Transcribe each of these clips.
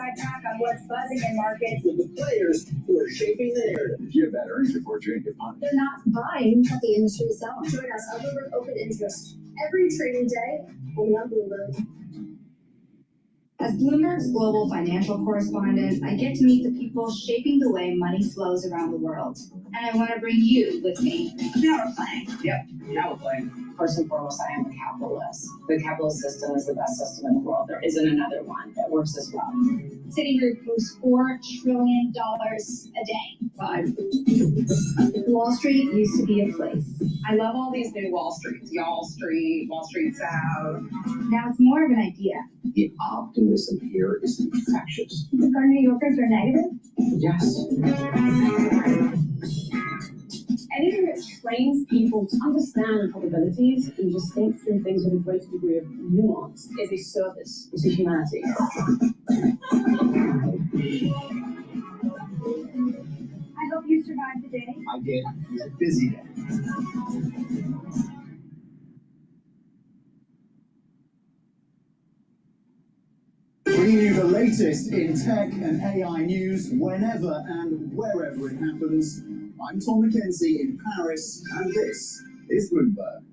inside track on what's buzzing in markets with the players who are shaping the narrative. If you have bad earnings report, you're going to get punished. they're not buying what the industry is selling. Join us on Bloomberg Open Interest every trading day only on Bloomberg. As Bloomberg's global financial correspondent, I get to meet the people shaping the way money flows around the world. And I want to bring you with me. Now we're playing. Yep, now we're playing. First and foremost, I am a capitalist. The capitalist system is the best system in the world. There isn't another one that works as well. Citigroup moves $4 trillion a day. 5. Wall Street used to be a place. I love all these new Wall Streets. Y'all Street, Wall Street South. Now it's more of an idea. The optimism here is infectious. Our New Yorkers are negative. Yes. Anything that trains people to understand probabilities and just think through things with a greater degree of nuance is a service to humanity. I hope you survived the day. I did. It was a busy day. Bringing you the latest in tech and AI news whenever and wherever it happens. I'm Tom McKenzie in Paris, and this is Bloomberg.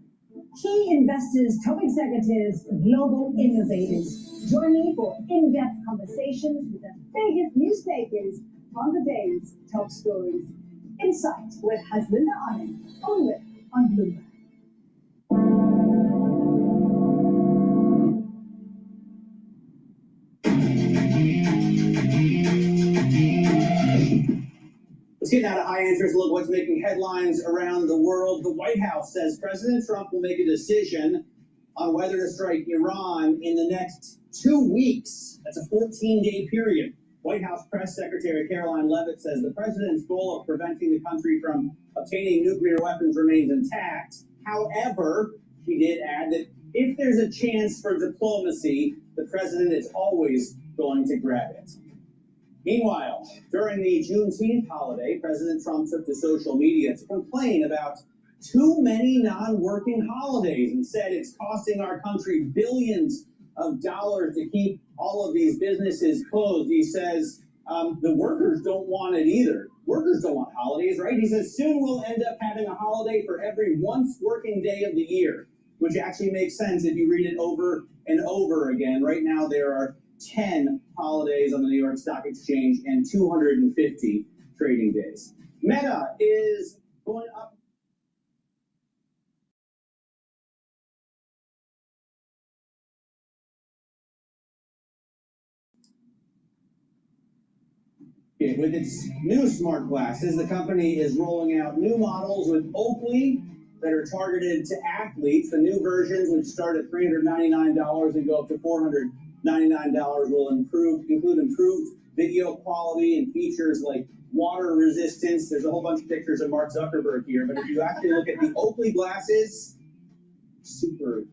Key investors, top executives, global innovators. Join me for in-depth conversations with the biggest newspapers on the day's top stories. Insight with Haslinda Amin, only on Bloomberg. Let's get now to high interest. Look what's making headlines around the world. The White House says President Trump will make a decision on whether to strike Iran in the next 2 weeks. That's a 14-day period. White House Press Secretary Caroline Leavitt says the president's goal of preventing the country from obtaining nuclear weapons remains intact. However, she did add that if there's a chance for diplomacy, the president is always going to grab it. Meanwhile, during the Juneteenth holiday, President Trump took to social media to complain about too many non-working holidays and said it's costing our country billions of dollars to keep all of these businesses closed. He says the workers don't want it either. Workers don't want holidays, right? He says soon we'll end up having a holiday for every once working day of the year, which actually makes sense if you read it over and over again. Right now there are 10 holidays on the New York Stock Exchange and 250 trading days. Meta is going up. With its new smart glasses, the company is rolling out new models with Oakley that are targeted to athletes. The new versions, which start at $399 and go up to $499, will include improved video quality and features like water resistance. There's a whole bunch of pictures of Mark Zuckerberg here, but if you actually look at the Oakley glasses, super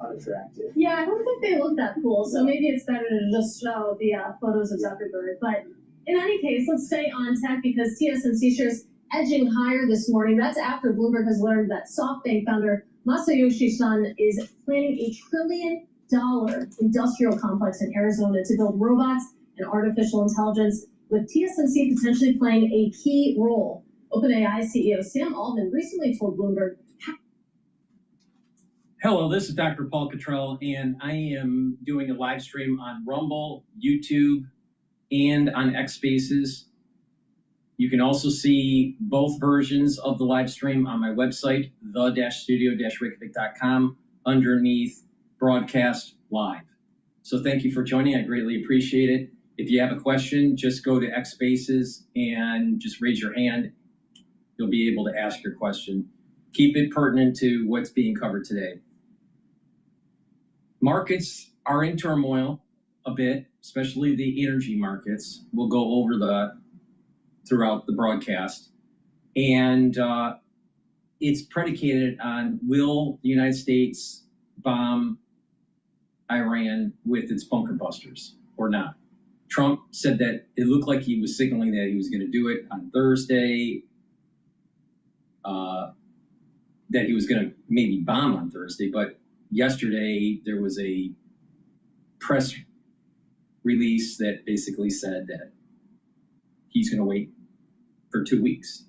unattractive. Yeah, I don't think they look that cool, so maybe it's better to just show the photos of Zuckerberg. But in any case, let's stay on tech because TSMC shares edging higher this morning. That's after Bloomberg has learned that SoftBank founder Masayoshi Son is planning a $1 trillion industrial complex in Arizona to build robots and artificial intelligence, with TSMC potentially playing a key role. OpenAI CEO Sam Altman recently told Bloomberg. Hello, this is DrPaulCottrell, and I am doing a live stream on Rumble, YouTube, and on X Spaces. You can also see both versions of the live stream on my website, the-studio-reykjavik.com, underneath Broadcast Live. So thank you for joining. I greatly appreciate it. If you have a question, just go to X Spaces and just raise your hand. You'll be able to ask your question. Keep it pertinent to what's being covered today. Markets are in turmoil a bit, especially the energy markets. We'll go over that throughout the broadcast. And it's predicated on, will the United States bomb Iran with its bunker busters or not? Trump said that it looked like he was signaling that he was going to do it on Thursday, that he was going to maybe bomb on Thursday. But yesterday there was a press release that basically said that he's going to wait for 2 weeks.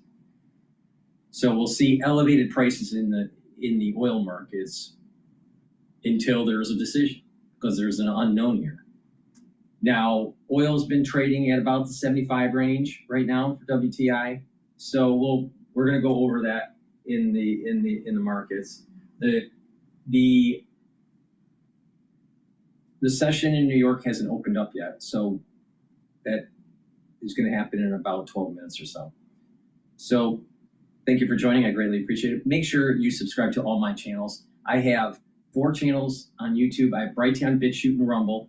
So we'll see elevated prices in the oil markets until there's a decision, because there's an unknown here. Now, oil's been trading at about the 75 range right now for WTI. So we're going to go over that in the markets. The session in New York hasn't opened up yet, so that is going to happen in about 12 minutes or so. So thank you for joining. I greatly appreciate it. Make sure you subscribe to all my channels. I have 4 channels on YouTube. I have Brighteon, Bitchute, and Rumble.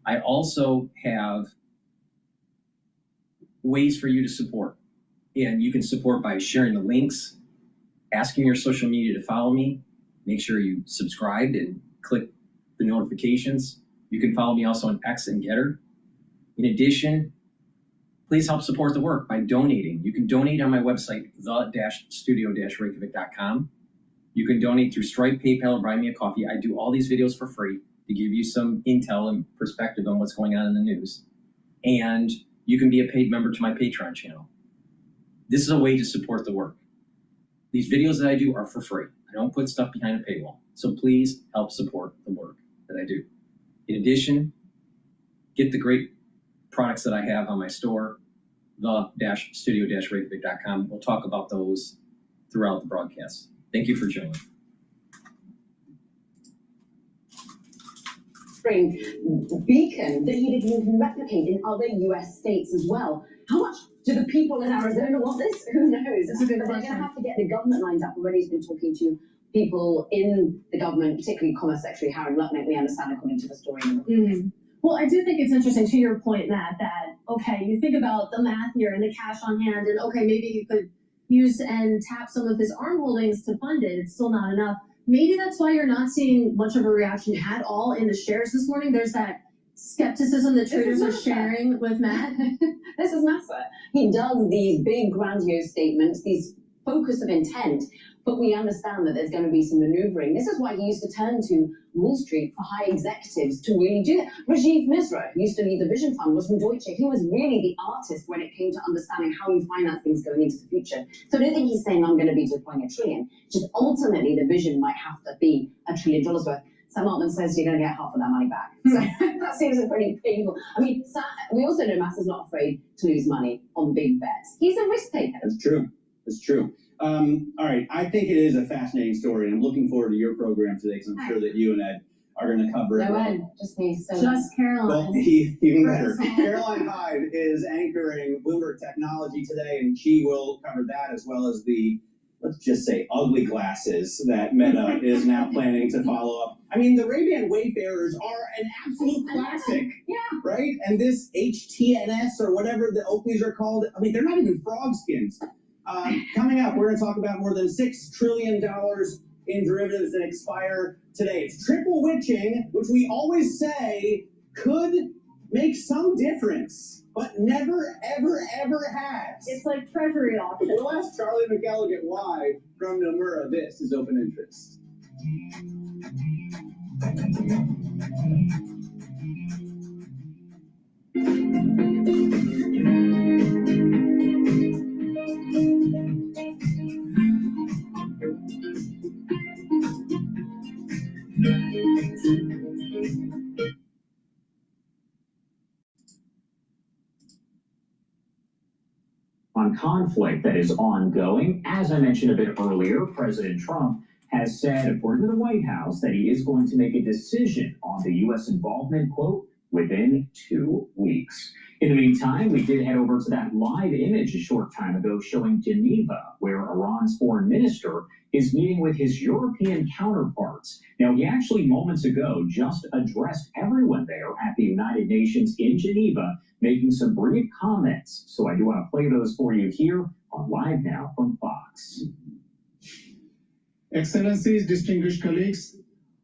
I also have ways for you to support. And you can support by sharing the links, asking your social media to follow me. Make sure you subscribed and click the notifications. You can follow me also on X and GETTR. In addition, please help support the work by donating. You can donate on my website, the-studio-reykjavik.com. You can donate through Stripe, PayPal, or buy me a coffee. I do all these videos for free to give you some intel and perspective on what's going on in the news. And you can be a paid member to my Patreon channel. This is a way to support the work. These videos that I do are for free. I don't put stuff behind a paywall. So please help support the work that I do. In addition, get the great products that I have on my store, the-studio-reykjavik.com. We'll talk about those throughout the broadcast. Thank you for joining. Beacon that he didn't even replicate in other US states as well. How much do the people in Arizona want this? Who knows? That's a good But they're going question. to have to get the government lined up. Already been talking to people in the government, particularly Commerce Secretary Harry Lutnick, we understand, according to the story. Well, I do think it's interesting, to your point, Matt, that, okay, you think about the math here and the cash on hand, and okay, maybe you could use and tap some of his ARM holdings to fund it. It's still not enough. Maybe that's why you're not seeing much of a reaction at all in the shares this morning. There's that skepticism that traders are sharing with Matt. This is Massa. He does these big grandiose statements, these focus of intent, but we understand that there's going to be some maneuvering. This is why he used to turn to Wall Street for high executives to really do that. Rajiv Misra, who used to lead the Vision Fund, was from Deutsche. He was really the artist when it came to understanding how you finance things going into the future. So I don't think he's saying I'm going to be deploying $1 trillion. Just ultimately, the vision might have to be $1 trillion worth. Sam Altman says you're going to get half of that money back. So that seems pretty painful. I mean, we also know Massa's not afraid to lose money on big bets. He's a risk taker. That's true. That's true. All right. I think it is a fascinating story, and I'm looking forward to your program today, because I'm sure that you and Ed are going to cover it. No, Ed, just me. So Just Caroline. Well, even better. Caroline Hyde is anchoring Bloomberg Technology today, and she will cover that, as well as the, let's just say, ugly glasses that Meta is now planning to follow up. I mean, the Ray-Ban Wayfarers are an absolute classic. yeah. Right? And this HTNS, or whatever the Oakleys are called, I mean, they're not even frog skins. Coming up, we're going to talk about more than $6 trillion in derivatives that expire today. It's triple witching, which we always say could make some difference, but never, ever, ever has. It's like treasury auction. We'll ask Charlie McElligott why from Nomura this is open interest. On conflict that is ongoing. As I mentioned a bit earlier, President Trump has said, according to the White House, that he is going to make a decision on the U.S. involvement, quote, within 2 weeks. In the meantime, we did head over to that live image a short time ago showing Geneva, where Iran's foreign minister is meeting with his European counterparts. Now, he actually moments ago just addressed everyone there at the United Nations in Geneva, making some brief comments. So I do want to play those for you here on Live Now from Fox. Excellencies, distinguished colleagues,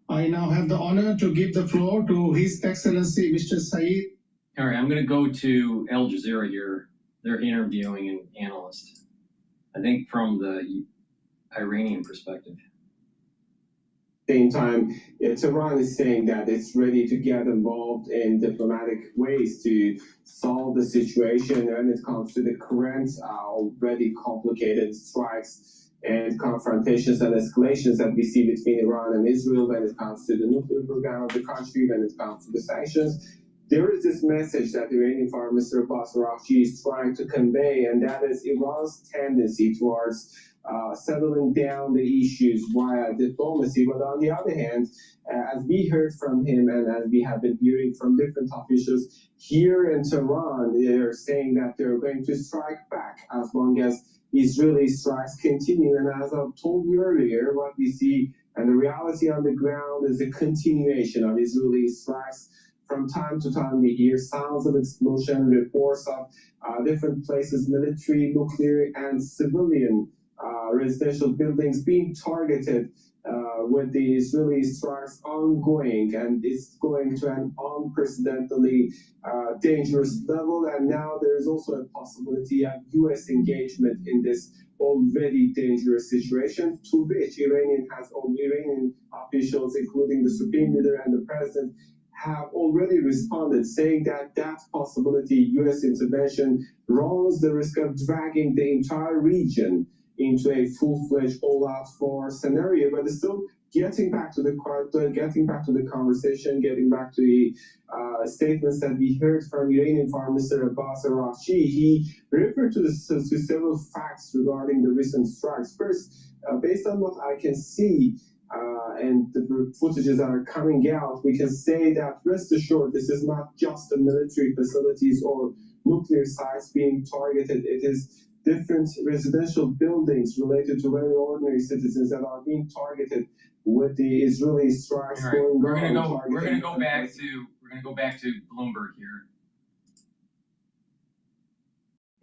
I now have the honor to give the floor to His Excellency Mr. Saeed. All right, I'm going to go to Al Jazeera here. They're interviewing an analyst, I think from the Iranian perspective. same time, Tehran is saying that it's ready to get involved in diplomatic ways to solve the situation when it comes to the current already complicated strikes and confrontations and escalations that we see between Iran and Israel when it comes to the nuclear program of the country, when it comes to the sanctions. There is this message that Iranian Foreign Minister Abbas Araghchi is trying to convey, and that is Iran's tendency towards settling down the issues via diplomacy. But on the other hand, as we heard from him and as we have been hearing from different officials here in Tehran, they're saying that they're going to strike back as long as Israeli strikes continue. And as I've told you earlier, what we see and the reality on the ground is a continuation of Israeli strikes. From time to time, we hear sounds of explosion, reports of different places, military, nuclear, and civilian residential buildings being targeted with the Israeli strikes ongoing, and it's going to an unprecedentedly dangerous level. And now there is also a possibility of U.S. engagement in this already dangerous situation, to which Iranian officials, including the Supreme Leader and the President, have already responded, saying that that possibility, U.S. intervention, runs the risk of dragging the entire region into a full-fledged all-out war scenario. But it's still getting back to the conversation, getting back to the statements that we heard from Iranian Foreign Minister Abbas Araghchi. He referred to several facts regarding the recent strikes. First, based on what I can see, and the footages that are coming out, we can say that, rest assured, this is not just the military facilities or nuclear sites being targeted. It is different residential buildings related to very ordinary citizens that are being targeted with the Israeli strikes going on. We're gonna go back to Bloomberg here.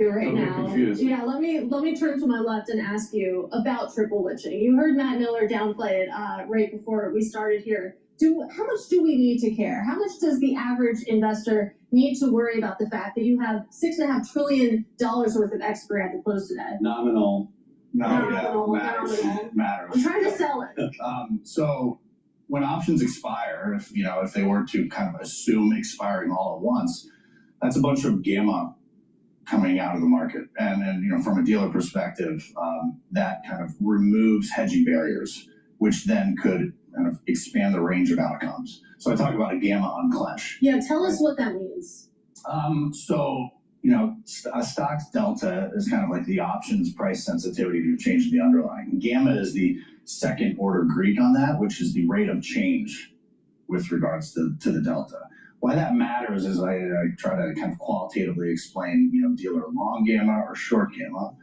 Right now. Yeah, let me turn to my left and ask you about triple witching. You heard Matt Miller downplay it right before we started here. How much do we need to care? How much does the average investor need to worry about the fact that you have $6.5 trillion worth of expiry at the close today? Nominal. Nominal. Matters. I'm trying to sell it. So when options expire, if they were to kind of assume expiring all at once, that's a bunch of gamma coming out of the market. And from a dealer perspective, that kind of removes hedging barriers, which then could kind of expand the range of outcomes. So I talk about a gamma unclench. Yeah, tell us what that means. A stock's delta is kind of like the options price sensitivity to change in the underlying. Gamma is the second order Greek on that, which is the rate of change with regards to the delta. Why that matters is I try to kind of qualitatively explain, dealer long gamma or short gamma,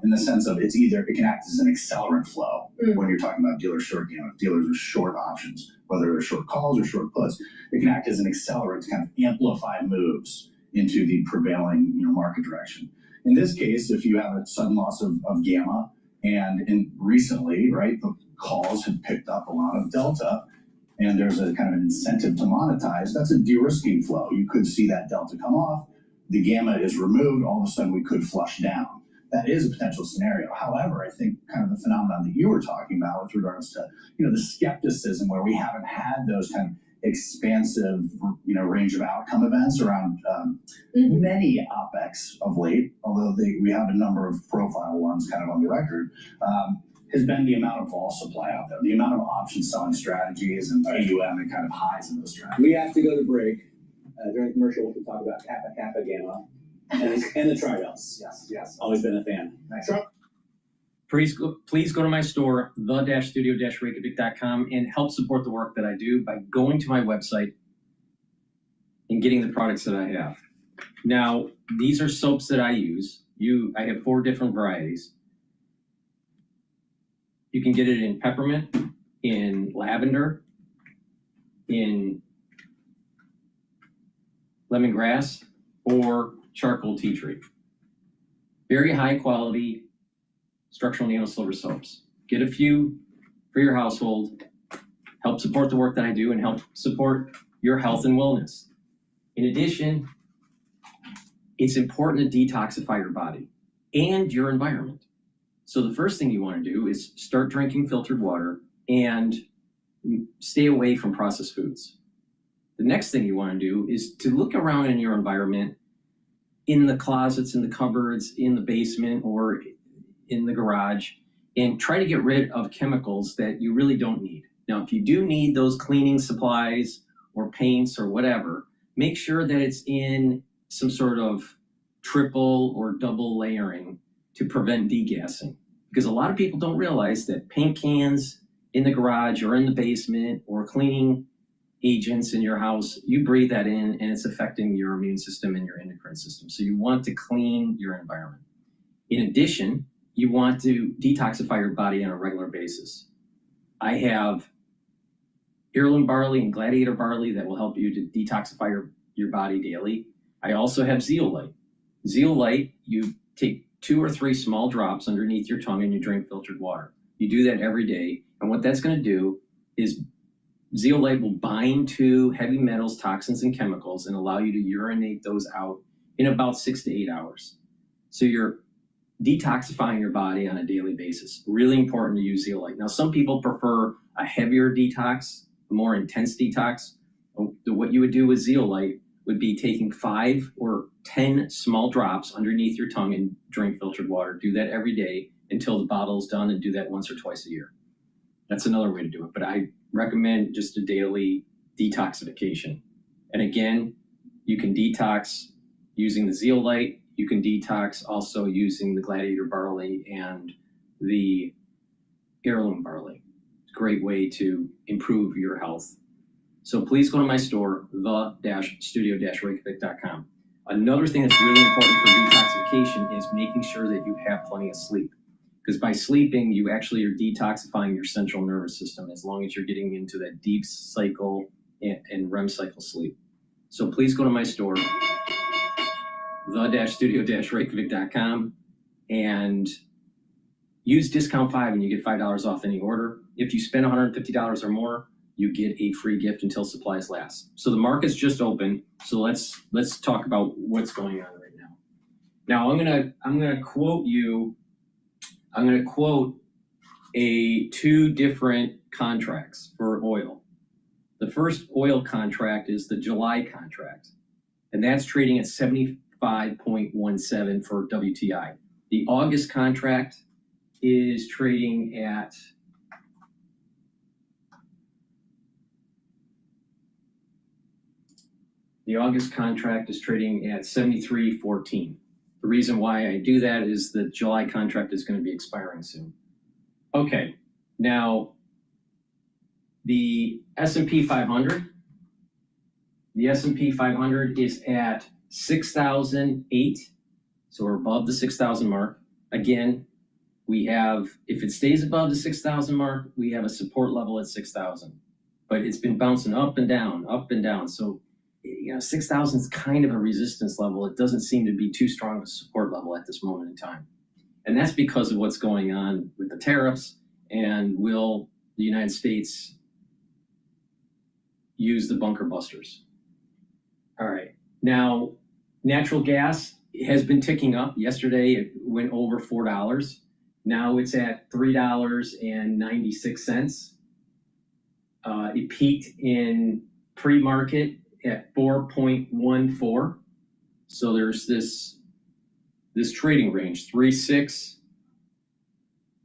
in the sense of it can act as an accelerant flow when you're talking about dealer short gamma. Dealers are short options, whether they're short calls or short puts. It can act as an accelerant to kind of amplify moves into the prevailing market direction. In this case, if you have a sudden loss of gamma, and recently, right, the calls have picked up a lot of delta, and there's a kind of an incentive to monetize, that's a de-risking flow. You could see that delta come off, the gamma is removed, all of a sudden we could flush down. That is a potential scenario. However, I think kind of the phenomenon that you were talking about with regards to, the skepticism where we haven't had those kind of expansive, range of outcome events around many OPEX of late, although we have a number of profile ones kind of on the record, has been the amount of vol supply out there, the amount of option selling strategies and AUM and kind of highs in those strategies. We have to go to break. During the commercial, we can talk about Kappa Gamma and the tri-belts. Yes. Always been a fan. Nice. Trump. Please go to my store, the-studio-reykjavik.com, and help support the work that I do by going to my website and getting the products that I have. Now, these are soaps that I use. I have 4 different varieties. You can get it in peppermint, in lavender, in lemongrass, or charcoal tea tree. Very high quality structural nano silver soaps. Get a few for your household, help support the work that I do, and help support your health and wellness. In addition, it's important to detoxify your body and your environment. So the first thing you want to do is start drinking filtered water and stay away from processed foods. The next thing you want to do is to look around in your environment, in the closets, in the cupboards, in the basement, or in the garage, and try to get rid of chemicals that you really don't need. Now, if you do need those cleaning supplies or paints or whatever, make sure that it's in some sort of triple or double layering to prevent degassing. Because a lot of people don't realize that paint cans in the garage or in the basement or cleaning agents in your house, you breathe that in and it's affecting your immune system and your endocrine system. So you want to clean your environment. In addition, you want to detoxify your body on a regular basis. I have heirloom barley and gladiator barley that will help you to detoxify your body daily. I also have zeolite. Zeolite, you take 2 or 3 small drops underneath your tongue and you drink filtered water. You do that every day. And what that's going to do is zeolite will bind to heavy metals, toxins, and chemicals and allow you to urinate those out in about 6 to 8 hours. So you're detoxifying your body on a daily basis. Really important to use zeolite. Now, some people prefer a heavier detox, a more intense detox. What you would do with zeolite would be taking 5 or 10 small drops underneath your tongue and drink filtered water. Do that every day until the bottle's done, and do that once or twice a year. That's another way to do it, but I recommend just a daily detoxification. And again, you can detox using the zeolite. You can detox also using the gladiator barley and the heirloom barley. It's a great way to improve your health. So please go to my store, the-studio-reykjavik.com. Another thing that's really important for detoxification is making sure that you have plenty of sleep. Because by sleeping, you actually are detoxifying your central nervous system as long as you're getting into that deep cycle and REM cycle sleep. So please go to my store, the-studio-reykjavik.com, and use discount 5 and you get $5 off any order. If you spend $150 or more, you get a free gift until supplies last. So the market's just open. So let's talk about what's going on right now. Now I'm gonna quote 2 different contracts for oil. The first oil contract is the July contract, and that's trading at 75.17 for WTI. The August contract is trading at The August contract is trading at 73.14. The reason why I do that is the July contract is going to be expiring soon. Okay, now the S&P 500. The S&P 500 is at 6,008, so we're above the 6,000 mark. Again, we have, if it stays above the 6,000 mark, we have a support level at 6,000. But it's been bouncing up and down, up and down. So, 6,000 is kind of a resistance level. It doesn't seem to be too strong of a support level at this moment in time. And that's because of what's going on with the tariffs, and will the United States use the bunker busters? All right. Now, natural gas has been ticking up. Yesterday, it went over $4. Now it's at $3.96. It peaked in pre-market at 4.14. So there's this trading range, 3.6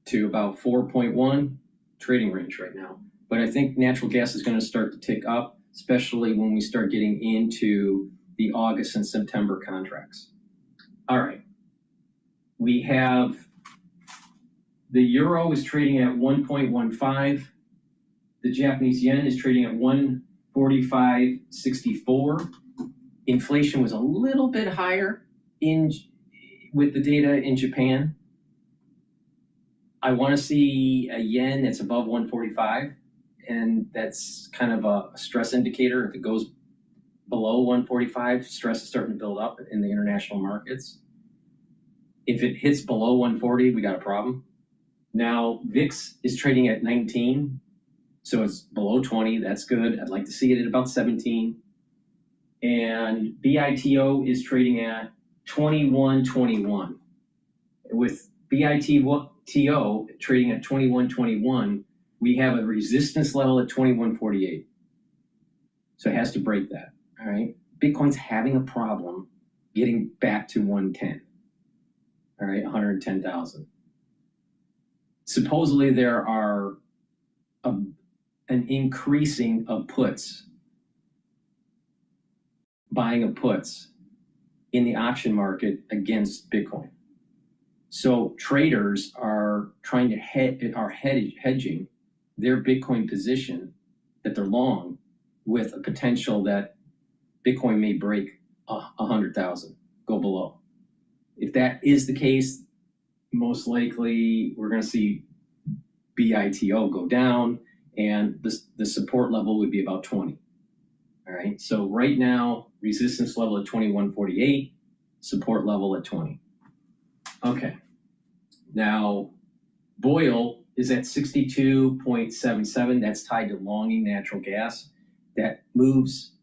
to about 4.1 trading range right now. But I think natural gas is going to start to tick up, especially when we start getting into the August and September contracts. All right. We have the euro is trading at 1.15. The Japanese yen is trading at 145.64. Inflation was a little bit higher with the data in Japan. I want to see a yen that's above 145, and that's kind of a stress indicator. If it goes below 145, stress is starting to build up in the international markets. If it hits below 140, we got a problem. Now, VIX is trading at 19, so it's below 20. That's good. I'd like to see it at about 17. And BITO is trading at 21.21. With BITO trading at 21.21, we have a resistance level at 2148. So it has to break that, all right? Bitcoin's having a problem getting back to 110, all right, 110,000. Supposedly there are an increasing of puts, buying of puts in the option market against Bitcoin. So traders are trying to hedging their Bitcoin position that they're long with a potential that Bitcoin may break 100,000, go below. If that is the case, most likely we're going to see BITO go down, and the support level would be about 20. All right, so right now, resistance level at 2148, support level at 20. Okay, now Boyle is at 62.77. That's tied to longing natural gas. That moves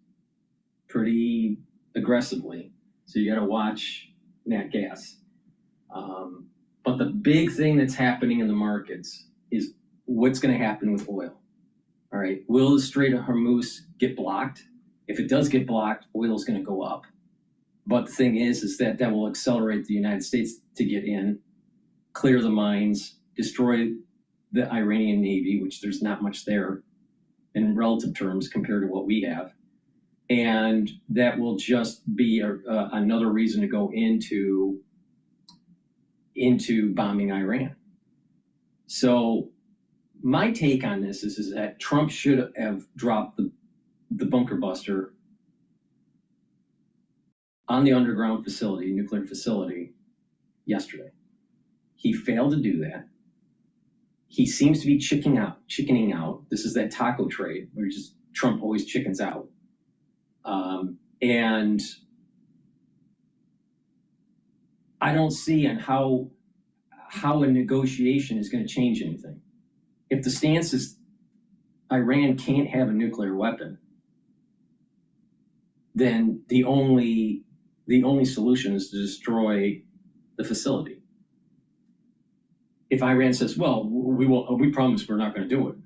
pretty aggressively, so you got to watch nat gas. But the big thing that's happening in the markets is what's going to happen with oil. All right, will the Strait of Hormuz get blocked? If it does get blocked, oil is going to go up. But the thing is that will accelerate the United States to get in, clear the mines, destroy the Iranian Navy, which there's not much there in relative terms compared to what we have. And that will just be another reason to go into bombing Iran. So my take on this is that Trump should have dropped the bunker buster on the underground facility, nuclear facility, yesterday. He failed to do that. He seems to be chickening out. This is that taco trade where Trump always chickens out. And I don't see how a negotiation is going to change anything. If the stance is Iran can't have a nuclear weapon, then the only solution is to destroy the facility. If Iran says, well, we promise we're not going to do it.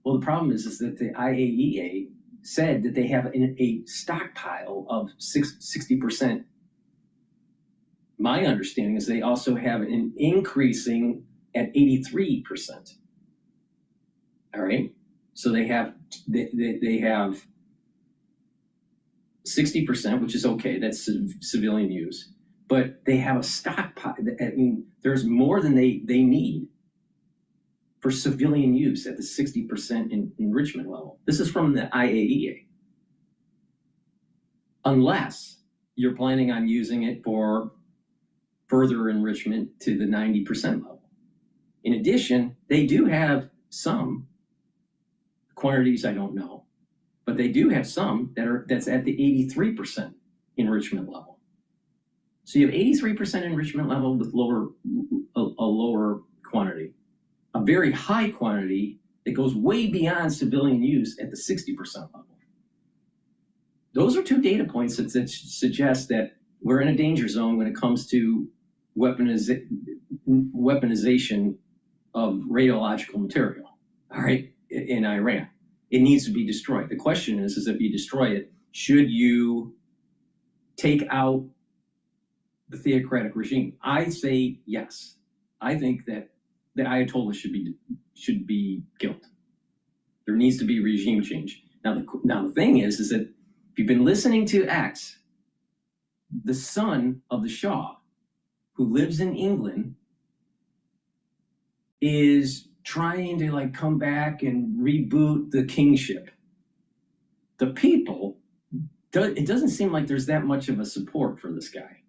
Well, the problem is that the IAEA said that they have a stockpile of 60%. My understanding is they also have an increasing at 83%. All right, so they have 60%, which is okay. That's civilian use, but they have a stockpile. I mean, there's more than they need for civilian use at the 60% enrichment level. This is from the IAEA. Unless you're planning on using it for further enrichment to the 90% level. In addition, they do have some quantities I don't know, but they do have some that's at the 83% enrichment level. So you have 83% enrichment level with a lower quantity, a very high quantity that goes way beyond civilian use at the 60% level. Those are two data points that suggest that we're in a danger zone when it comes to weaponization of radiological material, all right, in Iran. It needs to be destroyed. The question is if you destroy it, should you take out the theocratic regime? I say yes. I think that the Ayatollah should be killed. There needs to be regime change. Now the thing is that if you've been listening to X, the son of the Shah, who lives in England, is trying to come back and reboot the kingship. The people, it doesn't seem like there's that much of a support for this guy,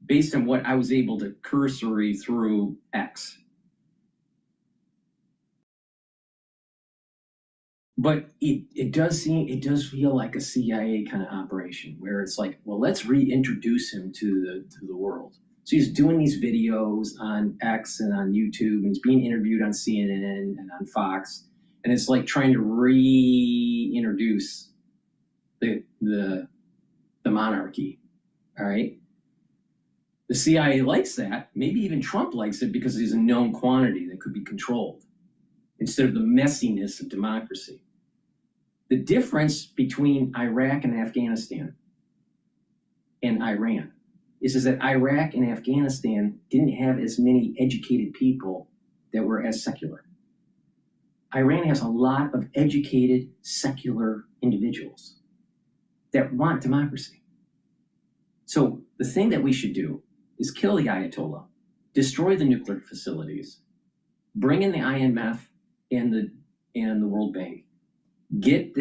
based on what I was able to cursory through X. But it does feel like a CIA kind of operation where it's like, well, let's reintroduce him to the world. So he's doing these videos on X and on YouTube, and he's being interviewed on CNN and on Fox, and it's like trying to reintroduce the monarchy. All right. The CIA likes that. Maybe even Trump likes it because he's a known quantity that could be controlled. instead of the messiness of democracy. The difference between Iraq and Afghanistan and Iran is that Iraq and Afghanistan didn't have as many educated people that were as secular. Iran has a lot of educated, secular individuals that want democracy. So the thing that we should do is kill the Ayatollah, destroy the nuclear facilities, bring in the IMF and the World Bank, get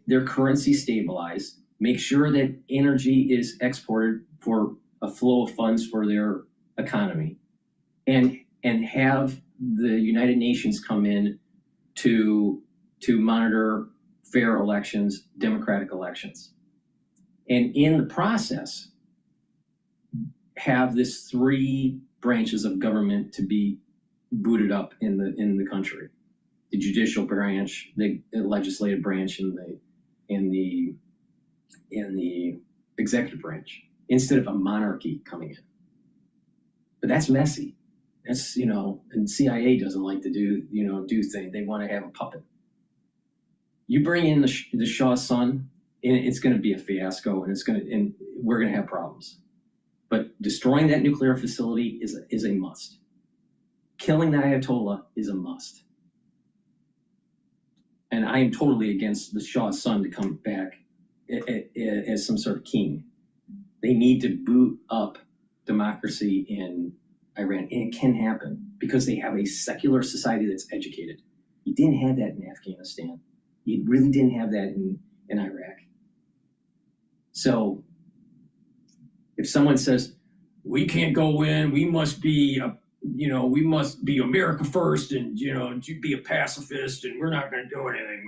their currency stabilized, make sure that energy is exported for a flow of funds for their economy, and have the United Nations come in to monitor fair elections, democratic elections. And in the process, have this 3 branches of government to be booted up in the country: the judicial branch, the legislative branch, and the executive branch, instead of a monarchy coming in. But that's messy. That's, and CIA doesn't like to do things. They want to have a puppet. You bring in the Shah's son, and it's going to be a fiasco, and we're going to have problems. But destroying that nuclear facility is a must. Killing the Ayatollah is a must. And I am totally against the Shah's son to come back as some sort of king. They need to boot up democracy in Iran, and it can happen because they have a secular society that's educated. You didn't have that in Afghanistan. You really didn't have that in Iraq. So if someone says, we can't go in, we must be America first, and be a pacifist, and we're not going to do anything.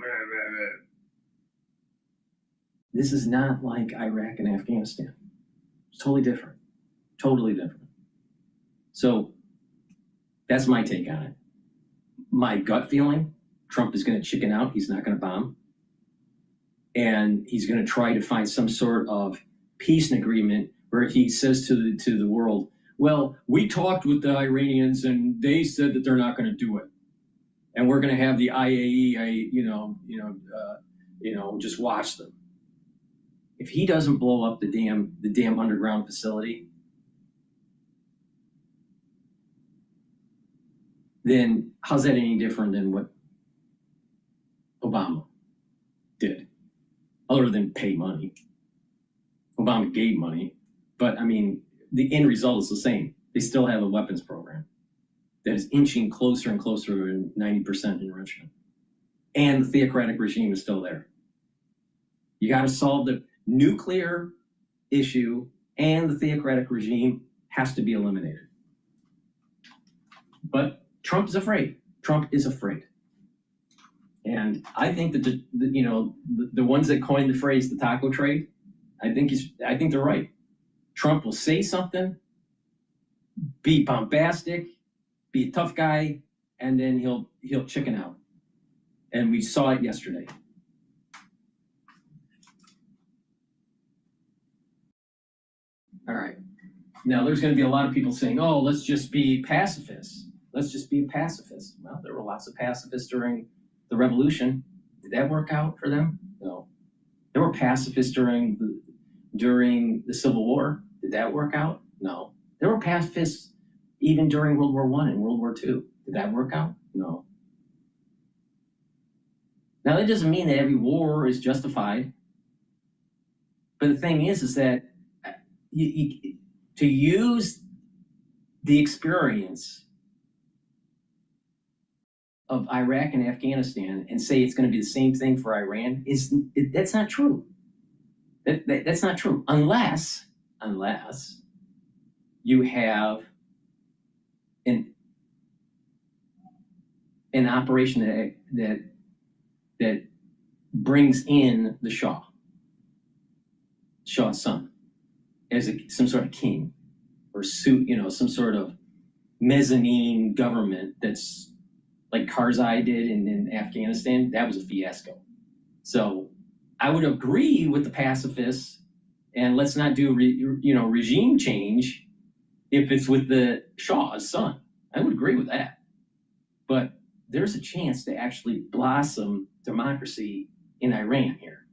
This is not like Iraq and Afghanistan. It's totally different. Totally different. So that's my take on it. My gut feeling, Trump is going to chicken out. He's not going to bomb. And he's going to try to find some sort of peace agreement where he says to the world, well, we talked with the Iranians and they said that they're not going to do it. And we're going to have the IAEA, just watch them. If he doesn't blow up the damn underground facility, then how's that any different than what Obama did? Other than pay money. Obama gave money, but I mean, the end result is the same. They still have a weapons program that is inching closer and closer to 90% enrichment. And the theocratic regime is still there. You got to solve the nuclear issue, and the theocratic regime has to be eliminated. But Trump is afraid. Trump is afraid. And I think that the ones that coined the phrase the taco trade, I think they're right. Trump will say something, be bombastic, be a tough guy, and then he'll chicken out. And we saw it yesterday. All right. Now there's going to be a lot of people saying, "Oh, let's just be pacifists. Let's just be a pacifist." Well, there were lots of pacifists during the revolution. Did that work out for them? No. There were pacifists during the Civil War. Did that work out? No. There were pacifists even during World War I and World War II. Did that work out? No. Now, that doesn't mean that every war is justified. But the thing is that to use the experience of Iraq and Afghanistan and say it's going to be the same thing for Iran that's not true. That's not true unless you have an operation that brings in the Shah's son as some sort of king, or some sort of mezzanine government that's like Karzai did in Afghanistan. That was a fiasco. So I would agree with the pacifists, and let's not do regime change if it's with the Shah's son. I would agree with that. But there's a chance to actually blossom democracy in Iran here.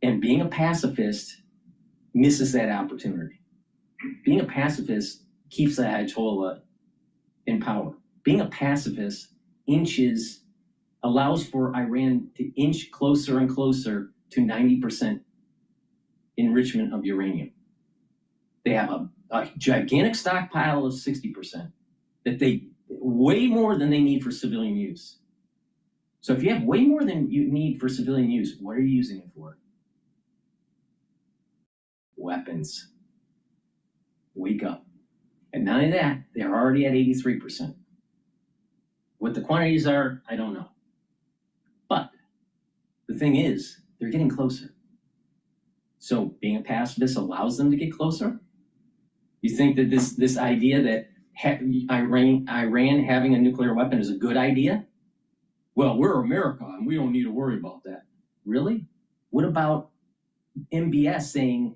And being a pacifist misses that opportunity. Being a pacifist keeps the Ayatollah in power. Being a pacifist allows for Iran to inch closer and closer to 90% enrichment of uranium. They have a gigantic stockpile of 60% that way more than they need for civilian use. So if you have way more than you need for civilian use, what are you using it for? Weapons. Wake up. And not only that, they're already at 83%. What the quantities are, I don't know. But the thing is, they're getting closer. So being a pacifist allows them to get closer? You think that this idea that Iran having a nuclear weapon is a good idea? Well, we're America and we don't need to worry about that. Really? What about MBS saying,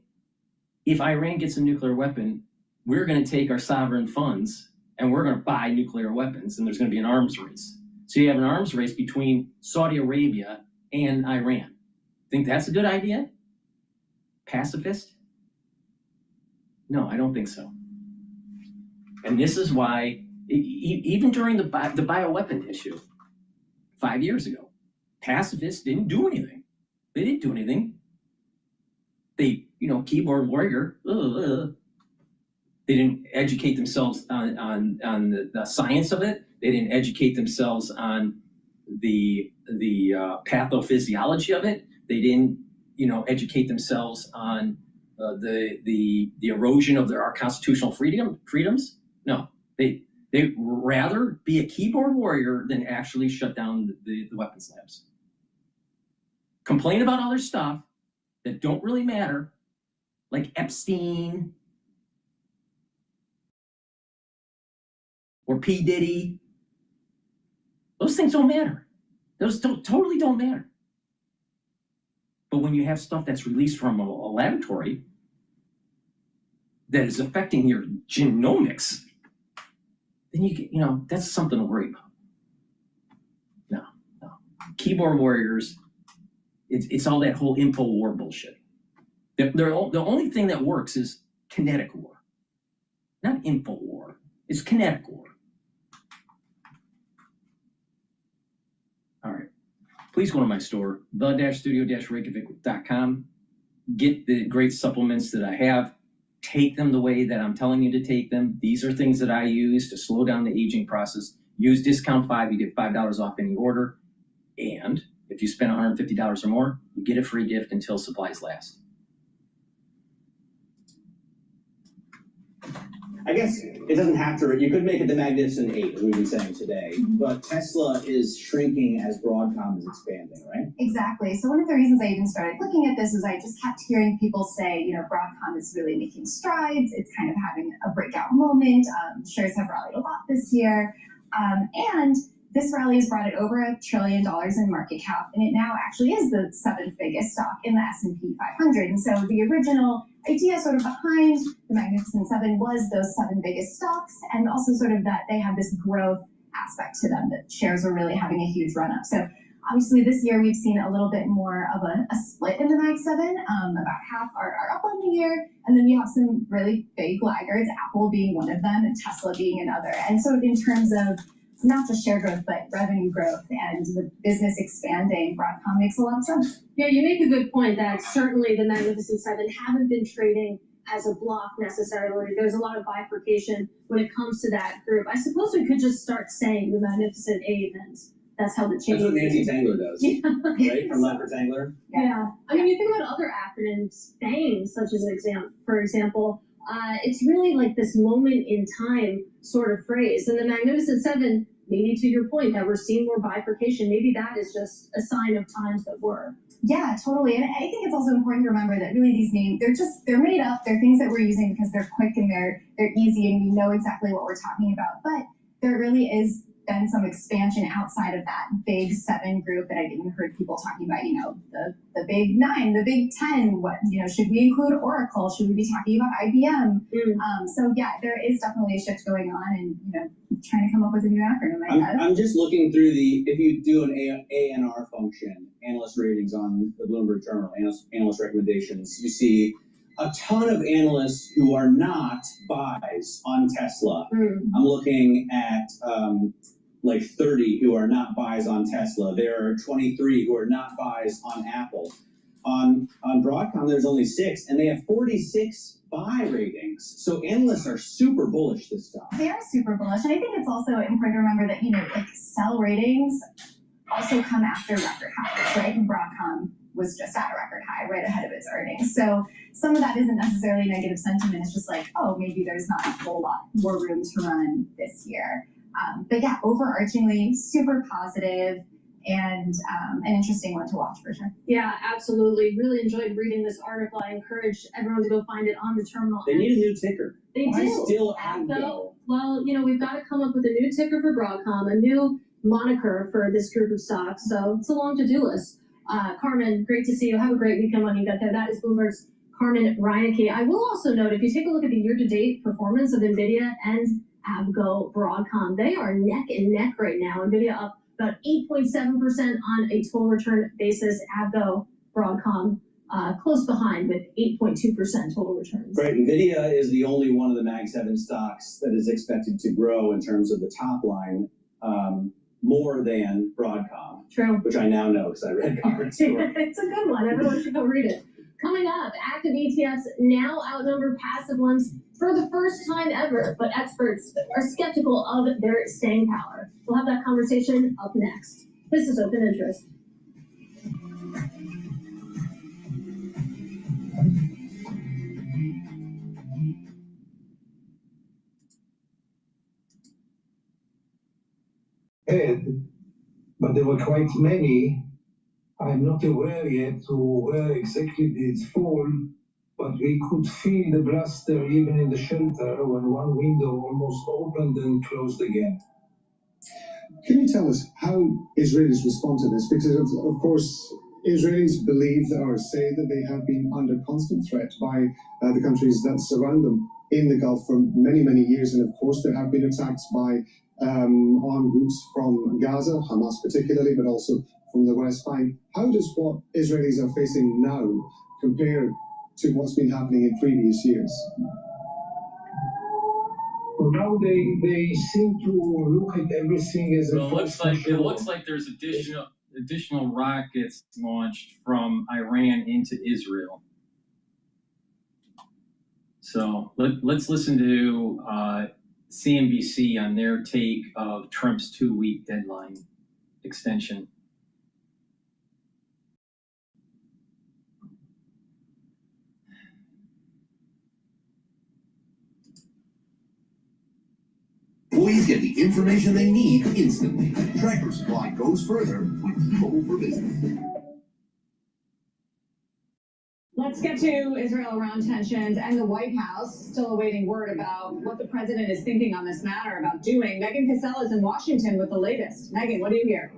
if Iran gets a nuclear weapon, we're going to take our sovereign funds and we're going to buy nuclear weapons, and there's going to be an arms race. So you have an arms race between Saudi Arabia and Iran. Think that's a good idea? Pacifist? No, I don't think so. And this is why, even during the bioweapon issue 5 years ago, pacifists didn't do anything. They didn't do anything. They, keyboard warrior, they didn't educate themselves on the science of it. They didn't educate themselves on the pathophysiology of it. They didn't, educate themselves on the erosion of our constitutional freedoms. No, they'd rather be a keyboard warrior than actually shut down the weapons labs. Complain about other stuff that don't really matter, like Epstein or P. Diddy. Those things don't matter. Those totally don't matter. But when you have stuff that's released from a laboratory that is affecting your genomics, then that's something to worry about. No. Keyboard warriors, it's all that whole info war bullshit. The only thing that works is kinetic war, not info war. It's kinetic war. All right. Please go to my store, the-studio-reykjavik.com. Get the great supplements that I have. Take them the way that I'm telling you to take them. These are things that I use to slow down the aging process. Use discount 5, you get $5 off any order. And if you spend $150 or more, you get a free gift until supplies last. I guess it doesn't have to, you could make it the Magnificent 8, as we've been saying today, but Tesla is shrinking as Broadcom is expanding, right? Exactly. So one of the reasons I even started looking at this is I just kept hearing people say, Broadcom is really making strides. It's kind of having a breakout moment. Shares have rallied a lot this year. And this rally has brought it over $1 trillion in market cap, and it now actually is the 7th biggest stock in the S&P 500. And so the original idea sort of behind the Magnificent Seven was those 7 biggest stocks, and also sort of that they have this growth aspect to them, that shares are really having a huge run up. So obviously this year we've seen a little bit more of a split in the Mag 7. About half are up on the year, and then we have some really big laggards, Apple being one of them and Tesla being another. And so in terms of not just share growth, but revenue growth and the business expanding, Broadcom makes a lot of sense. Yeah, you make a good point that certainly the Magnificent Seven haven't been trading as a block necessarily. There's a lot of bifurcation when it comes to that group. I suppose we could just start saying the Magnificent Eight, and that's how the change. That's what Nancy Tangler does, right? From Laffer Tangler. Yeah. I mean, you think about other acronyms, FANG, such as for example, it's really like this moment in time sort of phrase. And the Magnificent Seven, maybe to your point that we're seeing more bifurcation, maybe that is just a sign of times that were. Yeah, totally. And I think it's also important to remember that really these names, they're made up. They're things that we're using because they're quick and they're easy and we know exactly what we're talking about. But there really is been some expansion outside of that big 7 group that I've even heard people talking about, the big 9, the big 10, what, should we include Oracle? Should we be talking about IBM? So yeah, there is definitely a shift going on, and, trying to come up with a new acronym in my head. I'm just looking through if you do an ANR function, analyst ratings on the Bloomberg terminal, analyst recommendations, you see a ton of analysts who are not buys on Tesla. I'm looking at like 30 who are not buys on Tesla. There are 23 who are not buys on Apple. On Broadcom, there's only 6, and they have 46 buy ratings. So analysts are super bullish this time. They are super bullish, and I think it's also important to remember that like sell ratings also come after record highs, right? And Broadcom was just at a record high right ahead of its earnings. So some of that isn't necessarily negative sentiment. It's just like, oh, maybe there's not a whole lot more room to run this year. But yeah, overarchingly super positive and an interesting one to watch for sure. Yeah, absolutely. Really enjoyed reading this article. I encourage everyone to go find it on the terminal. They need a new ticker. They do. Still AVGO? Well, we've got to come up with a new ticker for Broadcom, a new moniker for this group of stocks. So it's a long to-do list. Carmen, great to see you. Have a great weekend when you get there. That is Bloomberg's Carmen Reineke. I will also note, if you take a look at the year-to-date performance of NVIDIA and AVGO Broadcom, they are neck and neck right now. NVIDIA up about 8.7% on a total return basis. AVGO Broadcom close behind with 8.2% total returns. Right, NVIDIA is the only one of the Mag 7 stocks that is expected to grow in terms of the top line more than Broadcom. True. Which I now know because I read Carmen's story. It's a good one. Everyone should go read it. Coming up, active ETFs now outnumber passive ones for the first time ever, but experts are skeptical of their staying power. We'll have that conversation up next. This is Open Interest. But there were quite many. I'm not aware yet to where exactly did it fall, but we could feel the bluster even in the shelter when one window almost opened and closed again. Can you tell us how Israelis respond to this? Because, of course, Israelis believe or say that they have been under constant threat by the countries that surround them in the Gulf for many, many years. And, of course, there have been attacks by armed groups from Gaza, Hamas particularly, but also from the West Bank. How does what Israelis are facing now compare to what's been happening in previous years? Well, now they seem to look at everything as it looks like there's additional rockets launched from Iran into Israel. So let's listen to CNBC on their take of Trump's 2-week deadline extension. Employees get the information they need instantly. Tractor Supply goes further with T-Mobile for Business. Let's get to Israel-Iran tensions and the White House still awaiting word about what the president is thinking on this matter about doing. Megan Cassell is in Washington with the latest. Megan, what do you hear?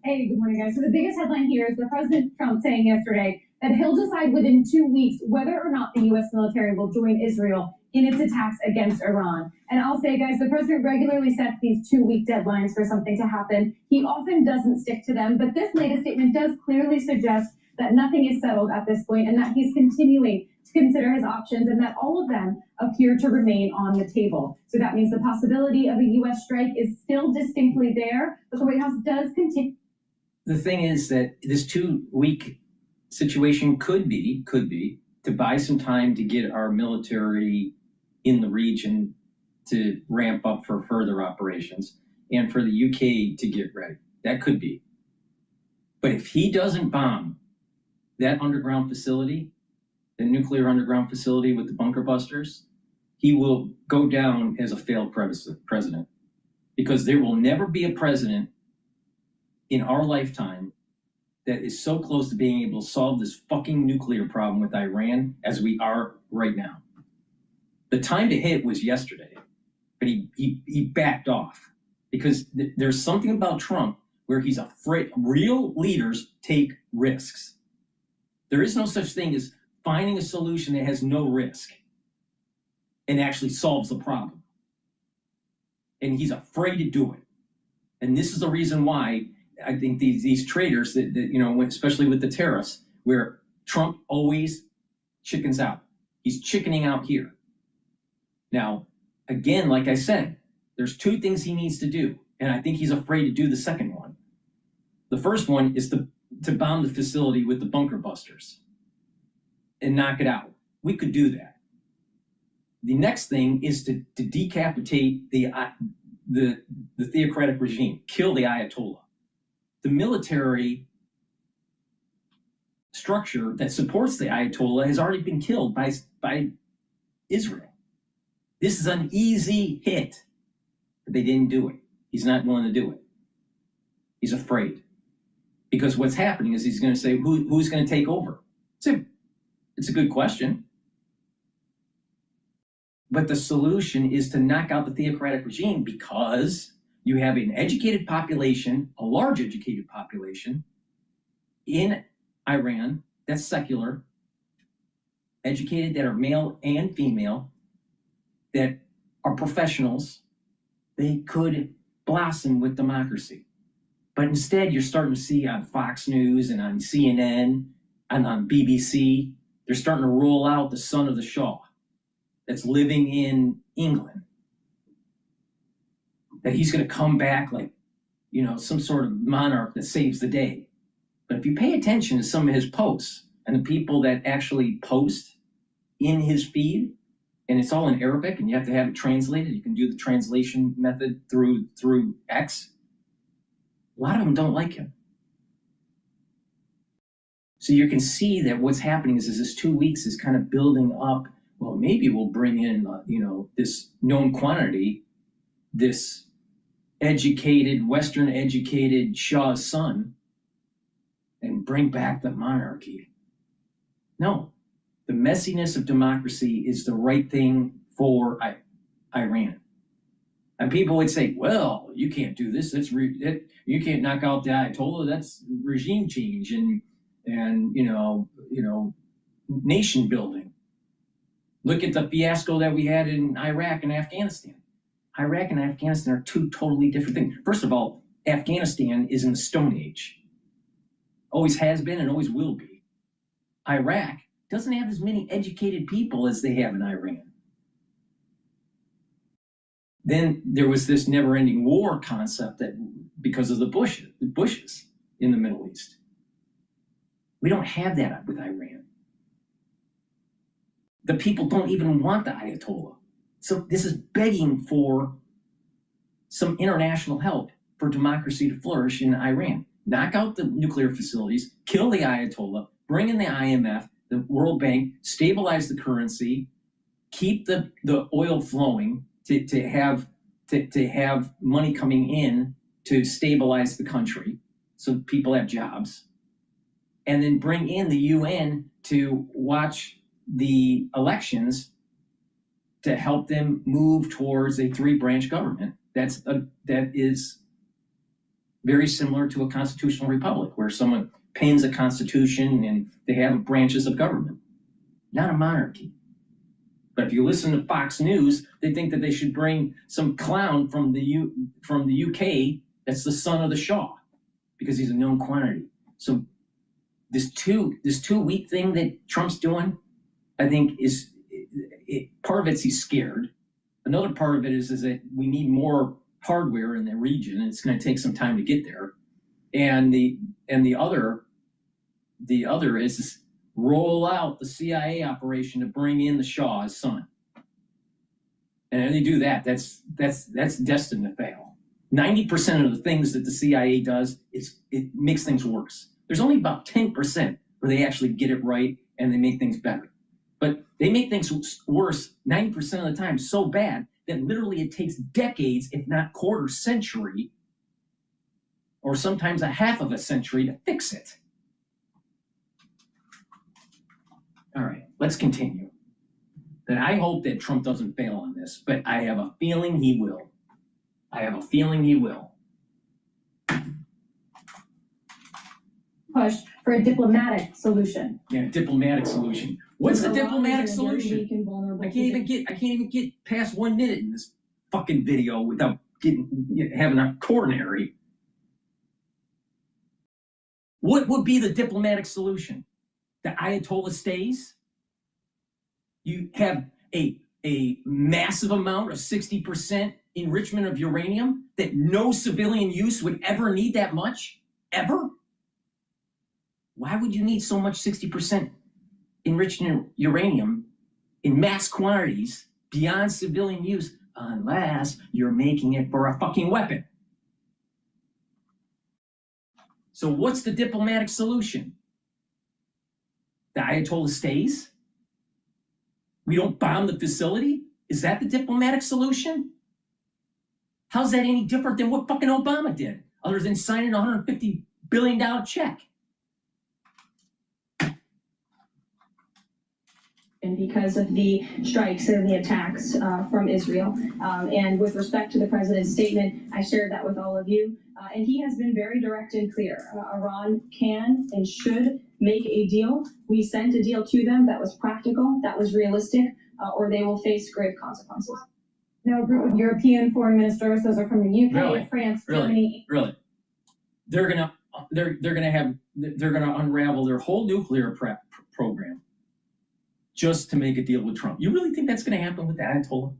Hey, good morning, guys. So the biggest headline here is the President Trump saying yesterday that he'll decide within 2 weeks whether or not the U.S. military will join Israel in its attacks against Iran. And I'll say, guys, the president regularly sets these 2-week deadlines for something to happen. He often doesn't stick to them, but this latest statement does clearly suggest that nothing is settled at this point and that he's continuing to consider his options and that all of them appear to remain on the table. So that means the possibility of a U.S. strike is still distinctly there, but the White House does continue. The thing is that this 2-week situation could be to buy some time to get our military in the region to ramp up for further operations and for the UK to get ready. That could be. But if he doesn't bomb that underground facility, the nuclear underground facility with the bunker busters, he will go down as a failed president. Because there will never be a president in our lifetime that is so close to being able to solve this fucking nuclear problem with Iran as we are right now. The time to hit was yesterday, but he backed off because there's something about Trump where he's afraid. Real leaders take risks. There is no such thing as finding a solution that has no risk and actually solves the problem. And he's afraid to do it. And this is the reason why I think these traders that you know, especially with the tariffs, where Trump always chickens out. He's chickening out here. Now, again, like I said, there's two things he needs to do, and I think he's afraid to do the second one. The first one is to bomb the facility with the bunker busters and knock it out. We could do that. The next thing is to decapitate the theocratic regime, kill the Ayatollah. The military structure that supports the Ayatollah has already been killed by Israel. This is an easy hit, but they didn't do it. He's not willing to do it. He's afraid. Because what's happening is he's going to say, who's going to take over? It's a good question. But the solution is to knock out the theocratic regime, because you have an educated population, a large educated population in Iran that's secular, educated, that are male and female, that are professionals. They could blossom with democracy. But instead, you're starting to see on Fox News and on CNN and on BBC, they're starting to roll out the son of the Shah that's living in England. That he's going to come back like, you know, some sort of monarch that saves the day. But if you pay attention to some of his posts and the people that actually post in his feed, and it's all in Arabic and you have to have it translated, you can do the translation method through X. A lot of them don't like him. So you can see that what's happening is this 2 weeks is kind of building up. Well, maybe we'll bring in, this known quantity, this educated, Western educated Shah's son, and bring back the monarchy. No, the messiness of democracy is the right thing for Iran. And people would say, well, you can't do this. You can't knock out the Ayatollah. That's regime change and nation building. Look at the fiasco that we had in Iraq and Afghanistan. Iraq and Afghanistan are two totally different things. First of all, Afghanistan is in the Stone Age. Always has been and always will be. Iraq doesn't have as many educated people as they have in Iran. Then there was this never-ending war concept that because of the Bushes in the Middle East. We don't have that with Iran. The people don't even want the Ayatollah. So this is begging for some international help for democracy to flourish in Iran. Knock out the nuclear facilities, kill the Ayatollah, bring in the IMF, the World Bank, stabilize the currency, keep the oil flowing to have money coming in to stabilize the country so people have jobs, and then bring in the UN to watch the elections to help them move towards a three-branch government that is very similar to a constitutional republic, where someone pens a constitution and they have branches of government, not a monarchy. But if you listen to Fox News, they think that they should bring some clown from the UK that's the son of the Shah, because he's a known quantity. So this two week thing that Trump's doing, I think part of it's he's scared. Another part of it is that we need more hardware in the region, and it's going to take some time to get there. And the other is roll out the CIA operation to bring in the Shah's son. And if they do that, that's destined to fail. 90% of the things that the CIA does it makes things worse. There's only about 10% where they actually get it right and they make things better. But they make things worse 90% of the time so bad that literally it takes decades, if not quarter century, or sometimes a half of a century to fix it. All right, let's continue. Then I hope that Trump doesn't fail on this, but I have a feeling he will. I have a feeling he will. Push for a diplomatic solution. Yeah, diplomatic solution. What's the Iran diplomatic is in a very solution? weak and vulnerable I can't even get past 1 minute in this fucking video without having a coronary. What would be the diplomatic solution? The Ayatollah stays? You have a massive amount of 60% enrichment of uranium that no civilian use would ever need that much? Ever? Why would you need so much 60% enriched uranium in mass quantities beyond civilian use unless you're making it for a fucking weapon? So what's the diplomatic solution? The Ayatollah stays? We don't bomb the facility? Is that the diplomatic solution? How's that any different than what fucking Obama did, other than signing a $150 billion check? And because of the strikes and the attacks from Israel. And with respect to the president's statement, I shared that with all of you. And he has been very direct and clear. Iran can and should make a deal. We sent a deal to them that was practical, that was realistic, or they will face grave consequences. Now, a group of European foreign ministers, those are from the UK, Really? France, Germany. Really? They're gonna unravel their whole nuclear program just to make a deal with Trump. You really think that's going to happen with the Ayatollah?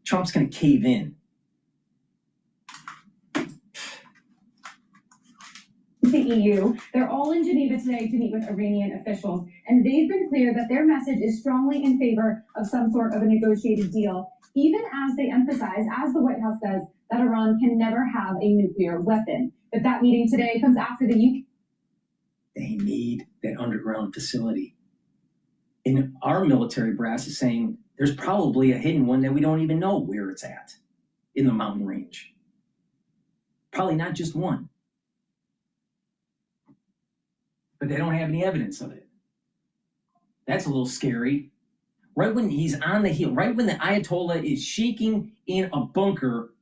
Trump's going to cave in. The EU, they're all in Geneva today to meet with Iranian officials, and they've been clear that their message is strongly in favor of some sort of a negotiated deal, even as they emphasize, as the White House says, that Iran can never have a nuclear weapon. But that meeting today comes after the UK. They need that underground facility. And our military brass is saying there's probably a hidden one that we don't even know where it's at in the mountain range. Probably not just one. But they don't have any evidence of it. That's a little scary. Right when he's on the hill, right when the Ayatollah is shaking in a bunker,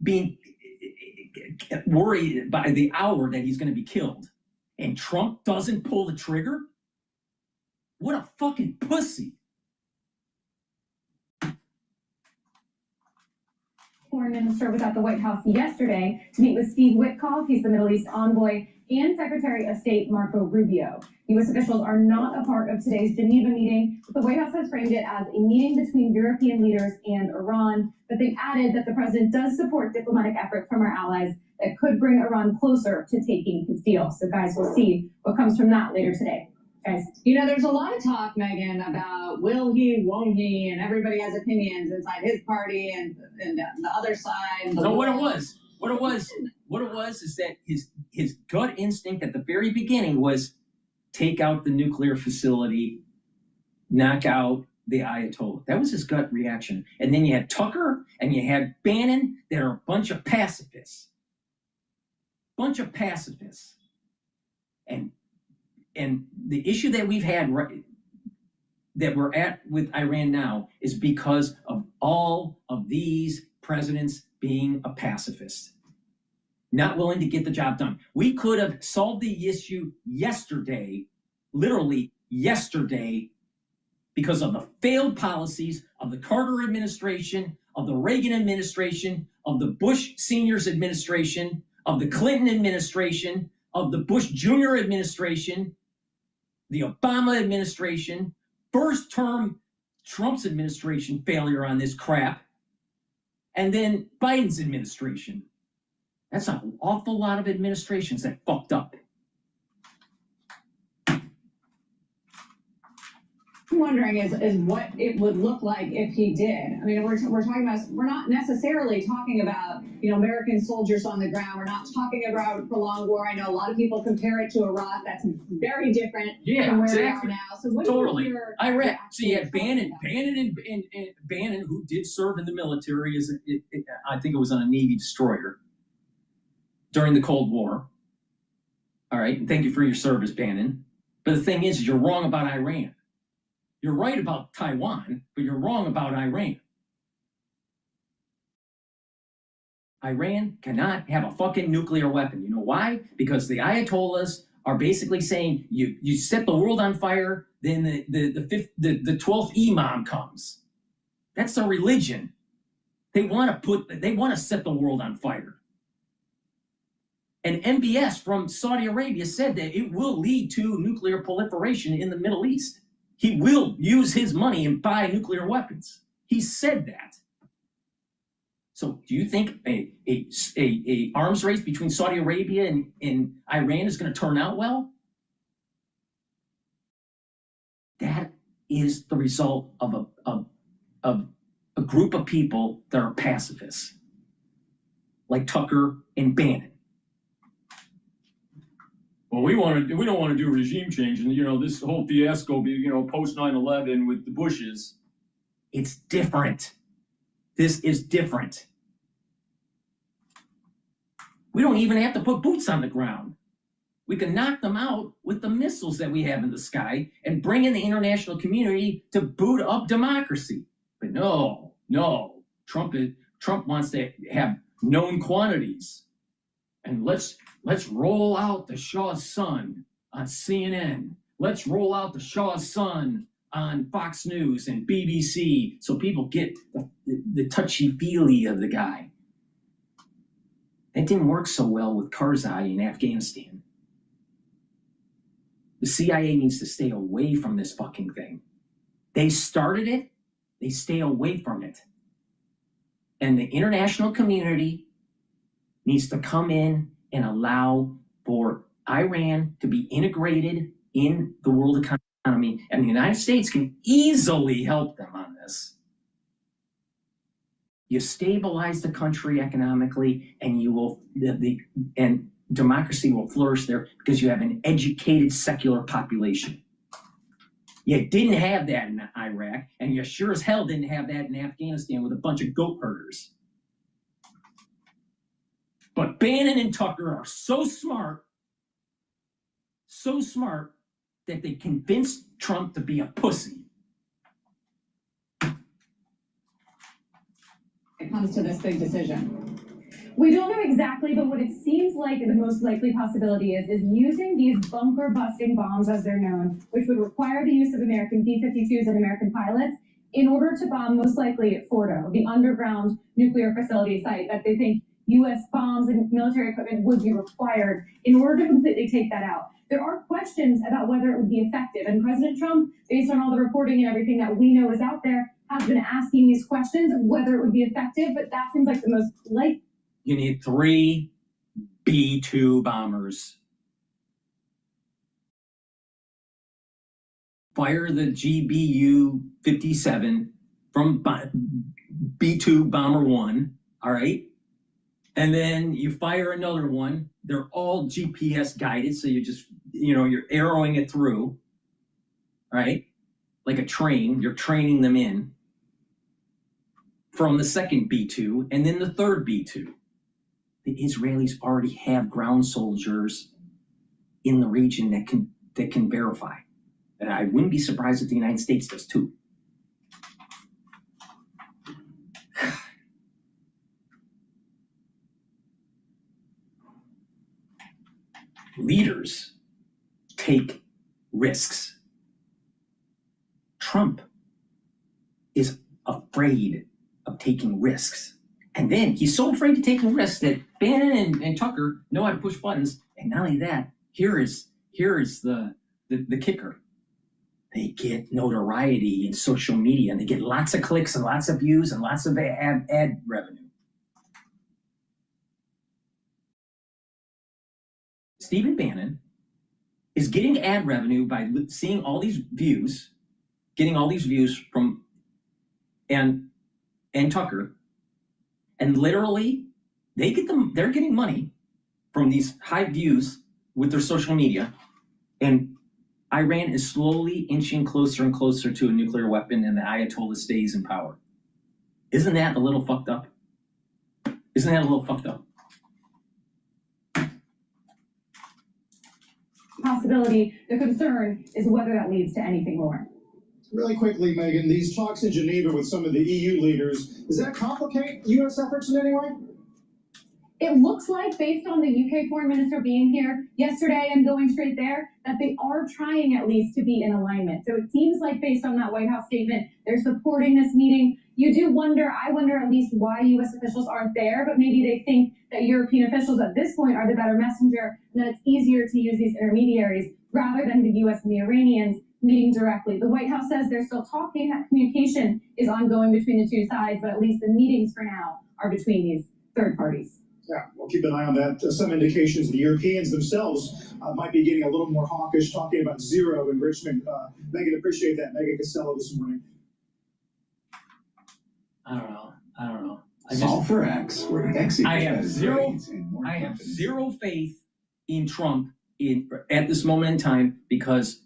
being worried by the hour that he's going to be killed, and Trump doesn't pull the trigger? What a fucking pussy. Foreign minister was at the White House yesterday to meet with Steve Witkoff, he's the Middle East envoy, and Secretary of State Marco Rubio. U.S. officials are not a part of today's Geneva meeting, but the White House has framed it as a meeting between European leaders and Iran, but they've added that the president does support diplomatic efforts from our allies that could bring Iran closer to taking his deal. So guys, we'll see what comes from that later today. Guys. You know, there's a lot of talk, Megan, about will he, won't he, and everybody has opinions inside his party and the other side. No, what it was is that his gut instinct at the very beginning was take out the nuclear facility, knock out the Ayatollah. That was his gut reaction. And then you had Tucker and you had Bannon that are a bunch of pacifists. And the issue that we've had that we're at with Iran now is because of all of these presidents being a pacifist, not willing to get the job done. We could have solved the issue yesterday, literally yesterday, because of the failed policies of the Carter administration, of the Reagan administration, of the Bush Senior's administration, of the Clinton administration, of the Bush Jr. administration, the Obama administration, first term Trump's administration failure on this crap, and then Biden's administration. That's an awful lot of administrations that fucked up. I'm wondering is what it would look like if he did. I mean, we're talking about, we're not necessarily talking about, American soldiers on the ground. We're not talking about a prolonged war. I know a lot of people compare it to Iraq. That's very different from where we are now. So what Totally. do you hear? Iraq. So you had Bannon who did serve in the military as I think it was on a Navy destroyer during the Cold War. All right, and thank you for your service, Bannon. But the thing is you're wrong about Iran. You're right about Taiwan, but you're wrong about Iran. Iran cannot have a fucking nuclear weapon. You know why? Because the Ayatollahs are basically saying you set the world on fire, then the 12th imam comes. That's their religion. They want to set the world on fire. And MBS from Saudi Arabia said that it will lead to nuclear proliferation in the Middle East. He will use his money and buy nuclear weapons. He said that. So do you think a arms race between Saudi Arabia and Iran is going to turn out well? That is the result of a group of people that are pacifists, like Tucker and Bannon. Well, we don't want to do regime change, and this whole fiasco be post 9/11 with the Bushes. It's different. This is different. We don't even have to put boots on the ground. We can knock them out with the missiles that we have in the sky and bring in the international community to boot up democracy. But no, Trump wants to have known quantities. And let's roll out the Shah's son on CNN. Let's roll out the Shah's son on Fox News and BBC so people get the touchy-feely of the guy. That didn't work so well with Karzai in Afghanistan. The CIA needs to stay away from this fucking thing. They started it, they stay away from it. And the international community needs to come in and allow for Iran to be integrated in the world economy, and the United States can easily help them on this. You stabilize the country economically, and you will and democracy will flourish there because you have an educated secular population. You didn't have that in Iraq, and you sure as hell didn't have that in Afghanistan with a bunch of goat herders. But Bannon and Tucker are so smart that they convinced Trump to be a pussy. It comes to this big decision. We don't know exactly, but what it seems like the most likely possibility is using these bunker-busting bombs, as they're known, which would require the use of American B-52s and American pilots, in order to bomb, most likely, at Fordo, the underground nuclear facility site that they think U.S. bombs and military equipment would be required in order to completely take that out. There are questions about whether it would be effective, and President Trump, based on all the reporting and everything that we know is out there, has been asking these questions of whether it would be effective, but that seems like the most likely. You need 3 B-2 bombers. Fire the GBU-57 from B-2 Bomber 1, all right? And then you fire another one. They're all GPS guided, so you just, you're arrowing it through, right? Like a train, you're training them in from the second B-2 and then the third B-2. The Israelis already have ground soldiers in the region that can verify. And I wouldn't be surprised if the United States does too. Leaders take risks. Trump is afraid of taking risks. And then he's so afraid to take risks that Bannon and Tucker know how to push buttons. And not only that, here is the kicker. They get notoriety in social media, and they get lots of clicks and lots of views and lots of ad revenue. Stephen Bannon is getting ad revenue by seeing all these views, getting all these views from and Tucker, and literally they're getting money from these high views with their social media, and Iran is slowly inching closer and closer to a nuclear weapon, and the Ayatollah stays in power. Isn't that a little fucked up? Isn't that a little fucked up? Possibility. The concern is whether that leads to anything more. Really quickly, Megan, these talks in Geneva with some of the EU leaders, does that complicate U.S. efforts in any way? It looks like, based on the UK foreign minister being here yesterday and going straight there, that they are trying at least to be in alignment. So it seems like, based on that White House statement, they're supporting this meeting. You do wonder, I wonder at least why U.S. officials aren't there, but maybe they think that European officials at this point are the better messenger, and that it's easier to use these intermediaries rather than the U.S. and the Iranians meeting directly. The White House says they're still talking, that communication is ongoing between the two sides, but at least the meetings for now are between these third parties. Yeah, we'll keep an eye on that. Some indications the Europeans themselves might be getting a little more hawkish, talking about zero enrichment. Megan, appreciate that. Megan Costello this morning. I don't know. Solve for X, where X I have zero confidence. faith in Trump at this moment in time because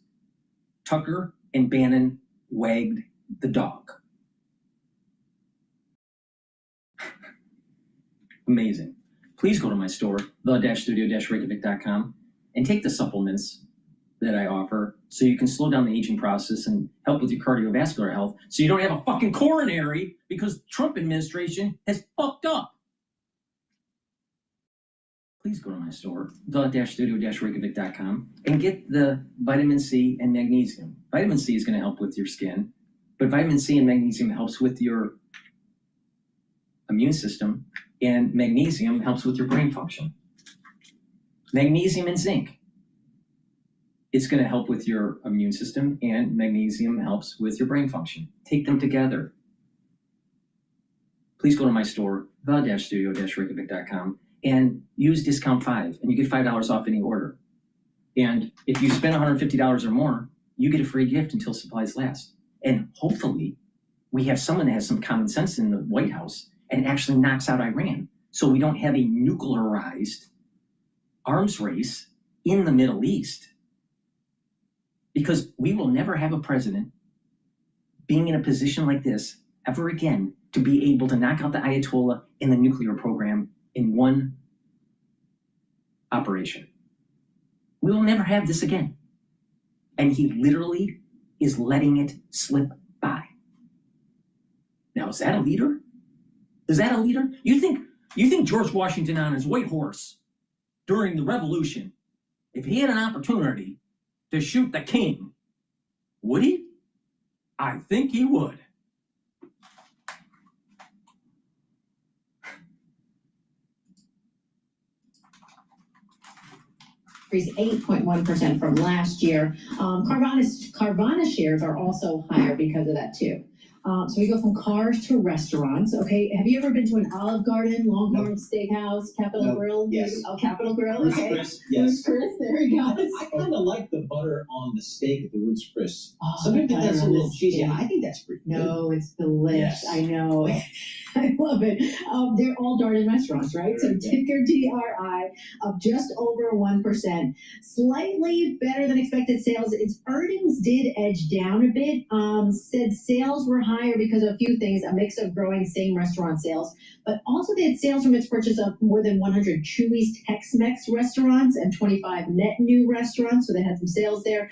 Tucker and Bannon wagged the dog. Amazing. Please go to my store, the-studio-reykjavik.com, and take the supplements that I offer so you can slow down the aging process and help with your cardiovascular health so you don't have a fucking coronary because the Trump administration has fucked up. Please go to my store, the-studio-reykjavik.com, and get the vitamin C and magnesium. Vitamin C is going to help with your skin, but vitamin C and magnesium helps with your immune system, and magnesium helps with your brain function. Magnesium and zinc. It's going to help with your immune system, and magnesium helps with your brain function. Take them together. Please go to my store, the-studio-reykjavik.com, and use discount 5, and you get $5 off any order. And if you spend $150 or more, you get a free gift until supplies last. And hopefully, we have someone that has some common sense in the White House and actually knocks out Iran, so we don't have a nuclearized arms race in the Middle East. Because we will never have a president being in a position like this ever again to be able to knock out the Ayatollah and the nuclear program in one operation. We will never have this again. And he literally is letting it slip by. Now, is that a leader? Is that a leader? You think George Washington on his white horse during the Revolution, if he had an opportunity to shoot the king, would he? I think he would. Increased 8.1% from last year. Carvana shares are also higher because of that too. So we go from cars to restaurants. Okay, have you ever been to an Olive Garden, Longhorn Steakhouse, Capitol Grill? Yes. Oh, Capitol Grill. Ruth's Okay. Chris, yes. Chris, there we go. I kind of like the butter on the steak at the Ruth's Chris. Oh, Some people think that's a butter on little the cheesy. steak. I think that's pretty good. No, it's delicious. Yes. I know. I love it. They're all Darden restaurants, right? So ticker DRI up just over 1%. Slightly better than expected sales. Its earnings did edge down a bit. Said sales were higher because of a few things, a mix of growing same restaurant sales, but also they had sales from its purchase of more than 100 Chuy's Tex-Mex restaurants and 25 net new restaurants. So they had some sales there.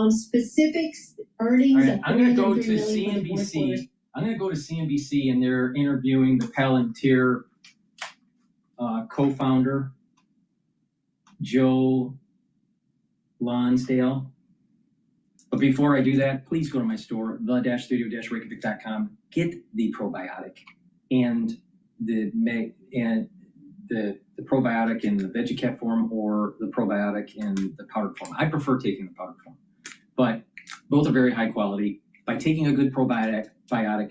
Specifics, earnings. All right, I'm going to go to CNBC. I'm going to go to CNBC, and they're interviewing the Palantir co-founder, Joe Lonsdale. But before I do that, please go to my store, the-studio-reykjavik.com. Get the probiotic and the probiotic in the VeggieCap form or the probiotic in the powdered form. I prefer taking the powdered form, but both are very high quality. By taking a good probiotic,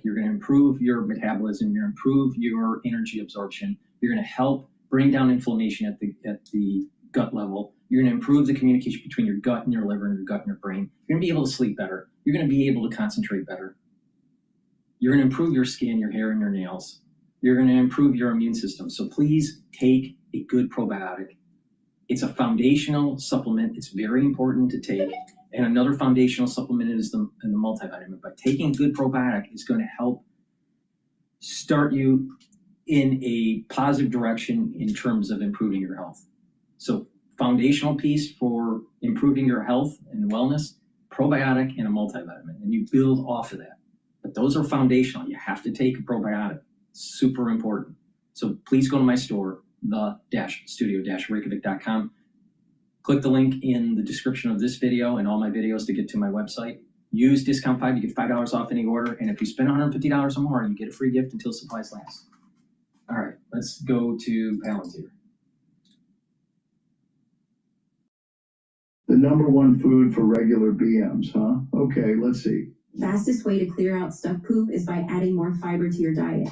you're going to improve your metabolism, you're going to improve your energy absorption, you're going to help bring down inflammation at the gut level, you're going to improve the communication between your gut and your liver and your gut and your brain, you're going to be able to sleep better, you're going to be able to concentrate better, you're going to improve your skin, your hair, and your nails, you're going to improve your immune system. So please take a good probiotic. It's a foundational supplement. It's very important to take. And another foundational supplement is the multivitamin. But taking a good probiotic is going to help start you in a positive direction in terms of improving your health. So foundational piece for improving your health and wellness, probiotic and a multivitamin. And you build off of that. But those are foundational. You have to take a probiotic. Super important. So please go to my store, the-studio-reykjavik.com. Click the link in the description of this video and all my videos to get to my website. Use discount 5, you get $5 off any order, and if you spend $150 or more, you get a free gift until supplies last. All right, let's go to Palantir. The #1 food for regular BMs, huh? Okay, let's see. Fastest way to clear out stuff poop is by adding more fiber to your diet.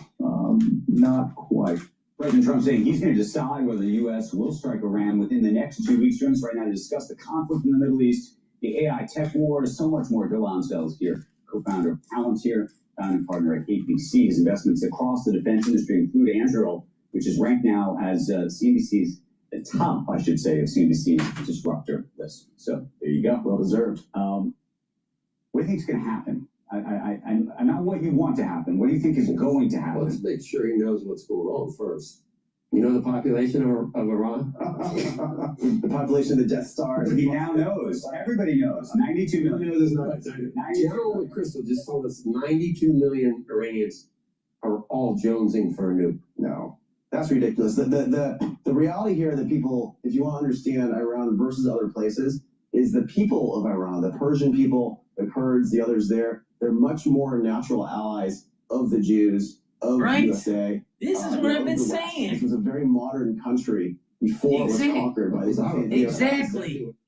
Not quite. President Trump saying he's going to decide whether the U.S. will strike Iran within the next 2 weeks. Joining us right now to discuss the conflict in the Middle East, the AI tech war, so much more. Joe Lonsdale's here, co-founder of Palantir, founding partner at ABC. His investments across the defense industry include Anduril, which is ranked now as CNBC's the top, I should say, of CNBC's disruptor list. So there you go. Well deserved. What do you think is going to happen? I not what you want to happen. What do you think is going to happen? Well, let's make sure he knows what's going on first. You know the population of Iran? The population of the Death Star. He now knows. Everybody knows. 92 million. General McChrystal just told us 92 million Iranians are all jonesing for a nuke. No, that's ridiculous. The reality here that people, if you want to understand Iran versus other places, is the people of Iran, the Persian people, the Kurds, the others there, they're much more natural allies of the Jews, of the USA. This is what I've been saying. This was a very modern country before it was conquered by these.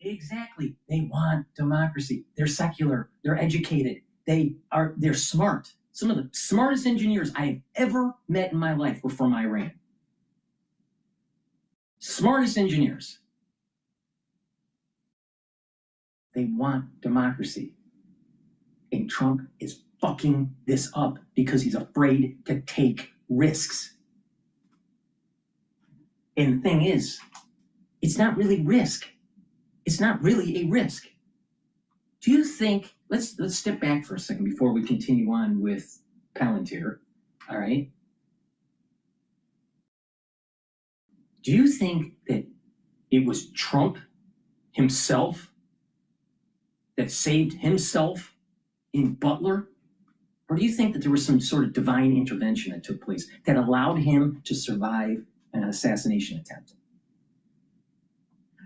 Exactly. They want democracy. They're secular. They're educated. They're smart. Some of the smartest engineers I have ever met in my life were from Iran. Smartest engineers. They want democracy. And Trump is fucking this up because he's afraid to take risks. And the thing is, it's not really risk. It's not really a risk. Do you think, let's step back for a second before we continue on with Palantir, all right? Do you think that it was Trump himself that saved himself in Butler? Or do you think that there was some sort of divine intervention that took place that allowed him to survive an assassination attempt?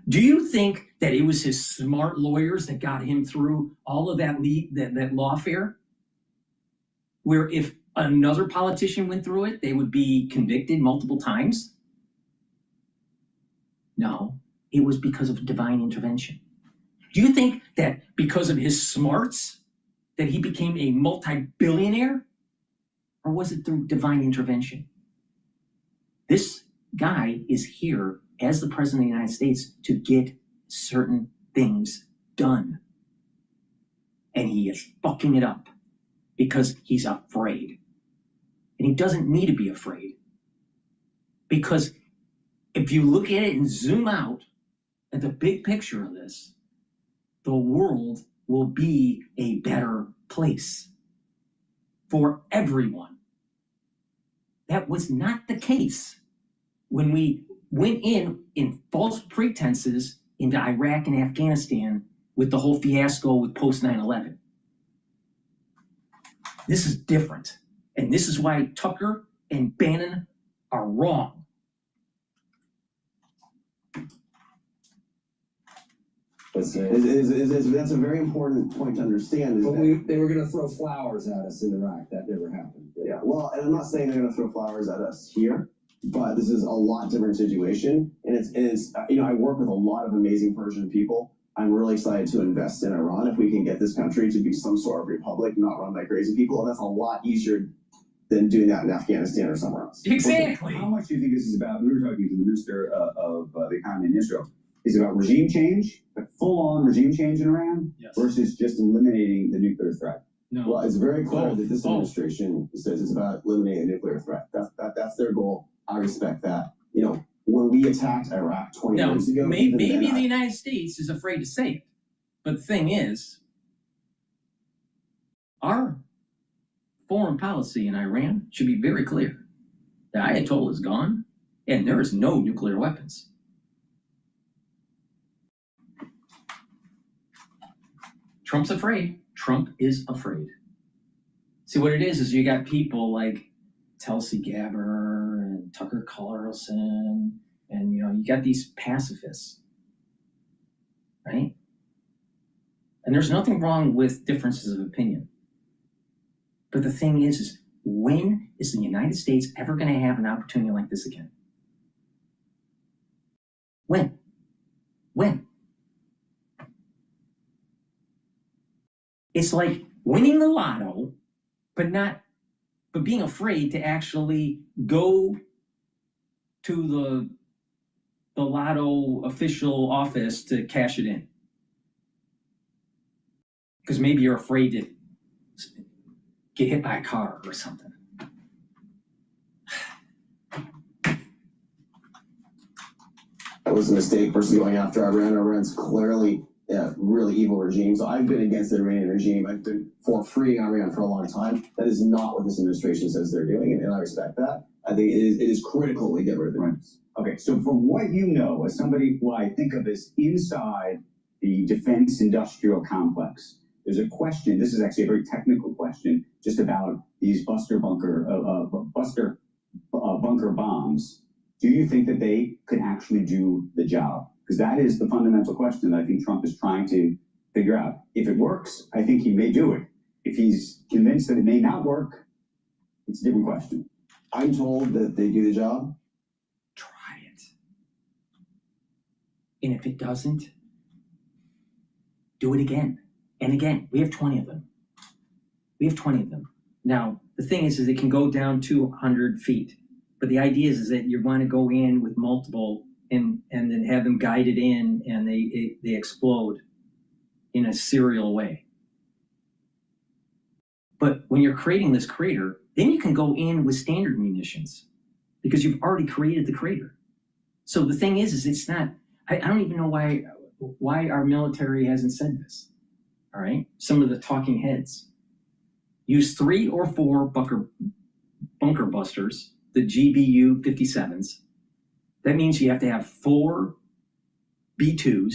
Do you think that it was his smart lawyers that got him through all of that lawfare? Where if another politician went through it, they would be convicted multiple times? No, it was because of divine intervention. Do you think that because of his smarts that he became a multi-billionaire? Or was it through divine intervention? This guy is here as the president of the United States to get certain things done. And he is fucking it up because he's afraid. And he doesn't need to be afraid. Because if you look at it and zoom out at the big picture of this, the world will be a better place for everyone. That was not the case when we went in false pretenses into Iraq and Afghanistan with the whole fiasco with post 9/11. This is different. And this is why Tucker and Bannon are wrong. That's a very important point to understand. But they were going to throw flowers at us in Iraq. That never happened. Yeah, well, and I'm not saying they're going to throw flowers at us here, but this is a lot different situation. And it's I work with a lot of amazing Persian people. I'm really excited to invest in Iran if we can get this country to be some sort of republic, not run by crazy people. And that's a lot easier than doing that in Afghanistan or somewhere else. Exactly. How much do you think this is about? We were talking to the Minister of the Economy in Israel. Is it about regime change, full-on regime change in Iran, versus just eliminating the nuclear threat? No. Well, it's very clear that this administration says it's about eliminating the nuclear threat. That's their goal. I respect that. When we attacked Iraq 20 years ago, maybe the United States is afraid to say it. But the thing is, our foreign policy in Iran should be very clear. The Ayatollah is gone, and there is no nuclear weapons. Trump's afraid. Trump is afraid. See, what it is you got people like Tulsi Gabbard and Tucker Carlson, and you got these pacifists, right? And there's nothing wrong with differences of opinion. But the thing is when is the United States ever going to have an opportunity like this again? When? It's like winning the lotto, but being afraid to actually go to the lotto official office to cash it in. Because maybe you're afraid to get hit by a car or something. That was a mistake versus going after Iran. Iran's clearly a really evil regime. So I've been against the Iranian regime. I've been for freeing Iran for a long time. That is not what this administration says they're doing, and I respect that. I think it is critical we get rid of them. Right. Okay, so from what you know, as somebody who I think of as inside the defense industrial complex, there's a question, this is actually a very technical question, just about these bunker bombs. Do you think that they could actually do the job? Because that is the fundamental question that I think Trump is trying to figure out. If it works, I think he may do it. If he's convinced that it may not work, it's a different question. I'm told that they do the job. Try it. And if it doesn't, do it again and again. We have 20 of them. Now, the thing is it can go down 200 feet. But the idea is that you want to go in with multiple and then have them guided in, and they explode in a serial way. But when you're creating this crater, then you can go in with standard munitions because you've already created the crater. So the thing is it's not, I don't even know why our military hasn't said this. All right, some of the talking heads use 3 or 4 bunker busters, the GBU 57s. That means you have to have 4 B2s,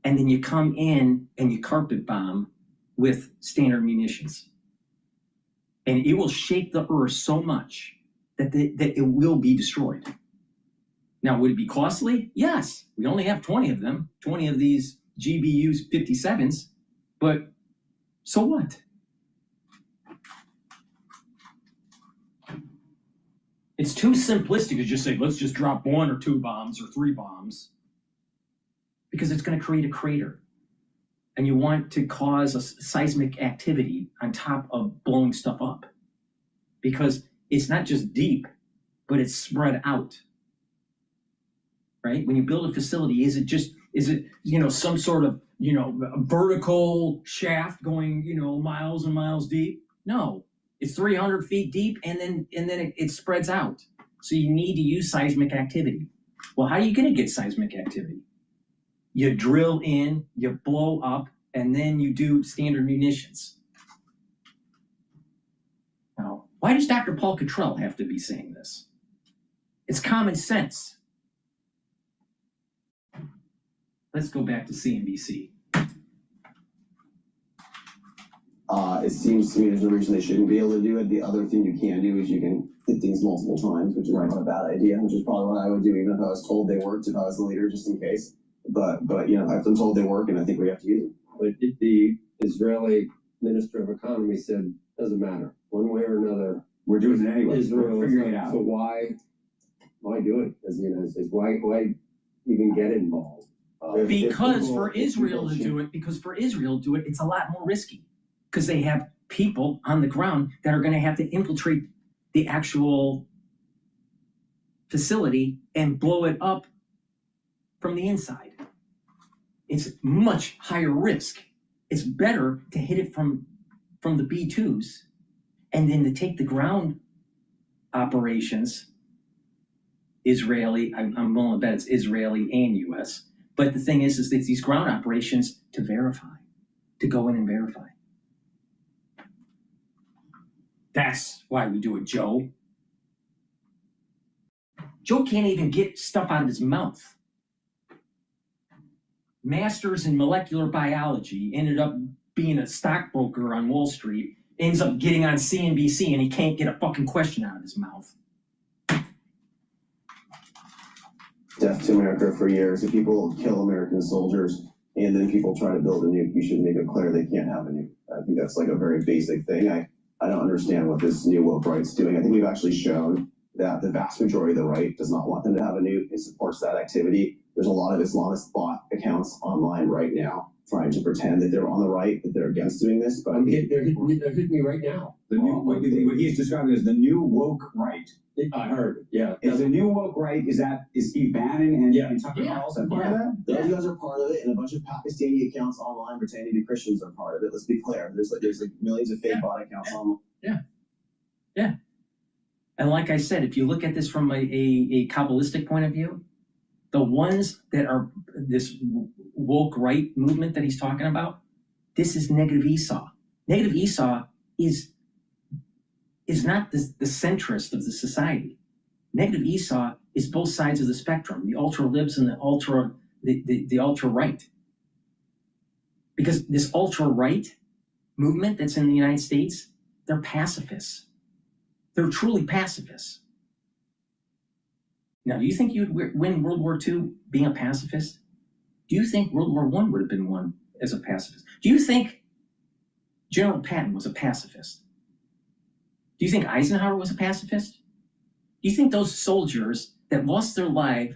and then you come in and you carpet bomb with standard munitions. And it will shake the earth so much that it will be destroyed. Now, would it be costly? Yes. We only have 20 of them, 20 of these GBU 57s, but so what? It's too simplistic to just say, let's just drop 1 or 2 bombs or 3 bombs, because it's going to create a crater. And you want to cause a seismic activity on top of blowing stuff up, because it's not just deep, but it's spread out. Right? When you build a facility, is it some sort of, a vertical shaft going, miles and miles deep? No. It's 300 feet deep, and then it spreads out. So you need to use seismic activity. Well, how are you going to get seismic activity? You drill in, you blow up, and then you do standard munitions. Now, why does DrPaulCottrell have to be saying this? It's common sense. Let's go back to CNBC. It seems to me there's no reason they shouldn't be able to do it. The other thing you can do is you can hit things multiple times, which is not a bad idea, which is probably what I would do even if I was told they worked, if I was the leader, just in case. But I've been told they work, and I think we have to use them. But the Israeli Minister of Economy said, doesn't matter. One way or another, we're doing it anyway. Israel, we're figuring it out. So why do it as the United States? Why even get involved? Because for Israel to do it, it's a lot more risky. Because they have people on the ground that are going to have to infiltrate the actual facility and blow it up from the inside. It's much higher risk. It's better to hit it from the B2s and then to take the ground operations, Israeli, I'm willing to bet it's Israeli and US. But the thing is that these ground operations to go in and verify. That's why we do it, Joe. Joe can't even get stuff out of his mouth. Masters in molecular biology, ended up being a stockbroker on Wall Street, ends up getting on CNBC and he can't get a fucking question out of his mouth. Death to America for years. If people kill American soldiers and then people try to build a nuke, you should make it clear they can't have a nuke. I think that's like a very basic thing. I don't understand what this new woke right's doing. I think we've actually shown that the vast majority of the right does not want them to have a nuke. It supports that activity. There's a lot of Islamist bot accounts online right now trying to pretend that they're on the right, that they're against doing this. But They're hitting me right now. The new, what he's describing as the new woke right. I heard, yeah. Is the new woke right, is Steve Bannon and Tucker Carlson part of that? Those guys are part of it, and a bunch of Pakistani accounts online pretending to be Christians are part of it. Let's be clear. There's millions of fake bot accounts online. Yeah. And like I said, if you look at this from a Kabbalistic point of view, the ones that are this woke right movement that he's talking about, this is negative Esau. Negative Esau is not the centrist of the society. Negative Esau is both sides of the spectrum, the ultra libs and the ultra right. Because this ultra right movement that's in the United States, they're pacifists. They're truly pacifists. Now, do you think you'd win World War II being a pacifist? Do you think World War I would have been won as a pacifist? Do you think General Patton was a pacifist? Do you think Eisenhower was a pacifist? Do you think those soldiers that lost their life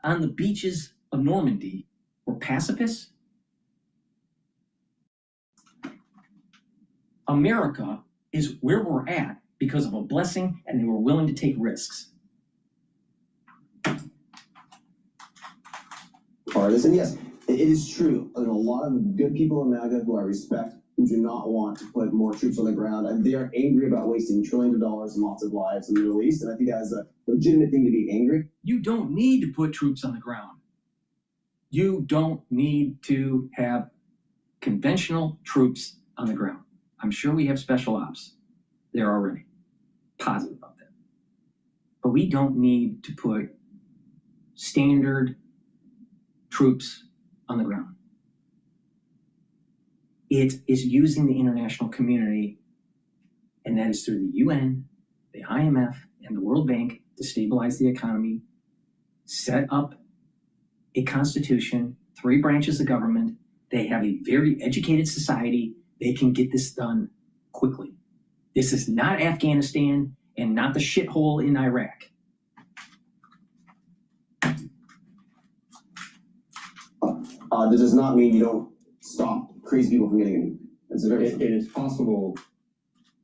on the beaches of Normandy were pacifists? America is where we're at because of a blessing, and they were willing to take risks. Partisan, yes, it is true. There's a lot of good people in MAGA who I respect who do not want to put more troops on the ground, and they are angry about wasting trillions of dollars and lots of lives in the Middle East, and I think that is a legitimate thing to be angry. You don't need to put troops on the ground. You don't need to have conventional troops on the ground. I'm sure we have special ops there already. Positive about that. But we don't need to put standard troops on the ground. It is using the international community, and that is through the UN, the IMF, and the World Bank to stabilize the economy, set up a constitution, 3 branches of government. They have a very educated society. They can get this done quickly. This is not Afghanistan and not the shithole in Iraq. This does not mean you don't stop crazy people from getting a nuke. And it's possible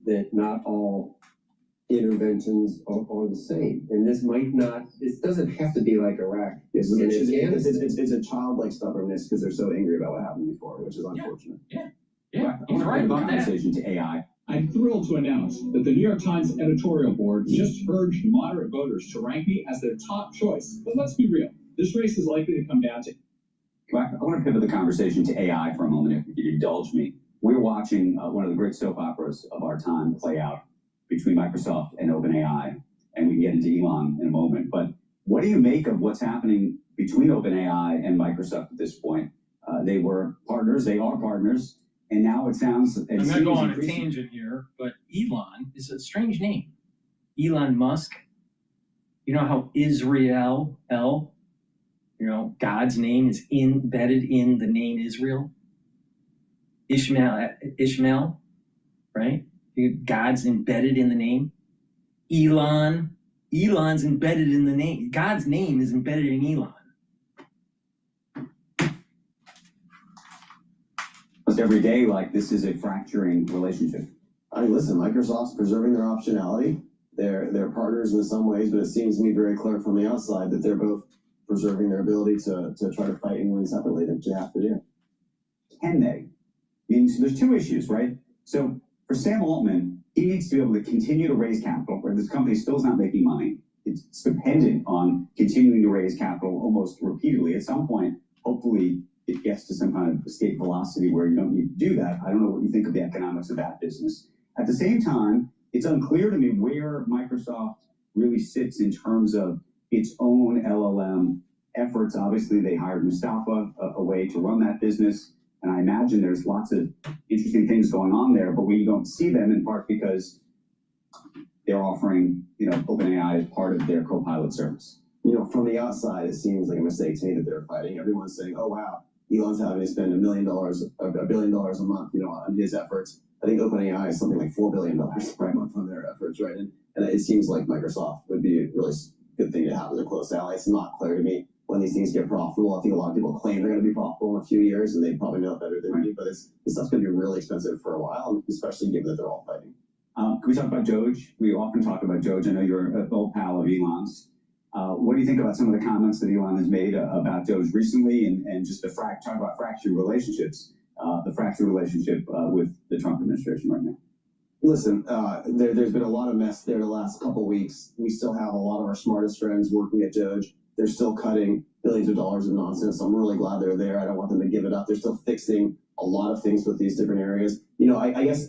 that not all interventions are the same. And this might not, it doesn't have to be like Iraq. It's a childlike stubbornness because they're so angry about what happened before, which is unfortunate. Yeah, he's right about that. Conversation to AI. I'm thrilled to announce that the New York Times editorial board just urged moderate voters to rank me as their top choice. But let's be real, this race is likely to come down to... I want to pivot the conversation to AI for a moment, if you'd indulge me. We're watching one of the great soap operas of our time play out between Microsoft and OpenAI, and we can get into Elon in a moment. But what do you make of what's happening between OpenAI and Microsoft at this point? They were partners, they are partners, and now it sounds... I'm going to go on a tangent here, but Elon is a strange name. Elon Musk. You know how Israel, God's name is embedded in the name Israel? Ishmael, right? God's embedded in the name. Elon's embedded in the name. God's name is embedded in Elon. Every day, like, this is a fracturing relationship. I mean, listen, Microsoft's preserving their optionality. They're partners in some ways, but it seems to me very clear from the outside that they're both preserving their ability to try to fight and win separately, that you have to do. Can they? I mean, so there's 2 issues, right? So for Sam Altman, he needs to be able to continue to raise capital, where this company still is not making money. It's dependent on continuing to raise capital almost repeatedly. At some point, hopefully, it gets to some kind of escape velocity where you don't need to do that. I don't know what you think of the economics of that business. At the same time, it's unclear to me where Microsoft really sits in terms of its own LLM efforts. Obviously, they hired Mustafa, a way to run that business. And I imagine there's lots of interesting things going on there, but we don't see them in part because they're offering, OpenAI as part of their Copilot service. From the outside, it seems like a mistake to me that they're fighting. Everyone's saying, oh, wow, Elon's having to spend $1 billion a month, on his efforts. I think OpenAI is something like $4 billion per month on their efforts, right? And it seems like Microsoft would be a really good thing to have as a close ally. It's not clear to me when these things get profitable. I think a lot of people claim they're going to be profitable in a few years, and they probably know better than me, but this stuff's going to be really expensive for a while, especially given that they're all fighting. Can we talk about Doge? We often talk about Doge. I know you're an old pal of Elon's. What do you think about some of the comments that Elon has made about Doge recently, and just talk about fractured relationships, the fractured relationship with the Trump administration right now? Listen, there's been a lot of mess there the last couple weeks. We still have a lot of our smartest friends working at Doge. They're still cutting billions of dollars of nonsense. I'm really glad they're there. I don't want them to give it up. They're still fixing a lot of things with these different areas. I guess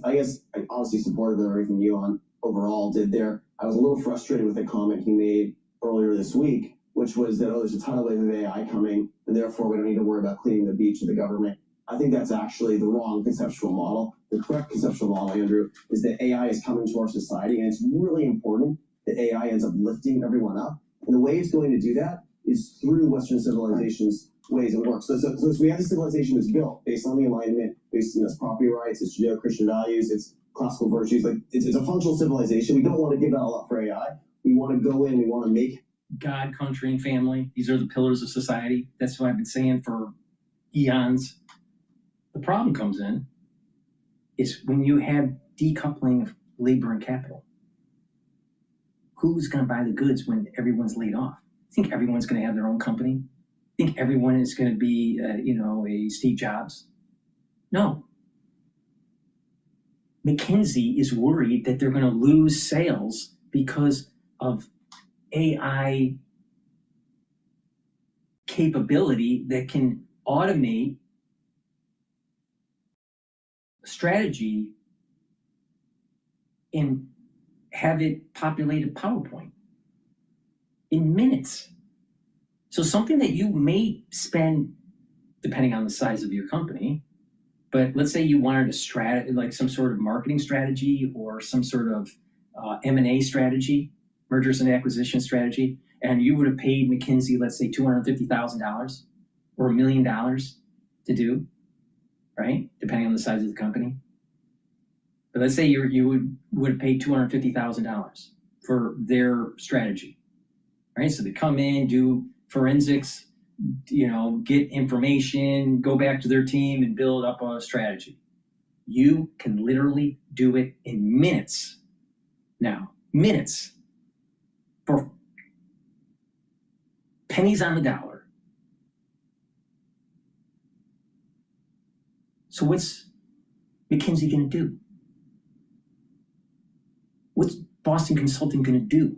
I'm obviously supportive of everything Elon overall did there. I was a little frustrated with the comment he made earlier this week, which was that, there's a tidal wave of AI coming, and therefore we don't need to worry about cleaning the beach of the government. I think that's actually the wrong conceptual model. The correct conceptual model, Andrew, is that AI is coming to our society, and it's really important that AI ends up lifting everyone up. And the way it's going to do that is through Western civilization's ways it works. So we have the civilization that's built based on the Enlightenment, based on its property rights, its Judeo-Christian values, its classical virtues. Like it's a functional civilization. We don't want to give that all up for AI. We want to go in. We want to make God, country, and family. These are the pillars of society. That's what I've been saying for eons. The problem comes in is when you have decoupling of labor and capital. Who's going to buy the goods when everyone's laid off? Think everyone's going to have their own company? Think everyone is going to be, a Steve Jobs? No. McKinsey is worried that they're going to lose sales because of AI capability that can automate strategy and have it populate a PowerPoint in minutes. So something that you may spend, depending on the size of your company, but let's say you wanted a strategy, like some sort of marketing strategy or some sort of M&A strategy, mergers and acquisition strategy, and you would have paid McKinsey, let's say $250,000 or $1 million to do, right? Depending on the size of the company. But let's say you would have paid $250,000 for their strategy, right? So they come in, do forensics, get information, go back to their team and build up a strategy. You can literally do it in minutes now. Minutes. For pennies on the dollar. So what's McKinsey going to do? What's Boston Consulting going to do?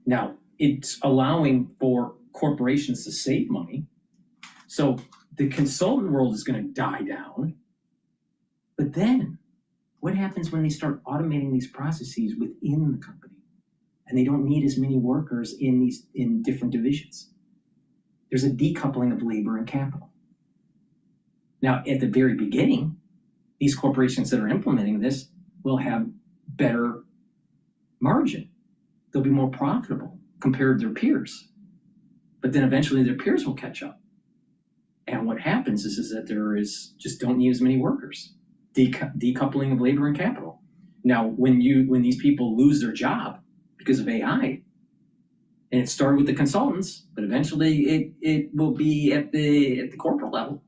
Now, it's allowing for corporations to save money. So the consultant world is going to die down. But then what happens when they start automating these processes within the company and they don't need as many workers in different divisions? There's a decoupling of labor and capital. Now, at the very beginning, these corporations that are implementing this will have better margin. They'll be more profitable compared to their peers. But then eventually their peers will catch up. And what happens is that there is just don't need as many workers. Decoupling of labor and capital. Now, when these people lose their job because of AI, and it started with the consultants, but eventually it will be at the corporate level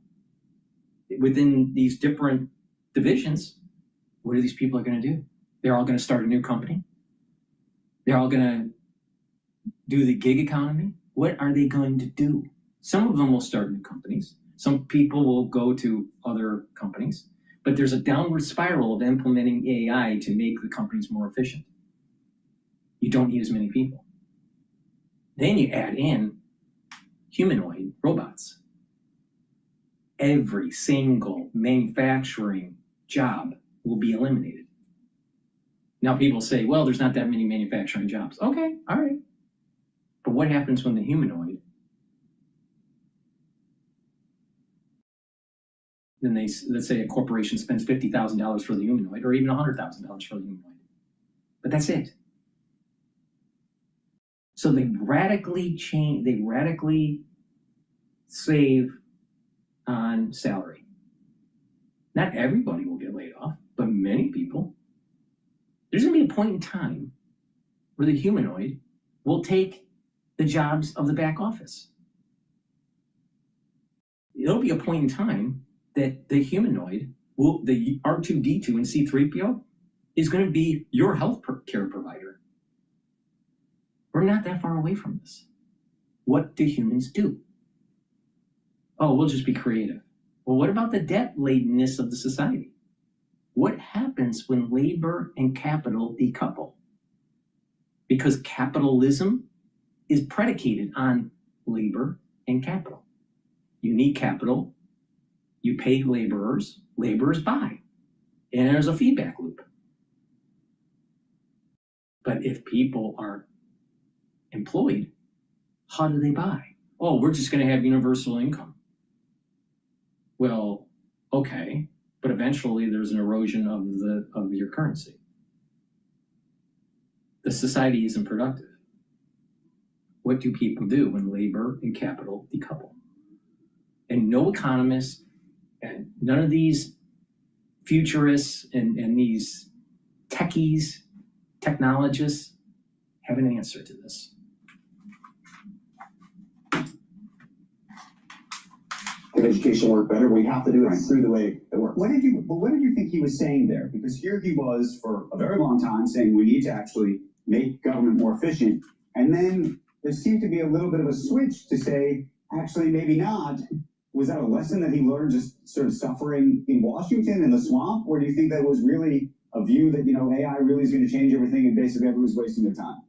within these different divisions. What are these people going to do? They're all going to start a new company. They're all going to do the gig economy. What are they going to do? Some of them will start new companies. Some people will go to other companies. But there's a downward spiral of implementing AI to make the companies more efficient. You don't need as many people. Then you add in humanoid robots. Every single manufacturing job will be eliminated. Now people say, well, there's not that many manufacturing jobs. Okay, all right. But what happens when the humanoid then let's say a corporation spends $50,000 for the humanoid, or even $100,000 for the humanoid. But that's it. So they radically save on salary. Not everybody will get laid off, but many people. There's going to be a point in time where the humanoid will take the jobs of the back office. There'll be a point in time that the humanoid, the R2-D2 and C-3PO, is going to be your health care provider. We're not that far away from this. What do humans do? Oh, we'll just be creative. Well, what about the debt-ladenness of the society? What happens when labor and capital decouple? Because capitalism is predicated on labor and capital. You need capital, you pay laborers buy, and there's a feedback loop. But if people are employed, how do they buy? Oh, we're just going to have universal income. Well, okay, but eventually there's an erosion of your currency. The society isn't productive. What do people do when labor and capital decouple? And no economist and none of these futurists and these techies, technologists have an answer to this. Can education work better? We have to do it through the way it works. What did you think he was saying there? Because here he was for a very long time saying we need to actually make government more efficient. And then there seemed to be a little bit of a switch to say, actually, maybe not. Was that a lesson that he learned just sort of suffering in Washington in the swamp? Or do you think that was really a view that, AI really is going to change everything and basically everyone's wasting their time?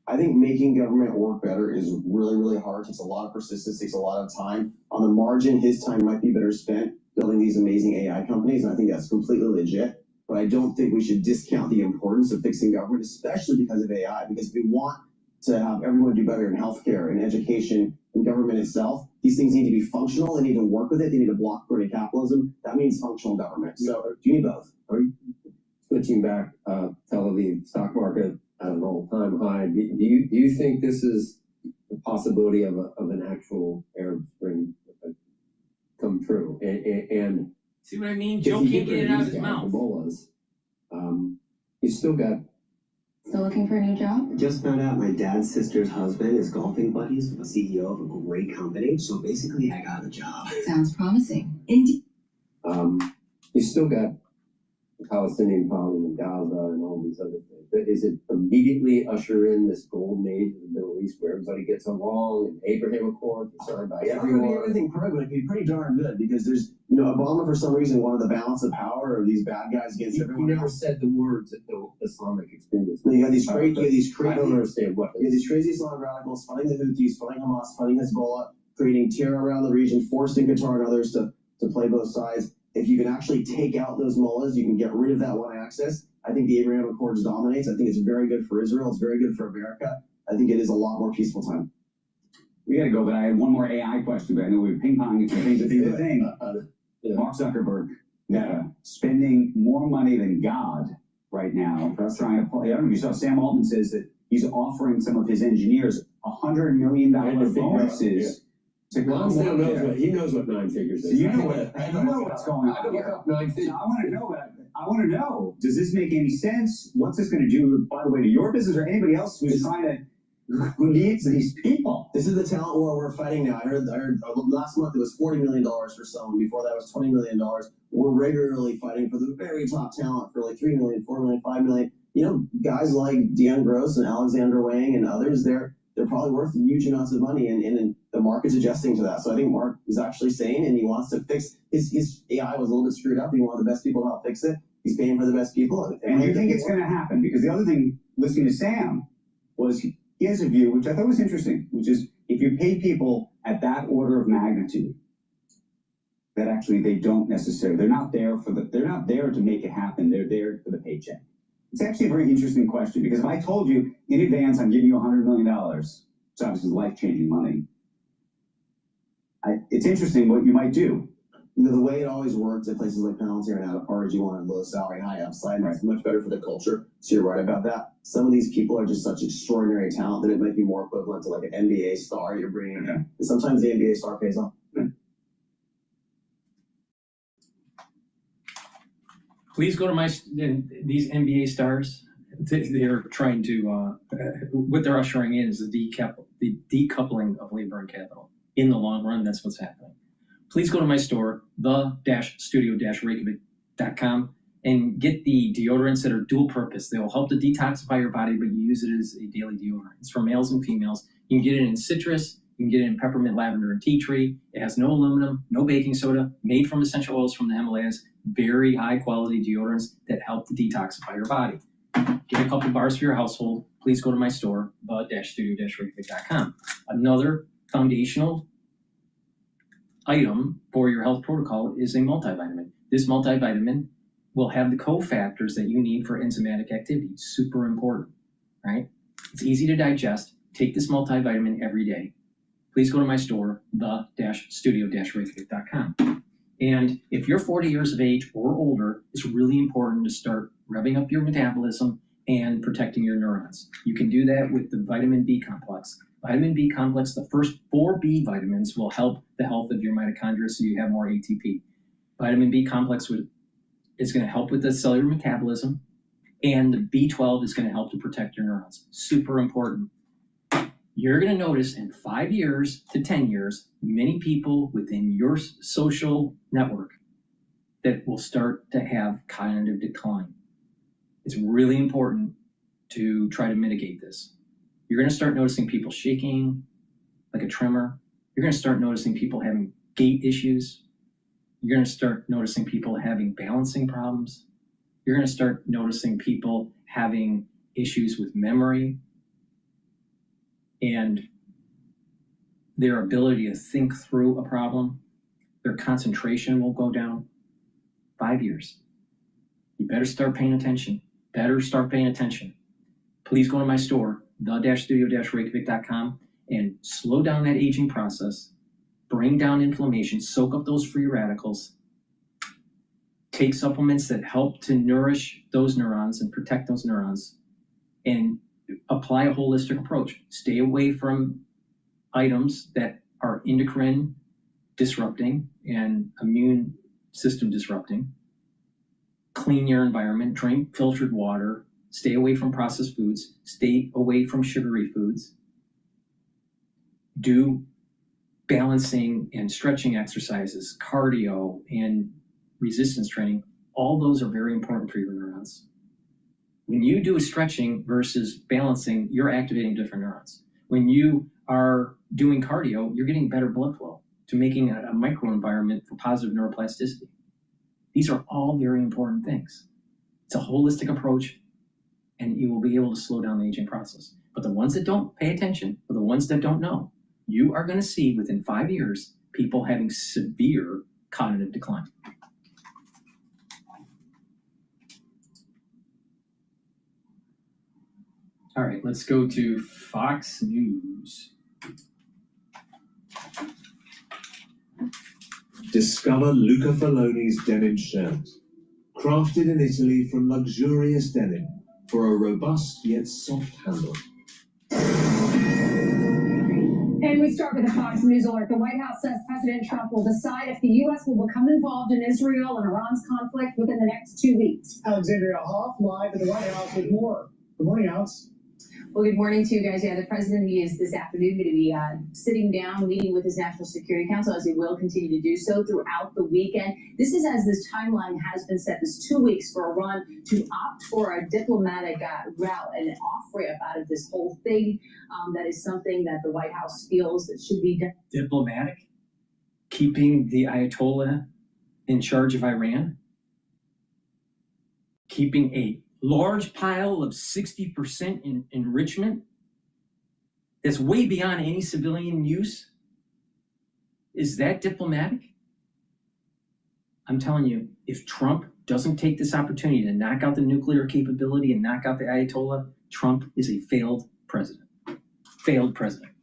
I think making government work better is really, really hard. It takes a lot of persistence, takes a lot of time. On the margin, his time might be better spent building these amazing AI companies, and I think that's completely legit. But I don't think we should discount the importance of fixing government, especially because of AI. Because if we want to have everyone do better in healthcare and education and government itself, these things need to be functional. They need to work with it. They need to block crony capitalism. That means functional government. So you need both. Switching back, Tel Aviv stock market at an all-time high. Do you think this is the possibility of an actual Arab Spring come true? And see what I mean? Joe can't get it out of his mouth. You still got. Still looking for a new job? Just found out my dad's sister's husband is golfing buddies with the CEO of a great company. So basically, I got a job. Sounds promising. Indeed. You still got the Palestinian problem in Gaza and all these other things. But is it immediately usher in this golden age of the Middle East where everybody gets along and Abraham Accords are signed by everyone? Be everything perfect, but it'd be pretty darn good because there's, Obama for some reason wanted the balance of power of these bad guys against everyone. He never said the words that the Islamic extremists. You have these crazy. I don't understand what. You have these crazy Islamic radicals funding the Houthis, funding Hamas, funding Hezbollah, creating terror around the region, forcing Qatar and others to play both sides. If you can actually take out those mullahs, you can get rid of that one axis. I think the Abraham Accords dominates. I think it's very good for Israel. It's very good for America. I think it is a lot more peaceful time. We got to go, but I had one more AI question, but I know we were ping-ponging from thing to thing. Mark Zuckerberg, spending more money than God right now, trying to play. I don't know if you saw Sam Altman says that he's offering some of his engineers $100 million bonuses. He knows what nine figures is. So you know what's going on here. So I want to know, does this make any sense? What's this going to do, by the way, to your business or anybody else who needs these people? This is the talent war we're fighting now. I heard last month it was $40 million for someone. Before that was $20 million. We're regularly fighting for the very top talent for like $3 million, $4 million, $5 million. Guys like Deanne Gross and Alexander Wang and others, they're probably worth huge amounts of money, and the market's adjusting to that. So I think Mark is actually sane, and he wants to fix his AI was a little bit screwed up. He wanted the best people to help fix it. He's paying for the best people. And you think it's going to happen? Because the other thing, listening to Sam, was he has a view, which I thought was interesting, which is if you pay people at that order of magnitude, that actually they're not there to make it happen. They're there for the paycheck. It's actually a very interesting question, because if I told you in advance I'm giving you $100 million, it's obviously life-changing money. It's interesting what you might do. the way it always works at places like Palantir and Outparge, you want a low salary, high upside, and it's much better for the culture. So you're right about that. Some of these people are just such extraordinary talent that it might be more equivalent to like an NBA star you're bringing in. And sometimes the NBA star pays off. Please go to these NBA stars. They're trying to, what they're ushering in is the decoupling of labor and capital. In the long run, that's what's happening. Please go to my store, the-studio-reykjavik.com, and get the deodorants that are dual purpose. They will help to detoxify your body, but you use it as a daily deodorant. It's for males and females. You can get it in citrus. You can get it in peppermint, lavender, and tea tree. It has no aluminum, no baking soda, made from essential oils from the Himalayas. Very high quality deodorants that help to detoxify your body. Get a couple bars for your household. Please go to my store, the-studio-reykjavik.com. Another foundational item for your health protocol is a multivitamin. This multivitamin will have the cofactors that you need for enzymatic activity. Super important, right? It's easy to digest. Take this multivitamin every day. Please go to my store, the-studio-reykjavik.com. And if you're 40 years of age or older, it's really important to start revving up your metabolism and protecting your neurons. You can do that with the vitamin B complex. Vitamin B complex, the first 4 B vitamins will help the health of your mitochondria so you have more ATP. Vitamin B complex is going to help with the cellular metabolism, and the B12 is going to help to protect your neurons. Super important. You're going to notice in 5 years to 10 years, many people within your social network that will start to have cognitive decline. It's really important to try to mitigate this. You're going to start noticing people shaking like a tremor. You're going to start noticing people having gait issues. You're going to start noticing people having balancing problems. You're going to start noticing people having issues with memory and their ability to think through a problem. Their concentration will go down. 5 years. You better start paying attention. Please go to my store, the-studio-reykjavik.com, and slow down that aging process, bring down inflammation, soak up those free radicals, take supplements that help to nourish those neurons and protect those neurons, and apply a holistic approach. Stay away from items that are endocrine disrupting and immune system disrupting. Clean your environment, drink filtered water, stay away from processed foods, stay away from sugary foods. Do balancing and stretching exercises, cardio and resistance training. All those are very important for your neurons. When you do a stretching versus balancing, you're activating different neurons. When you are doing cardio, you're getting better blood flow to making a microenvironment for positive neuroplasticity. These are all very important things. It's a holistic approach, and you will be able to slow down the aging process. But the ones that don't pay attention, or the ones that don't know, you are going to see within 5 years people having severe cognitive decline. All right, let's go to Fox News. Discover Luca Faloni's denim shirt. Crafted in Italy from luxurious denim for a robust yet soft handle. And we start with a Fox News alert. The White House says President Trump will decide if the U.S. will become involved in Israel and Iran's conflict within the next 2 weeks. Alexandria Hoff live at the White House with more. Good morning, Alex. Well, good morning to you guys. Yeah, the president, he is this afternoon going to be sitting down, meeting with his National Security Council, as he will continue to do so throughout the weekend. This is as this timeline has been set, this 2 weeks for Iran to opt for a diplomatic route and an off-ramp out of this whole thing. That is something that the White House feels that should be done. Diplomatic? Keeping the Ayatollah in charge of Iran? Keeping a large pile of 60% in enrichment that's way beyond any civilian use? Is that diplomatic? I'm telling you, if Trump doesn't take this opportunity to knock out the nuclear capability and knock out the Ayatollah, Trump is a failed president. Failed president.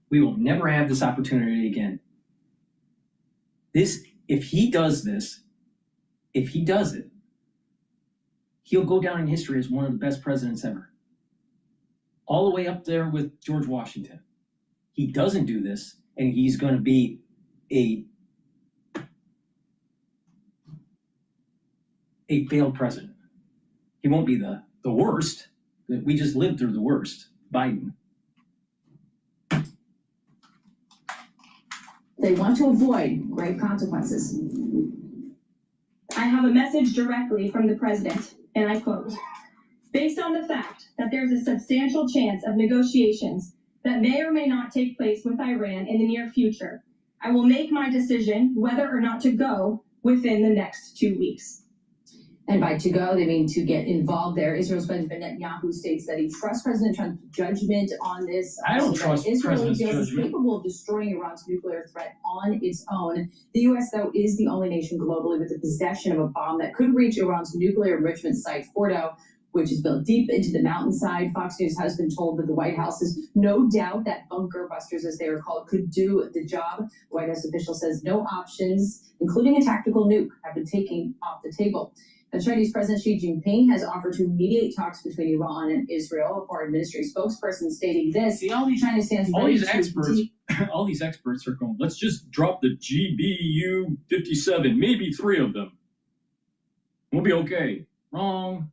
We will never have this opportunity again. This if he does this, if he does it, he'll go down in history as one of the best presidents ever. All the way up there with George Washington. He doesn't do this, and he's going to be a failed president. He won't be the worst. We just lived through the worst. Biden. They want to avoid grave consequences. I have a message directly from the president, and I quote, "Based on the fact that there's a substantial chance of negotiations that may or may not take place with Iran in the near future, I will make my decision whether or not to go within the next 2 weeks." And by to go, they mean to get involved there. Israel's Benjamin Netanyahu states that he trusts President Trump's judgment on this. I don't trust Israel President's feels is judgment. capable of destroying Iran's nuclear threat on its own. The U.S., though, is the only nation globally with the possession of a bomb that could reach Iran's nuclear enrichment site, Fordo, which is built deep into the mountainside. Fox News has been told that the White House has no doubt that bunker busters, as they are called, could do the job. The White House official says no options, including a tactical nuke, have been taken off the table. The Chinese President Xi Jinping has offered to mediate talks between Iran and Israel. A foreign ministry spokesperson stating this. China stands All ready these to experts, all these experts are going, let's just drop the GBU-57, maybe 3 of them. We'll be okay. Wrong.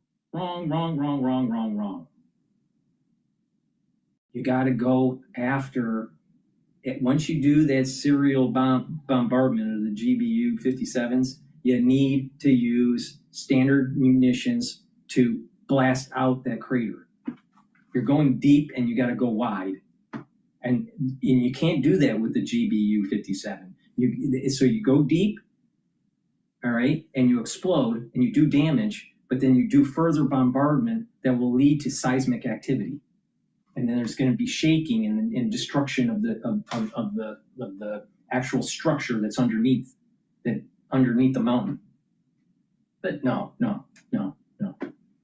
You got to go after it. Once you do that serial bombardment of the GBU-57s, you need to use standard munitions to blast out that crater. You're going deep and you got to go wide. And you can't do that with the GBU-57. So you go deep, all right, and you explode and you do damage, but then you do further bombardment that will lead to seismic activity. And then there's going to be shaking and destruction of the actual structure that's underneath the mountain. But no.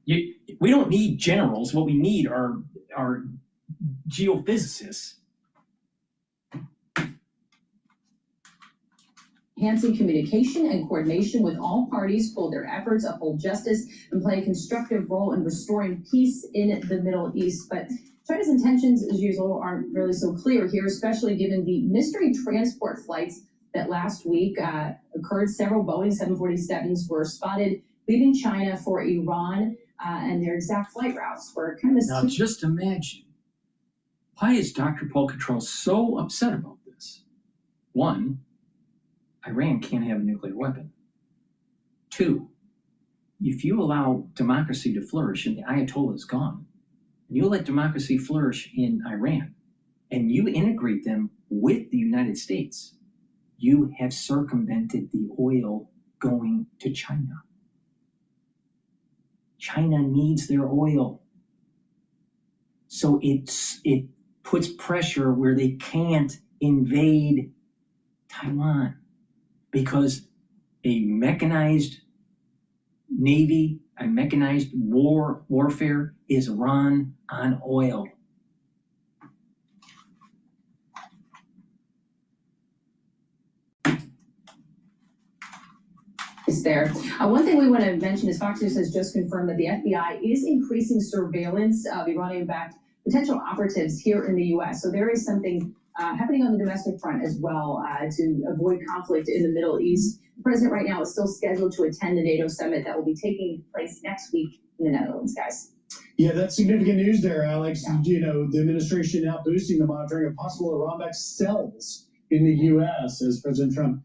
We don't need generals. What we need are geophysicists. enhancing communication and coordination with all parties, hold their efforts, uphold justice, and play a constructive role in restoring peace in the Middle East. But China's intentions, as usual, aren't really so clear here, especially given the mystery transport flights that last week occurred. Several Boeing 747s were spotted leaving China for Iran, and their exact flight routes were kind of... Now, just imagine, why is DrPaulCottrell so upset about this? One, Iran can't have a nuclear weapon. Two, if you allow democracy to flourish and the Ayatollah is gone, and you let democracy flourish in Iran, and you integrate them with the United States, you have circumvented the oil going to China. China needs their oil. So it puts pressure where they can't invade Taiwan, because a mechanized navy, a mechanized warfare is run on oil. There. One thing we want to mention is Fox News has just confirmed that the FBI is increasing surveillance of Iranian-backed potential operatives here in the U.S. So there is something happening on the domestic front as well to avoid conflict in the Middle East. The president right now is still scheduled to attend the NATO summit that will be taking place next week in the Netherlands, guys. Yeah, that's significant news there, Alex. Yeah. You know, the administration now boosting the monitoring of possible Iran-backed cells in the U.S. as President Trump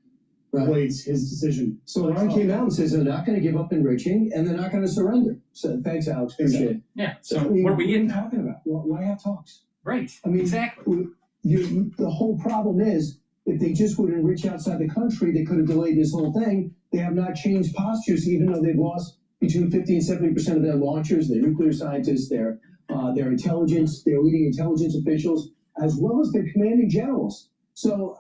awaits his decision. So Iran came out and says they're not going to give up enriching and they're not going to surrender. So thanks, Alex. Appreciate it. Yeah. So what are we getting talking about? Why have talks? Right. I mean, exactly. The whole problem is if they just would enrich outside the country, they could have delayed this whole thing. They have not changed postures, even though they've lost between 50 and 70% of their launchers, their nuclear scientists, their intelligence, their leading intelligence officials, as well as their commanding generals. So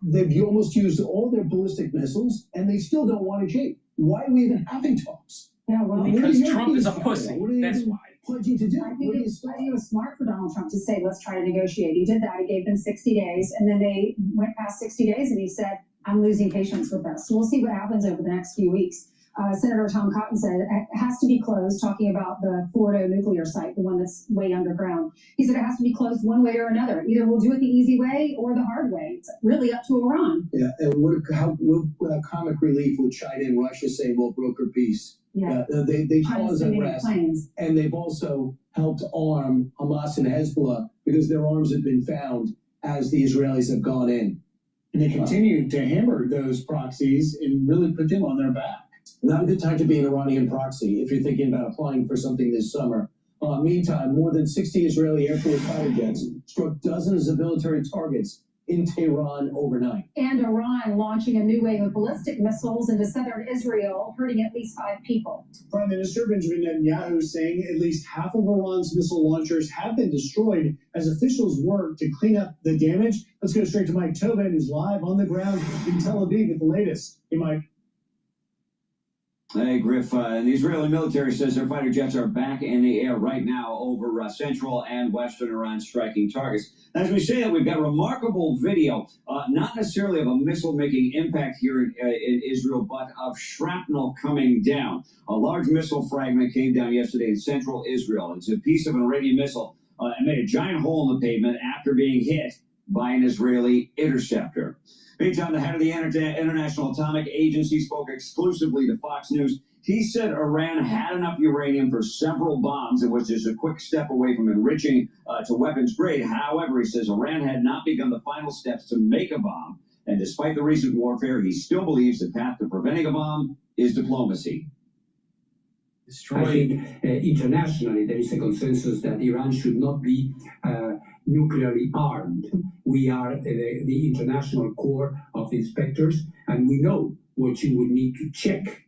they've almost used all their ballistic missiles, and they still don't want to change. Why are we even having talks? Yeah, well, because Trump is a pussy. That's why. Pledging to do? I think it was smart for Donald Trump to say, let's try to negotiate. He did that. He gave them 60 days, and then they went past 60 days, and he said, I'm losing patience with this. So we'll see what happens over the next few weeks. Senator Tom Cotton said it has to be closed, talking about the Fordo nuclear site, the one that's way underground. He said it has to be closed one way or another. Either we'll do it the easy way or the hard way. It's really up to Iran. Yeah, and what comic relief would China and Russia say, we'll broker peace? Yeah. They cause unrest, and they've also helped arm Hamas and Hezbollah because their arms have been found as the Israelis have gone in. And they continue to hammer those proxies and really put them on their back. Not a good time to be an Iranian proxy if you're thinking about applying for something this summer. Meantime, more than 60 Israeli Air Force fighter jets struck dozens of military targets in Tehran overnight. And Iran launching a new wave of ballistic missiles into southern Israel, hurting at least 5 people. Prime Minister Benjamin Netanyahu saying at least half of Iran's missile launchers have been destroyed as officials work to clean up the damage. Let's go straight to Mike Tobin, who's live on the ground in Tel Aviv with the latest. Hey, Mike. Hey, Griff. The Israeli military says their fighter jets are back in the air right now over central and western Iran, striking targets. As we say that, we've got remarkable video, not necessarily of a missile making impact here in Israel, but of shrapnel coming down. A large missile fragment came down yesterday in central Israel. It's a piece of an Iranian missile and made a giant hole in the pavement after being hit by an Israeli interceptor. Meantime, the head of the International Atomic Agency spoke exclusively to Fox News. He said Iran had enough uranium for several bombs and was just a quick step away from enriching to weapons grade. However, he says Iran had not begun the final steps to make a bomb. And despite the recent warfare, he still believes the path to preventing a bomb is diplomacy. I think internationally there is a consensus that Iran should not be nuclearly armed. We are the international core of inspectors, and we know what you would need to check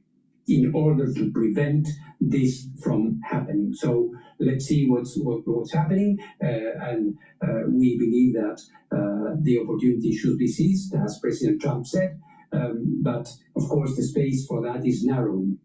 in order to prevent this from happening. So let's see what's happening, and we believe that the opportunity should be seized, as President Trump said, but of course the space for that is narrowing.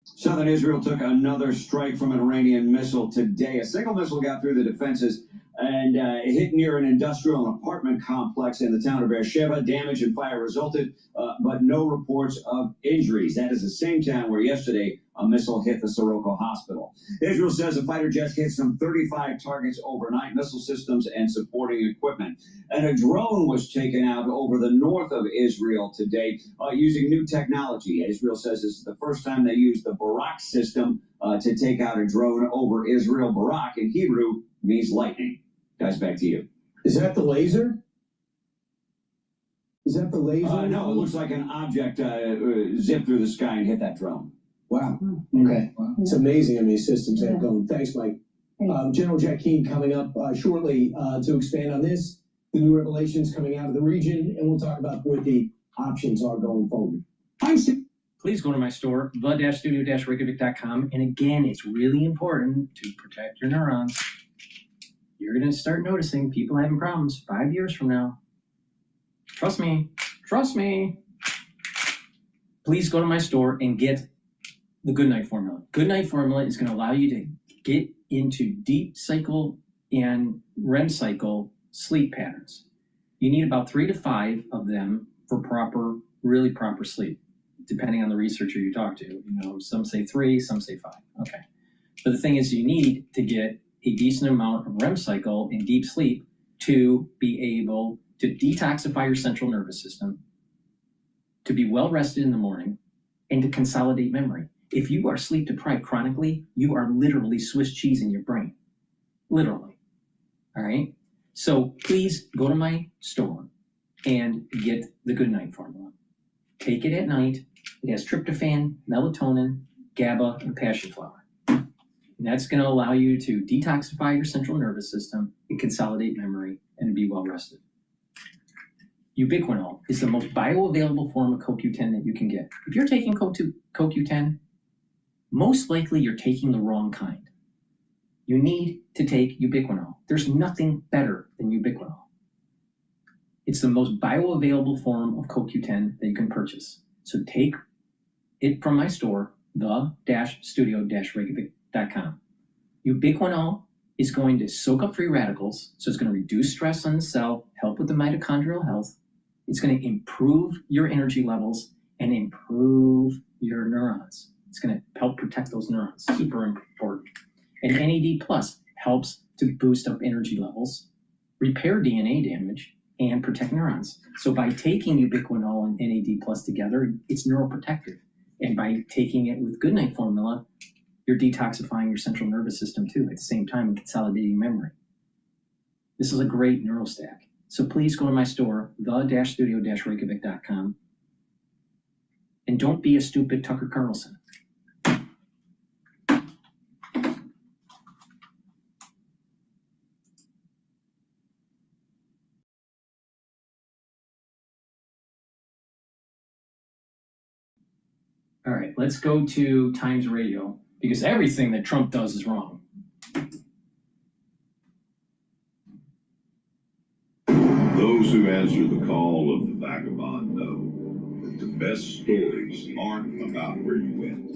Southern Israel took another strike from an Iranian missile today. A single missile got through the defenses and hit near an industrial and apartment complex in the town of Beersheba. Damage and fire resulted, but no reports of injuries. That is the same town where yesterday a missile hit the Soroka hospital. Israel says the fighter jets hit some 35 targets overnight, missile systems and supporting equipment. And a drone was taken out over the north of Israel today using new technology. Israel says this is the first time they used the Barak system to take out a drone over Israel. Barak in Hebrew means lightning. Guys, back to you. Is that the laser? Is that the laser? No, it looks like an object zipped through the sky and hit that drone. Wow. Okay. It's amazing how many systems they have going. Thanks, Mike. General Jack Keane coming up shortly to expand on this, the new revelations coming out of the region, and we'll talk about what the options are going forward. Please go to my store, the-studio-reykjavik.com. And again, it's really important to protect your neurons. You're going to start noticing people having problems 5 years from now. Trust me. Trust me. Please go to my store and get the Goodnight Formula. Goodnight Formula is going to allow you to get into deep cycle and REM cycle sleep patterns. You need about 3 to 5 of them for really proper sleep, depending on the researcher you talk to. You know, some say 3, some say 5. Okay. But the thing is, you need to get a decent amount of REM cycle and deep sleep to be able to detoxify your central nervous system, to be well rested in the morning, and to consolidate memory. If you are sleep deprived chronically, you are literally Swiss cheese in your brain. Literally. All right? So please go to my store and get the Goodnight Formula. Take it at night. It has tryptophan, melatonin, GABA, and passion flower. And that's going to allow you to detoxify your central nervous system and consolidate memory and be well rested. Ubiquinol is the most bioavailable form of CoQ10 that you can get. If you're taking CoQ10, most likely you're taking the wrong kind. You need to take Ubiquinol. There's nothing better than Ubiquinol. It's the most bioavailable form of CoQ10 that you can purchase. So take it from my store, the-studio-reykjavik.com. Ubiquinol is going to soak up free radicals, so it's going to reduce stress on the cell, help with the mitochondrial health, It's going to improve your energy levels and improve your neurons. It's going to help protect those neurons. Super important. And NAD Plus helps to boost up energy levels, repair DNA damage, and protect neurons. So by taking ubiquinol and NAD Plus together, it's neuroprotective. And by taking it with Goodnight formula, you're detoxifying your central nervous system too at the same time and consolidating memory. This is a great neurostack. So please go to my store, the-studio-reykjavik.com, and don't be a stupid Tucker Carlson. All right, let's go to Times Radio, because everything that Trump does is wrong. Those who answer the call of the vagabond know that the best stories aren't about where you went.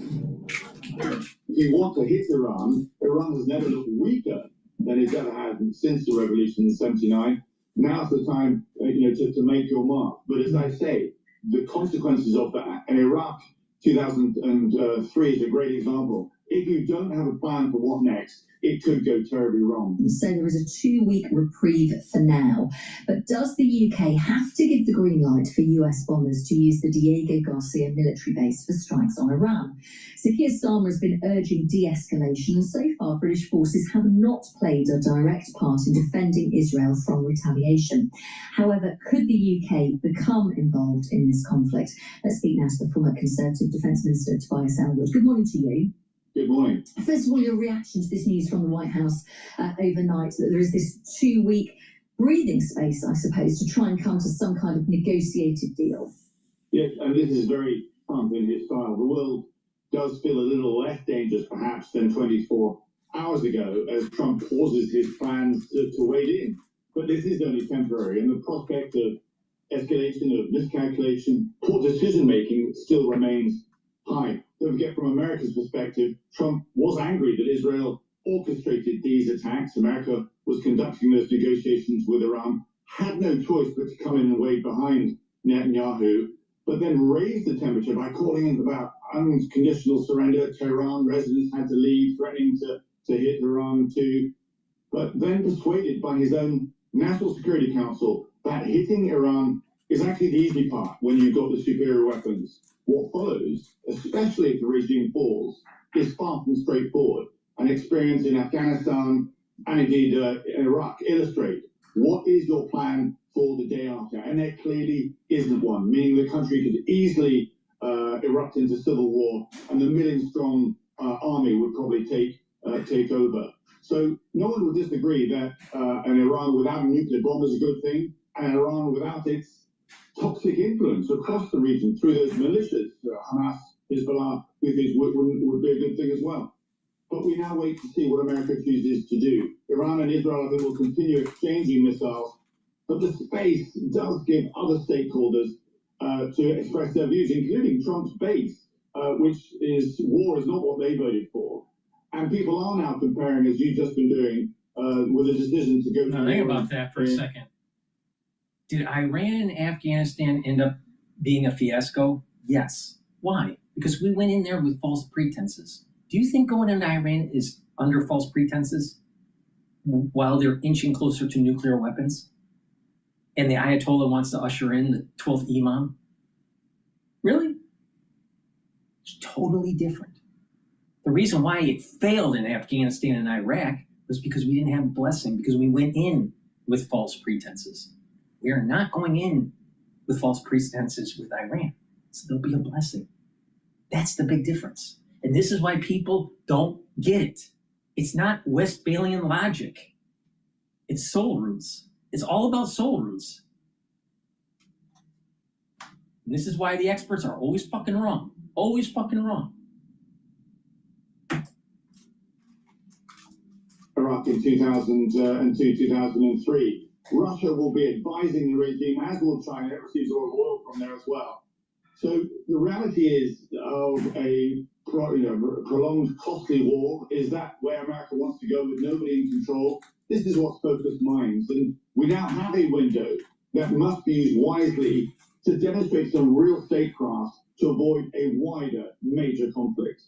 If you want to hit Iran, Iran has never looked weaker than it's ever had since the revolution in '79. Now's the time, to make your mark. But as I say, the consequences of that, and Iraq 2003 is a great example. If you don't have a plan for what next, it could go terribly wrong. So there is a 2-week reprieve for now. But does the UK have to give the green light for US bombers to use the Diego Garcia military base for strikes on Iran? So Keir Starmer has been urging de-escalation, and so far British forces have not played a direct part in defending Israel from retaliation. However, could the UK become involved in this conflict? Let's speak now to the former Conservative Defence Minister, Tobias Ellwood. Good morning to you. Good morning. First of all, your reaction to this news from the White House overnight, that there is this 2-week breathing space, I suppose, to try and come to some kind of negotiated deal. Yes, and this is very Trump in his style. The world does feel a little less dangerous, perhaps, than 24 hours ago, as Trump pauses his plans to wade in. But this is only temporary, and the prospect of escalation, of miscalculation, poor decision-making still remains high. Don't forget, from America's perspective, Trump was angry that Israel orchestrated these attacks. America was conducting those negotiations with Iran, had no choice but to come in and wade behind Netanyahu, but then raised the temperature by calling about unconditional surrender. Tehran residents had to leave, threatening to hit Iran too, but then persuaded by his own National Security Council that hitting Iran is actually the easy part when you've got the superior weapons. What follows, especially if the regime falls, is far from straightforward. An experience in Afghanistan and indeed in Iraq illustrate what is your plan for the day after. And there clearly isn't one, meaning the country could easily erupt into civil war, and the million-strong army would probably take over. So no one would disagree that an Iran without a nuclear bomb is a good thing, and an Iran without its toxic influence across the region through those militias, Hamas, Hezbollah, we think would be a good thing as well. But we now wait to see what America chooses to do. Iran and Israel, I think, will continue exchanging missiles, but the space does give other stakeholders to express their views, including Trump's base, which is war is not what they voted for. And people are now comparing, as you've just been doing, with a decision to go to war. Now think about that for a second. Did Iran and Afghanistan end up being a fiasco? Yes. Why? Because we went in there with false pretenses. Do you think going into Iran is under false pretenses while they're inching closer to nuclear weapons? And the Ayatollah wants to usher in the 12th Imam? Really? It's totally different. The reason why it failed in Afghanistan and Iraq was because we didn't have a blessing, because we went in with false pretenses. We are not going in with false pretenses with Iran. So there'll be a blessing. That's the big difference. And this is why people don't get it. It's not Westphalian logic. It's soul roots. It's all about soul roots. And this is why the experts are always fucking wrong. Always fucking wrong. Iraq in 2002, 2003. Russia will be advising the regime, as will China. It receives oil from there as well. So the reality is of a prolonged, costly war. Is that where America wants to go with nobody in control? This is what's focused minds. And we now have a window that must be used wisely to demonstrate some real statecraft to avoid a wider major conflict.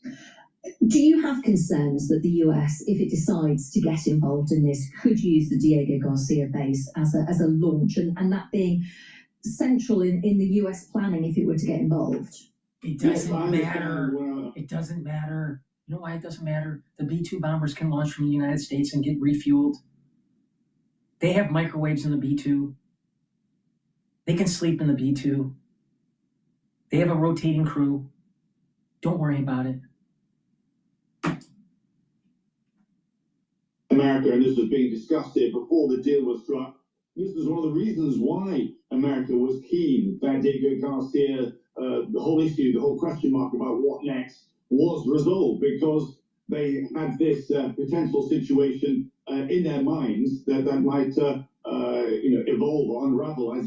Do you have concerns that the US, if it decides to get involved in this, could use the Diego Garcia base as a launch, and that being central in the US planning if it were to get involved? It doesn't matter. It doesn't matter. You know why it doesn't matter? The B-2 bombers can launch from the United States and get refueled. They have microwaves in the B-2. They can sleep in the B-2. They have a rotating crew. Don't worry about it. America, and this was being discussed here before the deal was struck. This was one of the reasons why America was keen that Diego Garcia, the whole issue, the whole question mark about what next was resolved, because they had this potential situation in their minds that might evolve or unravel as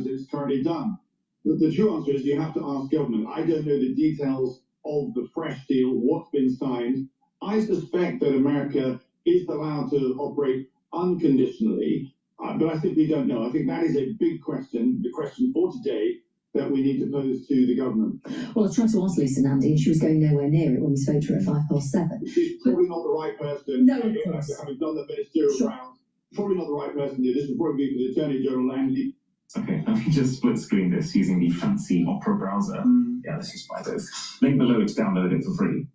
it's currently done. The true answer is you have to ask government. I don't know the details of the fresh deal, what's been signed. I suspect that America is allowed to operate unconditionally, but I simply don't know. I think that is a big question, the question for today, that we need to pose to the government. Well, I tried to ask Lisa Nandy, and she was going nowhere near it when we spoke to her at 7:05. She's probably not the right person. No, of course. Having done the ministerial rounds, probably not the right person here. This would probably be for the Attorney General Langley. Okay, let me just split screen this using the fancy Opera browser. Yeah, let's just buy those. Link below to download it for free.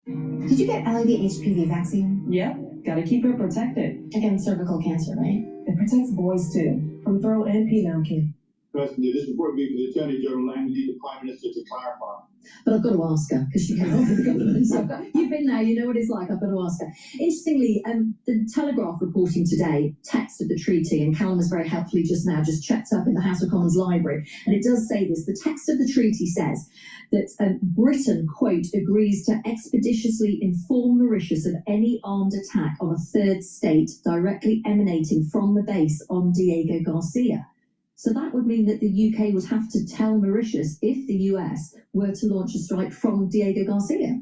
Did you get LED HPV vaccine? Yep, gotta keep her protected. Against cervical cancer, right? It protects boys too, from throat and penile cancer. Personally, this would probably be for the Attorney General Langley, the Prime Minister, to clarify. But I've got to ask her, because she came off with the government. So you've been there, you know what it's like. I've got to ask her. Interestingly, the Telegraph reporting today, text of the treaty, and Callum has very helpfully just now just checked up in the House of Commons library, and it does say this. The text of the treaty says that Britain, quote, agrees to expeditiously inform Mauritius of any armed attack on a third state directly emanating from the base on Diego Garcia. So that would mean that the UK would have to tell Mauritius if the US were to launch a strike from Diego Garcia.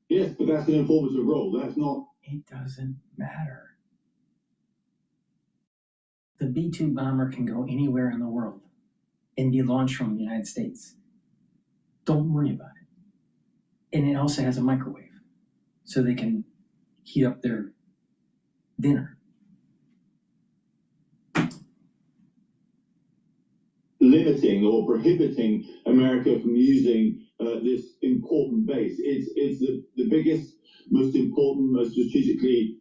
Yes, but that's an informative role. That's not. It doesn't matter. The B-2 bomber can go anywhere in the world and be launched from the United States. Don't worry about it. And it also has a microwave, so they can heat up their dinner. Limiting or prohibiting America from using this important base. It's the biggest, most important, most strategically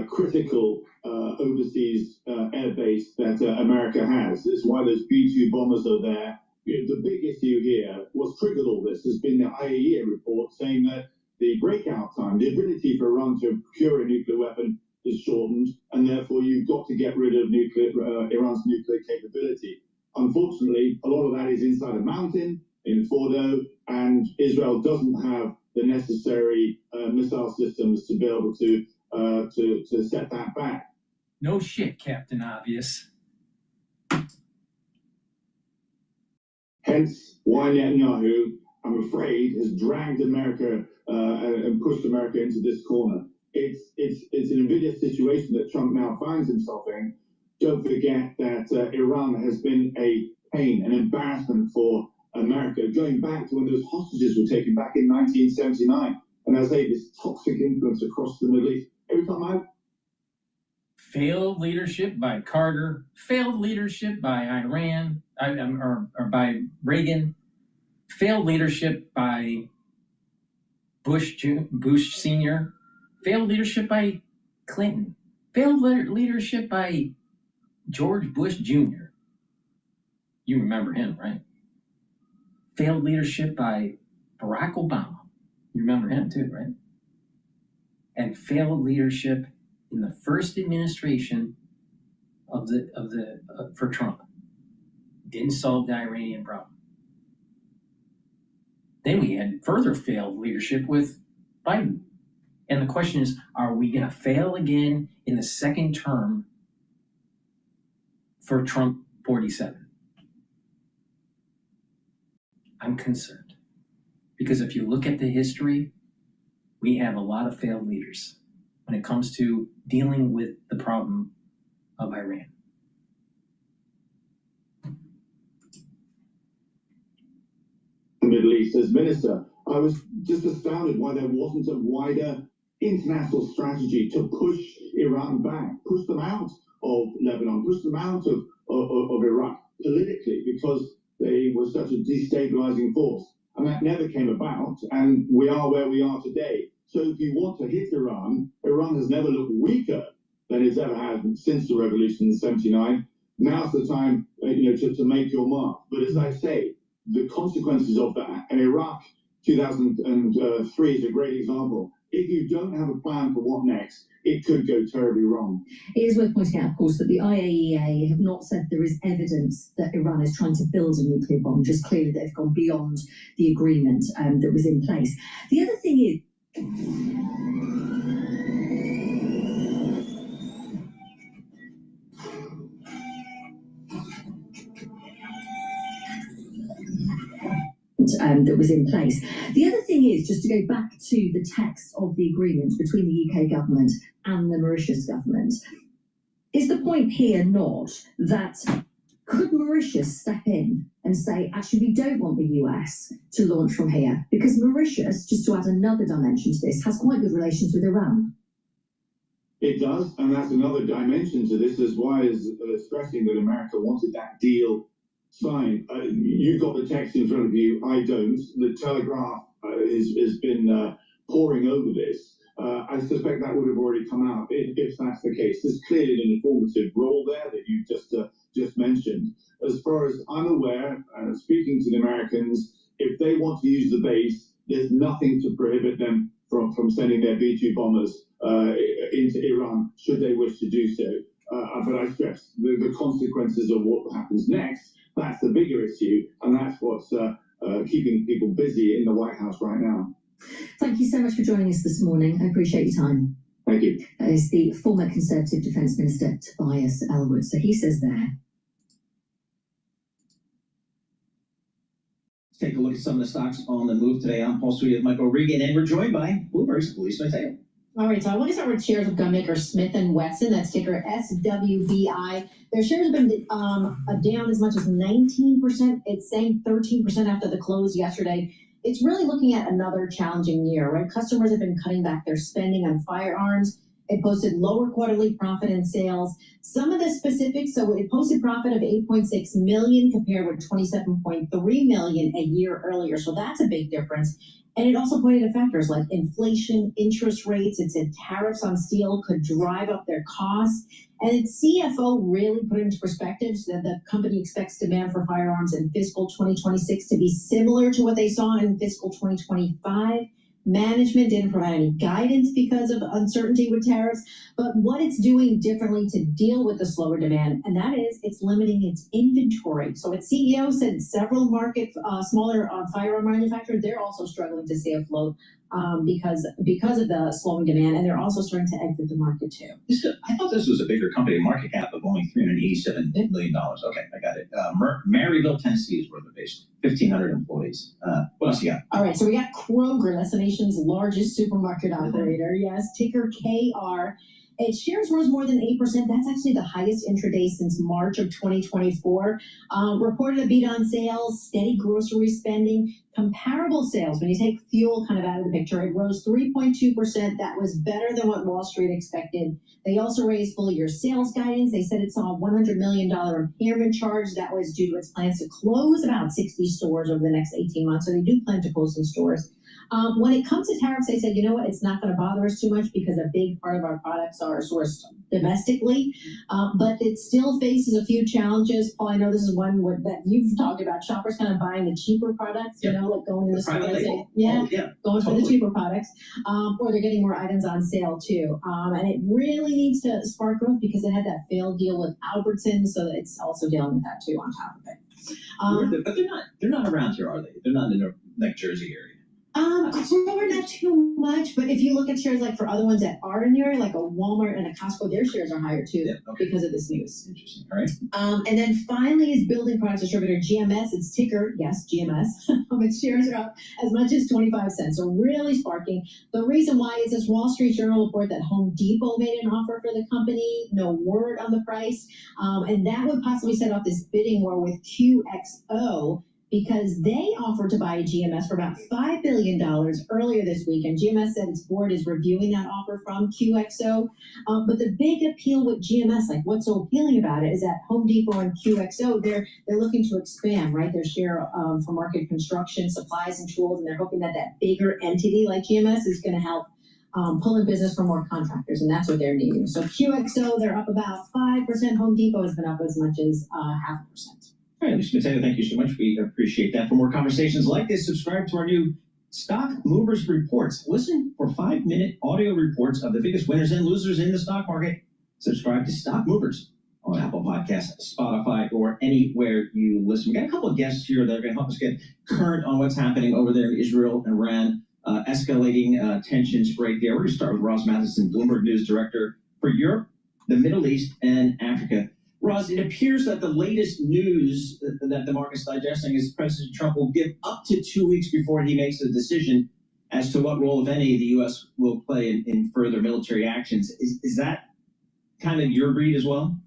critical overseas air base that America has. It's why those B-2 bombers are there. The big issue here, what's triggered all this, has been the IAEA report saying that the breakout time, the ability for Iran to procure a nuclear weapon is shortened, and therefore you've got to get rid of Iran's nuclear capability. Unfortunately, a lot of that is inside a mountain in Fordo, and Israel doesn't have the necessary missile systems to be able to set that back. No shit, Captain Obvious. Hence why Netanyahu, I'm afraid, has dragged America and pushed America into this corner. It's an invidious situation that Trump now finds himself in. Don't forget that Iran has been a pain, an embarrassment for America, going back to when those hostages were taken back in 1979. And as I say, this toxic influence across the Middle East. Every time Failed leadership by Carter, failed leadership by Iran, or by Reagan, failed leadership by Bush Sr., failed leadership by Clinton, failed leadership by George Bush Jr. You remember him, right? Failed leadership by Barack Obama. You remember him too, right? And failed leadership in the first administration for Trump. Didn't solve the Iranian problem. Then we had further failed leadership with Biden. And the question is, are we going to fail again in the second term for Trump 47? I'm concerned. Because if you look at the history, we have a lot of failed leaders when it comes to dealing with the problem of Iran. The Middle East as minister, I was just astounded why there wasn't a wider international strategy to push Iran back, push them out of Lebanon, push them out of Iraq politically, because they were such a destabilizing force. And that never came about, and we are where we are today. So if you want to hit Iran, Iran has never looked weaker than it's ever had since the revolution in '79. Now's the time, to make your mark. But as I say, the consequences of that, and Iraq 2003 is a great example. If you don't have a plan for what next, it could go terribly wrong. It is worth pointing out, of course, that the IAEA have not said there is evidence that Iran is trying to build a nuclear bomb, just clearly they've gone beyond the agreement that was in place. The other thing is, that was in place. The other thing is, just to go back to the text of the agreement between the UK government and the Mauritius government, is the point here not that could Mauritius step in and say, actually, we don't want the US to launch from here? Because Mauritius, just to add another dimension to this, has quite good relations with Iran. It does, and that's another dimension to this, as why is stressing that America wanted that deal signed. You've got the text in front of you, I don't. The Telegraph has been poring over this. I suspect that would have already come out if that's the case. There's clearly an informative role there that you just mentioned. As far as I'm aware, speaking to the Americans, if they want to use the base, there's nothing to prohibit them from sending their B-2 bombers into Iran, should they wish to do so. But I stress the consequences of what happens next. That's the bigger issue, and that's what's keeping people busy in the White House right now. Thank you so much for joining us this morning. I appreciate your time. Thank you. That is the former Conservative Defence Minister, Tobias Ellwood. So he says there. Let's take a look at some of the stocks on the move today. I'm Paul Sweet with Michael Regan, and we're joined by Bloomberg's Lisa Mateo. All right, so I want to start with shares of gunmaker Smith & Wesson. That's ticker SWBI. Their shares have been down as much as 19%. It's saying 13% after the close yesterday. It's really looking at another challenging year, right? Customers have been cutting back their spending on firearms. It posted lower quarterly profit and sales. Some of the specifics, so it posted profit of $8.6 million compared with $27.3 million a year earlier. So that's a big difference. And it also pointed to factors like inflation, interest rates. It said tariffs on steel could drive up their costs. And its CFO really put it into perspective so that the company expects demand for firearms in fiscal 2026 to be similar to what they saw in fiscal 2025. Management didn't provide any guidance because of uncertainty with tariffs, but what it's doing differently to deal with the slower demand, and that is it's limiting its inventory. So its CEO said several smaller firearm manufacturers, they're also struggling to stay afloat because of the slowing demand, and they're also starting to exit the market too. I thought this was a bigger company, market cap of only $387 million. Okay, I got it. Maryville, Tennessee is where they're based. 1,500 employees. What else you got? All right, so we got Kroger. That's the nation's largest supermarket operator. Yes, ticker KR. Its shares rose more than 8%. That's actually the highest intraday since March of 2024. Reported a beat on sales, steady grocery spending, comparable sales. When you take fuel kind of out of the picture, it rose 3.2%. That was better than what Wall Street expected. They also raised full year sales guidance. They said it saw a $100 million impairment charge. That was due to its plans to close about 60 stores over the next 18 months. So they do plan to close some stores. When it comes to tariffs, they said, you know what, it's not going to bother us too much because a big part of our products are sourced domestically, but it still faces a few challenges. Paul, I know this is one that you've talked about, shoppers kind of buying the cheaper products, you know, like going to the store and saying, going for the cheaper products, or they're getting more items on sale too. And it really needs to spark growth because it had that failed deal with Albertsons, so it's also dealing with that too on top of it. But they're not around here, are they? They're not in the Jersey area. Kroger not too much, much. But if you look at shares like for other ones that are in the area, like a Walmart and a Costco, their shares are higher too because of this news. Interesting. All right. And then finally is building products distributor GMS. Its ticker, yes, GMS. Its shares are up as much as 25 cents. So really sparking. The reason why is this Wall Street Journal report that Home Depot made an offer for the company. No word on the price. And that would possibly set off this bidding war with QXO, because they offered to buy GMS for about $5 billion earlier this week, and GMS said its board is reviewing that offer from QXO. But the big appeal with GMS, like what's so appealing about it, is that Home Depot and QXO, they're looking to expand, right, their share for market construction, supplies, and tools, and they're hoping that that bigger entity like GMS is going to help pull in business for more contractors, and that's what they're needing. So QXO, they're up about 5%. Home Depot has been up as much as 0.5%. All right, Lisa Mateo, thank you so much. We appreciate that. For more conversations like this, subscribe to our new Stock Movers Reports. Listen for 5-minute audio reports of the biggest winners and losers in the stock market. Subscribe to Stock Movers on Apple Podcasts, Spotify, or anywhere you listen. We got a couple of guests here that are going to help us get current on what's happening over there in Israel and Iran. Escalating tensions right there. We're going to start with Roz Matheson, Bloomberg News Director for Europe, the Middle East, and Africa. Roz, it appears that the latest news that the market's digesting is President Trump will give up to 2 weeks before he makes a decision as to what role, if any, the U.S. will play in further military actions. Is that kind of your read as well?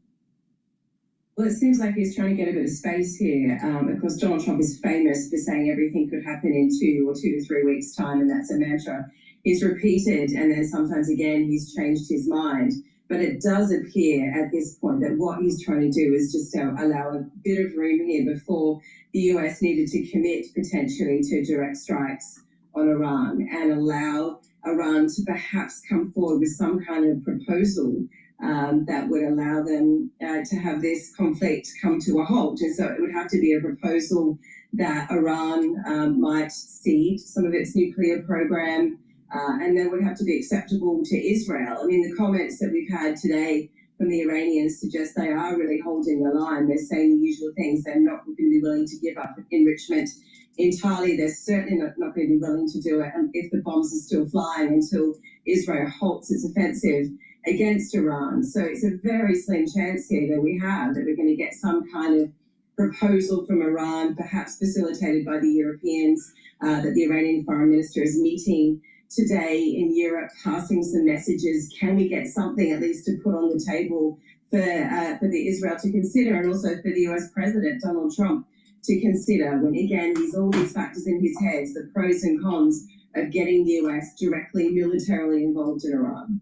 Well, it seems like he's trying to get a bit of space here. Of course, Donald Trump is famous for saying everything could happen in 2 to 3 weeks' time, and that's a mantra he's repeated, and then sometimes again he's changed his mind. But it does appear at this point that what he's trying to do is just allow a bit of room here before the US needed to commit potentially to direct strikes on Iran, and allow Iran to perhaps come forward with some kind of proposal that would allow them to have this conflict come to a halt. And so it would have to be a proposal that Iran might cede some of its nuclear program, and then would have to be acceptable to Israel. I mean, the comments that we've had today from the Iranians suggest they are really holding the line. They're saying the usual things. They're not going to be willing to give up enrichment entirely. They're certainly not going to be willing to do it if the bombs are still flying until Israel halts its offensive against Iran. So it's a very slim chance here that we have that we're going to get some kind of proposal from Iran, perhaps facilitated by the Europeans, that the Iranian foreign minister is meeting today in Europe, passing some messages. Can we get something at least to put on the table for the Israel to consider, and also for the US President Donald Trump to consider, when again he's all these factors in his head, the pros and cons of getting the US directly militarily involved in Iran.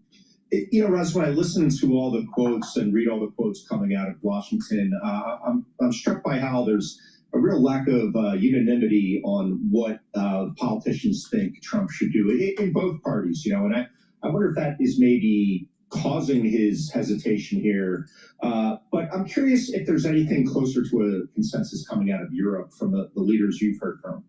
You know, Roz, when I listen to all the quotes and read all the quotes coming out of Washington, I'm struck by how there's a real lack of unanimity on what politicians think Trump should do in both parties, you know, and I wonder if that is maybe causing his hesitation here. But I'm curious if there's anything closer to a consensus coming out of Europe from the leaders you've heard from.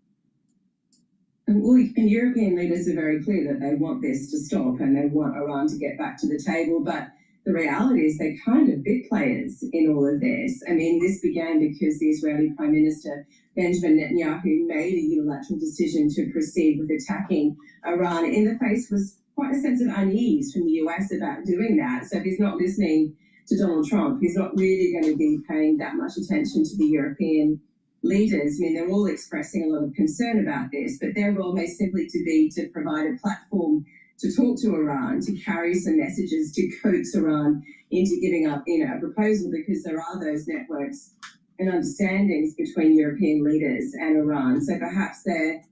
Well, and European leaders are very clear that they want this to stop and they want Iran to get back to the table. But the reality is they're kind of big players in all of this. I mean, this began because the Israeli Prime Minister Benjamin Netanyahu made a unilateral decision to proceed with attacking Iran in the face was quite a sense of unease from the US about doing that. So if he's not listening to Donald Trump, he's not really going to be paying that much attention to the European leaders. I mean, they're all expressing a lot of concern about this, but their role may simply be to provide a platform to talk to Iran, to carry some messages, to coax Iran into giving up, a proposal, because there are those networks and understandings between European leaders and Iran. So perhaps their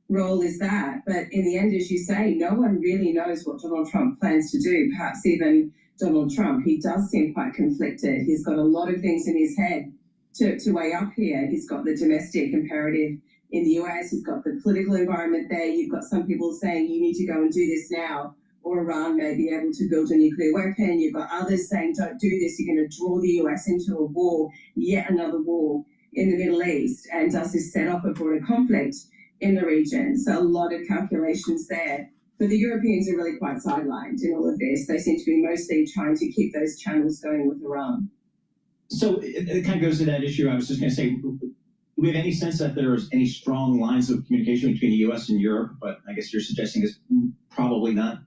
role is that. But in the end, as you say, no one really knows what Donald Trump plans to do. Perhaps even Donald Trump, he does seem quite conflicted. He's got a lot of things in his head to weigh up here. He's got the domestic imperative in the US, he's got the political environment there. You've got some people saying you need to go and do this now, or Iran may be able to build a nuclear weapon. You've got others saying don't do this, you're going to draw the US into a war, yet another war in the Middle East, and does this set off a broader conflict in the region? So a lot of calculations there. But the Europeans are really quite sidelined in all of this. They seem to be mostly trying to keep those channels going with Iran. So it kind of goes to that issue. I was just going to say, we have any sense that there's any strong lines of communication between the U.S. and Europe? But I guess you're suggesting is probably not.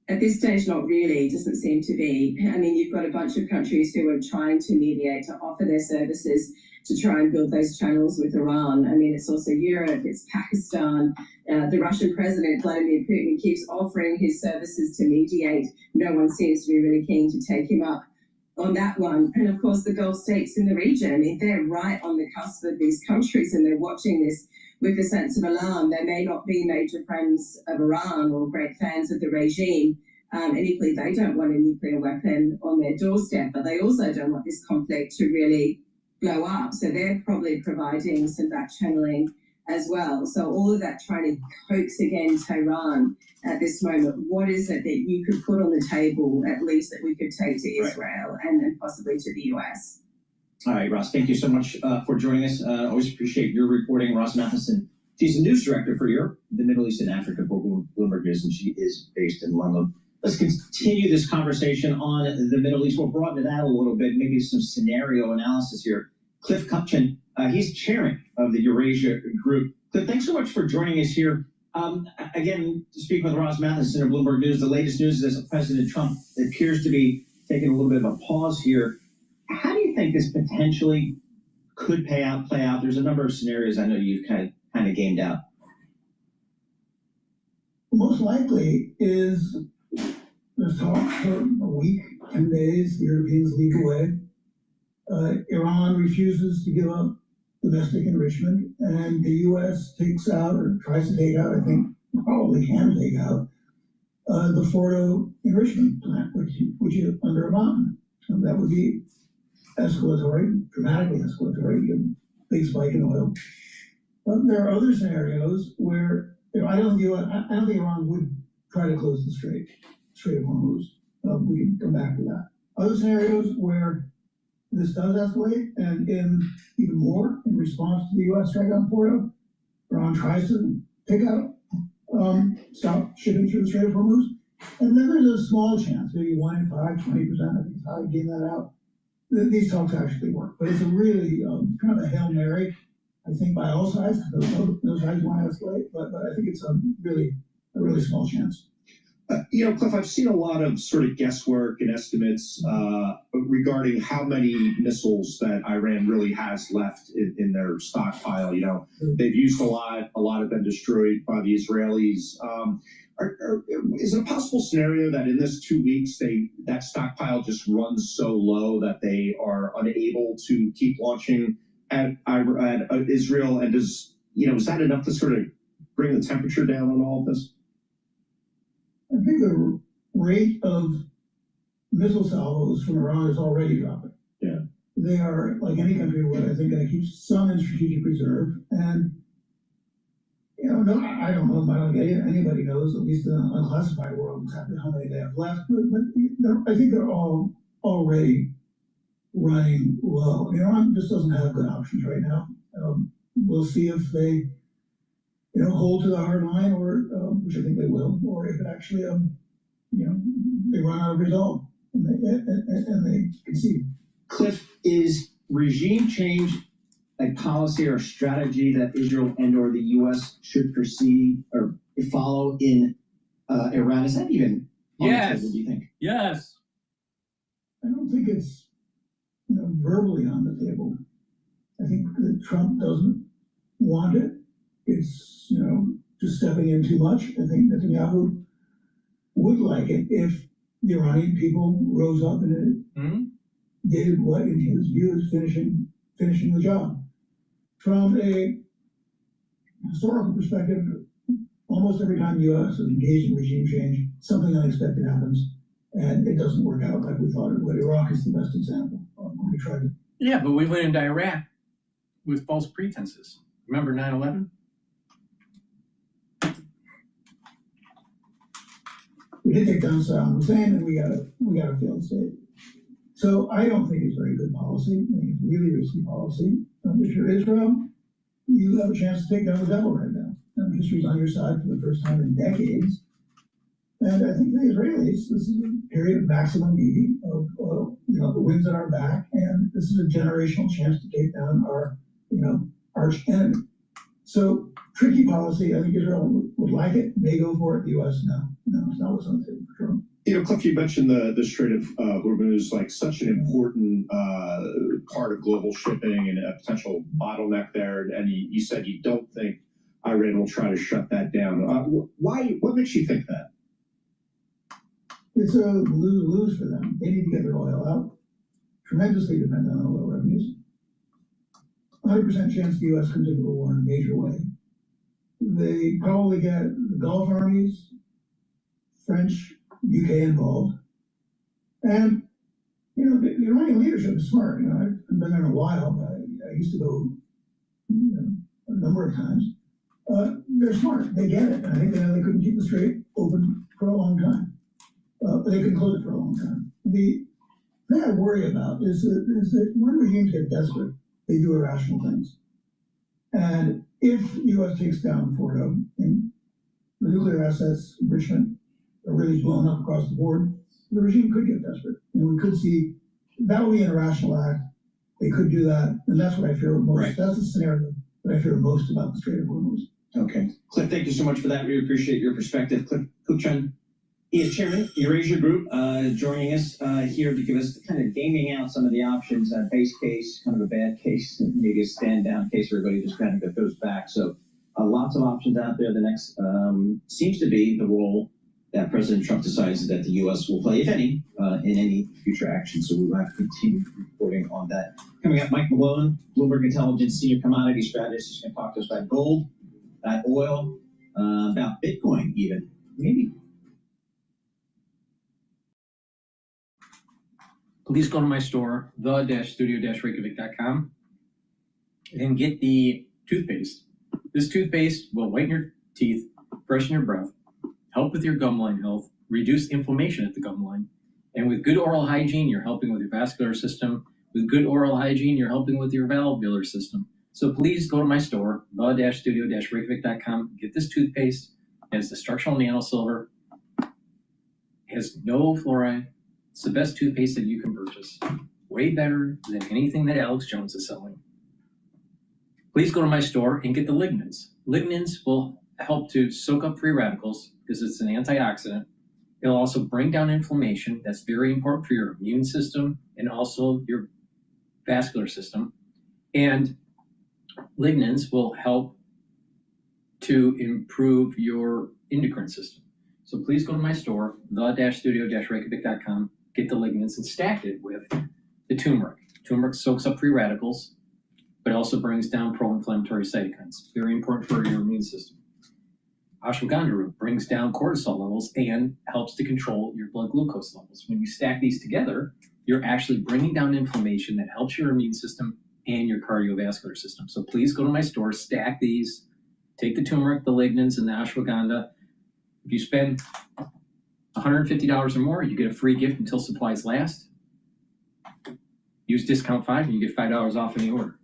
At this stage, not really. It doesn't seem to be. I mean, you've got a bunch of countries who are trying to mediate, to offer their services to try and build those channels with Iran. I mean, it's also Europe, it's Pakistan. The Russian president, Vladimir Putin, keeps offering his services to mediate. No one seems to be really keen to take him up on that one. And of course, the Gulf states in the region, I mean, they're right on the cusp of these countries and they're watching this with a sense of alarm. They may not be major friends of Iran or great fans of the regime. And equally, they don't want a nuclear weapon on their doorstep, but they also don't want this conflict to really blow up. So they're probably providing some back channeling as well. So all of that trying to coax again Tehran at this moment. What is it that you could put on the table, at least, that we could take to Israel and possibly to the US? All right, Ross, thank you so much for joining us. Always appreciate your reporting. Ross Matheson, she's the news director for Europe, the Middle East, and Africa for Bloomberg News, and she is based in London. Let's continue this conversation on the Middle East. We'll broaden it out a little bit, maybe some scenario analysis here. Cliff Kupchan, he's chairman of the Eurasia Group. Cliff, thanks so much for joining us here. Again, speaking with Ross Matheson of Bloomberg News, the latest news is that President Trump appears to be taking a little bit of a pause here. How do you think this potentially could play out? There's a number of scenarios I know you've kind of gamed out. Most likely is there's talk for a week, 10 days, the Europeans leak away. Iran refuses to give up domestic enrichment, and the U.S. takes out, or tries to take out, I think probably can take out, the Fordo enrichment plant, which is under a mountain. And that would be escalatory, dramatically escalatory, a big spike in oil. But there are other scenarios where I don't think Iran would try to close the Strait of Hormuz. We can come back to that. Other scenarios where this does escalate, and even more in response to the U.S. strike on Fordo, Iran tries to pick out, stop shipping through the Strait of Hormuz. And then there's a small chance, maybe 1 in 5, 20%, I think is how I game that out. These talks actually work, but it's a really kind of a Hail Mary, I think, by all sides. No sides want to escalate, but I think it's a really small chance. Cliff, I've seen a lot of sort of guesswork and estimates regarding how many missiles that Iran really has left in their stockpile. They've used a lot have been destroyed by the Israelis. Is it a possible scenario that in this 2 weeks that stockpile just runs so low that they are unable to keep launching at Israel? And is that enough to sort of bring the temperature down on all of this? I think the rate of missile salvos from Iran is already dropping. Yeah. They are, like any country would, I think, going to keep some in strategic reserve. And, I don't know, I don't think anybody knows, at least in the unclassified world, exactly how many they have left. But I think they're all already running low. Iran just doesn't have good options right now. We'll see if they hold to the hard line, or which I think they will, or if it actually, they run out of resolve and they concede. Cliff, is regime change a policy or a strategy that Israel and/or the U.S. should proceed or follow in Iran? Is that even on the table, do you think? Yes. I don't think it's verbally on the table. I think that Trump doesn't want it. It's, just stepping in too much. I think Netanyahu would like it if the Iranian people rose up and did what, in his view, is finishing the job. From a historical perspective, almost every time the U.S. is engaged in regime change, something unexpected happens, and it doesn't work out like we thought it would. Iraq is the best example. When we tried to. Yeah, but we went into Iraq with false pretenses. Remember 9/11? We did take down Saddam Hussein, and we got a failed state. So I don't think it's very good policy. I think it's really risky policy. If you're Israel, you have a chance to take down the devil right now. History's on your side for the first time in decades. And I think the Israelis, this is a period of maximum need of the winds at our back, and this is a generational chance to take down our arch enemy. So tricky policy. I think Israel would like it, may go for it. The U.S. no, it's not what's on the table for Trump. Cliff, you mentioned the Strait of Hormuz is like such an important part of global shipping and a potential bottleneck there. And you said you don't think Iran will try to shut that down. Why? What makes you think that? It's a lose-lose for them. They need to get their oil out. Tremendously dependent on oil revenues. 100% chance the U.S. comes into the war in a major way. They probably get the Gulf armies, French, UK involved. And, the Iranian leadership is smart. I've been there in a while, but I used to go a number of times. They're smart. They get it. I think they know they couldn't keep the strait open for a long time. But they couldn't close it for a long time. The thing I worry about is that when regimes get desperate, they do irrational things. And if the U.S. takes down Fordo and the nuclear assets, enrichment, are really blown up across the board, the regime could get desperate. And we could see that would be an irrational act. They could do that. And that's what I fear most. Right. That's the scenario that I fear most about the Strait of Hormuz. Okay. Cliff, thank you so much for that. We appreciate your perspective. Cliff Kuchun, he is chairman, Eurasia Group, joining us here to give us kind of gaming out some of the options, base case, kind of a bad case, and maybe a stand-down case where everybody just kind of goes back. So lots of options out there. The next seems to be the role that President Trump decides that the U.S. will play, if any, in any future action. So we will have to continue reporting on that. Coming up, Mike Malone, Bloomberg Intelligence Senior Commodity Strategist, is going to talk to us about gold, about oil, about Bitcoin even, maybe. Please go to my store, the-studio-reykjavik.com, and get the toothpaste. This toothpaste will whiten your teeth, freshen your breath, help with your gum line health, reduce inflammation at the gum line, and with good oral hygiene, you're helping with your vascular system. With good oral hygiene, you're helping with your valvular system. So please go to my store, the-studio-reykjavik.com, get this toothpaste. It has the structural nanosilver, has no fluoride. It's the best toothpaste that you can purchase. Way better than anything that Alex Jones is selling. Please go to my store and get the lignans. Lignans will help to soak up free radicals because it's an antioxidant. It'll also bring down inflammation. That's very important for your immune system and also your vascular system. And lignans will help to improve your endocrine system. So please go to my store, the-studio-reykjavik.com, get the lignans and stack it with the turmeric. Turmeric soaks up free radicals, but also brings down pro-inflammatory cytokines. Very important for your immune system. Ashwagandha root brings down cortisol levels and helps to control your blood glucose levels. When you stack these together, you're actually bringing down inflammation that helps your immune system and your cardiovascular system. So please go to my store, stack these, take the turmeric, the lignans, and the ashwagandha. If you spend $150 or more, you get a free gift until supplies last. Use discount 5 and you get $5 off any order.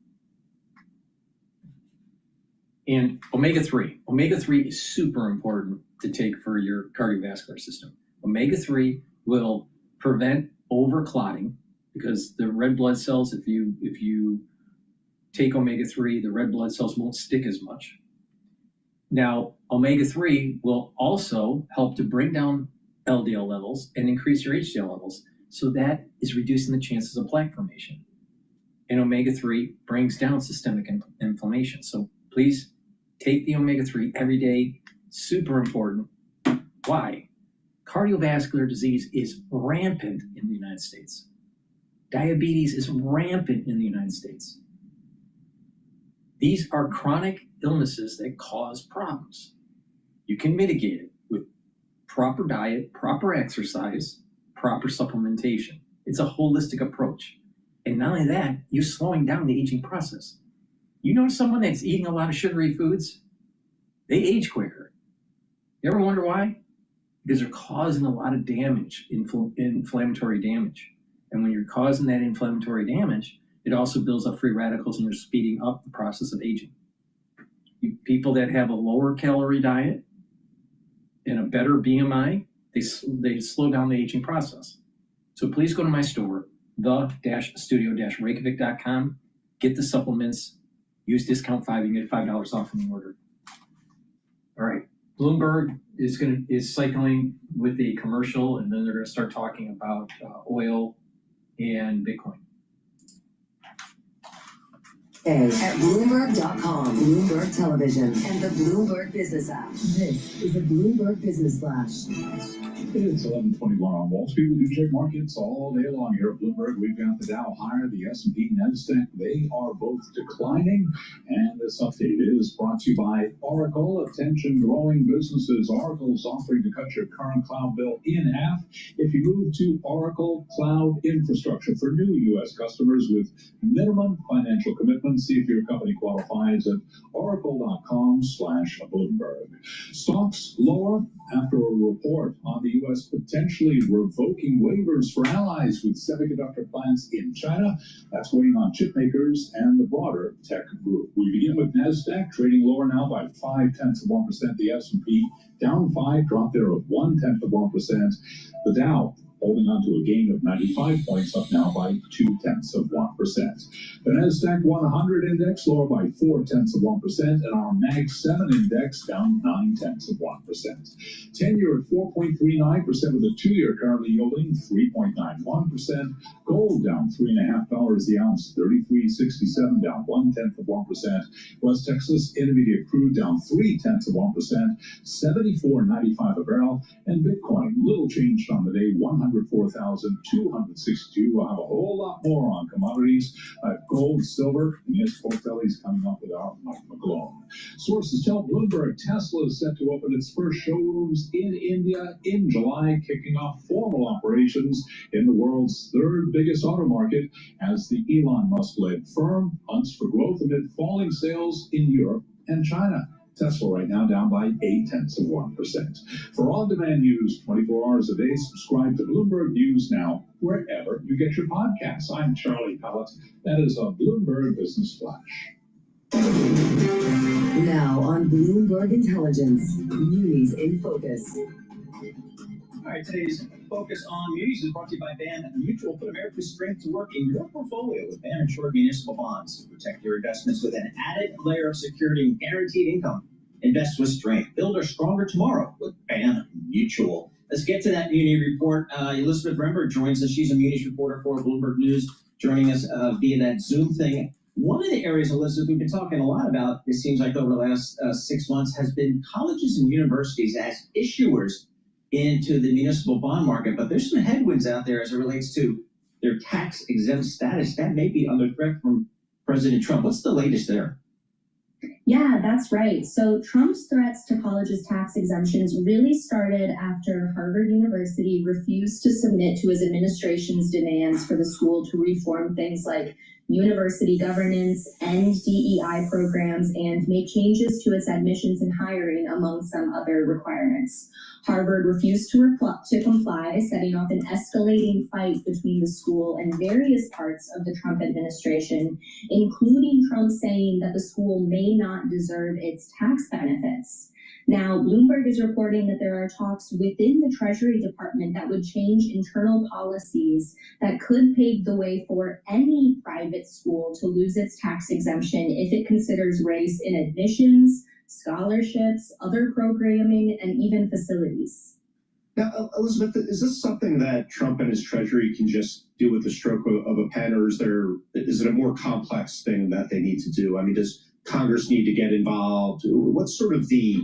And omega-3. Omega-3 is super important to take for your cardiovascular system. Omega-3 will prevent overclotting because the red blood cells, if you take omega-3, the red blood cells won't stick as much. Now, omega-3 will also help to bring down LDL levels and increase your HDL levels. So that is reducing the chances of plaque formation. And omega-3 brings down systemic inflammation. So please take the omega-3 every day. Super important. Why? Cardiovascular disease is rampant in the United States. Diabetes is rampant in the United States. These are chronic illnesses that cause problems. You can mitigate it with proper diet, proper exercise, proper supplementation. It's a holistic approach. And not only that, you're slowing down the aging process. You know someone that's eating a lot of sugary foods? They age quicker. You ever wonder why? Because they're causing a lot of damage, inflammatory damage. And when you're causing that inflammatory damage, it also builds up free radicals and you're speeding up the process of aging. People that have a lower calorie diet and a better BMI, they slow down the aging process. So please go to my store, the-studio-reykjavik.com, get the supplements Use discount 5, you get $5 off in the order. All right. Bloomberg is cycling with the commercial, and then they're going to start talking about oil and Bitcoin. At Bloomberg.com, Bloomberg Television, and the Bloomberg Business app. This is a Bloomberg Business Flash. It's 11:21 on Wall Street. We do check markets all day long here at Bloomberg. We've got the Dow higher, the S&P, NASDAQ. They are both declining. And this update is brought to you by Oracle. Attention, growing businesses. Oracle's offering to cut your current cloud bill in half if you move to Oracle Cloud Infrastructure for new U.S. customers with minimum financial commitments. See if your company qualifies at oracle.com/Bloomberg. Stocks lower after a report on the U.S. potentially revoking waivers for allies with semiconductor plants in China. That's weighing on chip makers and the broader tech group. We begin with NASDAQ trading lower now by 0.5%. The S&P down 5, drop there of 0.1%. The Dow holding on to a gain of 95 points, up now by 0.2%. The NASDAQ 100 index lower by 0.4%, and our Mag 7 index down 0.9%. 10-year at 4.39%, with a 2-year currently yielding 3.91%. Gold down $3.50 the ounce, 33.67, down 0.1%. West Texas Intermediate crude down 0.3%, 74.95 a barrel, and Bitcoin little changed on the day, 104,262. We'll have a whole lot more on commodities, gold, silver, and yes, pork bellies coming up with our Mike McGlone. Sources tell Bloomberg Tesla is set to open its first showrooms in India in July, kicking off formal operations in the world's third biggest auto market as the Elon Musk-led firm hunts for growth amid falling sales in Europe and China. Tesla right now down by 0.8%. For on-demand news 24 hours a day, subscribe to Bloomberg News Now wherever you get your podcasts. I'm Charlie Pellett. That is a Bloomberg Business Flash. Now on Bloomberg Intelligence, Munis in Focus. All right, today's Focus on Munis is brought to you by BAM Mutual. Put America's strength to work in your portfolio with BAM Insured Municipal Bonds. Protect your investments with an added layer of security and guaranteed income. Invest with strength. Build a stronger tomorrow with BAM Mutual. Let's get to that Muni report. Elizabeth Remberg joins us. She's a Munis reporter for Bloomberg News, joining us via that Zoom thing. One of the areas, Elizabeth, we've been talking a lot about, it seems like over the last 6 months, has been colleges and universities as issuers into the municipal bond market, but there's some headwinds out there as it relates to their tax-exempt status. That may be under threat from President Trump. What's the latest there? Yeah, that's right. So Trump's threats to colleges' tax exemptions really started after Harvard University refused to submit to his administration's demands for the school to reform things like university governance, end DEI programs, and make changes to its admissions and hiring, among some other requirements. Harvard refused to comply, setting off an escalating fight between the school and various parts of the Trump administration, including Trump saying that the school may not deserve its tax benefits. Now, Bloomberg is reporting that there are talks within the Treasury Department that would change internal policies that could pave the way for any private school to lose its tax exemption if it considers race in admissions, scholarships, other programming, and even facilities. Now, Elizabeth, is this something that Trump and his Treasury can just do with the stroke of a pen, or is it a more complex thing that they need to do? I mean, does Congress need to get involved? What's sort of the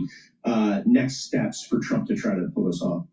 next steps for Trump to try to pull this off?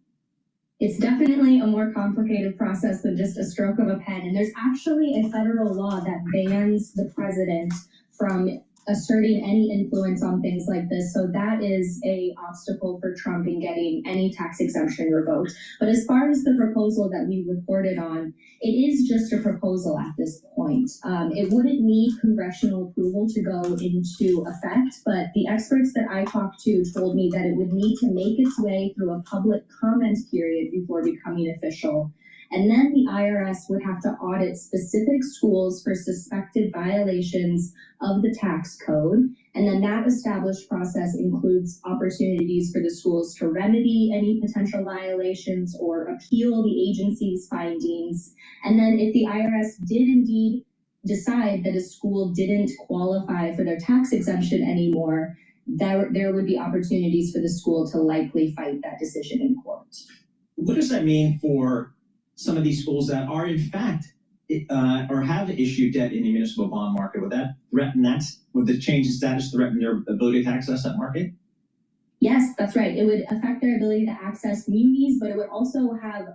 It's definitely a more complicated process than just a stroke of a pen. And there's actually a federal law that bans the president from asserting any influence on things like this. So that is an obstacle for Trump in getting any tax exemption revoked. But as far as the proposal that we reported on, it is just a proposal at this point. It wouldn't need congressional approval to go into effect, but the experts that I talked to told me that it would need to make its way through a public comment period before becoming official. And then the IRS would have to audit specific schools for suspected violations of the tax code. And then that established process includes opportunities for the schools to remedy any potential violations or appeal the agency's findings. And then if the IRS did indeed decide that a school didn't qualify for their tax exemption anymore, there would be opportunities for the school to likely fight that decision in court. What does that mean for some of these schools that are in fact or have issued debt in the municipal bond market? Would that threaten that? Would the change in status threaten their ability to access that market? Yes, that's right. It would affect their ability to access munis, but it would also have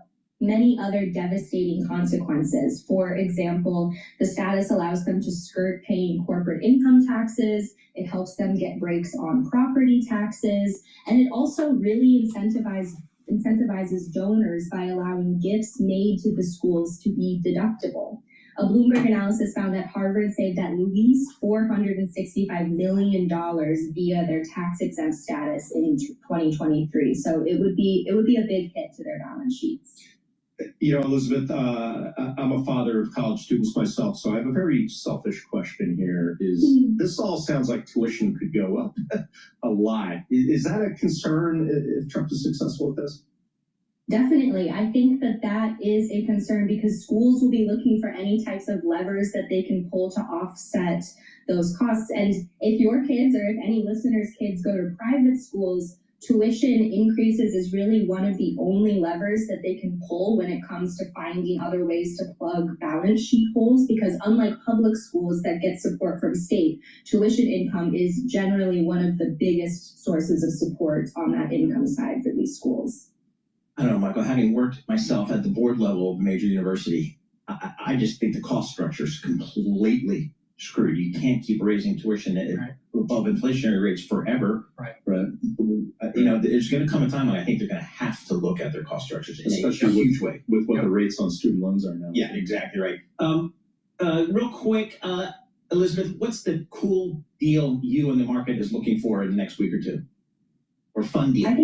many other devastating consequences. For example, the status allows them to skirt paying corporate income taxes. It helps them get breaks on property taxes. And it also really incentivizes donors by allowing gifts made to the schools to be deductible. A Bloomberg analysis found that Harvard saved at least $465 million via their tax-exempt status in 2023. So it would be a big hit to their balance sheets. You know, Elizabeth, I'm a father of college students myself, so I have a very selfish question here. This all sounds like tuition could go up a lot. Is that a concern if Trump is successful with this? Definitely. I think that is a concern because schools will be looking for any types of levers that they can pull to offset those costs. And if your kids or if any listeners' kids go to private schools, tuition increases is really one of the only levers that they can pull when it comes to finding other ways to plug balance sheet holes, because unlike public schools that get support from state, tuition income is generally one of the biggest sources of support on that income side for these schools. I don't know, Michael, having worked myself at the board level of a major university, I just think the cost structure is completely screwed. You can't keep raising tuition above inflationary rates forever. Right. You know, there's going to come a time when I think they're going to have to look at their cost structures in a huge way. With what the rates on student loans are now. Yeah, exactly right. Real quick, Elizabeth, what's the cool deal you and the market is looking for in the next week or two? Or fun deal?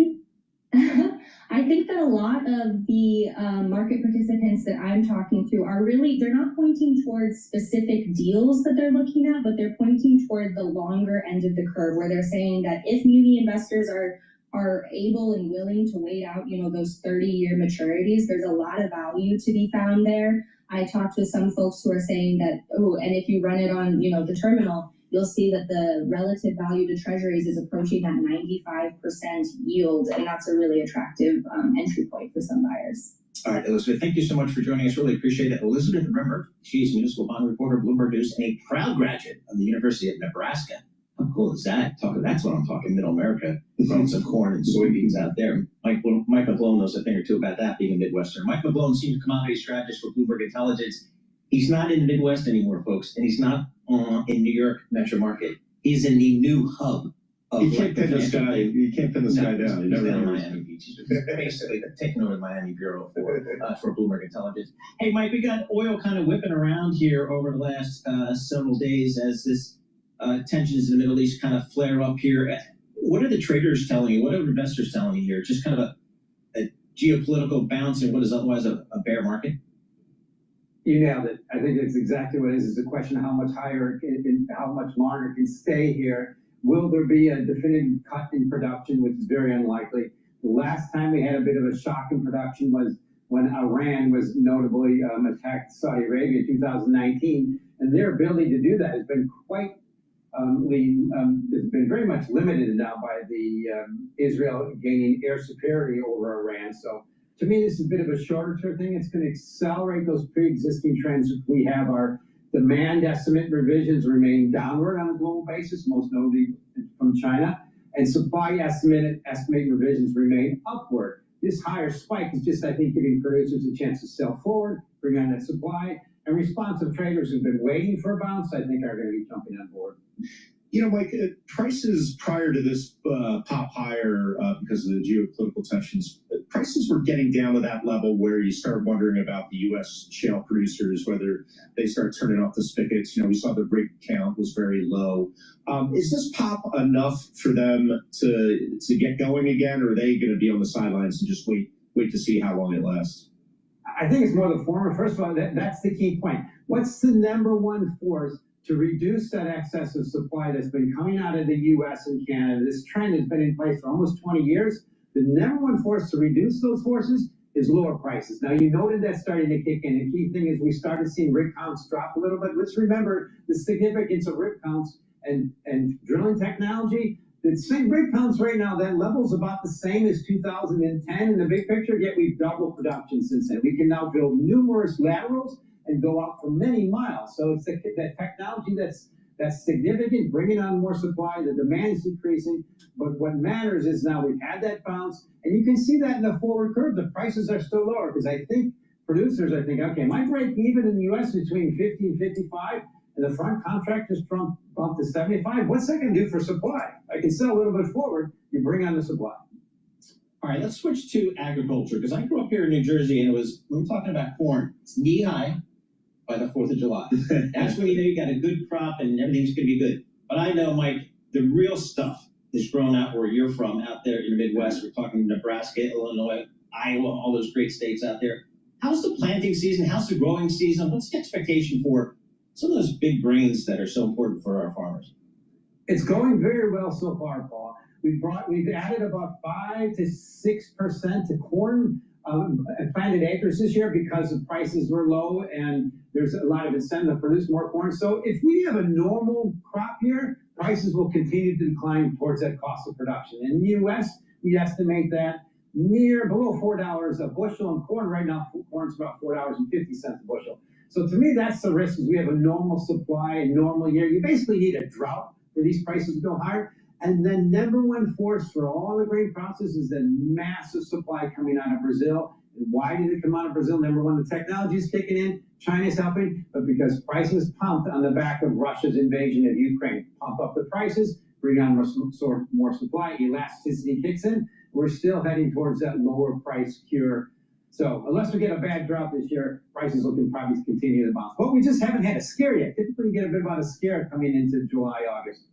I think that a lot of the market participants that I'm talking to are really, they're not pointing towards specific deals that they're looking at, but they're pointing toward the longer end of the curve, where they're saying that if muni investors are able and willing to wait out, you know, those 30-year maturities, there's a lot of value to be found there. I talked with some folks who are saying that, and if you run it on, you know, the terminal, you'll see that the relative value to treasuries is approaching that 95% yield, and that's a really attractive entry point for some buyers. All right, Elizabeth, thank you so much for joining us. Really appreciate it. Elizabeth, remember, she's a municipal bond reporter, Bloomberg News, and a proud graduate of the University of Nebraska. How cool is that? That's what I'm talking, Middle America, growing some corn and soybeans out there. Mike McGlone knows a thing or two about that, being a Midwestern. Mike McGlone, senior commodity strategist for Bloomberg Intelligence. He's not in the Midwest anymore, folks, and he's not in New York metro market. He's in the new hub of You can't pin this guy. You can't pin this guy down. He's down in Miami Beach. He's basically taking over the Miami Bureau for Bloomberg Intelligence. Hey, Mike, we got oil kind of whipping around here over the last several days as this tensions in the Middle East kind of flare up here. What are the traders telling you? What are investors telling you here? Just kind of a geopolitical bounce in what is otherwise a bear market? You nailed it. I think that's exactly what it is. It's a question of how much higher, how much longer it can stay here. Will there be a definitive cut in production, which is very unlikely? The last time we had a bit of a shock in production was when Iran was notably attacked Saudi Arabia in 2019, and their ability to do that has been quite has been very much limited now by the Israel gaining air superiority over Iran. So to me, this is a bit of a shorter term thing. It's going to accelerate those pre-existing trends. We have our demand estimate revisions remain downward on a global basis, most notably from China, and supply estimate revisions remain upward. This higher spike is just, I think, giving producers a chance to sell forward, bring on that supply, and responsive traders who've been waiting for a bounce, I think, are going to be jumping on board. You know, Mike, prices prior to this pop higher because of the geopolitical tensions, prices were getting down to that level where you start wondering about the U.S. shale producers, whether they start turning off the spigots. You know, we saw the rig count was very low. Is this pop enough for them to get going again, or are they going to be on the sidelines and just wait to see how long it lasts? I think it's more the former. First of all, that's the key point. What's the number one force to reduce that excess of supply that's been coming out of the U.S. and Canada? This trend has been in place for almost 20 years. The number one force to reduce those forces is lower prices. Now, you noted that starting to kick in. The key thing is we started seeing rig counts drop a little bit. Let's remember the significance of rig counts and drilling technology. The same rig counts right now, that level's about the same as 2010 in the big picture, yet we've doubled production since then. We can now drill numerous laterals and go out for many miles. So it's that technology that's significant, bringing on more supply. The demand is decreasing, but what matters is now we've had that bounce, and you can see that in the forward curve. The prices are still lower because I think producers are thinking, okay, my break even in the U.S. between 50 and 55, and the front contract just bumped to 75. What's that going to do for supply? I can sell a little bit forward. You bring on the supply. All right, let's switch to agriculture, because I grew up here in New Jersey, and we were talking about corn. It's knee-high by the 4th of July. That's when you know you got a good crop and everything's going to be good. But I know, Mike, the real stuff is grown out where you're from, out there in the Midwest. We're talking Nebraska, Illinois, Iowa, all those great states out there. How's the planting season? How's the growing season? What's the expectation for some of those big grains that are so important for our farmers? It's going very well so far, Paul. We've added about 5 to 6% to corn planted acres this year because the prices were low and there's a lot of incentive to produce more corn. So if we have a normal crop year, prices will continue to decline towards that cost of production. In the U.S., we estimate that below $4 a bushel, and corn right now, corn's about $4.50 a bushel. So to me, that's the risk, is we have a normal supply, a normal year. You basically need a drought for these prices to go higher. And then number one force for all the grain process is the massive supply coming out of Brazil. And why did it come out of Brazil? Number one, the technology is kicking in, China's helping, but because prices pumped on the back of Russia's invasion of Ukraine. Pump up the prices, bring on more supply, elasticity kicks in. We're still heading towards that lower price cure. So unless we get a bad drought this year, prices will probably continue to bounce. But we just haven't had a scare yet. Typically, we get a bit about a scare coming into July, August.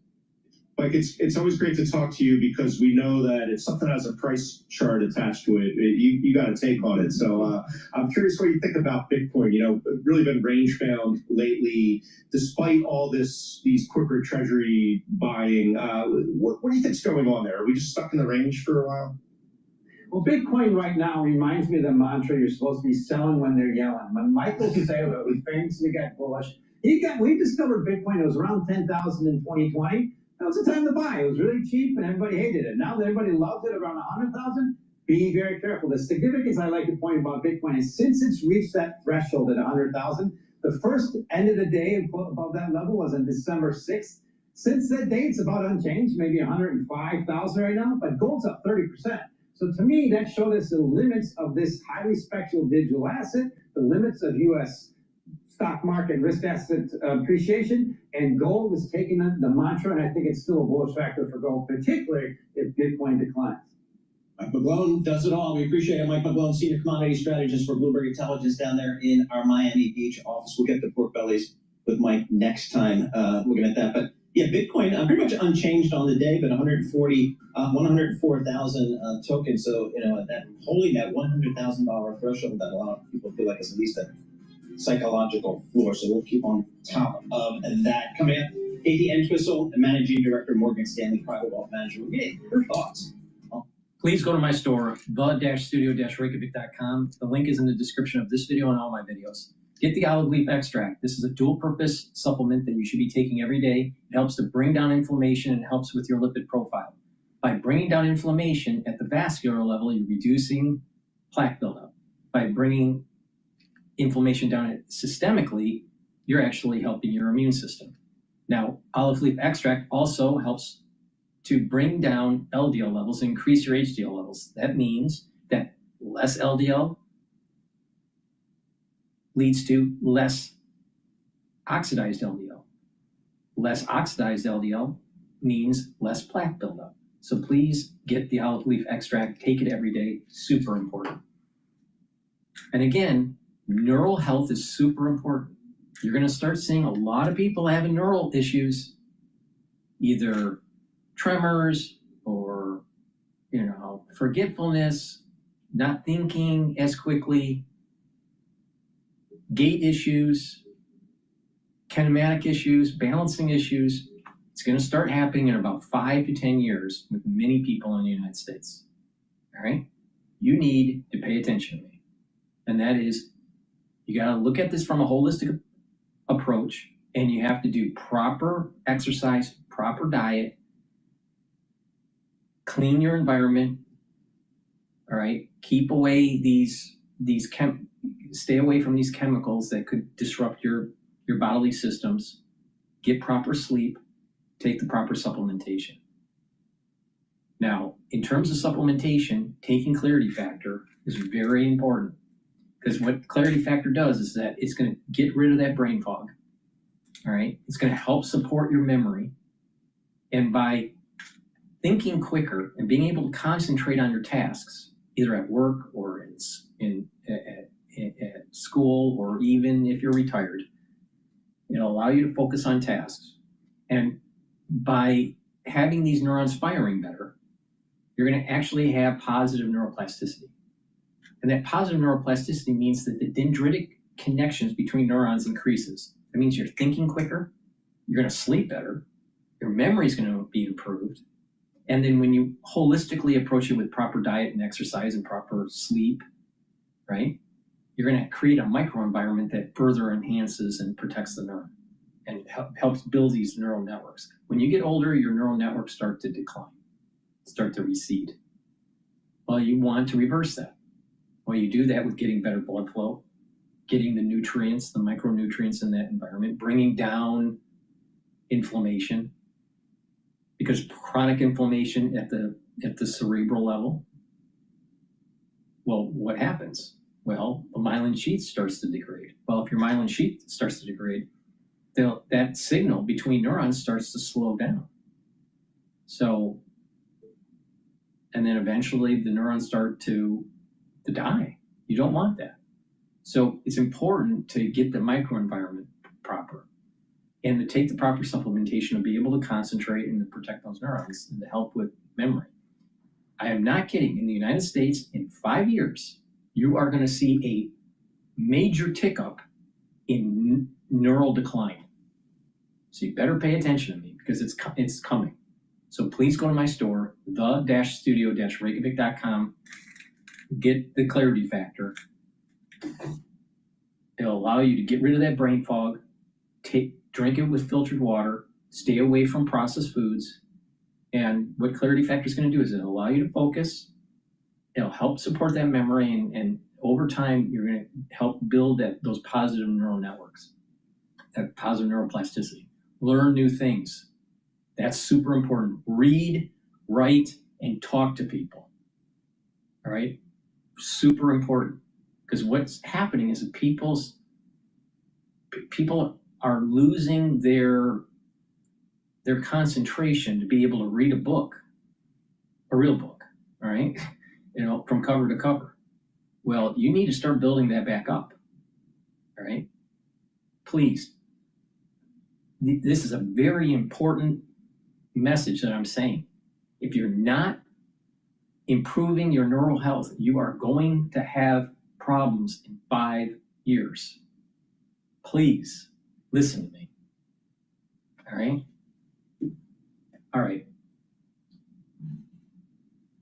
Like, it's always great to talk to you because we know that if something has a price chart attached to it, you got to take on it. So I'm curious what you think about Bitcoin. You know, really been range bound lately, despite all these quicker treasury buying. What do you think's going on there? Are we just stuck in the range for a while? Well, Bitcoin right now reminds me of the mantra, you're supposed to be selling when they're yelling. When Michael Saylor, who famously got bullish, we discovered Bitcoin. It was around 10,000 in 2020. That was the time to buy. It was really cheap and everybody hated it. Now that everybody loves it around 100,000, be very careful. The significance I like to point about Bitcoin is since it's reached that threshold at 100,000, the first end of the day above that level was on December 6th. Since that day, it's about unchanged, maybe 105,000 right now, but gold's up 30%. So to me, that showed us the limits of this highly speculative digital asset, the limits of U.S. stock market risk asset appreciation, and gold is taking the mantra, and I think it's still a bullish factor for gold, particularly if Bitcoin declines. Mike McGlone does it all. We appreciate it. Mike McGlone, Senior Commodity Strategist for Bloomberg Intelligence down there in our Miami Beach office. We'll get to pork bellies with Mike next time looking at that. But yeah, Bitcoin pretty much unchanged on the day, but 104,000 tokens. So, you know, that holding that $100,000 threshold that a lot of people feel like is at least a psychological floor. So we'll keep on top of that. Coming up, Katie Entwistle, Managing Director, Morgan Stanley Private Wealth Manager. We'll get your thoughts. Please go to my store, the-studio-reykjavik.com. The link is in the description of this video and all my videos. Get the olive leaf extract. This is a dual-purpose supplement that you should be taking every day. It helps to bring down inflammation and helps with your lipid profile. By bringing down inflammation at the vascular level, you're reducing plaque buildup. By bringing inflammation down systemically, you're actually helping your immune system. Now, olive leaf extract also helps to bring down LDL levels, increase your HDL levels. That means that less LDL leads to less oxidized LDL. Less oxidized LDL means less plaque buildup. So please get the olive leaf extract, take it every day, super important. And again, neural health is super important. You're going to start seeing a lot of people having neural issues, either tremors or, forgetfulness, not thinking as quickly, gait issues, kinematic issues, balancing issues. It's going to start happening in about 5 to 10 years with many people in the United States. All right? You need to pay attention to me. And that is, you got to look at this from a holistic approach, and you have to do proper exercise, proper diet, clean your environment. All right, keep away stay away from these chemicals that could disrupt your bodily systems. Get proper sleep, take the proper supplementation. Now, in terms of supplementation, taking Clarity Factor is very important, because what Clarity Factor does is that it's going to get rid of that brain fog. All right, it's going to help support your memory, and by thinking quicker and being able to concentrate on your tasks, either at work or at school, or even if you're retired, it'll allow you to focus on tasks. And by having these neurons firing better, you're going to actually have positive neuroplasticity. And that positive neuroplasticity means that the dendritic connections between neurons increases. That means you're thinking quicker, you're going to sleep better, your memory is going to be improved. And then when you holistically approach it with proper diet and exercise and proper sleep, right, you're going to create a microenvironment that further enhances and protects the neuron and helps build these neural networks. When you get older, your neural networks start to decline, start to recede. Well, you want to reverse that. Well, you do that with getting better blood flow, getting the nutrients, the micronutrients in that environment, bringing down inflammation, because chronic inflammation at the cerebral level, well, what happens? Well, the myelin sheath starts to degrade. Well, if your myelin sheath starts to degrade, that signal between neurons starts to slow down. So, and then eventually the neurons start to die. You don't want that. So it's important to get the microenvironment proper and to take the proper supplementation to be able to concentrate and to protect those neurons and to help with memory. I am not kidding. In the United States, in 5 years, you are going to see a major tick up in neural decline. So you better pay attention to me, because it's coming. So please go to my store, the-studio-reykjavik.com, get the Clarity Factor. It'll allow you to get rid of that brain fog, drink it with filtered water, stay away from processed foods. And what Clarity Factor is going to do is it'll allow you to focus. It'll help support that memory, and over time, you're going to help build those positive neural networks, that positive neuroplasticity. Learn new things. That's super important. Read, write, and talk to people. All right? Super important. Because what's happening is that people are losing their concentration to be able to read a book, a real book, all right? From cover to cover. Well, you need to start building that back up, all right? Please. This is a very important message that I'm saying. If you're not improving your neural health, you are going to have problems in 5 years. Please listen to me. All right? All right.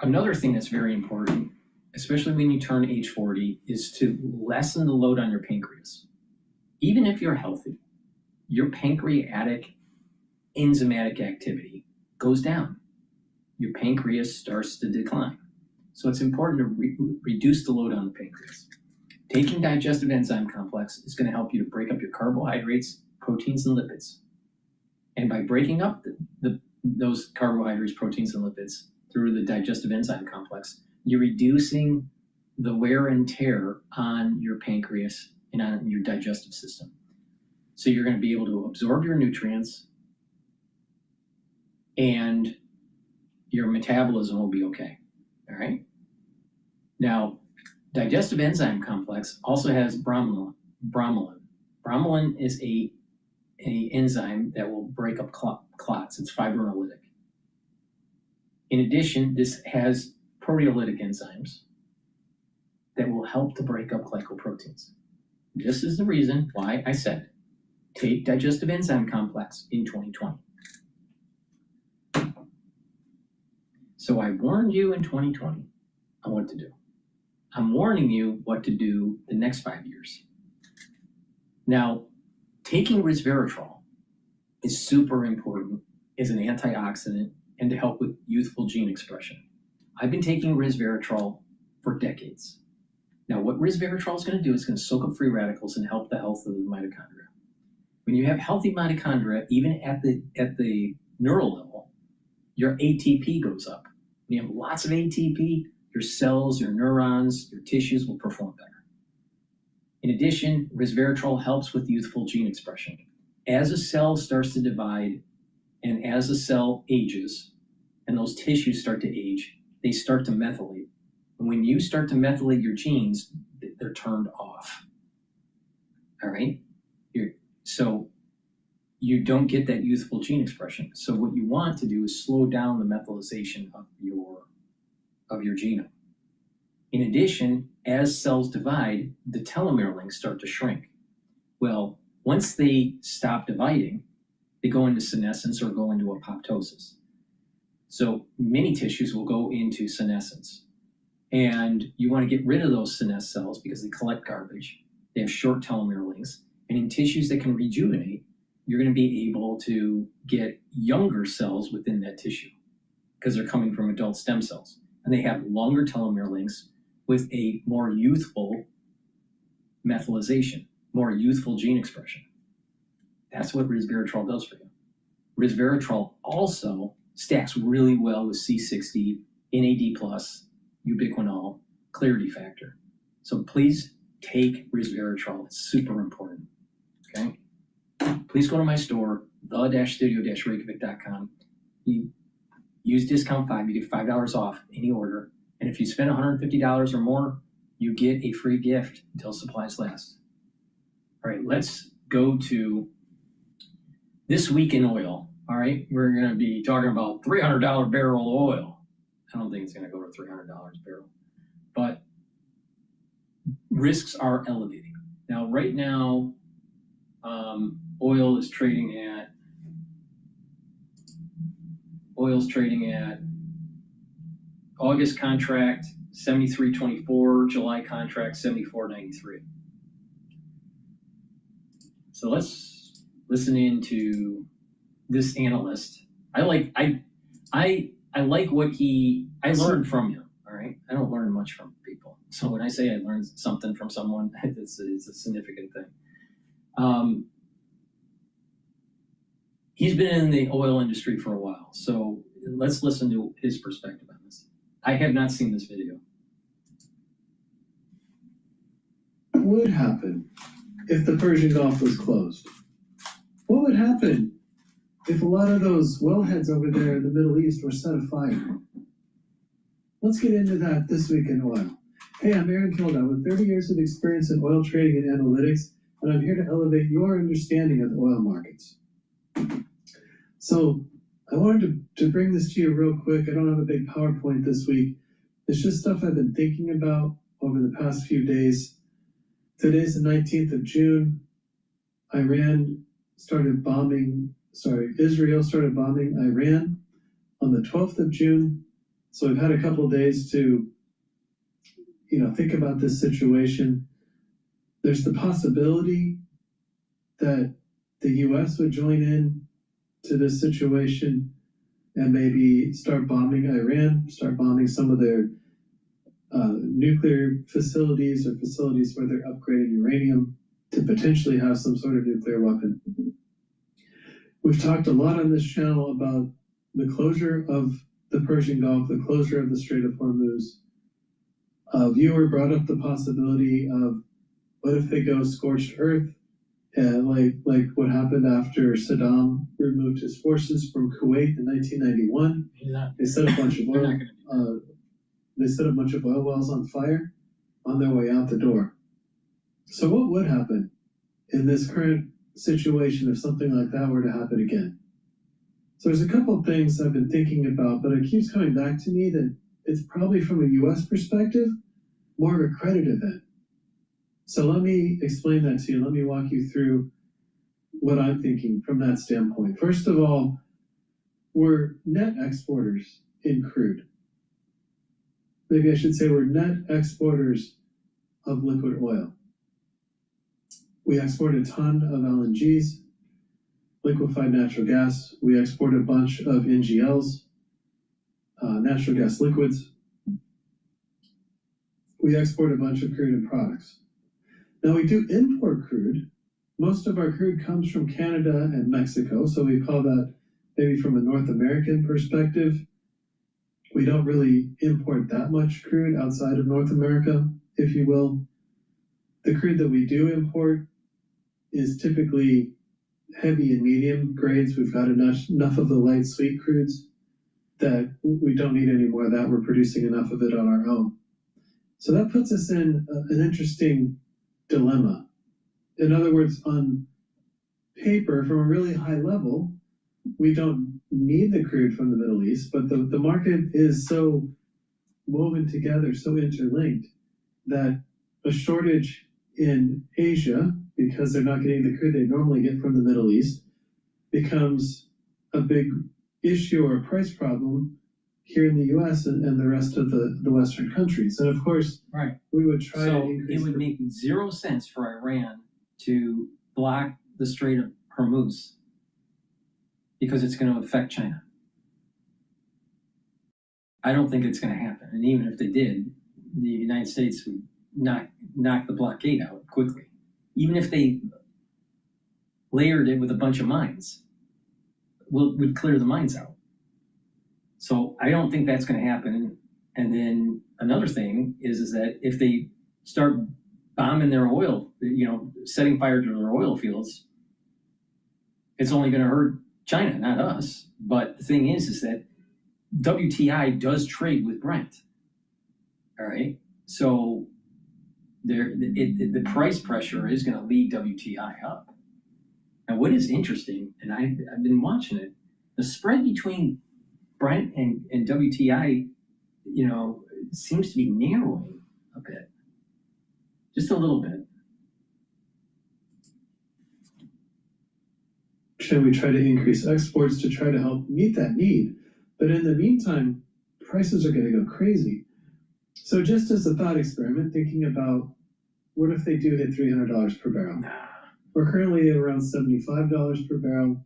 Another thing that's very important, especially when you turn age 40, is to lessen the load on your pancreas. Even if you're healthy, your pancreatic enzymatic activity goes down. Your pancreas starts to decline. So it's important to reduce the load on the pancreas. Taking digestive enzyme complex is going to help you to break up your carbohydrates, proteins, and lipids. And by breaking up those carbohydrates, proteins, and lipids through the digestive enzyme complex, you're reducing the wear and tear on your pancreas and on your digestive system. So you're going to be able to absorb your nutrients, and your metabolism will be okay. All right? Now, digestive enzyme complex also has bromelain. Bromelain is a enzyme that will break up clots. It's fibrinolytic. In addition, this has proteolytic enzymes that will help to break up glycoproteins. This is the reason why I said take digestive enzyme complex in 2020. So I warned you in 2020 on what to do. I'm warning you what to do the next 5 years. Now, taking resveratrol is super important as an antioxidant and to help with youthful gene expression. I've been taking resveratrol for decades. Now, what resveratrol is going to do is going to soak up free radicals and help the health of the mitochondria. When you have healthy mitochondria, even at the neural level, your ATP goes up. When you have lots of ATP, your cells, your neurons, your tissues will perform better. In addition, resveratrol helps with youthful gene expression. As a cell starts to divide and as a cell ages and those tissues start to age, they start to methylate. And when you start to methylate your genes, they're turned off. All right? So you don't get that youthful gene expression. So what you want to do is slow down the methylation of your genome. In addition, as cells divide, the telomere lengths start to shrink. Well, once they stop dividing, they go into senescence or go into apoptosis. So many tissues will go into senescence. And you want to get rid of those senescent cells because they collect garbage. They have short telomere lengths. And in tissues that can rejuvenate, you're going to be able to get younger cells within that tissue because they're coming from adult stem cells. And they have longer telomere lengths with a more youthful methylation, more youthful gene expression. That's what resveratrol does for you. Resveratrol also stacks really well with C60, NAD+, ubiquinol, clarity factor. So please take resveratrol. It's super important. Okay? Please go to my store, the-studio-reykjavik.com. You use discount 5, you get $5 off any order. And if you spend $150 or more, you get a free gift until supplies last. All right, let's go to this week in oil. All right, we're going to be talking about $300 barrel of oil. I don't think it's going to go to $300 a barrel, but risks are elevating. Now, right now, oil is trading at August contract 73.24, July contract 74.93. So let's listen into this analyst. I like what I learned from him. All right, I don't learn much from people. So when I say I learned something from someone, it's a significant thing. He's been in the oil industry for a while, so let's listen to his perspective on this. I have not seen this video. What would happen if the Persian Gulf was closed? What would happen if a lot of those wellheads over there in the Middle East were set afire? Let's get into that this week in oil. Hey, I'm Aaron Kildow with 30 years of experience in oil trading and analytics, and I'm here to elevate your understanding of the oil markets. So I wanted to bring this to you real quick. I don't have a big PowerPoint this week. It's just stuff I've been thinking about over the past few days. Today's the 19th of June. Israel started bombing Iran on the 12th of June. So we've had a couple of days to, think about this situation. There's the possibility that the U.S. would join in to this situation and maybe start bombing Iran, start bombing some of their nuclear facilities or facilities where they're upgrading uranium to potentially have some sort of nuclear weapon. We've talked a lot on this channel about the closure of the Persian Gulf, the closure of the Strait of Hormuz. A viewer brought up the possibility of what if they go scorched earth, like what happened after Saddam removed his forces from Kuwait in 1991. They set a bunch of oil wells on fire on their way out the door. So what would happen in this current situation if something like that were to happen again? So there's a couple of things I've been thinking about, but it keeps coming back to me that it's probably from a U.S. perspective, more of a credit event. So let me explain that to you. Let me walk you through what I'm thinking from that standpoint. First of all, we're net exporters in crude. maybe I should say we're net exporters of liquid oil. We export a ton of LNGs, liquefied natural gas. We export a bunch of NGLs, natural gas liquids. We export a bunch of crude and products. Now we do import crude. Most of our crude comes from Canada and Mexico, so we call that maybe from a North American perspective. We don't really import that much crude outside of North America, if you will. The crude that we do import is typically heavy and medium grades. We've got enough of the light sweet crudes that we don't need any more of that. We're producing enough of it on our own. So that puts us in an interesting dilemma. In other words, on paper, from a really high level, we don't need the crude from the Middle East, but the market is so woven together, so interlinked, that a shortage in Asia, because they're not getting the crude they normally get from the Middle East, becomes a big issue or a price problem here in the US and the rest of the Western countries. And of course, right, we would try to increase. It would make zero sense for Iran to block the Strait of Hormuz because it's going to affect China. I don't think it's going to happen. And even if they did, the United States would knock the blockade out quickly. Even if they layered it with a bunch of mines, would clear the mines out. So I don't think that's going to happen. And then another thing is that if they start bombing their oil, setting fire to their oil fields, it's only going to hurt China, not us. But the thing is that WTI does trade with Brent. All right. So the price pressure is going to lead WTI up. Now, what is interesting, and I've been watching it, the spread between Brent and WTI, seems to be narrowing a bit, just a little bit. Should we try to increase exports to try to help meet that need? But in the meantime, prices are going to go crazy. So just as a thought experiment, thinking about what if they do hit $300 per barrel? We're currently at around $75 per barrel.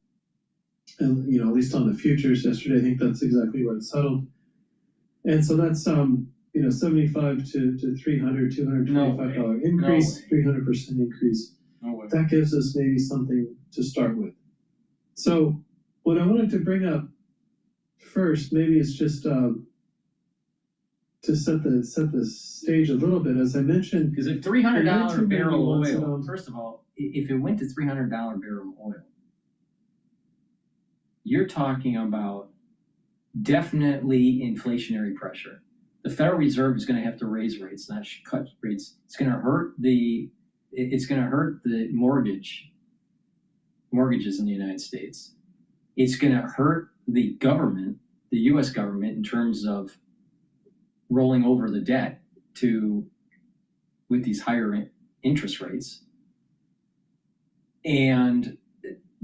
And, at least on the futures yesterday, I think that's exactly where it settled. And so that's, 75 to 300, $225 increase, 300% increase. That gives us maybe something to start with. So what I wanted to bring up first, maybe it's just to set the stage a little bit, as I mentioned. Because if $300 barrel oil, first of all, if it went to $300 barrel oil, you're talking about definitely inflationary pressure. The Federal Reserve is going to have to raise rates, not cut rates. It's going to hurt the mortgages in the United States. It's going to hurt the government, the U.S. government, in terms of rolling over the debt with these higher interest rates. And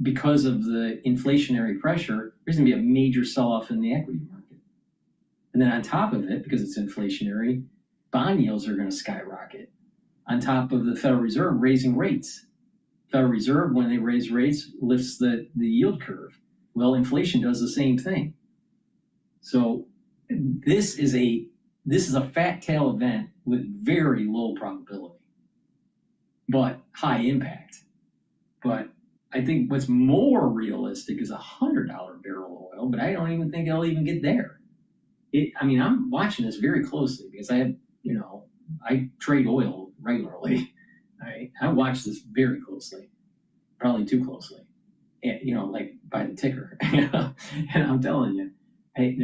because of the inflationary pressure, there's going to be a major sell-off in the equity market. And then on top of it, because it's inflationary, bond yields are going to skyrocket. On top of the Federal Reserve raising rates. Federal Reserve, when they raise rates, lifts the yield curve. Well, inflation does the same thing. So this is a fat tail event with very low probability, but high impact. But I think what's more realistic is $100 barrel of oil, but I don't even think it'll even get there. I'm watching this very closely because I trade oil regularly. I watch this very closely, probably too closely, and, like by the ticker. And I'm telling you, it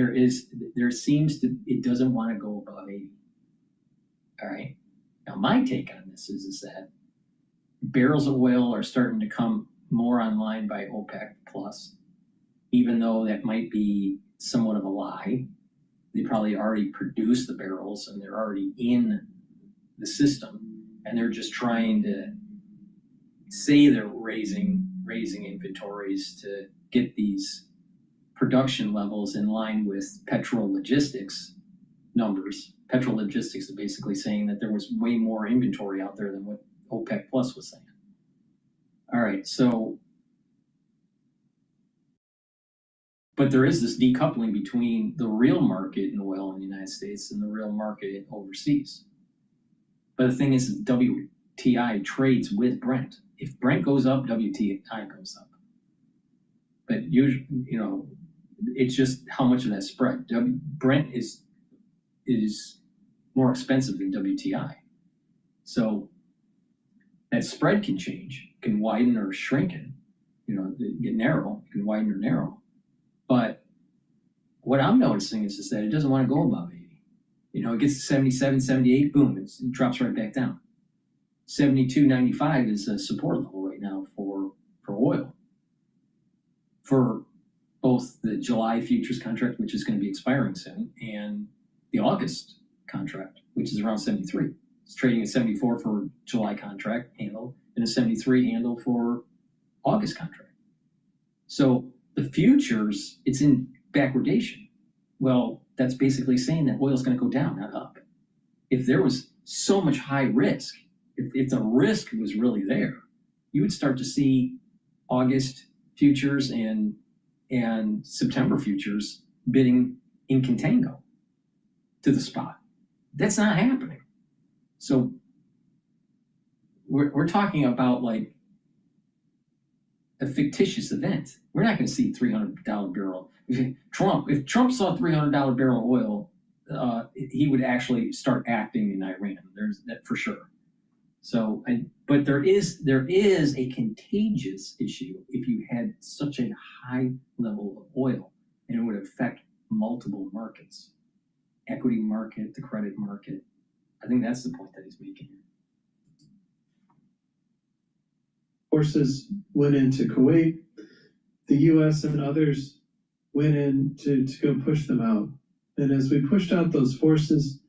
doesn't want to go above 80. All right. Now, my take on this is that barrels of oil are starting to come more online by OPEC plus, even though that might be somewhat of a lie. They probably already produced the barrels and they're already in the system, and they're just trying to say they're raising inventories to get these production levels in line with petrol logistics numbers. Petrol Logistics is basically saying that there was way more inventory out there than what OPEC Plus was saying. All right, so, but there is this decoupling between the real market in oil in the United States and the real market overseas. But the thing is, WTI trades with Brent. If Brent goes up, WTI goes up. But usually, you know, it's just how much of that spread. Brent is more expensive than WTI. So that spread can change, can widen or shrink it. You know, get narrow, it can widen or narrow. But what I'm noticing is that it doesn't want to go above 80. You know, it gets to 77, 78, boom, it drops right back down. 72.95 is a support level right now for oil. For both the July futures contract, which is going to be expiring soon, and the August contract, which is around 73. It's trading at 74 for July contract handle and a 73 handle for August contract. So the futures, it's in backwardation. Well, that's basically saying that oil is going to go down, not up. If there was so much high risk, if the risk was really there, you would start to see August futures and September futures bidding in contango to the spot. That's not happening. So we're talking about like a fictitious event. We're not going to see $300 barrel. If Trump saw $300 barrel oil, he would actually start acting in Iran. There's that for sure. So, but there is a contagious issue if you had such a high level of oil, and it would affect multiple markets, equity market, the credit market. I think that's the point that he's making. Forces went into Kuwait. The U.S. and others went in to go push them out. And as we pushed out those forces,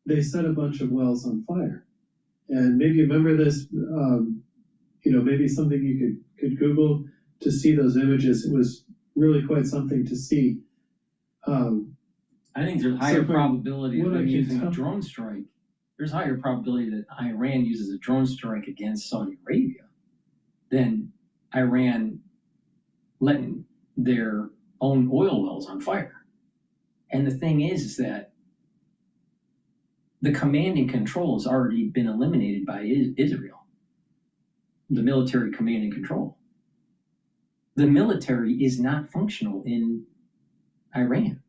they set a bunch of wells on fire. And maybe you remember this, you know, maybe something you could Google to see those images. It was really quite something to see. I think there's higher probability of them using a drone strike. There's higher probability that Iran uses a drone strike against Saudi Arabia than Iran letting their own oil wells on fire. And the thing is that the command and control has already been eliminated by Israel. The military command and control. The military is not functional in Iran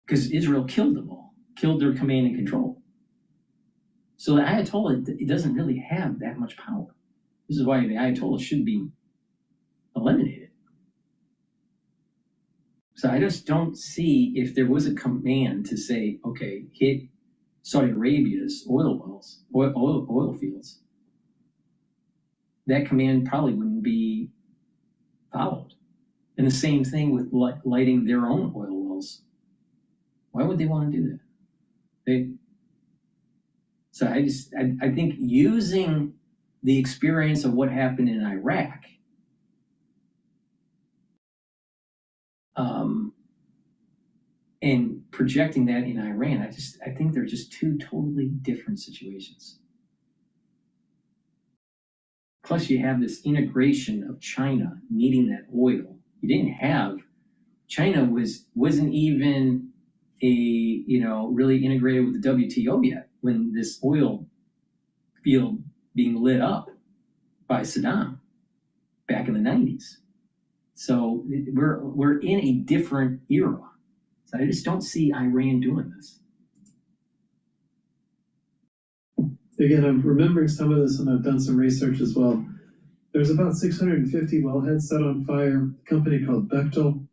because Israel killed them all, killed their command and control. So the Ayatollah, it doesn't really have that much power. This is why the Ayatollah should be eliminated. So I just don't see, if there was a command to say, okay, hit Saudi Arabia's oil wells, oil fields, that command probably wouldn't be followed. And the same thing with lighting their own oil wells. Why would they want to do that? So I think using the experience of what happened in Iraq and projecting that in Iran, I think they're just two totally different situations. Plus, you have this integration of China needing that oil. You didn't have China wasn't even really integrated with the WTO yet when this oil field being lit up by Saddam back in the 90s. So we're in a different era. So I just don't see Iran doing this. Again, I'm remembering some of this, and I've done some research as well. There's about 650 wellheads set on fire. A company called Bechtel,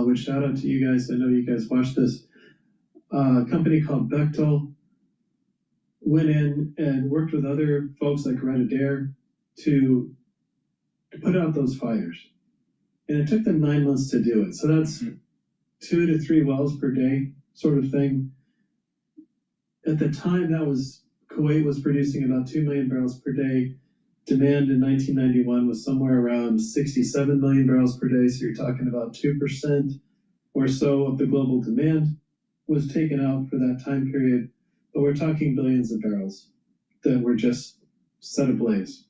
which shout out to you guys. I know you guys watch this. A company called Bechtel went in and worked with other folks like GETTR to put out those fires. And it took them 9 months to do it. So that's 2 to 3 wells per day sort of thing. At the time, Kuwait was producing about 2 million barrels per day. Demand in 1991 was somewhere around 67 million barrels per day. So you're talking about 2% or so of the global demand. was taken out for that time period, but we're talking billions of barrels that were just set ablaze.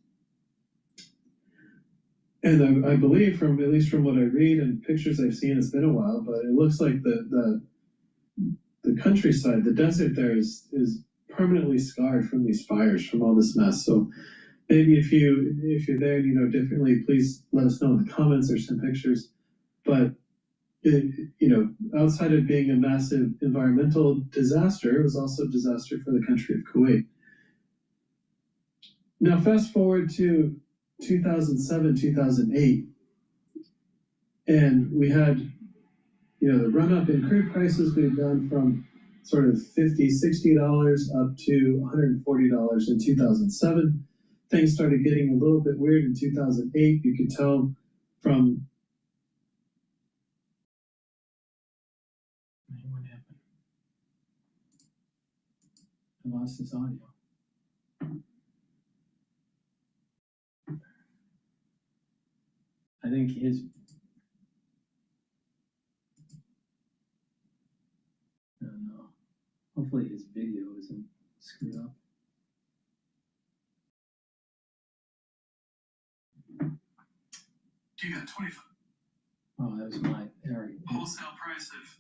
And I believe, from at least from what I read and pictures I've seen, it's been a while, but it looks like the countryside, the desert there is permanently scarred from these fires, from all this mess. So maybe if you're there and you know differently, please let us know in the comments or some pictures. But outside of being a massive environmental disaster, it was also a disaster for the country of Kuwait. Now, fast forward to 2007, 2008, and we had, the run-up in crude prices. We've gone from sort of $50, $60 up to $140 in 2007. Things started getting a little bit weird in 2008. You could tell from... What happened? I lost his audio. I think his... I don't know. Hopefully his video isn't screwed up. You got 25. Oh, that was my area. Wholesale price of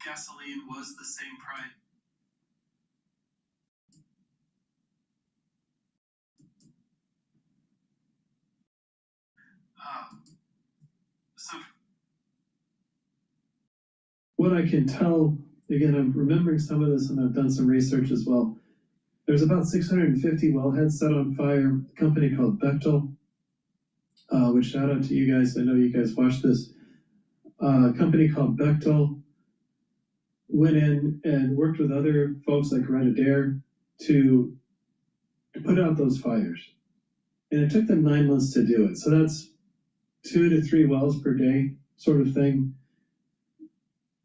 gasoline was the same price. So what I can tell, again, I'm remembering some of this and I've done some research as well. There's about 650 wellheads set on fire. A company called Bechtel, which, shout out to you guys. I know you guys watch this. A company called Bechtel went in and worked with other folks like DrPaulCottrell to put out those fires. And it took them 9 months to do it. So that's 2 to 3 wells per day sort of thing.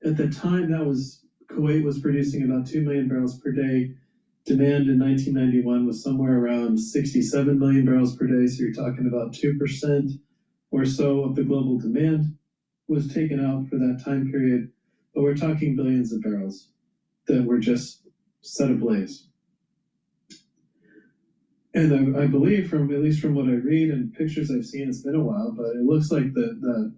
At the time, Kuwait was producing about 2 million barrels per day. Demand in 1991 was somewhere around 67 million barrels per day. So you're talking about 2% or so of the global demand was taken out for that time period. But we're talking billions of barrels that were just set ablaze. And I believe, from at least from what I read and pictures I've seen, it's been a while, but it looks like the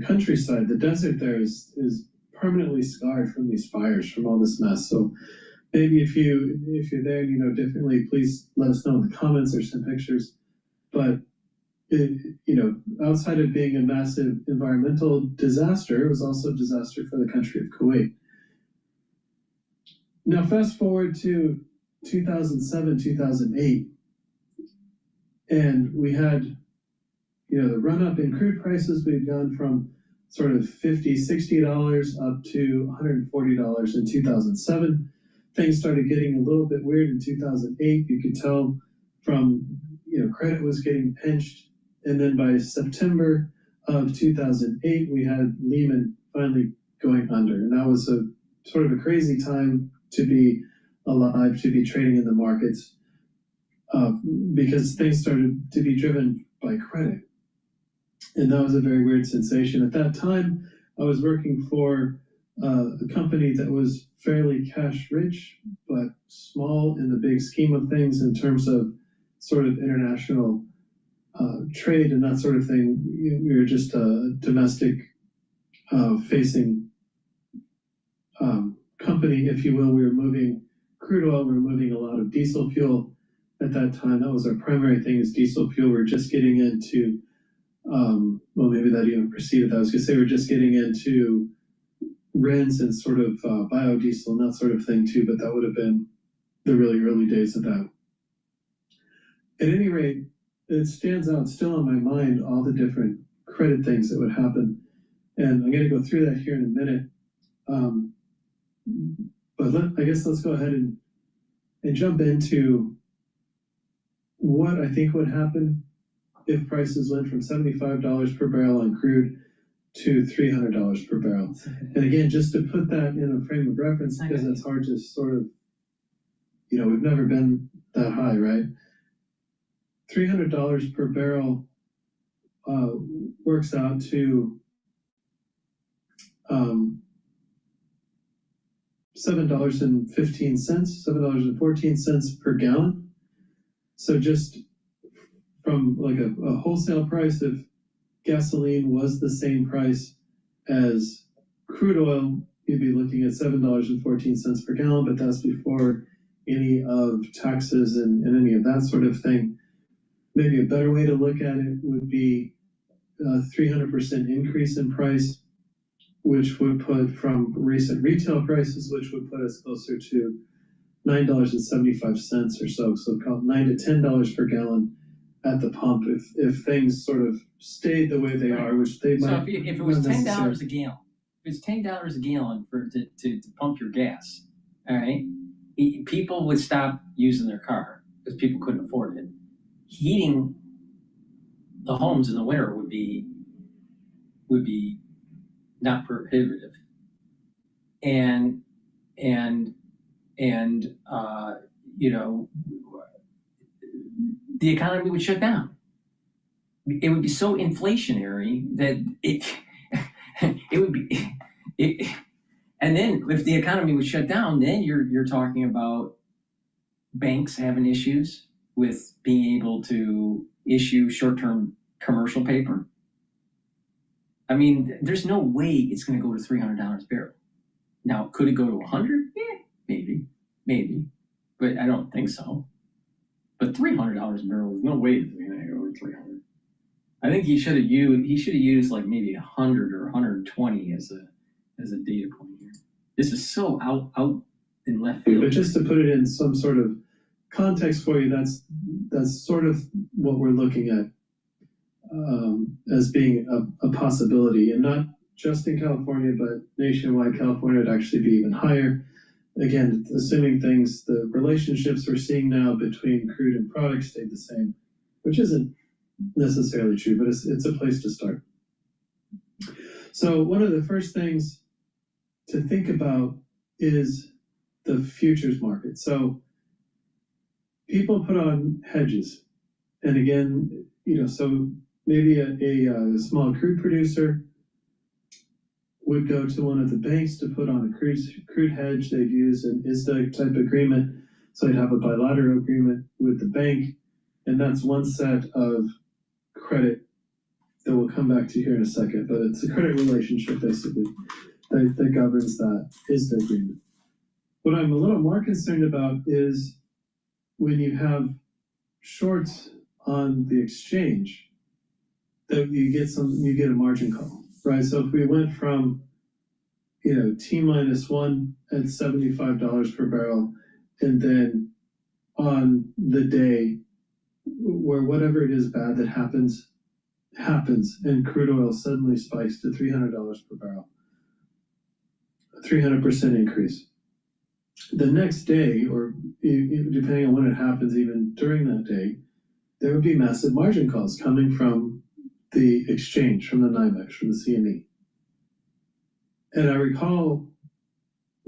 countryside, the desert there is permanently scarred from these fires, from all this mess. So maybe if you're there and you know differently, please let us know in the comments or some pictures. But outside of being a massive environmental disaster, it was also a disaster for the country of Kuwait. Now, fast forward to 2007, 2008, and we had, the run-up in crude prices. We've gone from sort of $50, $60 up to $140 in 2007. Things started getting a little bit weird in 2008. You could tell from, credit was getting pinched. And then by September of 2008, we had Lehman finally going under. And that was a sort of a crazy time to be alive, to be trading in the markets, because things started to be driven by credit. And that was a very weird sensation. At that time, I was working for a company that was fairly cash rich, but small in the big scheme of things in terms of sort of international trade and that sort of thing. We were just a domestic facing company, if you will. We were moving crude oil. We were moving a lot of diesel fuel at that time. That was our primary thing, is diesel fuel. We're just getting into, well, maybe that even preceded that. I was going to say we're just getting into RINs and sort of biodiesel and that sort of thing too, but that would have been the really early days of that. At any rate, it stands out still in my mind, all the different credit things that would happen. And I'm going to go through that here in a minute. But I guess let's go ahead and jump into what I think would happen if prices went from $75 per barrel on crude to $300 per barrel. And again, just to put that in a frame of reference, because it's hard to sort of, we've never been that high, right? $300 per barrel works out to $7.14 per gallon. So just from like a wholesale price, if gasoline was the same price as crude oil, you'd be looking at $7.14 per gallon, but that's before any of taxes and any of that sort of thing. Maybe a better way to look at it would be a 300% increase in price, which would put from recent retail prices, which would put us closer to $9.75 or so. So called $9 to $10 per gallon at the pump if things sort of stayed the way they are, which they might. So if it was $10 a gallon, if it's $10 a gallon to pump your gas, all right, people would stop using their car because people couldn't afford it. Heating the homes in the winter would be not prohibitive, and you know, the economy would shut down. It would be so inflationary that it would be and then if the economy was shut down, then you're talking about banks having issues with being able to issue short-term commercial paper. I mean, there's no way it's going to go to $300 a barrel. Now, could it go to 100? Yeah, maybe, but I don't think so. But $300 a barrel, there's no way it's going to go to 300. I think he should have used like maybe 100 or 120 as a data point here. This is so out in left field. But just to put it in some sort of context for you, that's sort of what we're looking at as being a possibility, and not just in California, but nationwide. California would actually be even higher. Again, assuming the relationships we're seeing now between crude and products stayed the same, which isn't necessarily true, but it's a place to start. So one of the first things to think about is the futures market. So people put on hedges, and again, you know, so maybe a small crude producer would go to one of the banks to put on a crude hedge. They'd use an ISDA type agreement, so they'd have a bilateral agreement with the bank, and that's one set of credit that we'll come back to here in a second, but it's a credit relationship basically that governs that ISDA agreement. What I'm a little more concerned about is when you have shorts on the exchange, that you get a margin call, right? So if we went from, you know, T-1 at $75 per barrel, and then on the day where whatever it is bad that happens, and crude oil suddenly spikes to $300 per barrel, a 300% increase. The next day, or depending on when it happens, even during that day, there would be massive margin calls coming from the exchange, from the NYMEX, from the CME. And I recall,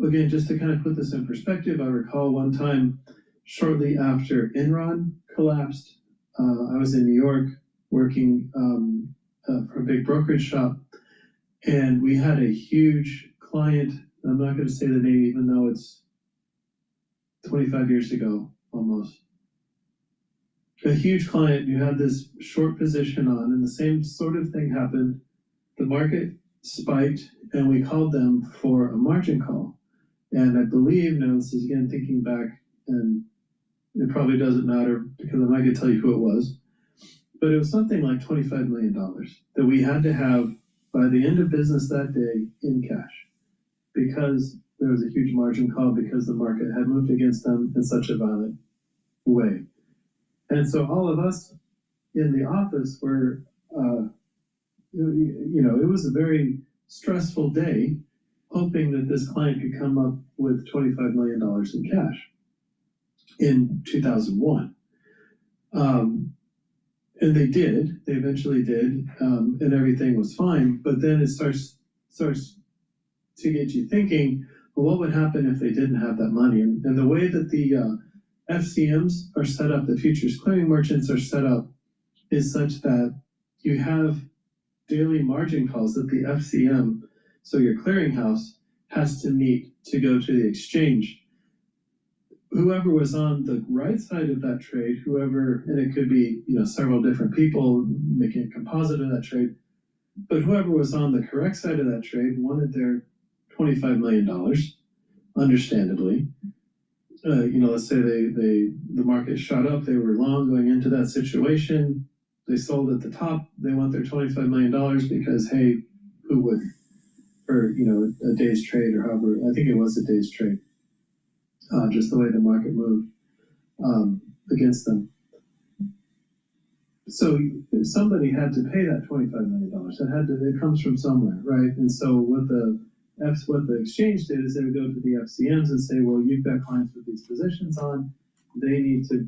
again, just to kind of put this in perspective, I recall one time shortly after Enron collapsed, I was in New York working for a big brokerage shop, and we had a huge client. I'm not going to say the name, even though it's 25 years ago almost. A huge client who had this short position on, and the same sort of thing happened. The market spiked, and we called them for a margin call. And I believe, now this is again thinking back, and it probably doesn't matter because I'm not going to tell you who it was, but it was something like $25 million that we had to have by the end of business that day in cash, because there was a huge margin call because the market had moved against them in such a violent way. And so all of us in the office were, you know, it was a very stressful day, hoping that this client could come up with $25 million in cash in 2001. And they did, they eventually did, and everything was fine. But then it starts to get you thinking, well, what would happen if they didn't have that money? And the way that the FCMs are set up, the futures clearing merchants are set up, is such that you have daily margin calls that the FCM, so your clearinghouse, has to meet to go to the exchange. Whoever was on the right side of that trade, and it could be, several different people making a composite of that trade, but whoever was on the correct side of that trade wanted their $25 million, understandably. Let's say the market shot up, they were long going into that situation, they sold at the top, they want their $25 million because, hey, who wouldn't? For, a day's trade or however, I think it was a day's trade, just the way the market moved against them. So somebody had to pay that $25 million. It comes from somewhere, right? And so what the exchange did is they would go to the FCMs and say, well, you've got clients with these positions on, they need to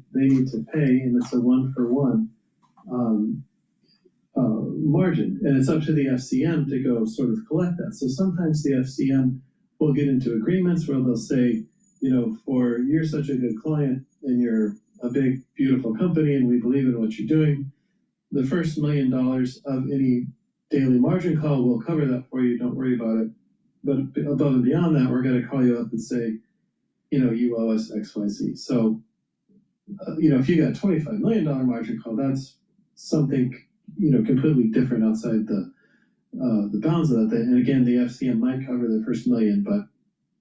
pay, and it's a 1-for-1 margin, and it's up to the FCM to go sort of collect that. So sometimes the FCM will get into agreements where they'll say, for you're such a good client and you're a big, beautiful company and we believe in what you're doing, the first $1 million of any daily margin call will cover that for you. Don't worry about it. But above and beyond that, we're going to call you up and say, you owe us X, Y, Z. So, if you got a $25 million margin call, that's something, completely different outside the bounds of that. And again, the FCM might cover the first $1 million, but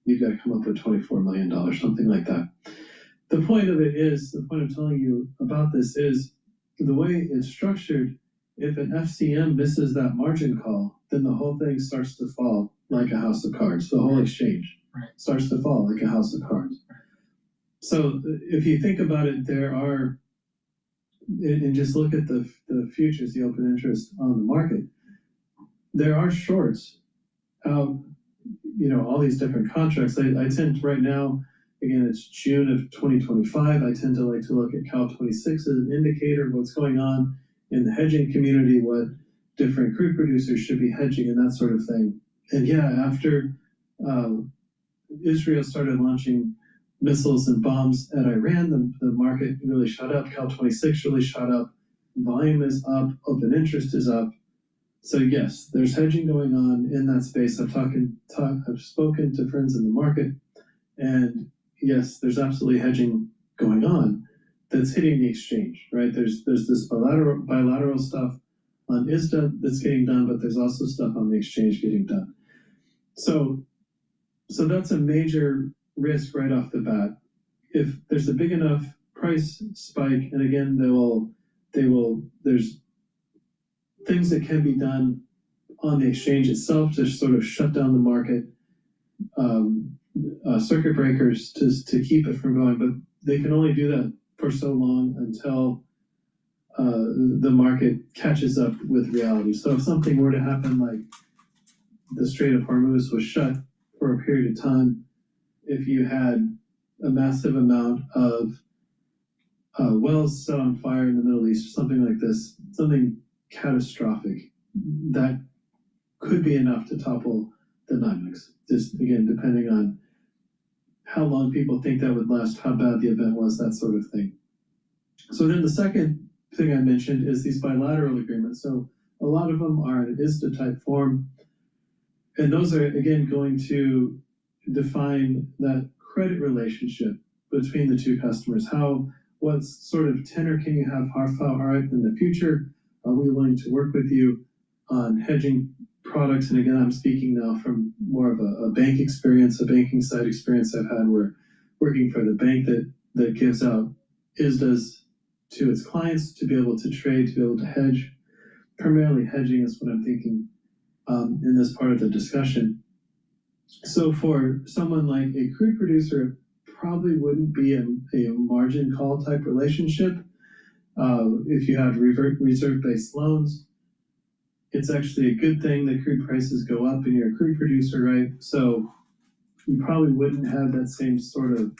you've got to come up with $24 million, something like that. The point of telling you about this is the way it's structured. If an FCM misses that margin call, then the whole thing starts to fall like a house of cards. The whole exchange starts to fall like a house of cards. So if you think about it, there are, and just look at the futures, the open interest on the market, there are shorts out, all these different contracts. I tend to, right now, again, it's June of 2025, I tend to like to look at Cal 26 as an indicator of what's going on in the hedging community, what different crude producers should be hedging and that sort of thing. And yeah, after Israel started launching missiles and bombs at Iran, the market really shot up. Cal 26 really shot up. Volume is up. Open interest is up. So yes, there's hedging going on in that space. I've spoken to friends in the market, and yes, there's absolutely hedging going on that's hitting the exchange, right? There's this bilateral stuff on ISDA that's getting done, but there's also stuff on the exchange getting done. So that's a major risk right off the bat. If there's a big enough price spike, and again, there's things that can be done on the exchange itself to sort of shut down the market, circuit breakers to keep it from going, but they can only do that for so long until the market catches up with reality. So if something were to happen, like the Strait of Hormuz was shut for a period of time, if you had a massive amount of wells set on fire in the Middle East, or something like this, something catastrophic, that could be enough to topple the NYMEX. Just again, depending on how long people think that would last, how bad the event was, that sort of thing. So then the second thing I mentioned is these bilateral agreements. So a lot of them are in ISDA type form, and those are again going to define that credit relationship between the two customers. What sort of tenor can you have? How far out in the future are we willing to work with you on hedging products? And again, I'm speaking now from more of a bank experience, a banking side experience I've had, where working for the bank that gives out ISDAs to its clients to be able to trade, to be able to hedge. Primarily hedging is what I'm thinking in this part of the discussion. So for someone like a crude producer, it probably wouldn't be a margin call type relationship. If you have reserve-based loans, it's actually a good thing that crude prices go up and you're a crude producer, right? So you probably wouldn't have that same sort of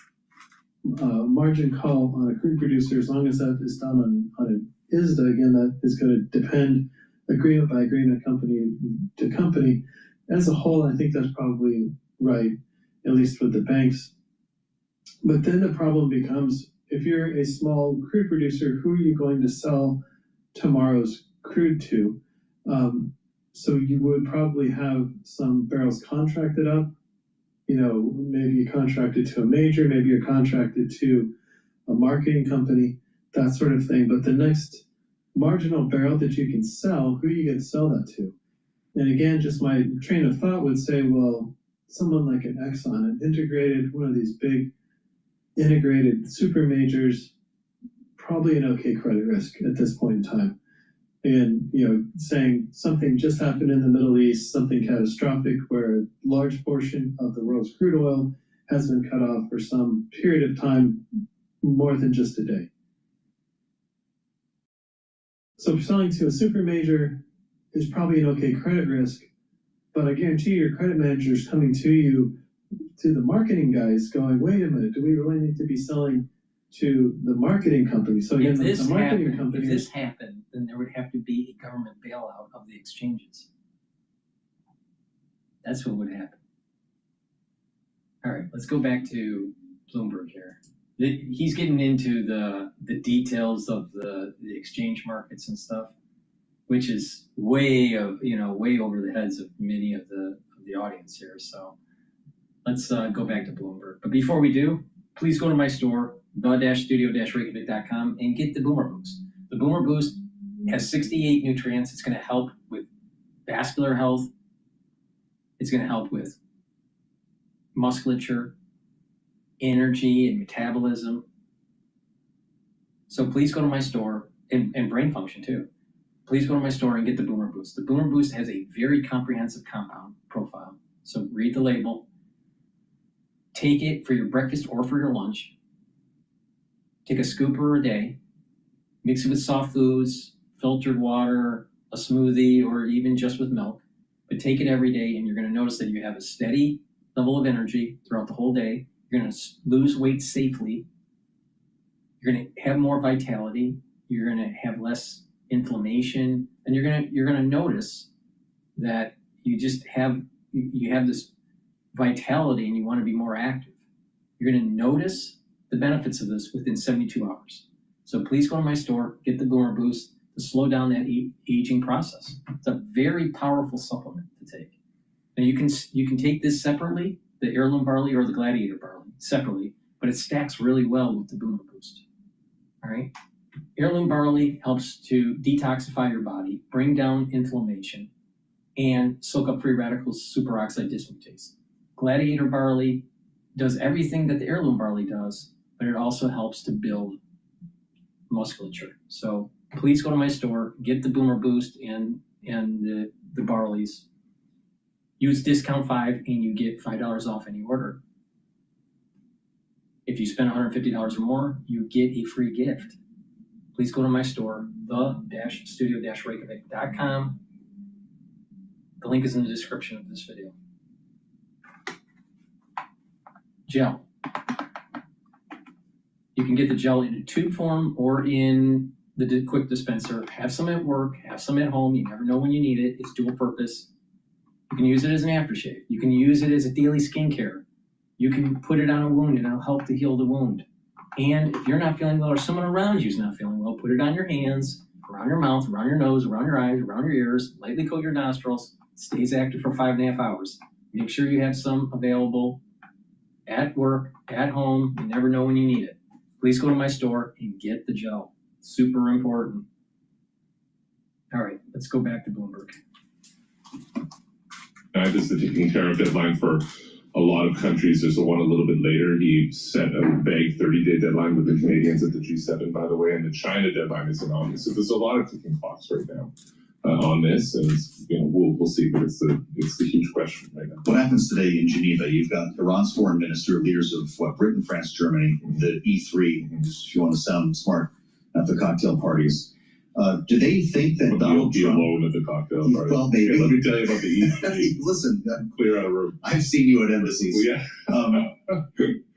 margin call on a crude producer, as long as that is done on an ISDA. Again, that is going to depend agreement by agreement, company to company. As a whole, I think that's probably right, at least with the banks. But then the problem becomes, if you're a small crude producer, who are you going to sell tomorrow's crude to? So you would probably have some barrels contracted up, maybe you contracted to a major, maybe you're contracted to a marketing company, that sort of thing. But the next marginal barrel that you can sell, who are you going to sell that to? And again, just my train of thought would say, well, someone like an Exxon, an integrated, one of these big integrated super majors, probably an okay credit risk at this point in time. And, saying something just happened in the Middle East, something catastrophic where a large portion of the world's crude oil has been cut off for some period of time, more than just a day. So selling to a super major is probably an okay credit risk, but I guarantee your credit manager's coming to you, to the marketing guys, going, wait a minute, do we really need to be selling to the marketing company? So again, If company. this happened, then there would have to be a government bailout of the exchanges. That's what would happen. All right, let's go back to Bloomberg here. He's getting into the details of the exchange markets and stuff, which is way over the heads of many of the audience here. So let's go back to Bloomberg. But before we do, please go to my store, the-studio-reykjavik.com, and get the Boomer Boost. The Boomer Boost has 68 nutrients. It's going to help with vascular health. It's going to help with musculature, energy, and metabolism. So please go to my store, and brain function too. Please go to my store and get the Boomer Boost. The Boomer Boost has a very comprehensive compound profile. So read the label. Take it for your breakfast or for your lunch. Take a scooper a day. Mix it with soft foods, filtered water, a smoothie, or even just with milk. But take it every day, and you're going to notice that you have a steady level of energy throughout the whole day. You're going to lose weight safely. You're going to have more vitality. You're going to have less inflammation, and you're going to notice that you just have this vitality, and you want to be more active. You're going to notice the benefits of this within 72 hours. So please go to my store, get the Boomer Boost to slow down that aging process. It's a very powerful supplement to take. And you can take this separately, the heirloom barley or the gladiator barley separately, but it stacks really well with the Boomer Boost. All right. Heirloom barley helps to detoxify your body, bring down inflammation, and soak up free radicals, superoxide dismutase. Gladiator barley does everything that the heirloom barley does, but it also helps to build musculature. So please go to my store, get the Boomer Boost and the barleys. Use discount 5 and you get $5 off any order. If you spend $150 or more, you get a free gift. Please go to my store, the-studio-reykjavik.com. The link is in the description of this video. Gel. You can get the gel in a tube form or in the quick dispenser. Have some at work, have some at home. You never know when you need it. It's dual purpose. You can use it as an aftershave. You can use it as a daily skincare. You can put it on a wound and it'll help to heal the wound. And if you're not feeling well or someone around you is not feeling well, put it on your hands, around your mouth, around your nose, around your eyes, around your ears, lightly coat your nostrils. It stays active for 5.5 hours. Make sure you have some available at work, at home. You never know when you need it. Please go to my store and get the gel. Super important. All right, let's go back to Bloomberg. This is the ticking tariff deadline for a lot of countries. There's one a little bit later. He set a vague 30-day deadline with the Canadians at the G7, by the way, and the China deadline is in August. So there's a lot of ticking clocks right now on this, and we'll see. But it's the huge question right now. What happens today in Geneva? You've got Iran's foreign minister, leaders of Britain, France, Germany, the E3. If you want to sound smart at the cocktail parties. Do they think that Donald Trump... alone at the cocktail party? Well, maybe. Okay, let me tell you about the E3. Listen, clear out a room. I've seen you at embassies. Yeah.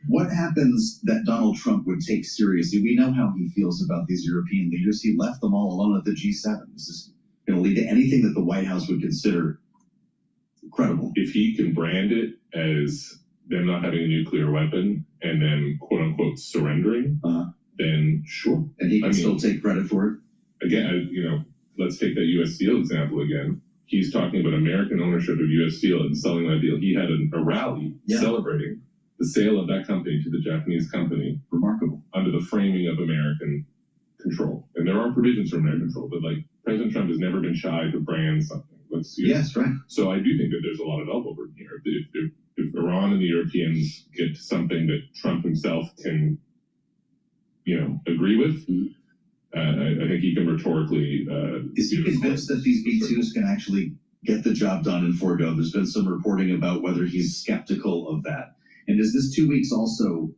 What happens that Donald Trump would take seriously? We know how he feels about these European leaders. He left them all alone at the G7. Is this going to lead to anything that the White House would consider credible? If he can brand it as them not having a nuclear weapon and then quote-unquote surrendering, then sure. And he can still take credit for it? Again, let's take that U.S. Steel example again. he's talking about American ownership of U.S. Steel and selling that deal. He had a rally celebrating the sale of that company to the Japanese company. Remarkable. Under the framing of American control. And there are provisions for American control, but like President Trump has never been shy to brand something. Yes, right. So I do think that there's a lot of elbow room here. If Iran and the Europeans get to something that Trump himself can, agree with, I think he can rhetorically. Is he convinced that these B-2s can actually get the job done in Fordo? There's been some reporting about whether he's skeptical of that. And does this 2 weeks also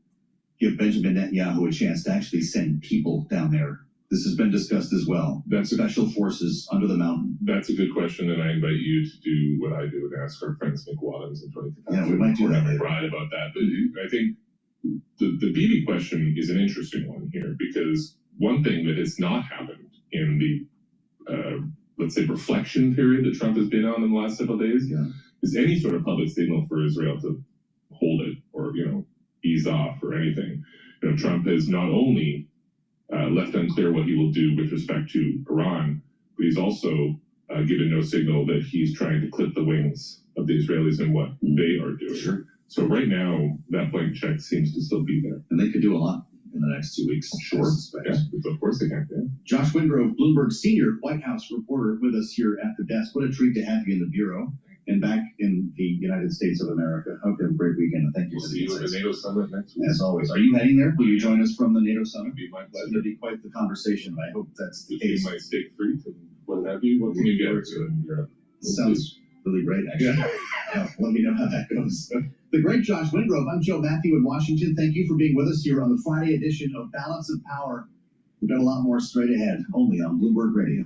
give Benjamin Netanyahu a chance to actually send people down there? This has been discussed as well. That's special forces under the mountain. That's a good question, and I invite you to do what I do and ask our friends Nick Waddams and 20,000. Yeah, we might do that later. Right about that. But I think the Bibi question is an interesting one here, because one thing that has not happened in the, let's say, reflection period that Trump has been on in the last several days is any sort of public signal for Israel to hold it or, ease off or anything. Trump has not only left unclear what he will do with respect to Iran, but he's also given no signal that he's trying to clip the wings of the Israelis and what they are doing. Sure. So right now, that blank check seems to still be there. And they could do a lot in the next 2 weeks. Sure. Yeah, of course they can. Yeah. Josh Wingrove, Bloomberg senior White House reporter, with us here at the desk. What a treat to have you in the Bureau and back in the United States of America. Hope you have a great weekend, and thank you We'll for see you at the NATO Summit next week. As always. Are you heading there? Will you join us from the NATO Summit? It'd be my pleasure. It'll be quite the conversation. I hope that's the case. My steak frites and what have you. What can you get to in Europe? Sounds really great, actually. Yeah, let me know how that goes. The great Josh Wingrove. I'm Joe Matthew in Washington. Thank you for being with us here on the Friday edition of Balance of Power. We've got a lot more straight ahead, only on Bloomberg Radio.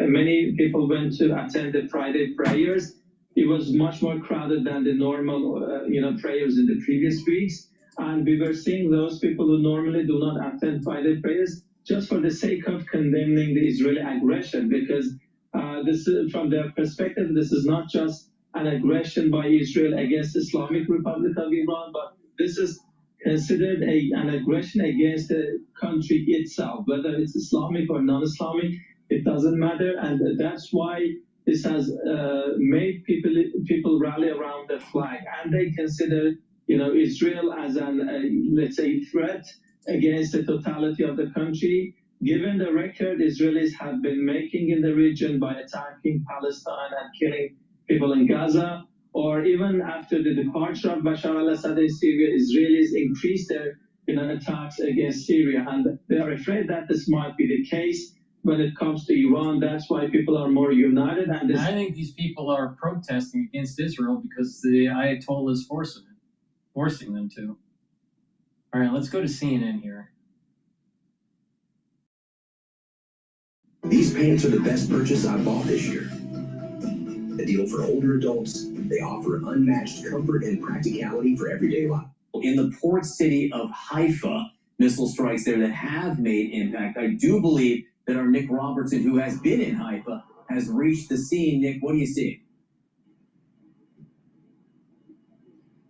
Many people went to attend the Friday prayers. It was much more crowded than the normal, prayers in the previous weeks. And we were seeing those people who normally do not attend Friday prayers just for the sake of condemning the Israeli aggression, because this is, from their perspective, this is not just an aggression by Israel against the Islamic Republic of Iran, but this is considered an aggression against the country itself, whether it's Islamic or non-Islamic. It doesn't matter, and that's why this has made people rally around the flag, and they consider, Israel as let's say, threat against the totality of the country. Given the record Israelis have been making in the region by attacking Palestine and killing people in Gaza, or even after the departure of Bashar al-Assad in Syria, Israelis increased their attacks against Syria, and they are afraid that this might be the case when it comes to Iran. That's why people are more united. And I think these people are protesting against Israel because the Ayatollah is forcing them to. All right, let's go to CNN here. These pants are the best purchase I bought this year. A deal for older adults. They offer unmatched comfort and practicality for everyday life. In the port city of Haifa, missile strikes there that have made impact. I do believe that our Nick Robertson, who has been in Haifa, has reached the scene. Nick, what do you see?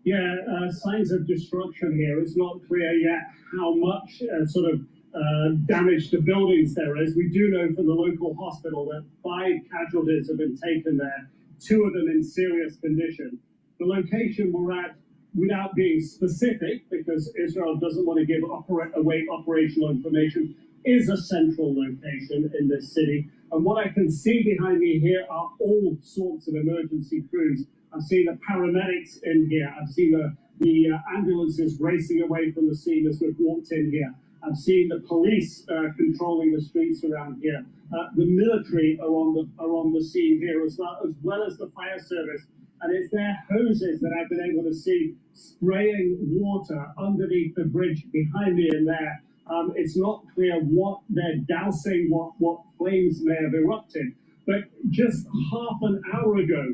Yeah, signs of destruction here. It's not clear yet how much damage to buildings there is. We do know from the local hospital that 5 casualties have been taken there, 2 of them in serious condition. The location we're at, without being specific, because Israel doesn't want to give away operational information, is a central location in this city. And what I can see behind me here are all sorts of emergency crews. I've seen the paramedics in here. I've seen the ambulances racing away from the scene as we've walked in here. I've seen the police controlling the streets around here. The military are on the scene here as well as the fire service. And it's their hoses that I've been able to see spraying water underneath the bridge behind me in there. It's not clear what they're dousing, what flames may have erupted. But just half an hour ago,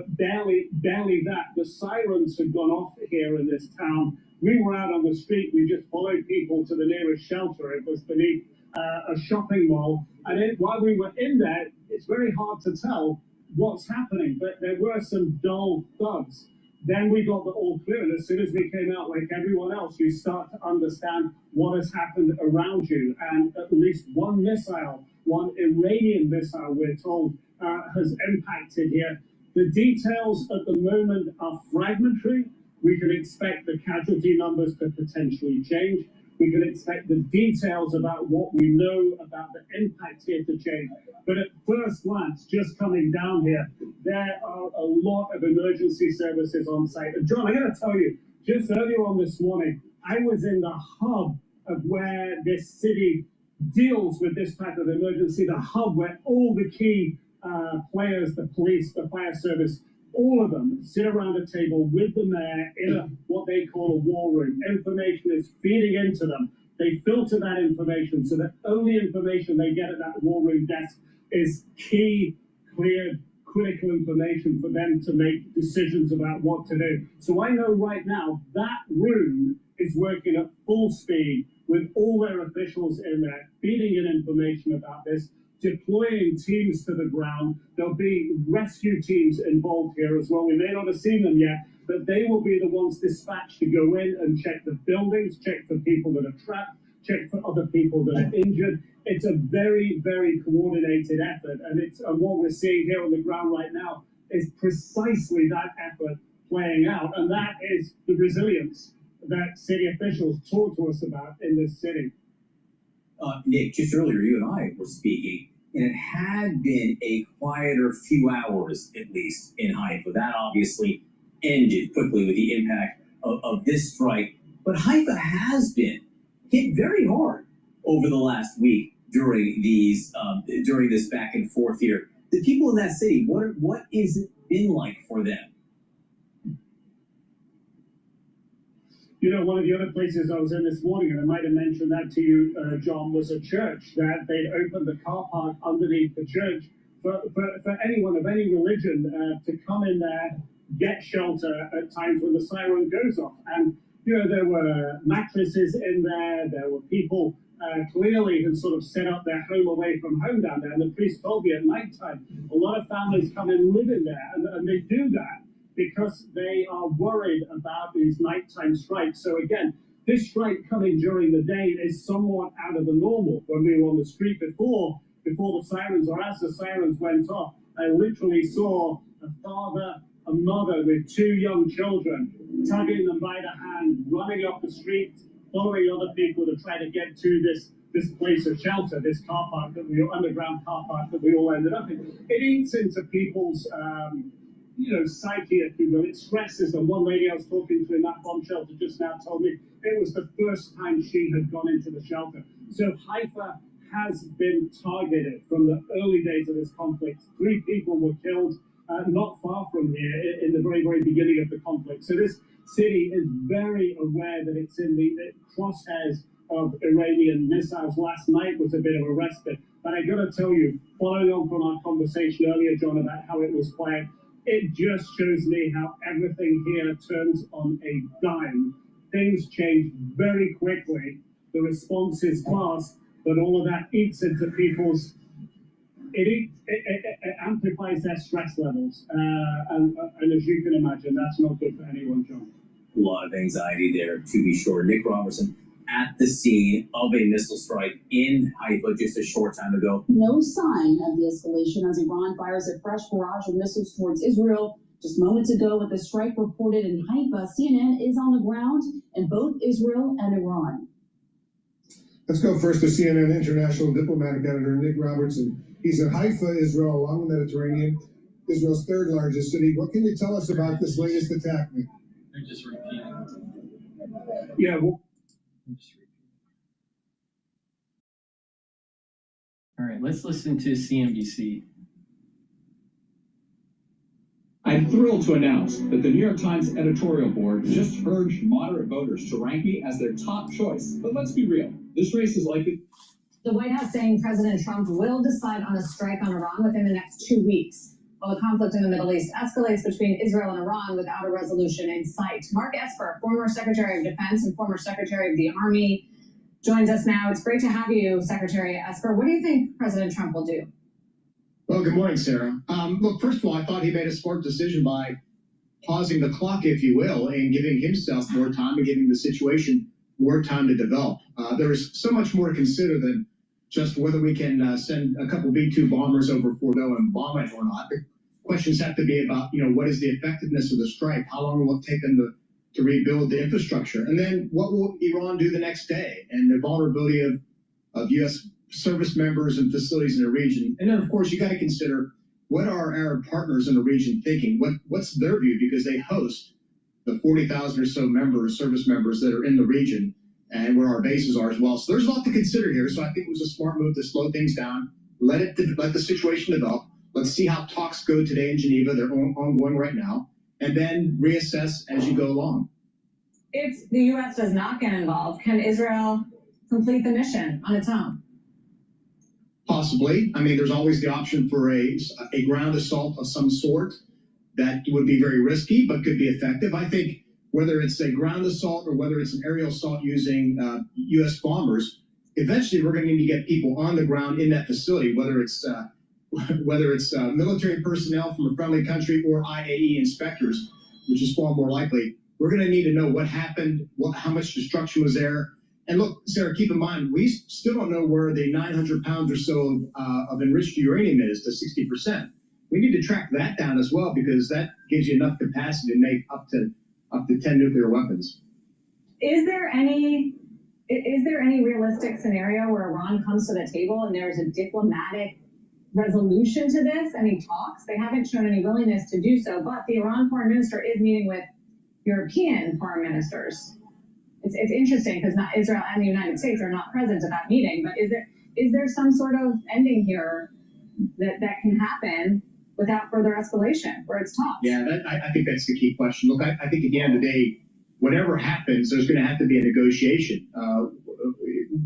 barely that, the sirens had gone off here in this town. We were out on the street. We just followed people to the nearest shelter. It was beneath a shopping mall. And while we were in there, it's very hard to tell what's happening, but there were some dull thuds. Then we got the all clear, and as soon as we came out, like everyone else, you start to understand what has happened around you. And at least one missile, one Iranian missile, we're told, has impacted here. The details at the moment are fragmentary. We can expect the casualty numbers to potentially change. We can expect the details about what we know about the impact here to change. But at first glance, just coming down here, there are a lot of emergency services on site. And John, I got to tell you, just earlier on this morning, I was in the hub of where this city deals with this type of emergency, the hub where all the key players, the police, the fire service, all of them sit around a table with the mayor in what they call a war room. Information is feeding into them. They filter that information so that only information they get at that war room desk is key, clear, critical information for them to make decisions about what to do. So I know right now that room is working at full speed with all their officials in there, feeding in information about this, deploying teams to the ground. There'll be rescue teams involved here as well. We may not have seen them yet, but they will be the ones dispatched to go in and check the buildings, check for people that are trapped, check for other people that are injured. It's a very, very coordinated effort, and what we're seeing here on the ground right now is precisely that effort playing out, and that is the resilience that city officials talk to us about in this city. Nick, just earlier, you and I were speaking, and it had been a quieter few hours, at least, in Haifa. That obviously ended quickly with the impact of this strike. But Haifa has been hit very hard over the last week during during this back and forth here. The people in that city, what is it been like for them? You know, one of the other places I was in this morning, and I might have mentioned that to you, John, was a church that they'd opened the car park underneath the church for anyone of any religion to come in there, get shelter at times when the siren goes off. And, you know, there were mattresses in there, there were people clearly who sort of set up their home away from home down there. And the priest told me at nighttime, a lot of families come and live in there, and they do that because they are worried about these nighttime strikes. So again, this strike coming during the day is somewhat out of the normal. When we were on the street before the sirens, or as the sirens went off, I literally saw a father, a mother with 2 young children, tugging them by the hand, running up the street, following other people to try to get to this place of shelter, this car park underground car park that we all ended up in. It eats into people's psyche, if you will. It stresses them. One lady I was talking to in that bomb shelter just now told me it was the first time she had gone into the shelter. So Haifa has been targeted from the early days of this conflict. 3 people were killed not far from here in the very, very beginning of the conflict. So this city is very aware that it's in the crosshairs of Iranian missiles. Last night was a bit of a respite. But I got to tell you, following on from our conversation earlier, John, about how it was quiet, it just shows me how everything here turns on a dime. Things change very quickly. The response is fast. but all of that eats into people's, it amplifies their stress levels. And as you can imagine, that's not good for anyone, John. A lot of anxiety there, to be sure. Nick Robertson at the scene of a missile strike in Haifa just a short time ago. No sign of the escalation as Iran fires a fresh barrage of missiles towards Israel. Just moments ago, with the strike reported in Haifa, CNN is on the ground in both Israel and Iran. Let's go first to CNN international diplomatic editor Nick Robertson. He's in Haifa, Israel, along the Mediterranean, Israel's third largest city. What can you tell us about this latest attack, Nick? They're just repeating. Yeah, well, all right, let's listen to CNBC. I'm thrilled to announce that the New York Times editorial board just urged moderate voters to rank me as their top choice. But let's be real, this race is likely. The White House saying President Trump will decide on a strike on Iran within the next 2 weeks, while the conflict in the Middle East escalates between Israel and Iran without a resolution in sight. Mark Esper, former Secretary of Defense and former Secretary of the Army, joins us now. It's great to have you, Secretary Esper. What do you think President Trump will do? Well, good morning, Sarah. Look, first of all, I thought he made a smart decision by pausing the clock, if you will, and giving himself more time and giving the situation more time to develop. There is so much more to consider than just whether we can send a couple B-2 bombers over Fordo and bomb it or not. The questions have to be about, what is the effectiveness of the strike? How long will it take them to rebuild the infrastructure? And then what will Iran do the next day? And the vulnerability of U.S. service members and facilities in the region. And then, of course, you got to consider, what are our Arab partners in the region thinking? What's their view? Because they host the 40,000 or so service members that are in the region, and where our bases are as well. So there's a lot to consider here. So I think it was a smart move to slow things down, let the situation develop. Let's see how talks go today in Geneva. They're ongoing right now, and then reassess as you go along. If the U.S. does not get involved, can Israel complete the mission on its own? Possibly. I mean, there's always the option for a ground assault of some sort. That would be very risky, but could be effective. I think whether it's a ground assault or whether it's an aerial assault using U.S. bombers, eventually we're going to need to get people on the ground in that facility, whether it's military personnel from a friendly country or IAE inspectors, which is far more likely. We're going to need to know what happened, how much destruction was there. And look, Sarah, keep in mind, we still don't know where the 900 pounds or so of enriched uranium is to 60%. We need to track that down as well, because that gives you enough capacity to make up to 10 nuclear weapons. Is there any realistic scenario where Iran comes to the table and there's a diplomatic resolution to this? Any talks? They haven't shown any willingness to do so, but the Iran foreign minister is meeting with European foreign ministers. It's interesting because not Israel and the United States are not present at that meeting, but is there some sort of ending here that can happen without further escalation, where it's talks? Yeah, I think that's the key question. Look, I think at the end of the day, whatever happens, there's going to have to be a negotiation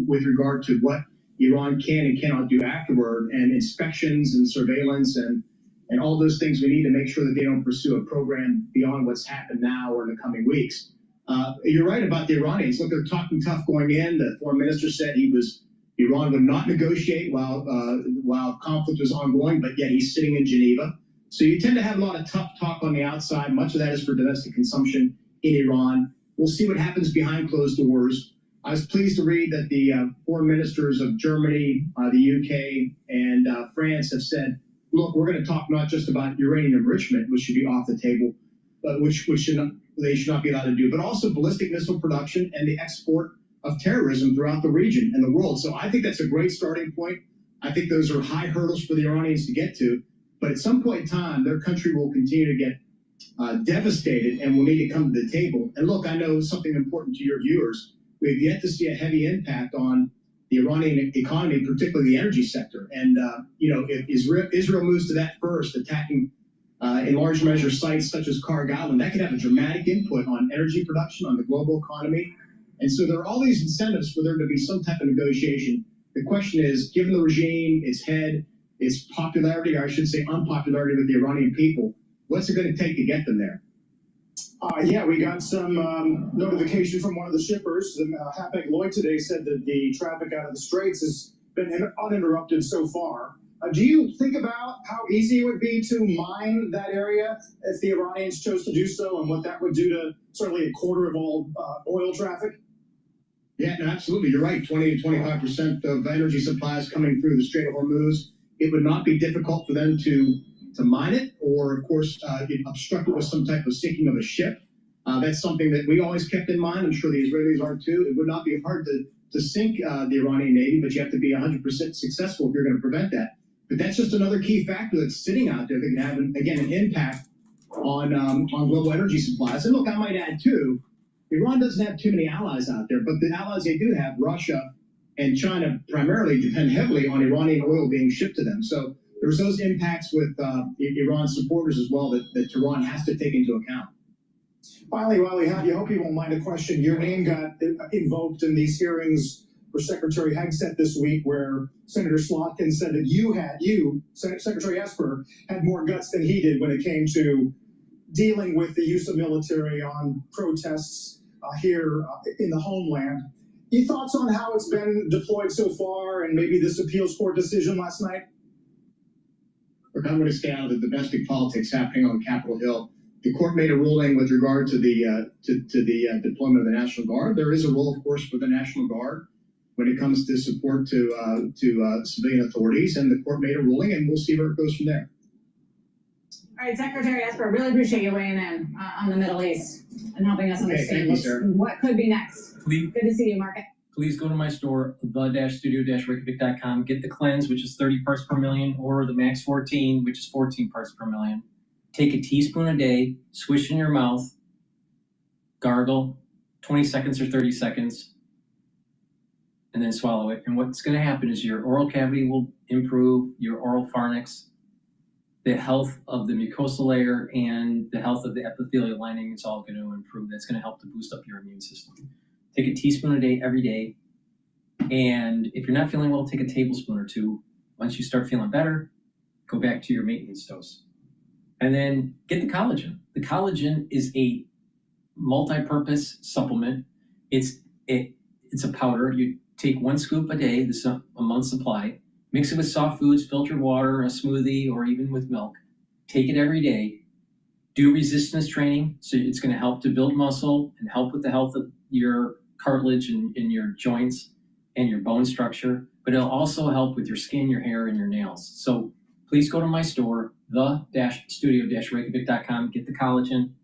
with regard to what Iran can and cannot do afterward, and inspections and surveillance and all those things. We need to make sure that they don't pursue a program beyond what's happened now or in the coming weeks. You're right about the Iranians. Look, they're talking tough going in. The foreign minister said Iran would not negotiate while conflict was ongoing, but yet he's sitting in Geneva. So you tend to have a lot of tough talk on the outside. Much of that is for domestic consumption in Iran. We'll see what happens behind closed doors. I was pleased to read that the foreign ministers of Germany, the UK, and France have said, look, we're going to talk not just about uranium enrichment, which should be off the table, but which they should not be allowed to do, but also ballistic missile production and the export of terrorism throughout the region and the world. So I think that's a great starting point. I think those are high hurdles for the Iranians to get to, but at some point in time, their country will continue to get devastated and will need to come to the table. And look, I know something important to your viewers. We've yet to see a heavy impact on the Iranian economy, particularly the energy sector. And, if Israel moves to that first, attacking in large measure sites such as Kargal, and that could have a dramatic input on energy production, on the global economy. And so there are all these incentives for there to be some type of negotiation. The question is, given the regime, its head, its popularity, or I should say unpopularity with the Iranian people, what's it going to take to get them there? Yeah, we got some notification from one of the shippers. Hapag-Lloyd today said that the traffic out of the Straits has been uninterrupted so far. Do you think about how easy it would be to mine that area if the Iranians chose to do so, and what that would do to certainly a quarter of all oil traffic? Yeah, no, absolutely. You're right. 20 to 25% of energy supplies coming through the Strait of Hormuz. It would not be difficult for them to mine it, or of course, obstruct it with some type of sinking of a ship. That's something that we always kept in mind. I'm sure the Israelis are too. It would not be hard to sink the Iranian Navy, but you have to be 100% successful if you're going to prevent that. But that's just another key factor that's sitting out there that can have, an impact on global energy supplies. And look, I might add too, Iran doesn't have too many allies out there, but the allies they do have, Russia and China primarily, depend heavily on Iranian oil being shipped to them. So there's those impacts with Iran supporters as well that Tehran has to take into account. Finally, while we have you, I hope you won't mind a question. Your name got invoked in these hearings for Secretary Hegseth this week, where Senator Slotkin said that Secretary Esper, had more guts than he did when it came to dealing with the use of military on protests here in the homeland. Your thoughts on how it's been deployed so far, and maybe this appeals court decision last night? Look, I'm going to stay out of the domestic politics happening on Capitol Hill. The court made a ruling with regard to the deployment of the National Guard. There is a role, of course, for the National Guard when it comes to support to civilian authorities, and the court made a ruling, and we'll see where it goes from there. All right, Secretary Esper, really appreciate you weighing in on the Middle East and helping us understand what could be next. Good to see you, Mark. Please go to my store, the-studio-reykjavik.com. Get the cleanse, which is 30 parts per million, or the max 14, which is 14 parts per million. Take a teaspoon a day, swish in your mouth, gargle, 20 seconds or 30 seconds, and then swallow it. And what's going to happen is your oral cavity will improve, your oral pharynx, the health of the mucosal layer, and the health of the epithelial lining is all going to improve. That's going to help to boost up your immune system. Take a teaspoon a day every day. And if you're not feeling well, take a tablespoon or two. Once you start feeling better, go back to your maintenance dose. And then get the collagen. The collagen is a multi-purpose supplement. It's a powder. You take 1 scoop a day, this is a month's supply. Mix it with soft foods, filtered water, a smoothie, or even with milk. Take it every day. Do resistance training, so it's going to help to build muscle and help with the health of your cartilage and your joints and your bone structure. But it'll also help with your skin, your hair, and your nails. So please go to my store, the-studio-reykjavik.com. Get the collagen,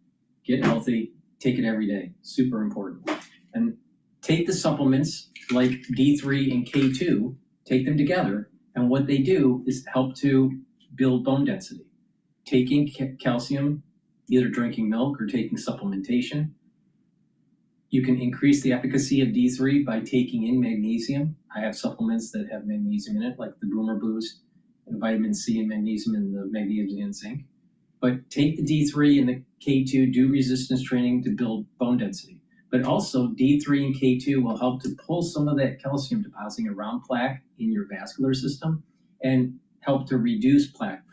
get healthy, take it every day. Super important. And take the supplements like D3 and K2, take them together. And what they do is help to build bone density. Taking calcium, either drinking milk or taking supplementation. You can increase the efficacy of D3 by taking in magnesium. I have supplements that have magnesium in it, like the Boomer Boost, and vitamin C and magnesium and the magnesium and zinc. But take the D3 and the K2, do resistance training to build bone density. But also D3 and K2 will help to pull some of that calcium depositing around plaque in your vascular system and help to reduce plaque,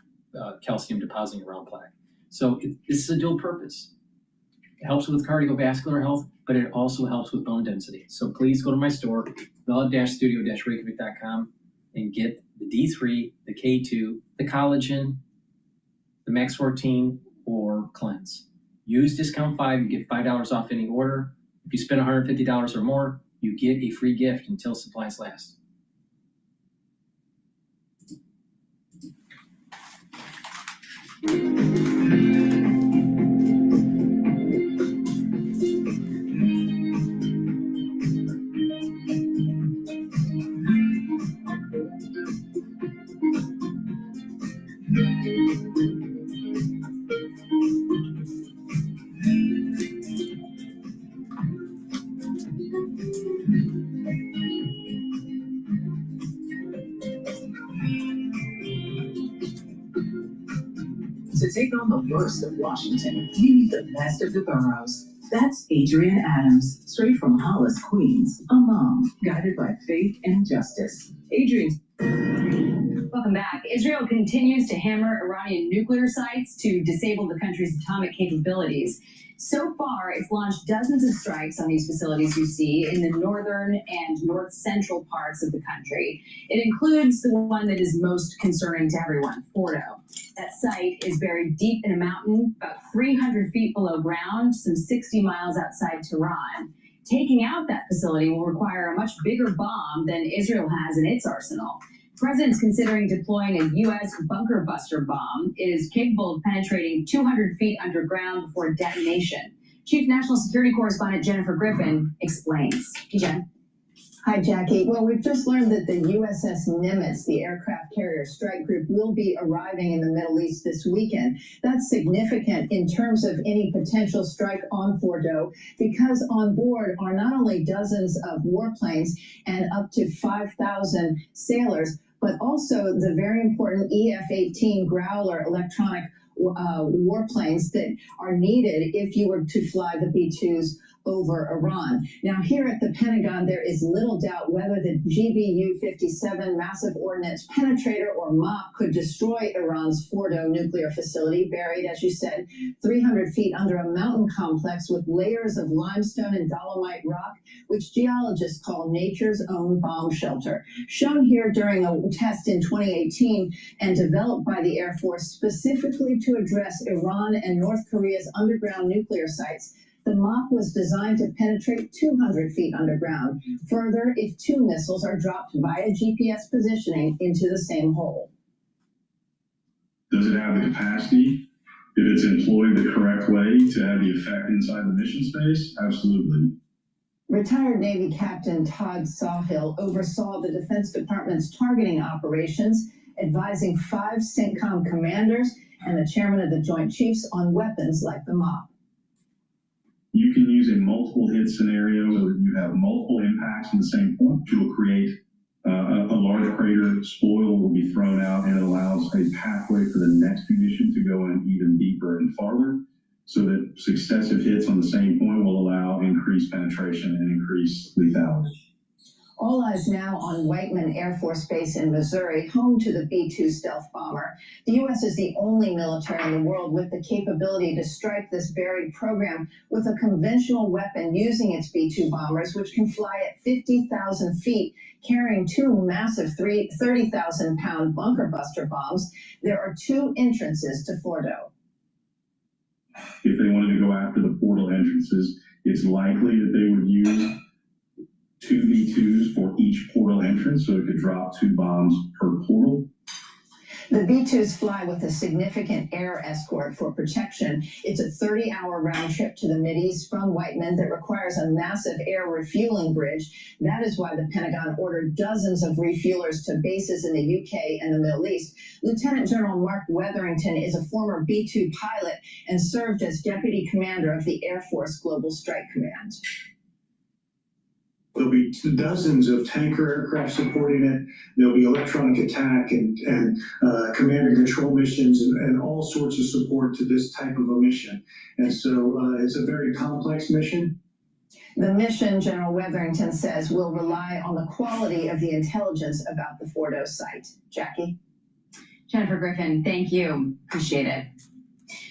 calcium depositing around plaque. So this is a dual purpose. It helps with cardiovascular health, but it also helps with bone density. So please go to my store, the-studio-reykjavik.com, and get the D3, the K2, the collagen, the Max 14, or Cleanse. Use discount 5, you get $5 off any order. If you spend $150 or more, you get a free gift until supplies last. To take on the worst of Washington, we need the best of the boroughs. That's Adrienne Adams, straight from Hollis, Queens, a mom guided by faith and justice. Adrienne. Welcome back. Israel continues to hammer Iranian nuclear sites to disable the country's atomic capabilities. So far, it's launched dozens of strikes on these facilities you see in the northern and north-central parts of the country. It includes the one that is most concerning to everyone, Fordo. That site is buried deep in a mountain, about 300 feet below ground, some 60 miles outside Tehran. Taking out that facility will require a much bigger bomb than Israel has in its arsenal. The president's considering deploying a U.S. bunker buster bomb. It is capable of penetrating 200 feet underground before detonation. Chief National Security Correspondent Jennifer Griffin explains. Hey, Jen. Hi, Jackie. Well, we've just learned that the USS Nimitz, the aircraft carrier strike group, will be arriving in the Middle East this weekend. That's significant in terms of any potential strike on Fordo, because on board are not only dozens of warplanes and up to 5,000 sailors, but also the very important Ef-18 Growler electronic warplanes that are needed if you were to fly the B-2s over Iran. Now, here at the Pentagon, there is little doubt whether the GBU-57 massive ordnance penetrator, or MOP, could destroy Iran's Fordo nuclear facility, buried, as you said, 300 feet under a mountain complex with layers of limestone and dolomite rock, which geologists call nature's own bomb shelter. Shown here during a test in 2018 and developed by the Air Force specifically to address Iran and North Korea's underground nuclear sites, the MOP was designed to penetrate 200 feet underground. Further, if two missiles are dropped via GPS positioning into the same hole. Does it have the capacity, if it's employed the correct way, to have the effect inside the mission space? Absolutely. Retired Navy Captain Todd Sawhill oversaw the Defense Department's targeting operations, advising 5 CENTCOM commanders and the chairman of the Joint Chiefs on weapons like the MOP. You can use a multiple hit scenario so that you have multiple impacts in the same point, which will create a large crater. Spoil will be thrown out, and it allows a pathway for the next munition to go in even deeper and farther, so that successive hits on the same point will allow increased penetration and increased lethality. All eyes now on Whiteman Air Force Base in Missouri, home to the B-2 stealth bomber. The U.S. is the only military in the world with the capability to strike this buried program with a conventional weapon using its B-2 bombers, which can fly at 50,000 feet, carrying 2 massive 30,000-pound bunker buster bombs. There are 2 entrances to Fordo. If they wanted to go after the portal entrances, it's likely that they would use 2 B-2s for each portal entrance, so it could drop 2 bombs per portal. The B-2s fly with a significant air escort for protection. It's a 30-hour round trip to the Mideast from Whiteman that requires a massive air refueling bridge. That is why the Pentagon ordered dozens of refuelers to bases in the UK and the Middle East. Lieutenant General Mark Wetherington is a former B-2 pilot and served as deputy commander of the Air Force Global Strike Command. There'll be dozens of tanker aircraft supporting it. There'll be electronic attack and command and control missions and all sorts of support to this type of a mission. And so it's a very complex mission. The mission, General Wetherington says, will rely on the quality of the intelligence about the Fordo site. Jackie? Jennifer Griffin, thank you. Appreciate it.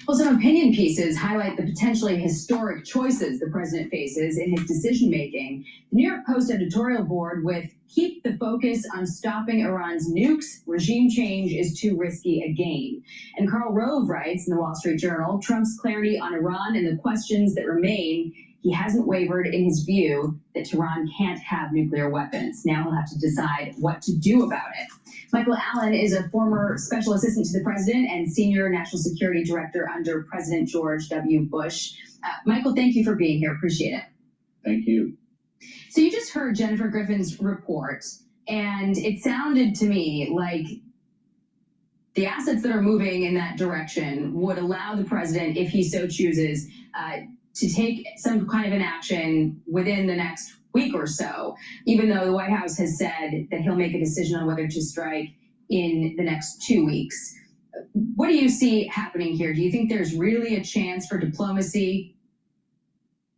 Well, some opinion pieces highlight the potentially historic choices the president faces in his decision-making. The New York Post editorial board with "Keep the focus on stopping Iran's nukes. Regime change is too risky a game." And Karl Rove writes in the Wall Street Journal, "Trump's clarity on Iran and the questions that remain, he hasn't wavered in his view that Tehran can't have nuclear weapons. Now he'll have to decide what to do about it." Michael Allen is a former special assistant to the president and senior national security director under President George W. Bush. Michael, thank you for being here. Appreciate it. Thank you. So you just heard Jennifer Griffin's report, and it sounded to me like the assets that are moving in that direction would allow the president, if he so chooses, to take some kind of an action within the next week or so, even though the White House has said that he'll make a decision on whether to strike in the next 2 weeks. What do you see happening here? Do you think there's really a chance for diplomacy?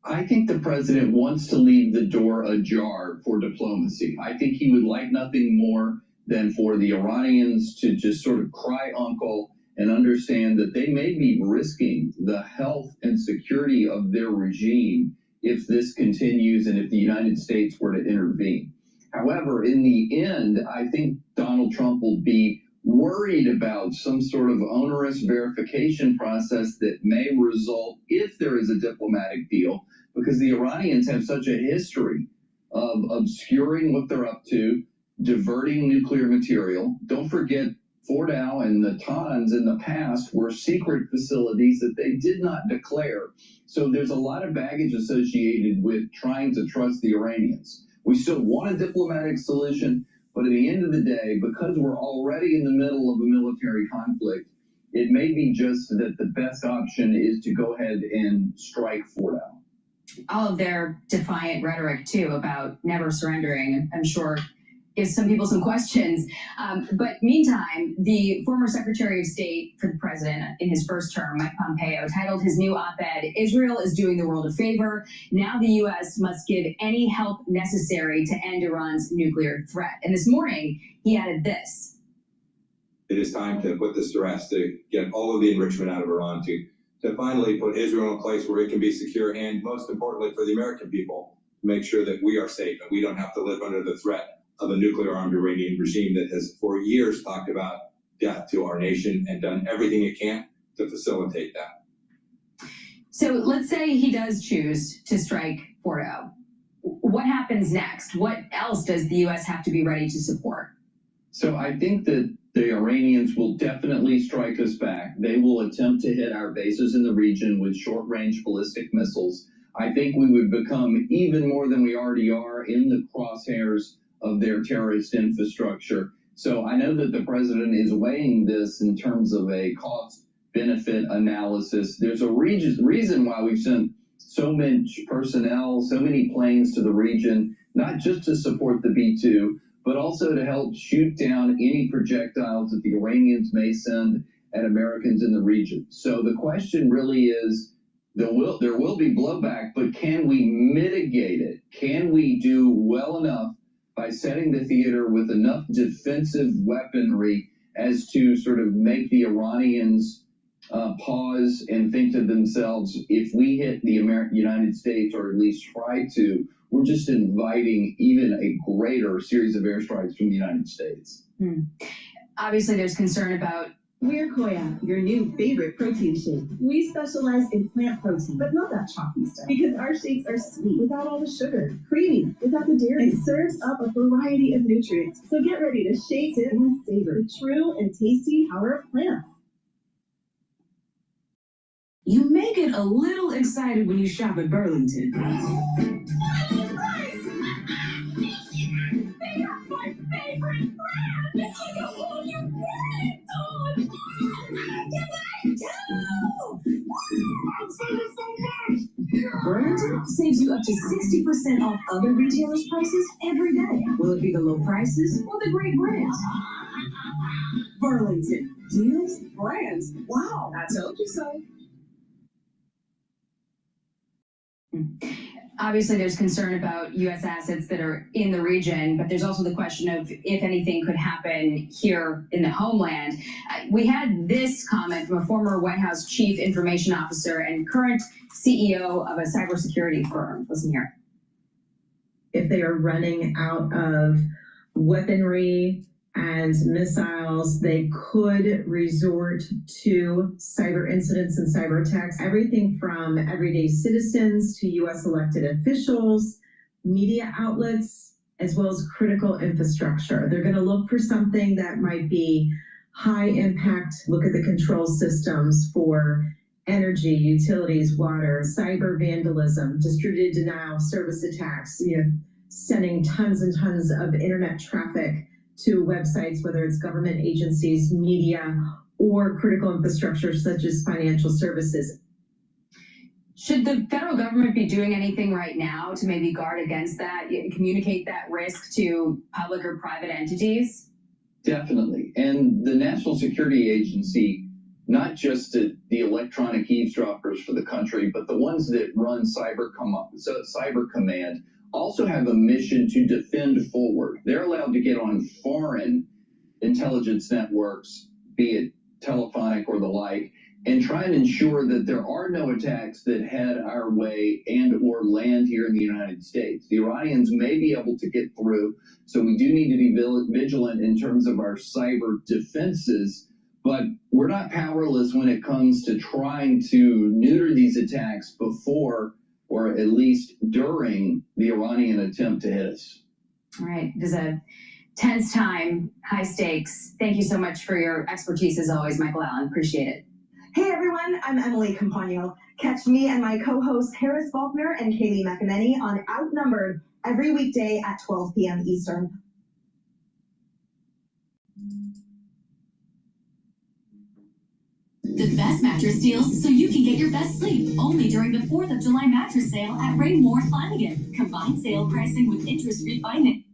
I think the president wants to leave the door ajar for diplomacy. I think he would like nothing more than for the Iranians to just sort of cry uncle and understand that they may be risking the health and security of their regime if this continues and if the United States were to intervene. However, in the end, I think Donald Trump will be worried about some sort of onerous verification process that may result if there is a diplomatic deal, because the Iranians have such a history of obscuring what they're up to, diverting nuclear material. Don't forget, Fordo and the Natanz in the past were secret facilities that they did not declare. So there's a lot of baggage associated with trying to trust the Iranians. We still want a diplomatic solution, but at the end of the day, because we're already in the middle of a military conflict, it may be just that the best option is to go ahead and strike Fordo. All of their defiant rhetoric, too, about never surrendering, I'm sure gives some people some questions. But meantime, the former Secretary of State for the president in his first term, Mike Pompeo, titled his new op-ed, "Israel is doing the world a favor. Now the U.S. must give any help necessary to end Iran's nuclear threat." And this morning, he added this. It is time to put this to rest, to get all of the enrichment out of Iran, to finally put Israel in a place where it can be secure, and most importantly for the American people, to make sure that we are safe and we don't have to live under the threat of a nuclear-armed Iranian regime that has for years talked about death to our nation and done everything it can to facilitate that. So let's say he does choose to strike Fordo. What happens next? What else does the U.S. have to be ready to support? So I think that the Iranians will definitely strike us back. They will attempt to hit our bases in the region with short-range ballistic missiles. I think we would become even more than we already are in the crosshairs of their terrorist infrastructure. So I know that the president is weighing this in terms of a cost-benefit analysis. There's a reason why we've sent so much personnel, so many planes to the region, not just to support the B-2, but also to help shoot down any projectiles that the Iranians may send at Americans in the region. So the question really is, there will be blowback, but can we mitigate it? Can we do well enough by setting the theater with enough defensive weaponry as to sort of make the Iranians pause and think to themselves, if we hit the United States, or at least try to, we're just inviting even a greater series of airstrikes from the United States. Obviously, there's concern about... We're Koya, your new favorite protein shake. We specialize in plant protein, but not that chalky stuff. Because our shakes are sweet, without all the sugar, creamy, without the dairy, and serves up a variety of nutrients. So get ready to shake it and savor the true and tasty power of plants. You may get a little excited when you shop at Burlington. They are my favorite brand! It's like a whole new brand on! I'm saving so much! Burlington saves you up to 60% off other retailers' prices every day. Will it be the low prices or the great brands? Burlington. Deals, brands. Wow, I told you so. Obviously, there's concern about U.S. assets that are in the region, but there's also the question of if anything could happen here in the homeland. We had this comment from a former White House chief information officer and current CEO of a cybersecurity firm. Listen here. If they are running out of weaponry and missiles, they could resort to cyber incidents and cyber attacks. Everything from everyday citizens to U.S. elected officials, media outlets, as well as critical infrastructure. They're going to look for something that might be high impact. Look at the control systems for energy, utilities, water, cyber vandalism, distributed denial of service attacks, sending tons and tons of internet traffic to websites, whether it's government agencies, media, or critical infrastructure such as financial services. Should the federal government be doing anything right now to maybe guard against that, communicate that risk to public or private entities? Definitely. And the National Security Agency, not just the electronic eavesdroppers for the country, but the ones that run Cyber Command, also have a mission to defend forward. They're allowed to get on foreign intelligence networks, be it telephonic or the like, and try and ensure that there are no attacks that head our way and or land here in the United States. The Iranians may be able to get through, so we do need to be vigilant in terms of our cyber defenses, but we're not powerless when it comes to trying to neuter these attacks before or at least during the Iranian attempt to hit us. All right, it is a tense time, high stakes. Thank you so much for your expertise as always, Michael Allen. Appreciate it. Hey everyone, I'm Emily Campagno. Catch me and my co-hosts Harris Faulkner and Kaylee McEnany on Outnumbered every weekday at 12 p.m. Eastern. The best mattress deals so you can get your best sleep only during the 4th of July mattress sale at Raymore Flanagan. Combined sale pricing with interest-free financing.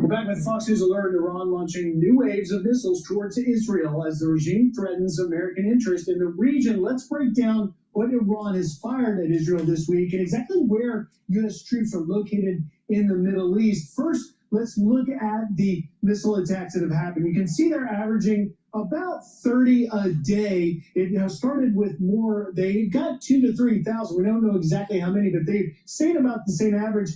We're back with Fox News Alert. Iran launching new waves of missiles towards Israel as the regime threatens American interest in the region. Let's break down what Iran has fired at Israel this week and exactly where U.S. troops are located in the Middle East. First, let's look at the missile attacks that have happened. You can see they're averaging about 30 a day. It started with more. They got 2,000 to 3,000. We don't know exactly how many, but they've stayed about the same average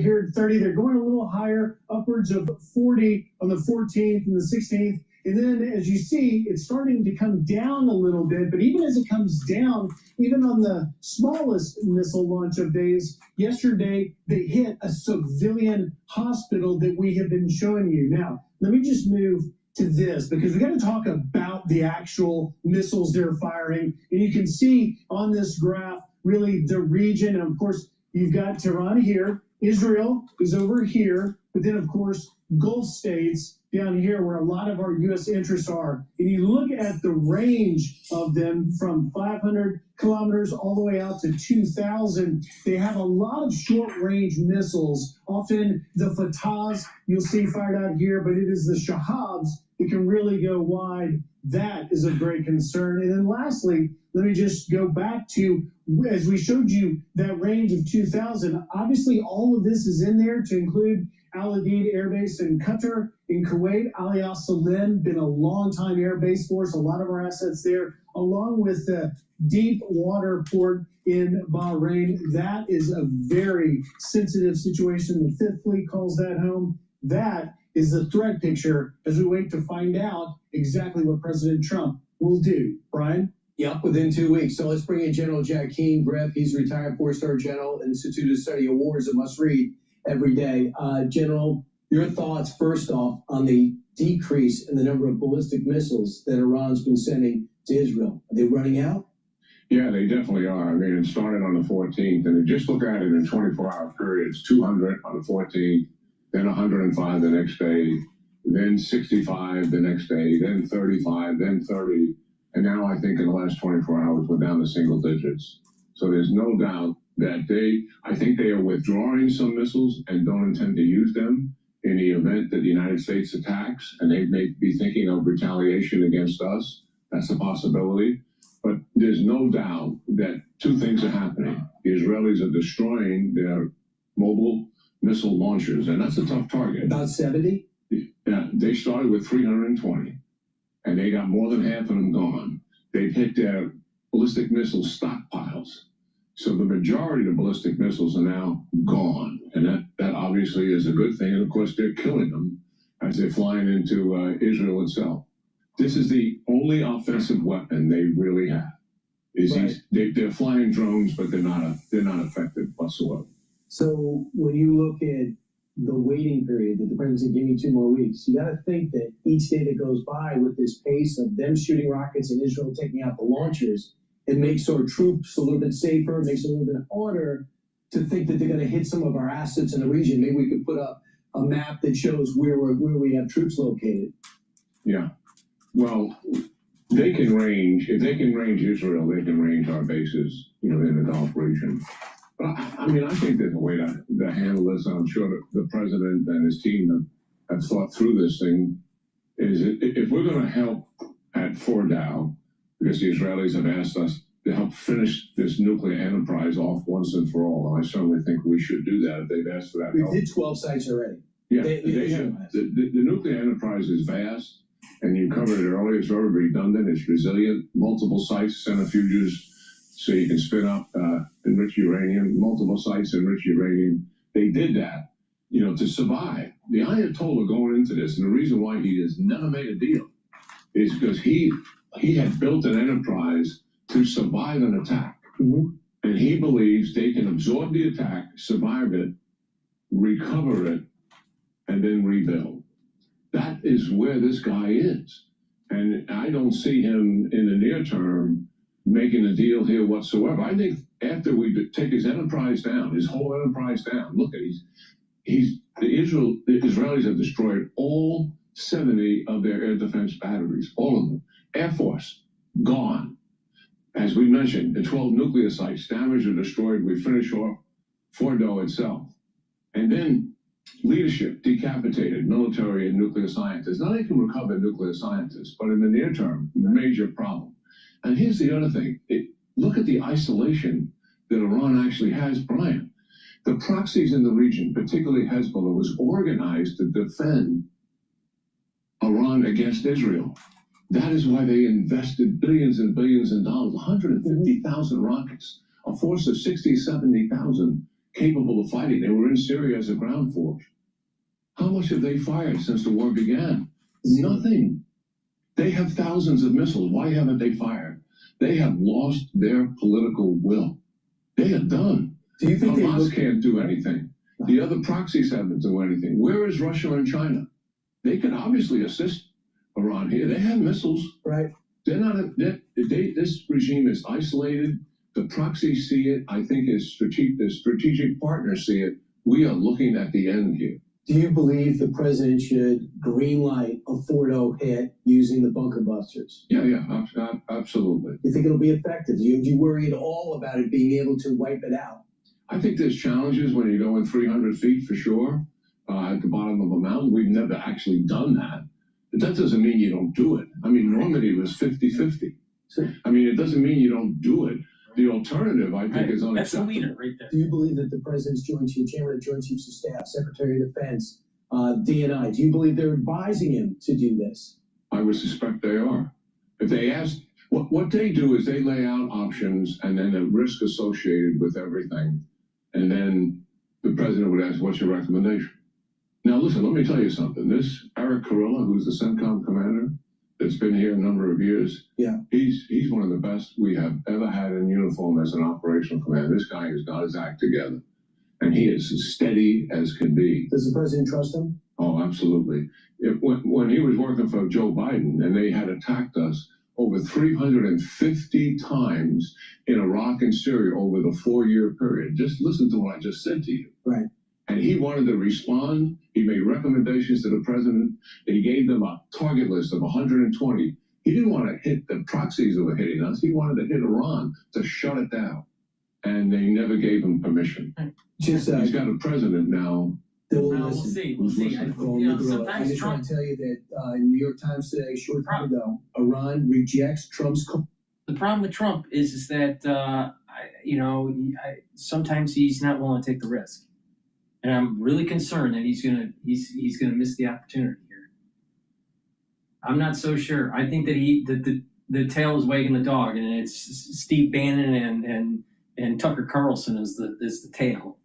here at 30. They're going a little higher, upwards of 40 on the 14th and the 16th. And then, as you see, it's starting to come down a little bit. But even as it comes down, even on the smallest missile launch of days, yesterday they hit a civilian hospital that we have been showing you. Now, let me just move to this because we got to talk about the actual missiles they're firing. And you can see on this graph really the region. And of course, you've got Tehran here, Israel is over here, but then of course Gulf states down here where a lot of our U.S. interests are. And you look at the range of them from 500 kilometers all the way out to 2,000. They have a lot of short-range missiles. Often the Fatahs you'll see fired out here, but it is the Shahabs that can really go wide. That is of great concern. And then lastly, let me just go back to, as we showed you, that range of 2,000. Obviously, all of this is in there to include Al Udeid Air Base in Qatar, in Kuwait, Ali Al Salim, been a long-time air base for us, a lot of our assets there, along with the deep water port in Bahrain. That is a very sensitive situation. The Fifth Fleet calls that home. That is the threat picture as we wait to find out exactly what President Trump will do. Brian? Yep, within 2 weeks. So let's bring in General Jack Keane, Griff. He's retired four-star general, Institute of Study of Wars, a must-read every day. General, your thoughts, first off, on the decrease in the number of ballistic missiles that Iran's been sending to Israel. Are they running out? Yeah, they definitely are. I mean, it started on the 14th, and just look at it in 24-hour periods, 200 on the 14th, then 105 the next day, then 65 the next day, then 35, then 30, and now I think in the last 24 hours we're down to single digits. So there's no doubt that I think they are withdrawing some missiles and don't intend to use them in the event that the United States attacks, and they may be thinking of retaliation against us. That's a possibility. But there's no doubt that two things are happening. The Israelis are destroying their mobile missile launchers, and that's a tough target. About 70? Yeah, they started with 320, and they got more than half of them gone. They've hit their ballistic missile stockpiles. So the majority of the ballistic missiles are now gone, and that obviously is a good thing. And of course, they're killing them as they're flying into Israel itself. This is the only offensive weapon they really have. They're flying drones, but they're not effective whatsoever. So when you look at the waiting period that the president said, give me 2 more weeks, you got to think that each day that goes by with this pace of them shooting rockets and Israel taking out the launchers, it makes our troops a little bit safer, makes it a little bit harder to think that they're going to hit some of our assets in the region. Maybe we could put up a map that shows where we have troops located. Yeah. Well, they can range, if they can range Israel, they can range our bases, in the Gulf region. But I mean, I think there's a way to handle this. I'm sure that the president and his team have thought through this thing. Is if we're going to help at Fordo, because the Israelis have asked us to help finish this nuclear enterprise off once and for all, and I certainly think we should do that if they've asked for that help. We did 12 sites already. Yeah, the nuclear enterprise is vast, and you covered it earlier. It's very redundant. It's resilient. Multiple sites, centrifuges, so you can spin up enriched uranium. Multiple sites, enriched uranium. They did that, to survive. The Ayatollah going into this, and the reason why he has never made a deal, is because he had built an enterprise to survive an attack, and he believes they can absorb the attack, survive it, recover it, and then rebuild. That is where this guy is. And I don't see him in the near term making a deal here whatsoever. I think after we take his enterprise down, his whole enterprise down, look at the Israelis have destroyed all 70 of their air defense batteries, all of them. Air Force, gone. As we mentioned, the 12 nuclear sites damaged or destroyed. We finish off Fordo itself. And then leadership, decapitated, military and nuclear scientists. Now they can recover nuclear scientists, but in the near term, major problem. And here's the other thing. Look at the isolation that Iran actually has, Brian. The proxies in the region, particularly Hezbollah, was organized to defend Iran against Israel. That is why they invested billions and billions of dollars, 150,000 rockets, a force of 60, 70,000 capable of fighting. They were in Syria as a ground force. How much have they fired since the war began? Nothing. They have thousands of missiles. Why haven't they fired? They have lost their political will. They are done. Do you think Hamas can't do anything? The other proxies haven't done anything. Where is Russia and China? They can obviously assist Iran here. They have missiles. Right. They're not. This regime is isolated. The proxies see it. I think the strategic partners see it. We are looking at the end here. Do you believe the president should greenlight a Fordo hit using the bunker busters? Yeah, absolutely. You think it'll be effective? Do you worry at all about it being able to wipe it out? I think there's challenges when you go in 300 feet for sure, at the bottom of a mountain. We've never actually done that. But that doesn't mean you don't do it. I mean, Normandy was 50-50. I mean, it doesn't mean you don't do it. The alternative, I think, is unacceptable. That's the leader right there. Do you believe that the president's Chairman of the Joint Chiefs of Staff, Secretary of Defense, DNI, do you believe they're advising him to do this? I would suspect they are. If they ask, what they do is they lay out options and then the risk associated with everything. And then the president would ask, what's your recommendation? Now, listen, let me tell you something. This Eric Kurilla, who's the CENTCOM commander, that's been here a number of years, he's one of the best we have ever had in uniform as an operational commander. This guy has got his act together, and he is as steady as can be. Does the president trust him? Oh, absolutely. When he was working for Joe Biden, and they had attacked us over 350 times in Iraq and Syria over the 4-year period. Just listen to what I just said to you. Right. And he wanted to respond. He made recommendations to the president. He gave them a target list of 120. He didn't want to hit the proxies that were hitting us. He wanted to hit Iran to shut it down. And they never gave him permission. He's got a president now. We'll see. Sometimes I'm just trying Trump. to tell you that New York Times today, a short time ago, Iran rejects Trump's. The problem with Trump is that sometimes he's not willing to take the risk, and I'm really concerned that he's gonna miss the opportunity here. I'm not so sure. I think that the tail is wagging the dog, and it's Steve Bannon and Tucker Carlson is the tail.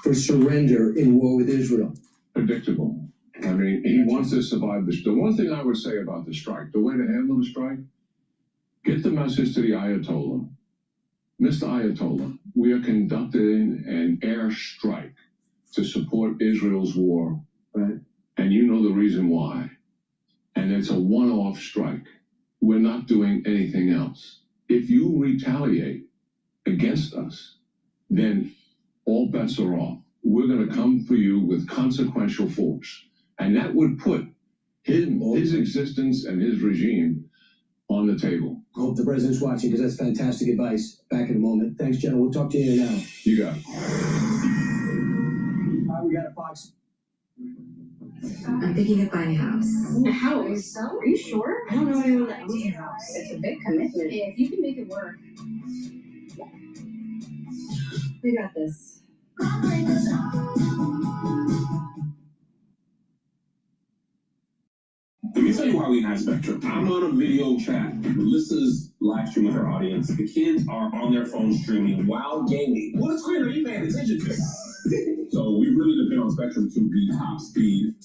For surrender in war with Israel. Predictable. I mean, he wants to survive this. The one thing I would say about the strike, the way to handle the strike, get the message to the Ayatollah. Mr. Ayatollah, we are conducting an air strike to support Israel's war, right? And you know the reason why. And it's a one-off strike. We're not doing anything else. If you retaliate against us, then all bets are off. We're going to come for you with consequential force. And that would put his existence and his regime on the table. I hope the president's watching because that's fantastic advice. Back in a moment. Thanks, General. We'll talk to you now. You got it. All right, we got a Fox. I'm thinking of buying a house. A house? Are you sure? I don't know anyone that owns a house. It's a big commitment. If you can make it work. We got this. tell you why we have Spectrum. I'm on a video chat. Melissa's live streaming with her audience. The kids are on their phone streaming while gaming. What screen are you paying attention to? So we really depend on Spectrum to be top speed.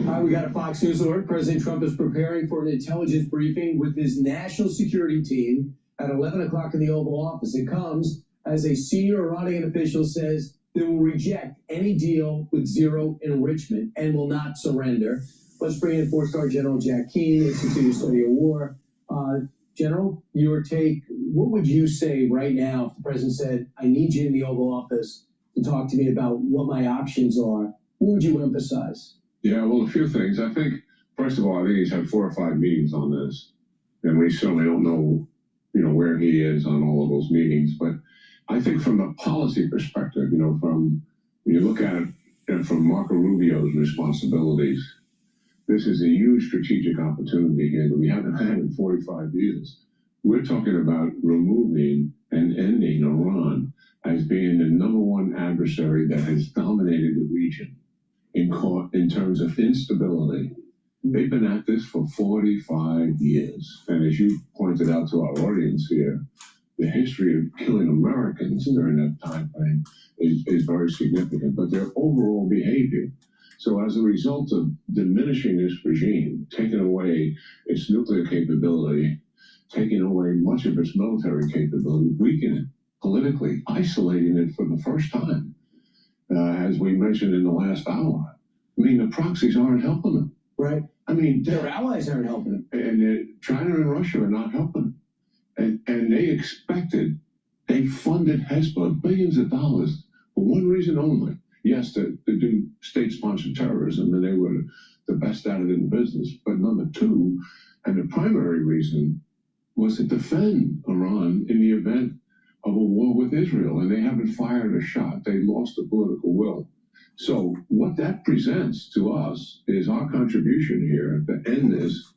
All right, we got a Fox News alert. President Trump is preparing for an intelligence briefing with his national security team at 11 o'clock in the Oval Office. It comes as a senior Iranian official says they will reject any deal with zero enrichment and will not surrender. Let's bring in four-star General Jack Keane, Institute of Study of War. General, your take, what would you say right now if the president said, I need you in the Oval Office to talk to me about what my options are? What would you emphasize? Yeah, well, a few things. I think, first of all, I think he's had 4 or 5 meetings on this, and we certainly don't know, where he is on all of those meetings. But I think from the policy perspective, when you look at it from Marco Rubio's responsibilities, this is a huge strategic opportunity here that we haven't had in 45 years. We're talking about removing and ending Iran as being the #1 adversary that has dominated the region in terms of instability. They've been at this for 45 years. And as you pointed out to our audience here, the history of killing Americans during that time frame is very significant, but their overall behavior. So as a result of diminishing this regime, taking away its nuclear capability, taking away much of its military capability, weakening it politically, isolating it for the first time, as we mentioned in the last hour. I mean, the proxies aren't helping them. Right. I mean, their allies aren't helping them. And China and Russia are not helping them. And they funded Hezbollah billions of dollars for one reason only. Yes, to do state-sponsored terrorism, and they were the best at it in the business. But number 2, and the primary reason, was to defend Iran in the event of a war with Israel. And they haven't fired a shot. They lost the political will. So what that presents to us is our contribution here to end this.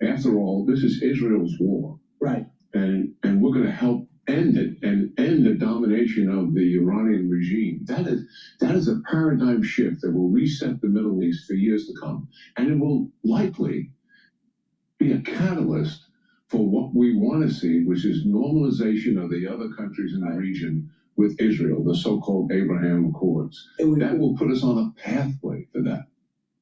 After all, this is Israel's war. Right. And we're going to help end it and end the domination of the Iranian regime. That is a paradigm shift that will reset the Middle East for years to come. And it will likely be a catalyst for what we want to see, which is normalization of the other countries in the region with Israel, the so-called Abraham Accords. That will put us on a pathway to that.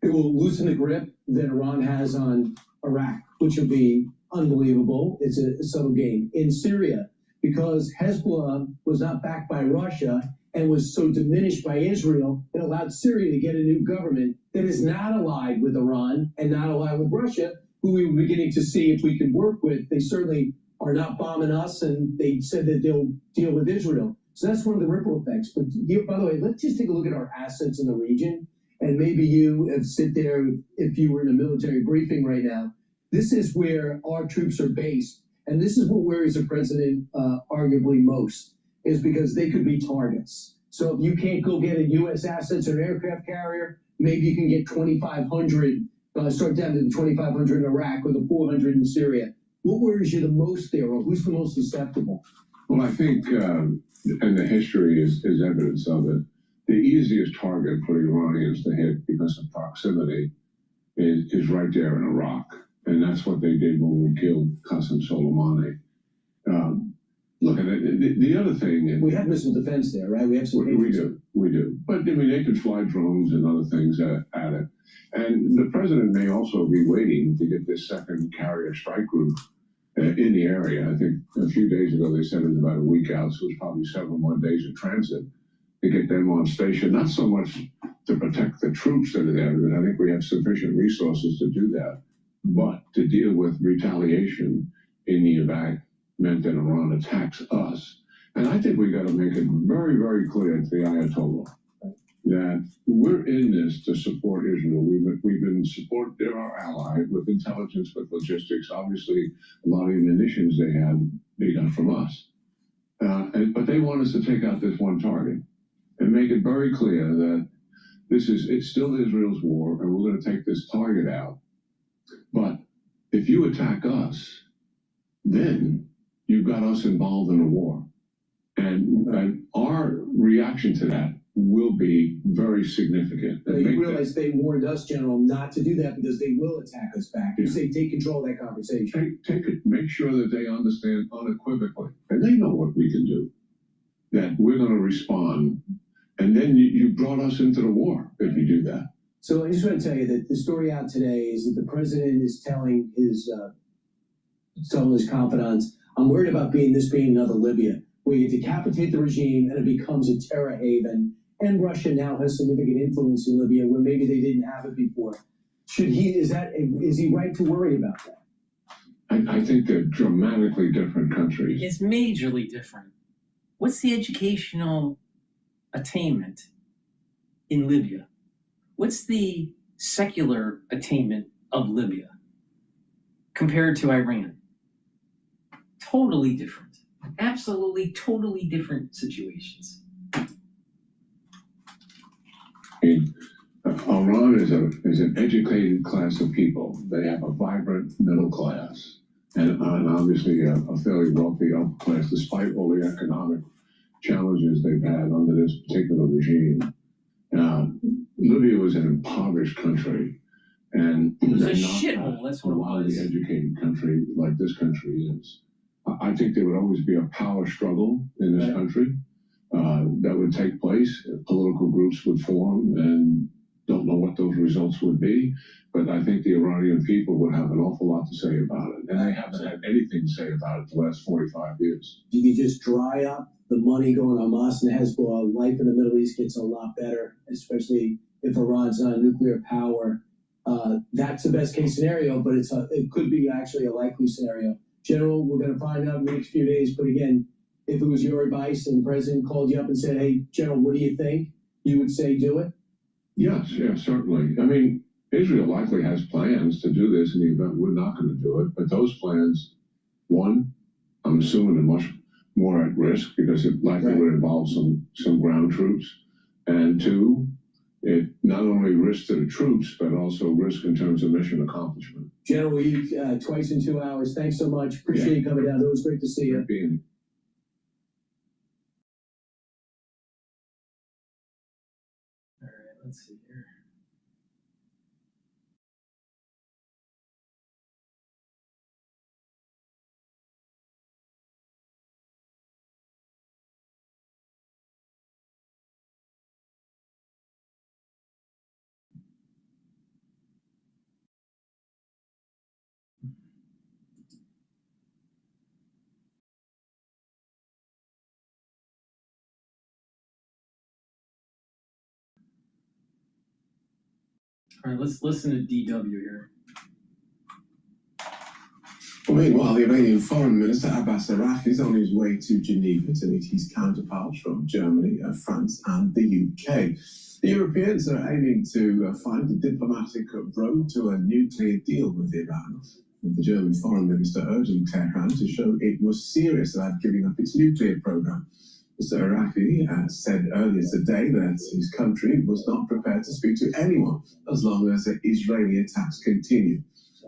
It will loosen the grip that Iran has on Iraq, which will be unbelievable. It's a subtle game. In Syria, because Hezbollah was not backed by Russia and was so diminished by Israel, it allowed Syria to get a new government that is not allied with Iran and not allied with Russia, who we were beginning to see if we could work with. They certainly are not bombing us, and they said that they'll deal with Israel. So that's one of the ripple effects. But by the way, let's just take a look at our assets in the region. And maybe you sit there, if you were in a military briefing right now, this is where our troops are based. And this is what worries the president arguably most, is because they could be targets. So if you can't go get a U.S. assets or an aircraft carrier, maybe you can get 2,500, start down to the 2,500 in Iraq or the 400 in Syria. What worries you the most there, or who's the most susceptible? Well, I think, and the history is evidence of it, the easiest target for the Iranians to hit because of proximity is right there in Iraq. And that's what they did when we killed Qasem Soleimani. Look, the other thing... We have missile defense there, right? We have some... We do. But, I mean, they could fly drones and other things at it. And the president may also be waiting to get this second carrier strike group in the area. I think a few days ago they said it was about a week out, so it was probably several more days of transit to get them on station. Not so much to protect the troops that are there, because I think we have sufficient resources to do that, but to deal with retaliation in the event that Iran attacks us. And I think we got to make it very, very clear to the Ayatollah that we're in this to support Israel. We've been support. They're our ally with intelligence, with logistics. Obviously, a lot of the munitions they got from us. But they want us to take out this one target and make it very clear that it's still Israel's war, and we're going to take this target out. But if you attack us, then you've got us involved in a war. And our reaction to that will be very significant. But you realize they warned us, General, not to do that because they will attack us back. You say take control of that conversation. Take it. Make sure that they understand unequivocally, and they know what we can do, that we're going to respond. And then you brought us into the war if you do that. So I just want to tell you that the story out today is that the president is telling his confidants, I'm worried about being another Libya, where you decapitate the regime and it becomes a terror haven. And Russia now has significant influence in Libya where maybe they didn't have it before. Is he right to worry about that? I think they're dramatically different countries. It's majorly different. What's the educational attainment in Libya? What's the secular attainment of Libya compared to Iran? Totally different. Absolutely, totally different situations. Iran is an educated class of people. They have a vibrant middle class and obviously a fairly wealthy upper class, despite all the economic challenges they've had under this particular regime. Libya was an impoverished country, and it was a shithole. That's what it was. A wildly educated country like this country is. I think there would always be a power struggle in this country that would take place. Political groups would form, and don't know what those results would be. But I think the Iranian people would have an awful lot to say about it, and they haven't had anything to say about it the last 45 years. You could just dry up the money going on Hamas and Hezbollah. Life in the Middle East gets a lot better, especially if Iran's not a nuclear power. That's the best case scenario, but it could be actually a likely scenario. General, we're going to find out in the next few days. But again, if it was your advice and the president called you up and said, hey, General, what do you think? You would say do it? Yes, certainly. I mean, Israel likely has plans to do this in the event we're not going to do it. But those plans, one, I'm assuming are much more at risk because it likely would involve some ground troops. And two, it not only risk to the troops, but also risk in terms of mission accomplishment. General, we eat twice in 2 hours. Thanks so much. Appreciate you coming down. It was great to see you. All right, let's see here. All right, let's listen to DW here. Well, meanwhile, the Iranian Foreign Minister Abbas Araf is on his way to Geneva to meet his counterparts from Germany, France and the UK. The Europeans are aiming to find a diplomatic road to a nuclear deal with Iran, with the German Foreign Minister urging Tehran to show it was serious about giving up its nuclear program. Mr. Arafi said earlier today that his country was not prepared to speak to anyone as long as the Israeli attacks continue.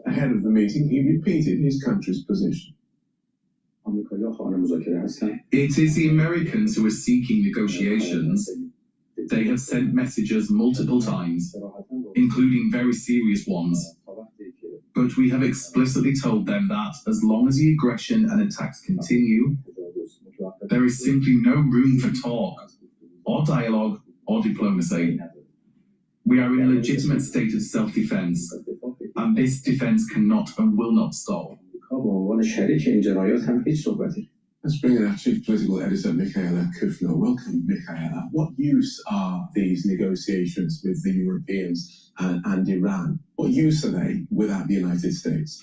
Ahead of the meeting, he repeated his country's position. It is the Americans who are seeking negotiations. They have sent messages multiple times, including very serious ones. But we have explicitly told them that as long as the aggression and attacks continue, there is simply no room for talk, or dialogue, or diplomacy. We are in a legitimate state of self-defense, and this defense cannot and will not stop. Let's bring in our chief political editor, Michaela Kufner. Welcome, Michaela. What use are these negotiations with the Europeans and Iran? What use are they without the United States?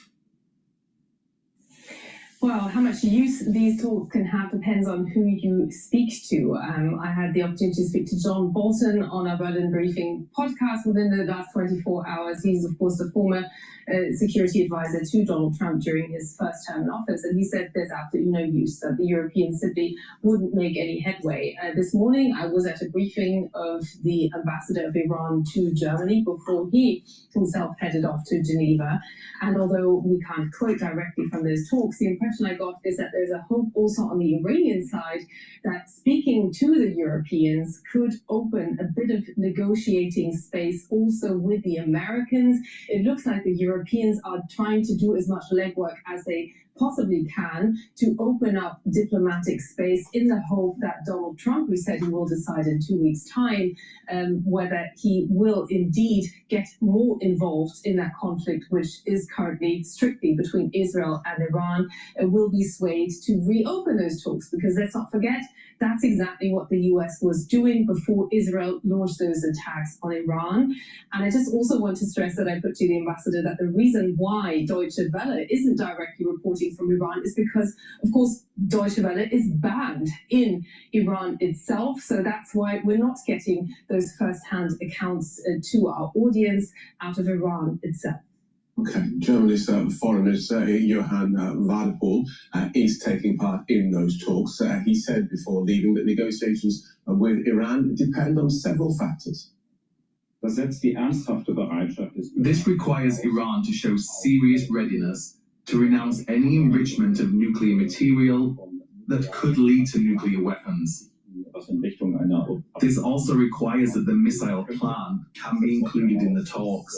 Well, how much use these talks can have depends on who you speak to. I had the opportunity to speak to John Bolton on our Berlin Briefing podcast within the last 24 hours. He's, of course, the former security advisor to Donald Trump during his first term in office, and he said there's absolutely no use, that the Europeans simply wouldn't make any headway. This morning, I was at a briefing of the ambassador of Iran to Germany before he himself headed off to Geneva, and although we can't quote directly from those talks, the impression I got is that there's a hope also on the Iranian side that speaking to the Europeans could open a bit of negotiating space also with the Americans. It looks like the Europeans are trying to do as much legwork as they possibly can to open up diplomatic space in the hope that Donald Trump, who said he will decide in 2 weeks' time whether he will indeed get more involved in that conflict, which is currently strictly between Israel and Iran, will be swayed to reopen those talks. Because let's not forget, that's exactly what the US was doing before Israel launched those attacks on Iran. And I just also want to stress that I put to the ambassador that the reason why Deutsche Welle isn't directly reporting from Iran is because, of course, Deutsche Welle is banned in Iran itself. So that's why we're not getting those first-hand accounts to our audience out of Iran itself. Okay, Germany's Foreign Minister Johann Wadephul is taking part in those talks. He said before leaving that negotiations with Iran depend on several factors. This requires Iran to show serious readiness to renounce any enrichment of nuclear material that could lead to nuclear weapons. This also requires that the missile plan can be included in the talks.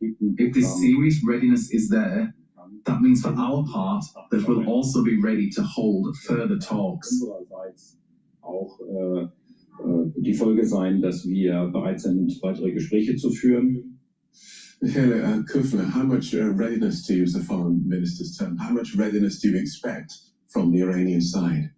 If this serious readiness is there, that means for our part that we'll also be ready to hold further talks. Die Folge sein, dass wir bereit sind, weitere Gespräche zu führen. Michaela Kufner, how much readiness, to use the foreign minister's term, how much readiness do you expect from the Iranian side?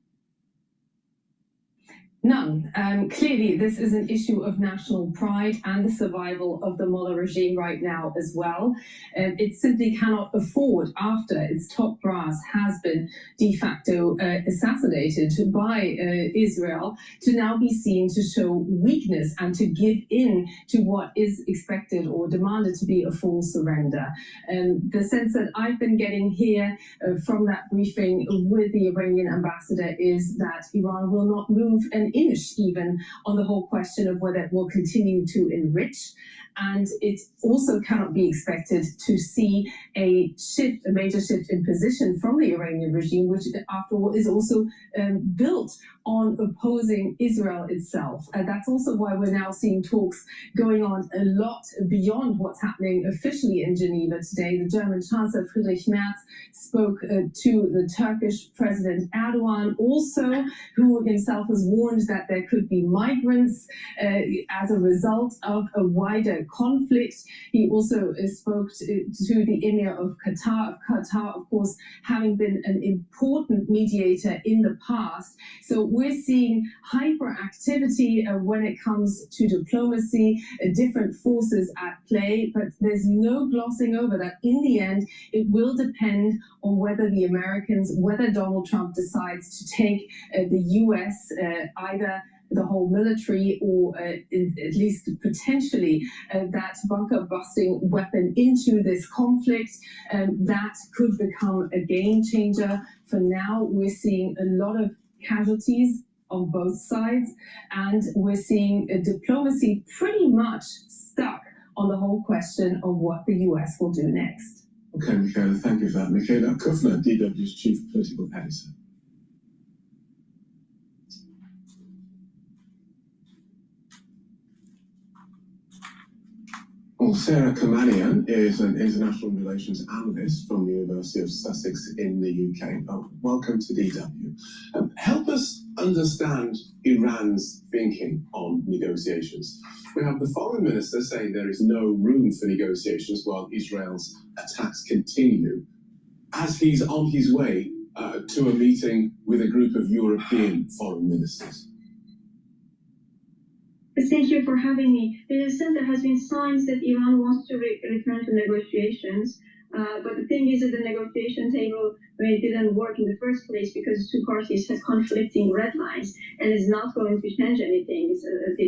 None. Clearly, this is an issue of national pride and the survival of the Mullah regime right now as well. It simply cannot afford, after its top brass has been de facto assassinated by Israel, to now be seen to show weakness and to give in to what is expected or demanded to be a full surrender. The sense that I've been getting here from that briefing with the Iranian ambassador is that Iran will not move an inch even on the whole question of whether it will continue to enrich. And it also cannot be expected to see a shift, a major shift in position from the Iranian regime, which after all is also built on opposing Israel itself. That's also why we're now seeing talks going on a lot beyond what's happening officially in Geneva today. The German Chancellor Friedrich Merz spoke to the Turkish President Erdogan also, who himself has warned that there could be migrants as a result of a wider conflict. He also spoke to the Emir of Qatar, of course, having been an important mediator in the past. So we're seeing hyperactivity when it comes to diplomacy, different forces at play, but there's no glossing over that in the end, it will depend on whether the Americans, whether Donald Trump decides to take the US either the whole military or at least potentially that bunker-busting weapon into this conflict. That could become a game changer. For now, we're seeing a lot of casualties on both sides, and we're seeing a diplomacy pretty much stuck on the whole question of what the US will do next. Okay, Michaela, thank you for that. Michaela Kufner, DW's Chief Political Editor. Well, Sarah Kamanian is an international relations analyst from the University of Sussex in the UK. Welcome to DW. Help us understand Iran's thinking on negotiations. We have the foreign minister saying there is no room for negotiations while Israel's attacks continue, as he's on his way to a meeting with a group of European foreign ministers. Thank you for having me. In a sense, there has been signs that Iran wants to return to negotiations, but the thing is that the negotiation table didn't work in the first place because two parties had conflicting red lines, and it's not going to change anything.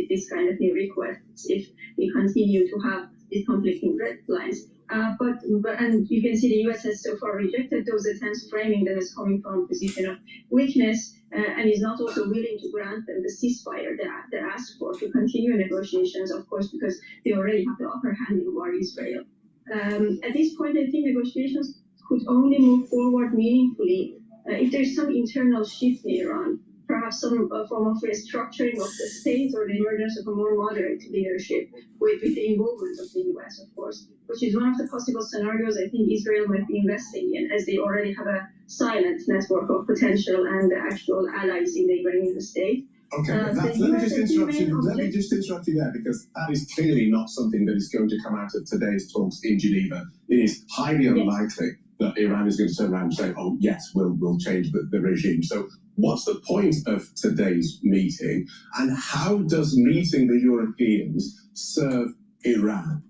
This kind of new requests if we continue to have these conflicting red lines. But and you can see the U.S. has so far rejected those attempts, framing them as coming from a position of weakness, and is not also willing to grant them the ceasefire they asked for to continue negotiations, of course, because they already have the upper hand in war in Israel. At this point, I think negotiations could only move forward meaningfully if there's some internal shift in Iran, perhaps some form of restructuring of the state or the emergence of a more moderate leadership with the involvement of the U.S., of course, which is one of the possible scenarios I think Israel might be investing in, as they already have a silent network of potential and actual allies in the Iranian state. Okay, but let me just interrupt you. Let me just interrupt you there, because that is clearly not something that is going to come out of today's talks in Geneva. It is highly unlikely that Iran is going to turn around and say, "Oh, yes, we'll change the regime." So, what's the point of today's meeting, and how does meeting the Europeans serve Iran?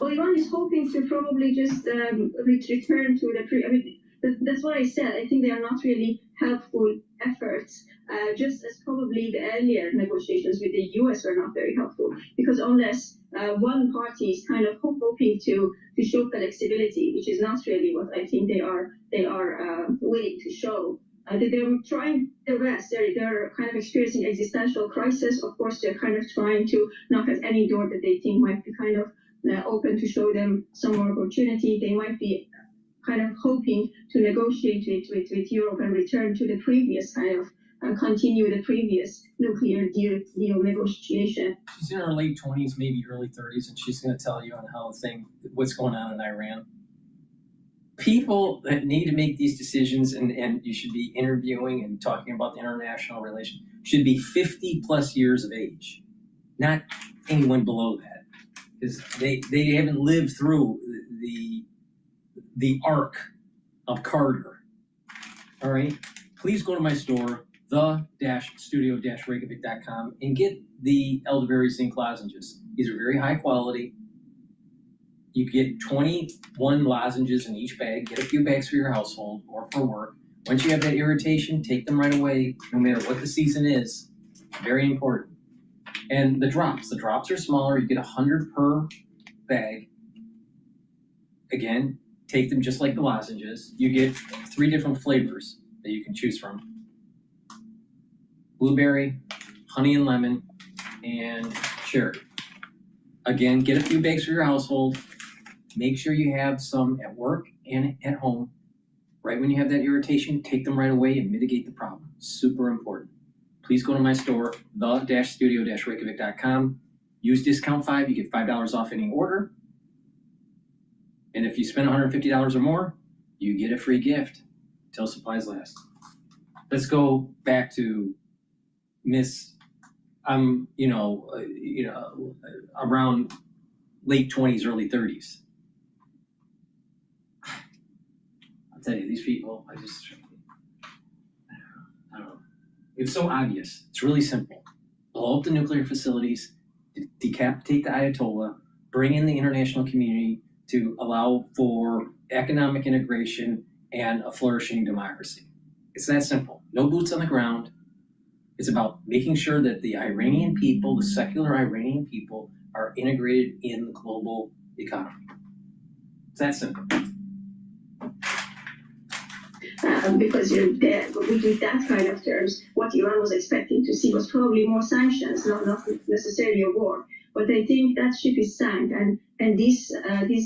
Well, Iran is hoping to probably just return to the that's what I said. I think they are not really helpful efforts, just as probably the earlier negotiations with the U.S. were not very helpful, because unless one party is kind of hoping to show flexibility, which is not really what I think they are willing to show. They're trying their best. They're kind of experiencing existential crisis. Of course, they're kind of trying to knock at any door that they think might be kind of open to show them some more opportunity. They might be kind of hoping to negotiate with Europe and return to the previous kind of continue the previous nuclear deal negotiation. She's in her late 20s, maybe early 30s, and she's going to tell you on what's going on in Iran. People that need to make these decisions, and you should be interviewing and talking about the international relation, should be 50 plus years of age, not anyone below that, because they haven't lived through the arc of Carter. All right, please go to my store, the-studio-reykjavik.com, and get the elderberry zinc lozenges. These are very high quality. You get 21 lozenges in each bag. Get a few bags for your household or for work. Once you have that irritation, take them right away, no matter what the season is. Very important. And the drops are smaller. You get 100 per bag. Again, take them just like the lozenges. You get 3 different flavors that you can choose from: blueberry, honey and lemon, and cherry. Again, get a few bags for your household. Make sure you have some at work and at home. Right when you have that irritation, take them right away and mitigate the problem. Super important. Please go to my store, the-studio-reykjavik.com. Use discount 5. You get $5 off any order. And if you spend $150 or more, you get a free gift until supplies last. Let's go back to Miss, around late 20s, early 30s. I'll tell you, these people, I don't know. It's so obvious. It's really simple. Blow up the nuclear facilities, decapitate the Ayatollah, bring in the international community to allow for economic integration and a flourishing democracy. It's that simple. No boots on the ground. It's about making sure that the Iranian people, the secular Iranian people, are integrated in the global economy. It's that simple. Because with that kind of terms, what Iran was expecting to see was probably more sanctions, not necessarily a war. But I think that ship is sank, and these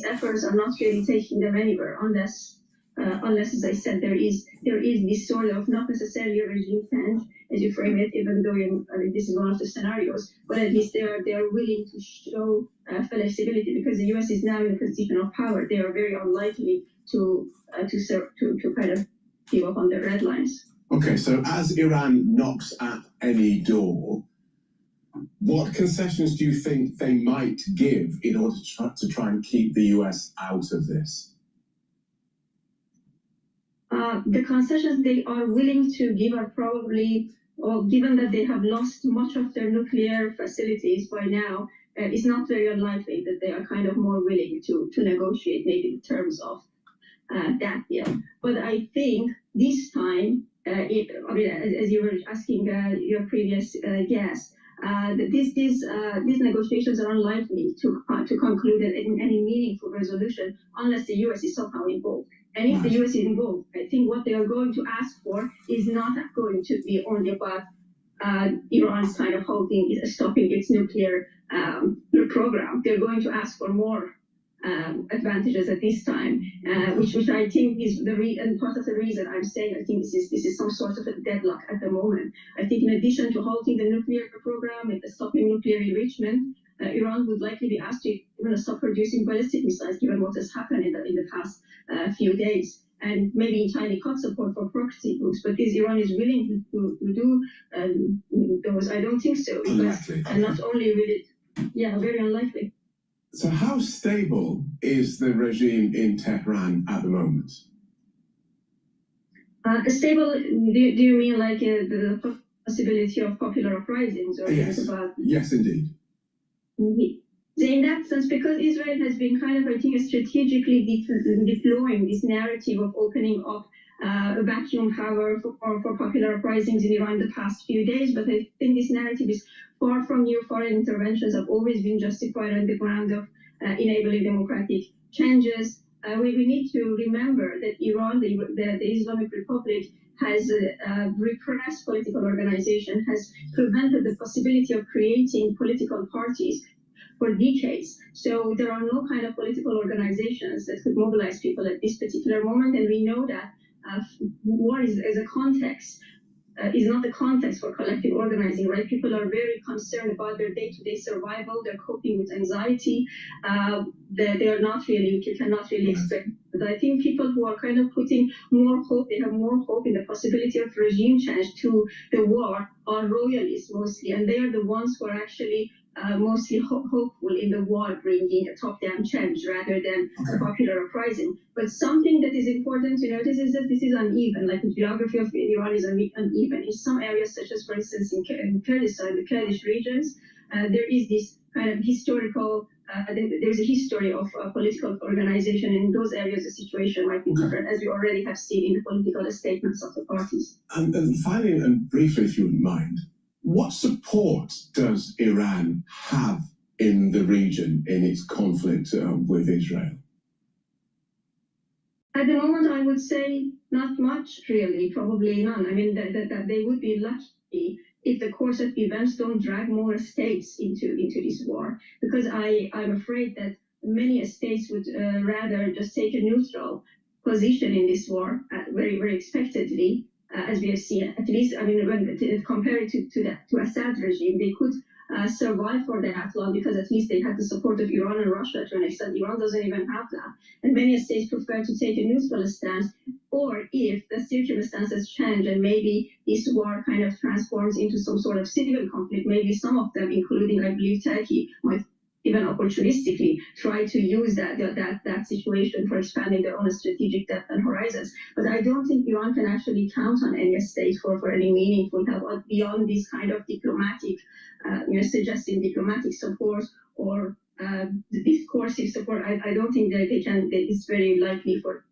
efforts are not really taking them anywhere unless, as I said, there is this sort of not necessarily a regime change, as you frame it, even though this is one of the scenarios. But at least they are willing to show flexibility, because the U.S. is now in a position of power. They are very unlikely to kind of give up on their red lines. Okay, so as Iran knocks at any door, what concessions do you think they might give in order to try and keep the US out of this? The concessions they are willing to give are probably, well, given that they have lost much of their nuclear facilities by now, it's not very unlikely that they are kind of more willing to negotiate maybe in terms of that deal. But I think this time, as you were asking your previous guest, that these negotiations are unlikely to conclude in any meaningful resolution unless the U.S. is somehow involved. And if the U.S. is involved, I think what they are going to ask for is not going to be only about Iran's kind of stopping its nuclear program. They're going to ask for more advantages at this time, which I think is and part of the reason I'm saying I think this is some sort of a deadlock at the moment. I think in addition to halting the nuclear program and stopping nuclear enrichment, Iran would likely be asked to stop producing ballistic missiles, given what has happened in the past few days, and maybe in tiny cut support for proxy groups. But is Iran is willing to do those? I don't think so. Unlikely. And not only will it, very unlikely. So how stable is the regime in Tehran at the moment? Stable, do you mean like the possibility of popular uprisings? Or Yes, yes indeed. In that sense, because Israel has been kind of, I think, strategically deploying this narrative of opening up a vacuum power for popular uprisings in Iran the past few days, but I think this narrative is far from new. Foreign interventions have always been justified on the ground of enabling democratic changes. We need to remember that Iran, the Islamic Republic, has repressed political organization, has prevented the possibility of creating political parties for decades. So there are no kind of political organizations that could mobilize people at this particular moment. And we know that war is a context, is not the context for collective organizing, right? People are very concerned about their day-to-day survival. They're coping with anxiety. They are not really, you cannot really expect. But I think people who are kind of putting more hope, they have more hope in the possibility of regime change to the war are royalists mostly. And they are the ones who are actually mostly hopeful in the war bringing a top-down change rather than a popular uprising. But something that is important to notice is that this is uneven, like the geography of Iran is uneven. In some areas, such as, for instance, in Kurdistan, the Kurdish regions, there is this kind of historical, there's a history of political organization. In those areas, the situation might be different, as we already have seen in the political statements of the parties. And finally, and briefly, if you wouldn't mind, what support does Iran have in the region in its conflict with Israel? At the moment, I would say not much, really, probably none. I mean, that they would be lucky if the course of events don't drag more states into this war, because I'm afraid that many states would rather just take a neutral position in this war, very, very expectedly. As we have seen, at least, I mean, when compared to Assad regime, they could survive for that long because at least they had the support of Iran and Russia to an extent. Iran doesn't even have that. And many states prefer to take a neutral stance, or if the circumstances change and maybe this war kind of transforms into some sort of civil conflict, maybe some of them, including, I believe, Turkey, might even opportunistically try to use that situation for expanding their own strategic depth and horizons. But I don't think Iran can actually count on any state for any meaningful help beyond this kind of diplomatic, suggesting diplomatic support or discursive support. I don't think that they can. It's very likely for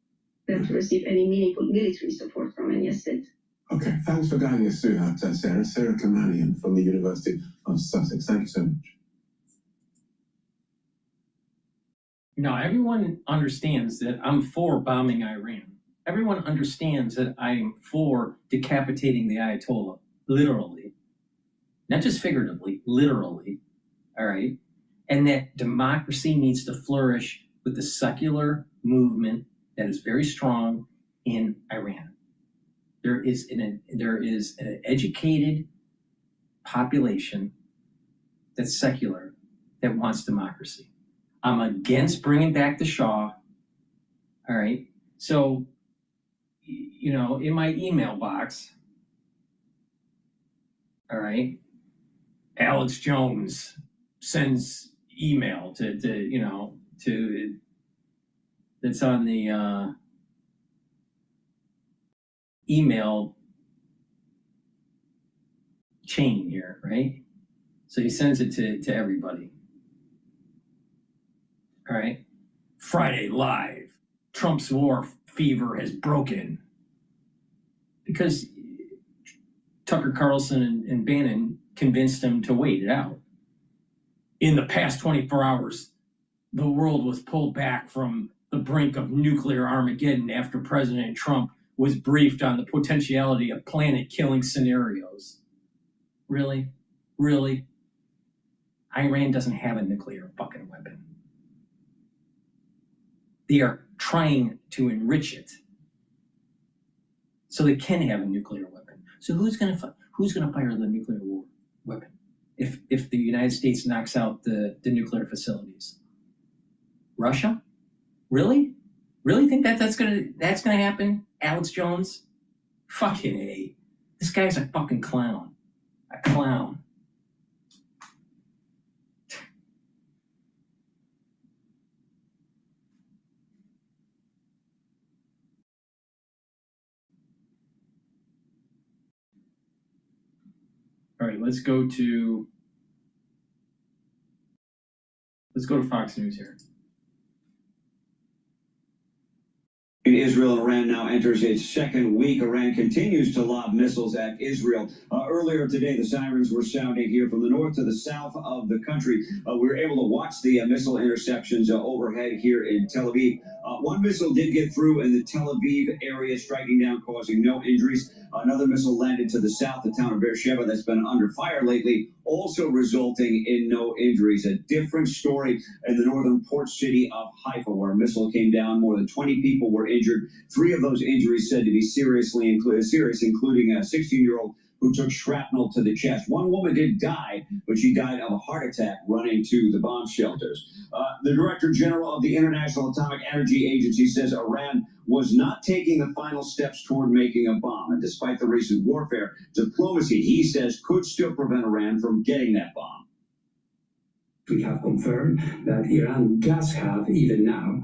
them to receive any meaningful military support from any state. Okay, thanks for guiding us through that, Sarah. Sarah Kamanian from the University of Sussex. Thank you so much. Now, everyone understands that I'm for bombing Iran. Everyone understands that I'm for decapitating the Ayatollah, literally. Not just figuratively, literally, all right? And that democracy needs to flourish with the secular movement that is very strong in Iran. There is an educated population that's secular that wants democracy. I'm against bringing back the Shah, all right? So, in my email box, all right, Alex Jones sends email to that's on the email chain here, right? So he sends it to everybody. All right. Friday Live. Trump's war fever has broken. Because Tucker Carlson and Bannon convinced him to wait it out. In the past 24 hours, the world was pulled back from the brink of nuclear Armageddon after President Trump was briefed on the potentiality of planet-killing scenarios. Really? Really? Iran doesn't have a nuclear fucking weapon. They are trying to enrich it so they can have a nuclear weapon. So who's gonna fire the nuclear war weapon if the United States knocks out the nuclear facilities? Russia? Really? Really think that's gonna happen? Alex Jones? Fucking A. This guy's a fucking clown. A clown. All right, let's go to Fox News here. Israel and Iran now enters its second week. Iran continues to lob missiles at Israel. Earlier today, the sirens were sounding here from the north to the south of the country. We were able to watch the missile interceptions overhead here in Tel Aviv. One missile did get through in the Tel Aviv area, striking down, causing no injuries. Another missile landed to the south, the town of Beersheba, that's been under fire lately, also resulting in no injuries. A different story in the northern port city of Haifa, where a missile came down. More than 20 people were injured. 3 of those injuries said to be serious, including a 16-year-old who took shrapnel to the chest. One woman did die, but she died of a heart attack running to the bomb shelters. The Director General of the International Atomic Energy Agency says Iran was not taking the final steps toward making a bomb. And despite the recent warfare, diplomacy, he says, could still prevent Iran from getting that bomb. We have confirmed that Iran does have, even now,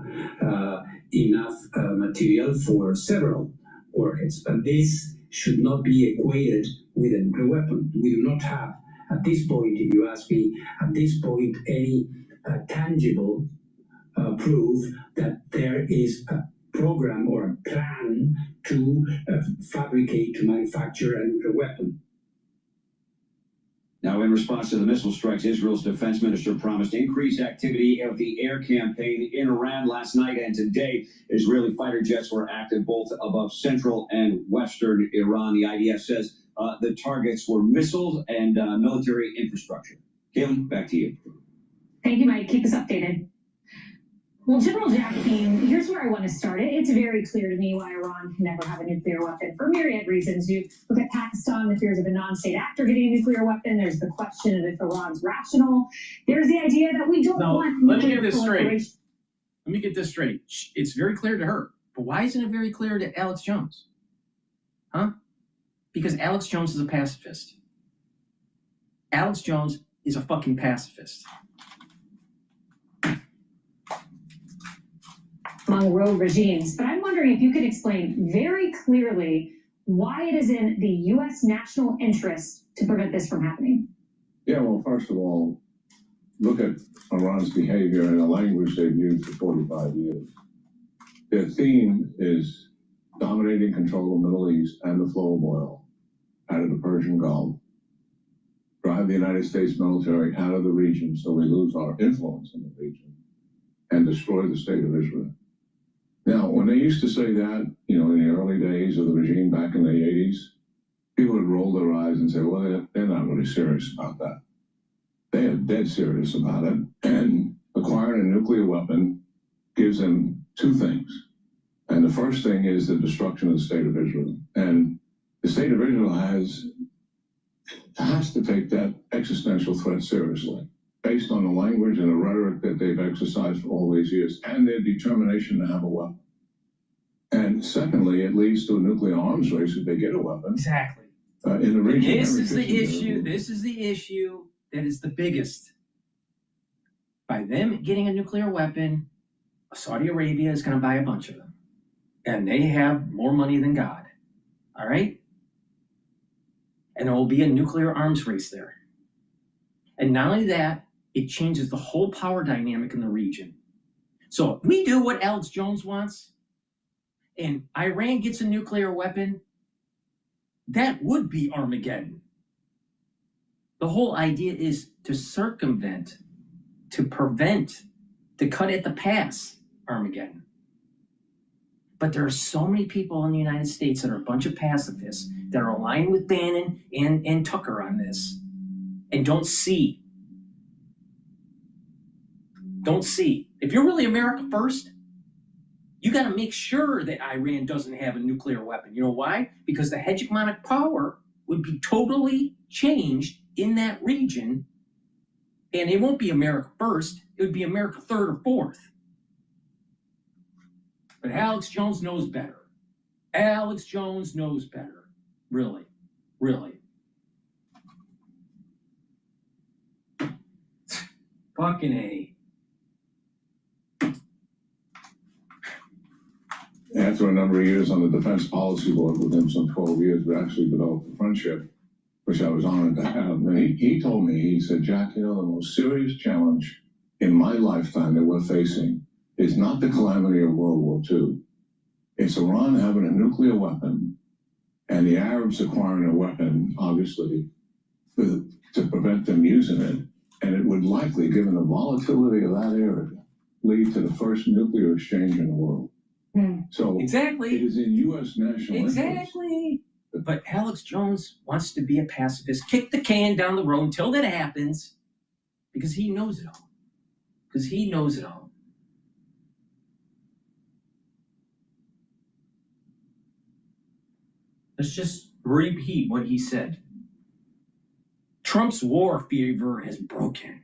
enough material for several warheads. But this should not be equated with a nuclear weapon. We do not have, at this point, if you ask me, at this point, any tangible proof that there is a program or a plan to fabricate, to manufacture a nuclear weapon. Now, in response to the missile strikes, Israel's defense minister promised increased activity of the air campaign in Iran last night and today. Israeli fighter jets were active both above central and western Iran. The IDF says the targets were missiles and military infrastructure. Caitlin, back to you. Thank you, Mike. Keep us updated. Well, General Jack Keane, here's where I want to start. It's very clear to me why Iran can never have a nuclear weapon for myriad reasons. You look at Pakistan, the fears of a non-state actor getting a nuclear weapon. There's the question of if Iran's rational. There's the idea that we don't want let me nuclear get this straight. proliferation. Let me get this straight. It's very clear to her. But why isn't it very clear to Alex Jones? Huh? Because Alex Jones is a pacifist. Alex Jones is a fucking pacifist. Among rogue regimes. But I'm wondering if you could explain very clearly why it is in the U.S. national interest to prevent this from happening. Yeah, well, first of all, look at Iran's behavior and the language they've used for 45 years. Their theme is dominating control of the Middle East and the flow of oil out of the Persian Gulf, drive the United States military out of the region so we lose our influence in the region, and destroy the state of Israel. Now, when they used to say that, in the early days of the regime back in the 80s, people would roll their eyes and say, well, they're not really serious about that. They are dead serious about it. And acquiring a nuclear weapon gives them 2 things. And the first thing is the destruction of the state of Israel. And the state of Israel has to take that existential threat seriously, based on the language and the rhetoric that they've exercised for all these years, and their determination to have a weapon. And secondly, it leads to a nuclear arms race if they get a weapon. Exactly. In the region. This is the issue. This is the issue that is the biggest. By them getting a nuclear weapon, Saudi Arabia is going to buy a bunch of them. And they have more money than God. All right? And there will be a nuclear arms race there. And not only that, it changes the whole power dynamic in the region. So if we do what Alex Jones wants, and Iran gets a nuclear weapon, that would be Armageddon. The whole idea is to circumvent, to prevent, to cut at the pass Armageddon. But there are so many people in the United States that are a bunch of pacifists that are aligned with Bannon and Tucker on this and don't see. Don't see. If you're really America first, you got to make sure that Iran doesn't have a nuclear weapon. You know why? Because the hegemonic power would be totally changed in that region, and it won't be America first. It would be America third or fourth. But Alex Jones knows better. Alex Jones knows better. Really. Really. Fucking A. After a number of years on the Defense Policy Board with him, some 12 years, we actually developed a friendship, which I was honored to have. And he told me, he said, Jack, you know, the most serious challenge in my lifetime that we're facing is not the calamity of World War II. It's Iran having a nuclear weapon and the Arabs acquiring a weapon, obviously, to prevent them using it. And it would likely, given the volatility of that area, lead to the first nuclear exchange in the world. So exactly, it is in U.S. national interest. Exactly. But Alex Jones wants to be a pacifist. Kick the can down the road until that happens, because he knows it all. Because he knows it all. Let's just repeat what he said. Trump's war fever has broken.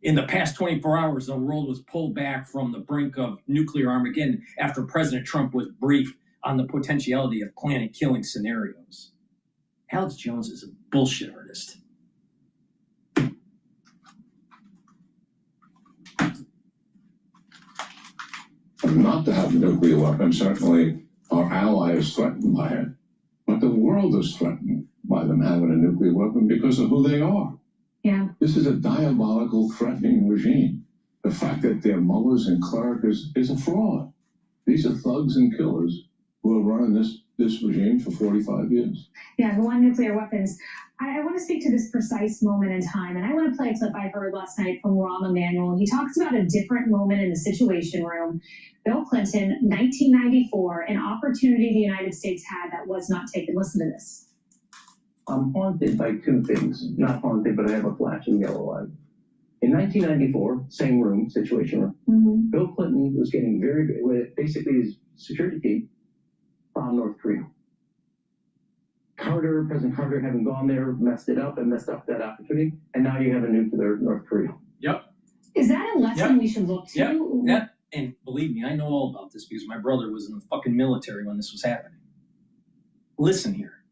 In the past 24 hours, the world was pulled back from the brink of nuclear Armageddon after President Trump was briefed on the potentiality of planet killing scenarios. Alex Jones is a bullshit artist. Not to have a nuclear weapon, certainly our ally is threatened by it, but the world is threatened by them having a nuclear weapon because of who they are. Yeah. This is a diabolical, threatening regime. The fact that they're mullahs and clerics is a fraud. These are thugs and killers who have run this regime for 45 years. Yeah, the one nuclear weapons. I want to speak to this precise moment in time, and I want to play a clip I heard last night from Rahm Emanuel. He talks about a different moment in the Situation Room. Bill Clinton, 1994, an opportunity the United States had that was not taken. Listen to this. I'm haunted by two things. Not haunted, but I have a flashing yellow light. In 1994, same room, Situation Room, Bill Clinton was getting basically his security team from North Korea. President Carter having gone there, messed it up and messed up that opportunity, and now you have a nuclear North Korea. Yep. Is that a lesson we should look to? Yep. And believe me, I know all about this because my brother was in the fucking military when this was happening. Listen here.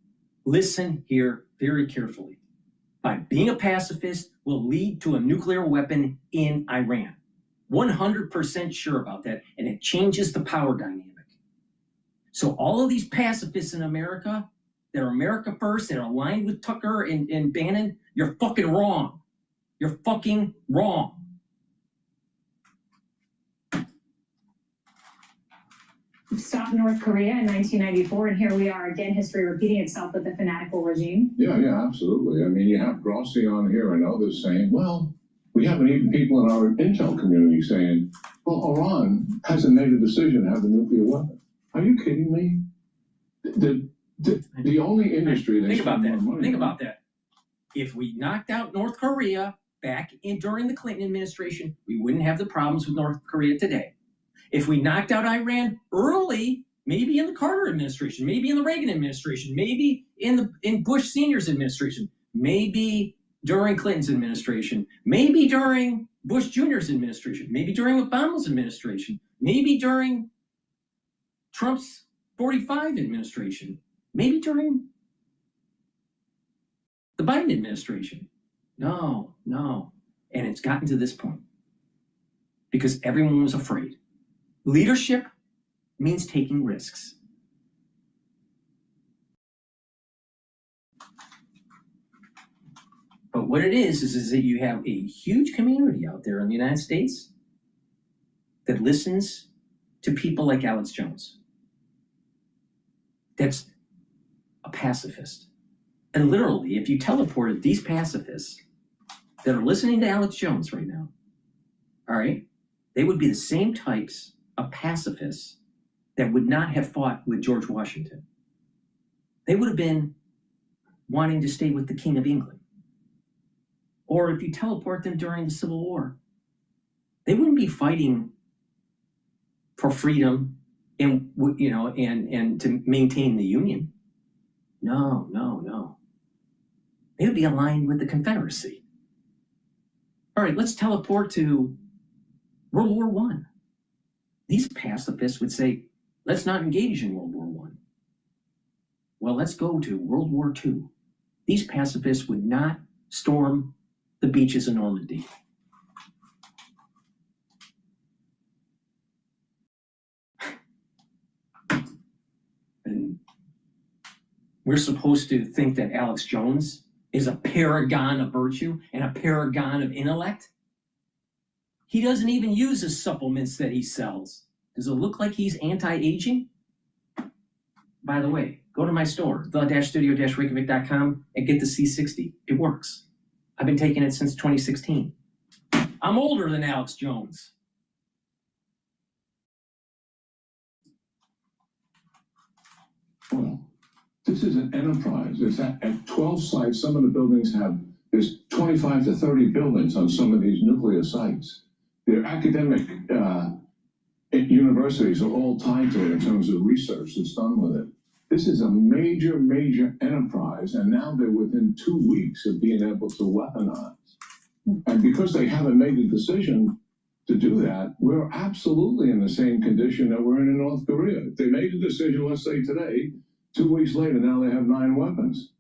Listen here very carefully. By being a pacifist will lead to a nuclear weapon in Iran. 100% sure about that, and it changes the power dynamic. So all of these pacifists in America that are America first, that are aligned with Tucker and Bannon, you're fucking wrong. You're fucking wrong. Stopped North Korea in 1994, and here we are again, history repeating itself with the fanatical regime. Yeah, absolutely. I mean, you have Grossi on here and others saying, well, we have even people in our intel community saying, well, Iran hasn't made a decision to have a nuclear weapon. Are you kidding me? The only industry that Think about that. If we knocked out North Korea back during the Clinton administration, we wouldn't have the problems with North Korea today. If we knocked out Iran early, maybe in the Carter administration, maybe in the Reagan administration, maybe in Bush Sr.'s administration, maybe during Clinton's administration, maybe during Bush Jr.'s administration, maybe during Obama's administration, maybe during Trump's 45 administration, maybe during the Biden administration. No. And it's gotten to this point because everyone was afraid. Leadership means taking risks. But what it is that you have a huge community out there in the United States that listens to people like Alex Jones. That's a pacifist. And literally, if you teleported these pacifists that are listening to Alex Jones right now, all right, they would be the same types of pacifists that would not have fought with George Washington. They would have been wanting to stay with the King of England. Or if you teleport them during the Civil War, they wouldn't be fighting for freedom and, you know, and to maintain the Union. No, no, no. They would be aligned with the Confederacy. All right, let's teleport to World War I. These pacifists would say, let's not engage in World War I. Well, let's go to World War II. These pacifists would not storm the beaches of Normandy. And we're supposed to think that Alex Jones is a paragon of virtue and a paragon of intellect? He doesn't even use the supplements that he sells. Does it look like he's anti-aging? By the way, go to my store, the-studio-reykjavik.com, and get the C60. It works. I've been taking it since 2016. I'm older than Alex Jones. Well, this is an enterprise. It's at 12 sites. Some of the buildings there's 25 to 30 buildings on some of these nuclear sites. Their academic universities are all tied to it in terms of research that's done with it. This is a major, major enterprise, and now they're within 2 weeks of being able to weaponize. And because they haven't made the decision to do that, we're absolutely in the same condition that we're in North Korea. If they made the decision, let's say today, 2 weeks later, now they have 9 weapons.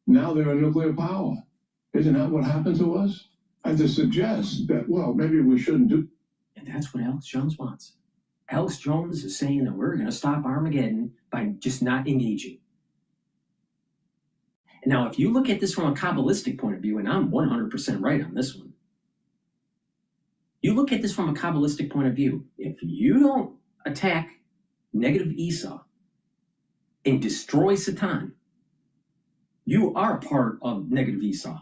Now they're a nuclear power. Isn't that what happened to us? And to suggest that, well, maybe we shouldn't do. And that's what Alex Jones wants. Alex Jones is saying that we're going to stop Armageddon by just not engaging. Now, if you look at this from a Kabbalistic point of view, and I'm 100% right on this one, you look at this from a Kabbalistic point of view, if you don't attack negative Esau and destroy Satan, you are a part of negative Esau,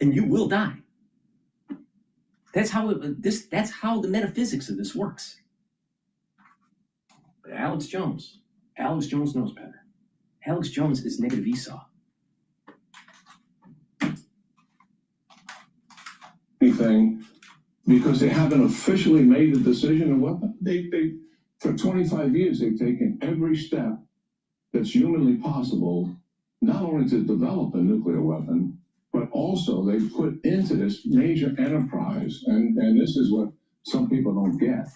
and you will die. That's how that's how the metaphysics of this works. But Alex Jones knows better. Alex Jones is negative Esau. Anything, because they haven't officially made a decision of weapon. They for 25 years they've taken every step that's humanly possible, not only to develop a nuclear weapon, but also they put into this major enterprise, and this is what some people don't get,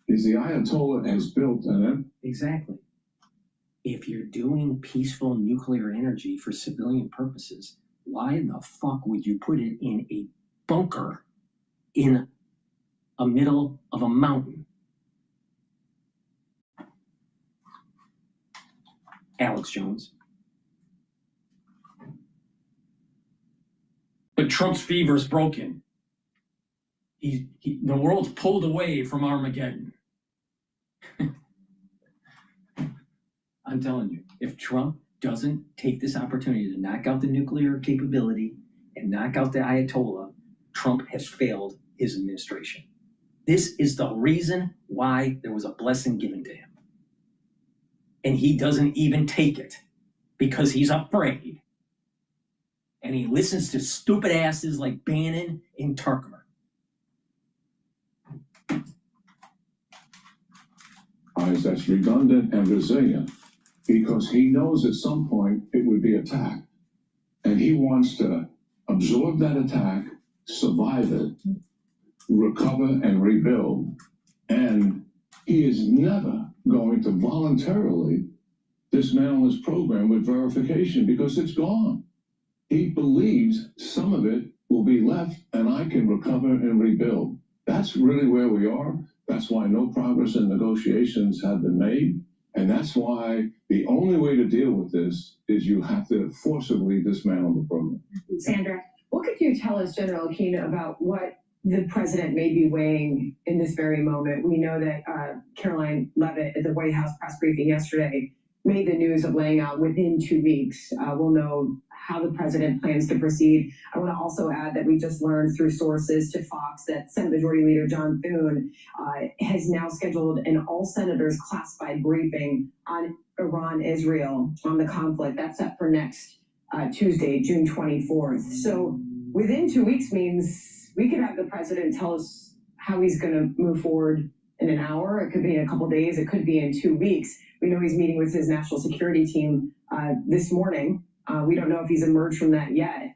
is the Ayatollah has built an... Exactly. If you're doing peaceful nuclear energy for civilian purposes, why in the fuck would you put it in a bunker in a middle of a mountain? Alex Jones. But Trump's fever is broken. The world's pulled away from Armageddon. I'm telling you, if Trump doesn't take this opportunity to knock out the nuclear capability and knock out the Ayatollah, Trump has failed his administration. This is the reason why there was a blessing given to him. And he doesn't even take it because he's afraid. And he listens to stupid asses like Bannon and Tucker. That's redundant and resilient, because he knows at some point it would be attacked. And he wants to absorb that attack, survive it, recover and rebuild. And he is never going to voluntarily dismantle his program with verification, because it's gone. He believes some of it will be left and I can recover and rebuild. That's really where we are. That's why no progress in negotiations have been made. And that's why the only way to deal with this is you have to forcibly dismantle the program. Sandra, what could you tell us, General Aquino, about what the president may be weighing in this very moment? We know that Caroline Leavitt at the White House press briefing yesterday made the news of laying out within 2 weeks. We'll know how the president plans to proceed. I want to also add that we just learned through sources to Fox that Senate Majority Leader John Thune has now scheduled an all senators classified briefing on Iran-Israel, on the conflict. That's set for next Tuesday, June 24th. So within 2 weeks means we could have the president tell us how he's going to move forward in an hour. It could be in a couple days. It could be in 2 weeks. We know he's meeting with his national security team this morning. We don't know if he's emerged from that yet.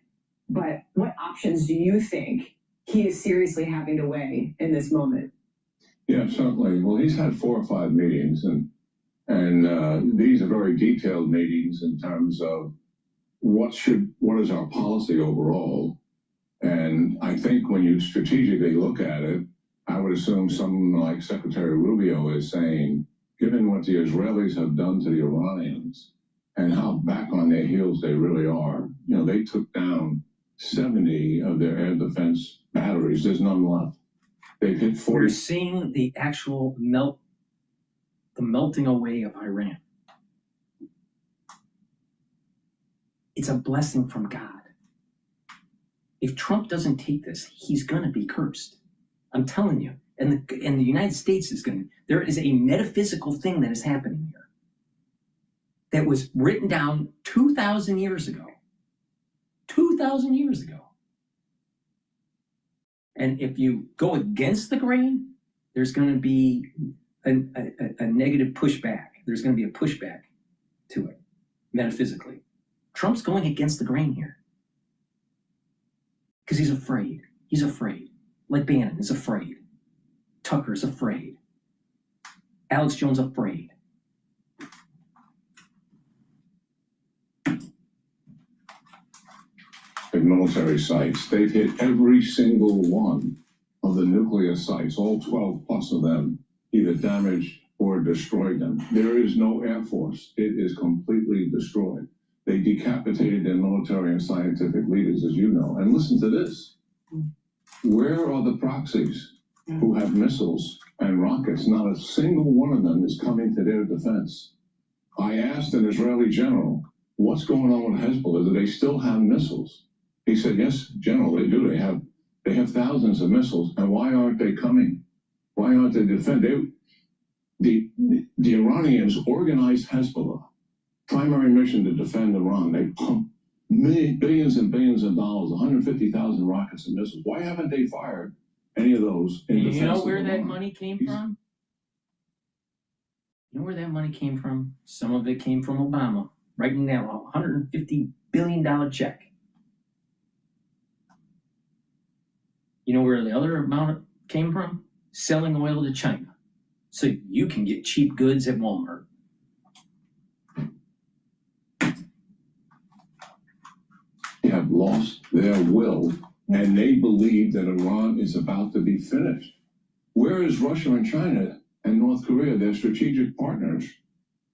But what options do you think he is seriously having to weigh in this moment? Yeah, certainly. Well, he's had 4 or 5 meetings, and these are very detailed meetings in terms of what is our policy overall. And I think when you strategically look at it, I would assume someone like Secretary Rubio is saying, given what the Israelis have done to the Iranians and how back on their heels they really are, you know, they took down 70 of their air defense batteries. There's none left. They've hit 40. We're seeing the actual melting away of Iran. It's a blessing from God. If Trump doesn't take this, he's going to be cursed. I'm telling you. And the United States is going to, there is a metaphysical thing that is happening here that was written down 2,000 years ago. 2,000 years ago. And if you go against the grain, there's going to be a negative pushback. There's going to be a pushback to it, metaphysically. Trump's going against the grain here. Because he's afraid. He's afraid. Like Bannon is afraid. Tucker's afraid. Alex Jones afraid. Military sites. They've hit every single one of the nuclear sites, all 12 plus of them, either damaged or destroyed them. There is no Air Force. It is completely destroyed. They decapitated their military and scientific leaders, as you know. And listen to this. Where are the proxies who have missiles and rockets? Not a single one of them is coming to their defense. I asked an Israeli general, what's going on with Hezbollah? Do they still have missiles? He said, yes, General, they do. They have thousands of missiles. And why aren't they coming? Why aren't they defending? The Iranians organized Hezbollah. Primary mission to defend Iran. They pump billions and billions of dollars, 150,000 rockets and missiles. Why haven't they fired any of those in defense? You know where of that Iran? money came from? You know where that money came from? Some of it came from Obama, writing down a $150 billion check. You know where the other amount came from? Selling oil to China. So you can get cheap goods at Walmart. They have lost their will, and they believe that Iran is about to be finished. Where is Russia and China and North Korea, their strategic partners,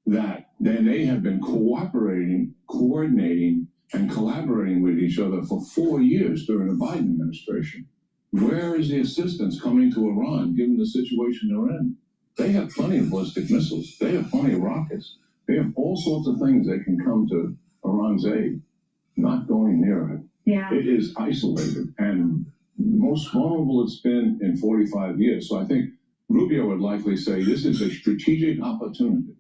that then they have been cooperating, coordinating, and collaborating with each other for 4 years during the Biden administration? Where is the assistance coming to Iran, given the situation they're in? They have plenty of ballistic missiles. They have plenty of rockets. They have all sorts of things that can come to Iran's aid. Not going near it. Yeah. It is isolated and most vulnerable it's been in 45 years. So I think Rubio would likely say this is a strategic opportunity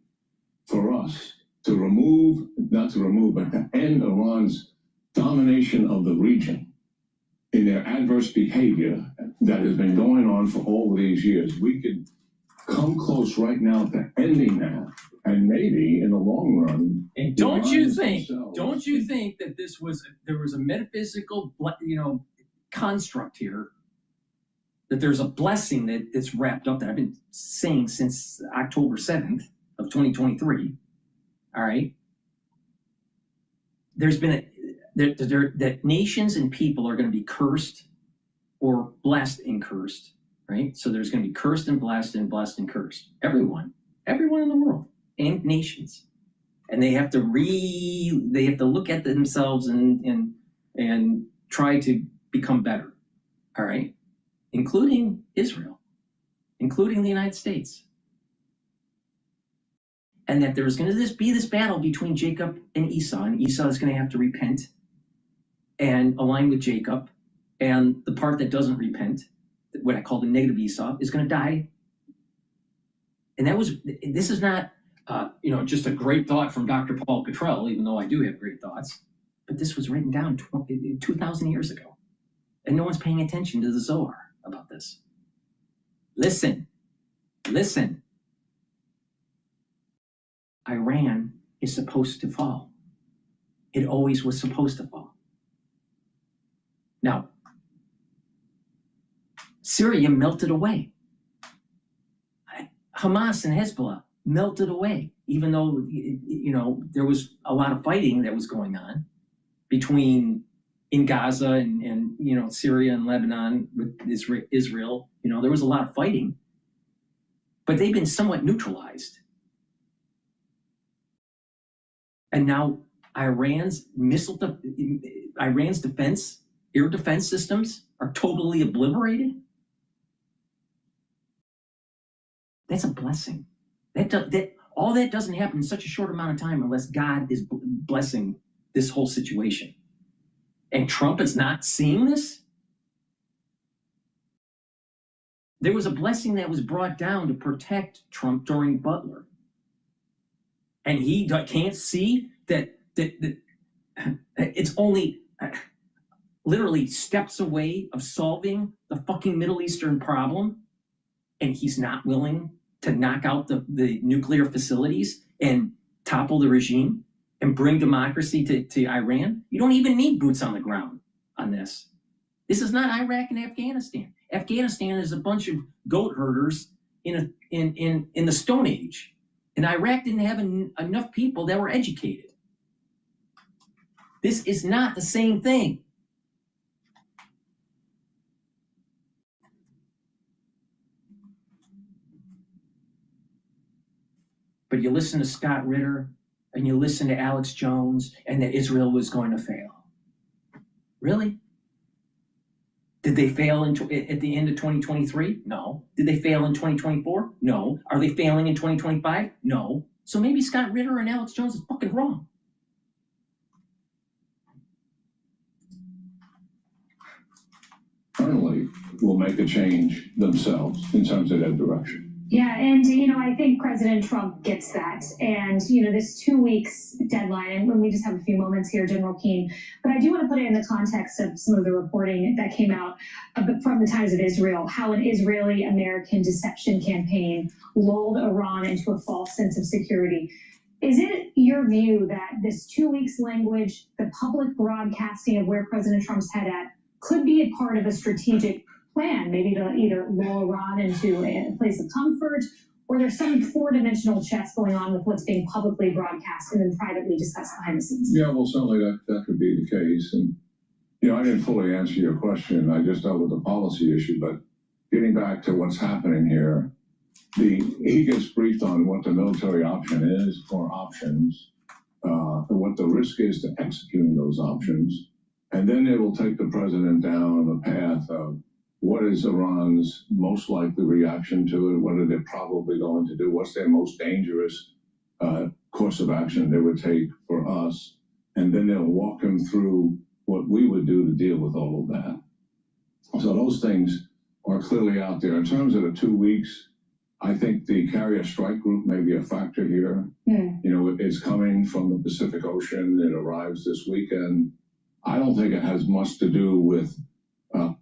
for us to not to remove, but to end Iran's domination of the region in their adverse behavior that has been going on for all of these years. We could come close right now to ending that, and maybe in the long run. And don't you think that there was a metaphysical, construct here, that there's a blessing that's wrapped up that I've been saying since October 7th of 2023. All right. There's been that nations and people are going to be cursed or blessed and cursed, right? So there's going to be cursed and blessed and blessed and cursed. Everyone in the world and nations. And they have to look at themselves and try to become better. All right. Including Israel, including the United States. and that there's going to be this battle between Jacob and Esau is going to have to repent and align with Jacob, and the part that doesn't repent, what I call the negative Esau, is going to die. And this is not just a great thought from Dr. Paul Cottrell, even though I do have great thoughts, but this was written down 2,000 years ago, and no one's paying attention to the Zohar about this. Listen. Iran is supposed to fall. It always was supposed to fall. Now, Syria melted away. Hamas and Hezbollah melted away, even though, there was a lot of fighting that was going on in Gaza and Syria and Lebanon with Israel. There was a lot of fighting, but they've been somewhat neutralized. And now Iran's air defense systems are totally obliterated. That's a blessing. All that doesn't happen in such a short amount of time unless God is blessing this whole situation. And Trump is not seeing this? There was a blessing that was brought down to protect Trump during Butler. And he can't see that it's only literally steps away of solving the fucking Middle Eastern problem, and he's not willing to knock out the nuclear facilities and topple the regime and bring democracy to Iran. You don't even need boots on the ground on this. This is not Iraq and Afghanistan. Afghanistan is a bunch of goat herders in the Stone Age. And Iraq didn't have enough people that were educated. This is not the same thing. But you listen to Scott Ritter and you listen to Alex Jones and that Israel was going to fail. Really? Did they fail at the end of 2023? No. Did they fail in 2024? No. Are they failing in 2025? No. So maybe Scott Ritter and Alex Jones is fucking wrong. Internally will make a change themselves in terms of their direction. Yeah, and I think President Trump gets that. And this 2 weeks deadline, and when we just have a few moments here, General Keane, but I do want to put it in the context of some of the reporting that came out from the Times of Israel, how an Israeli-American deception campaign lulled Iran into a false sense of security. Is it your view that this 2 weeks language, the public broadcasting of where President Trump's head at, could be a part of a strategic plan, maybe to either lull Iran into a place of comfort, or there's some four-dimensional chess going on with what's being publicly broadcast and then privately discussed behind the scenes? Yeah, well, certainly that could be the case. And, I didn't fully answer your question. I just dealt with the policy issue. But getting back to what's happening here, he gets briefed on what the military option is or options, and what the risk is to executing those options. And then it will take the president down the path of what is Iran's most likely reaction to it? What are they probably going to do? What's their most dangerous course of action they would take for us? And then they'll walk him through what we would do to deal with all of that. So those things are clearly out there. In terms of the 2 weeks, I think the carrier strike group may be a factor here. It's coming from the Pacific Ocean. It arrives this weekend. I don't think it has much to do with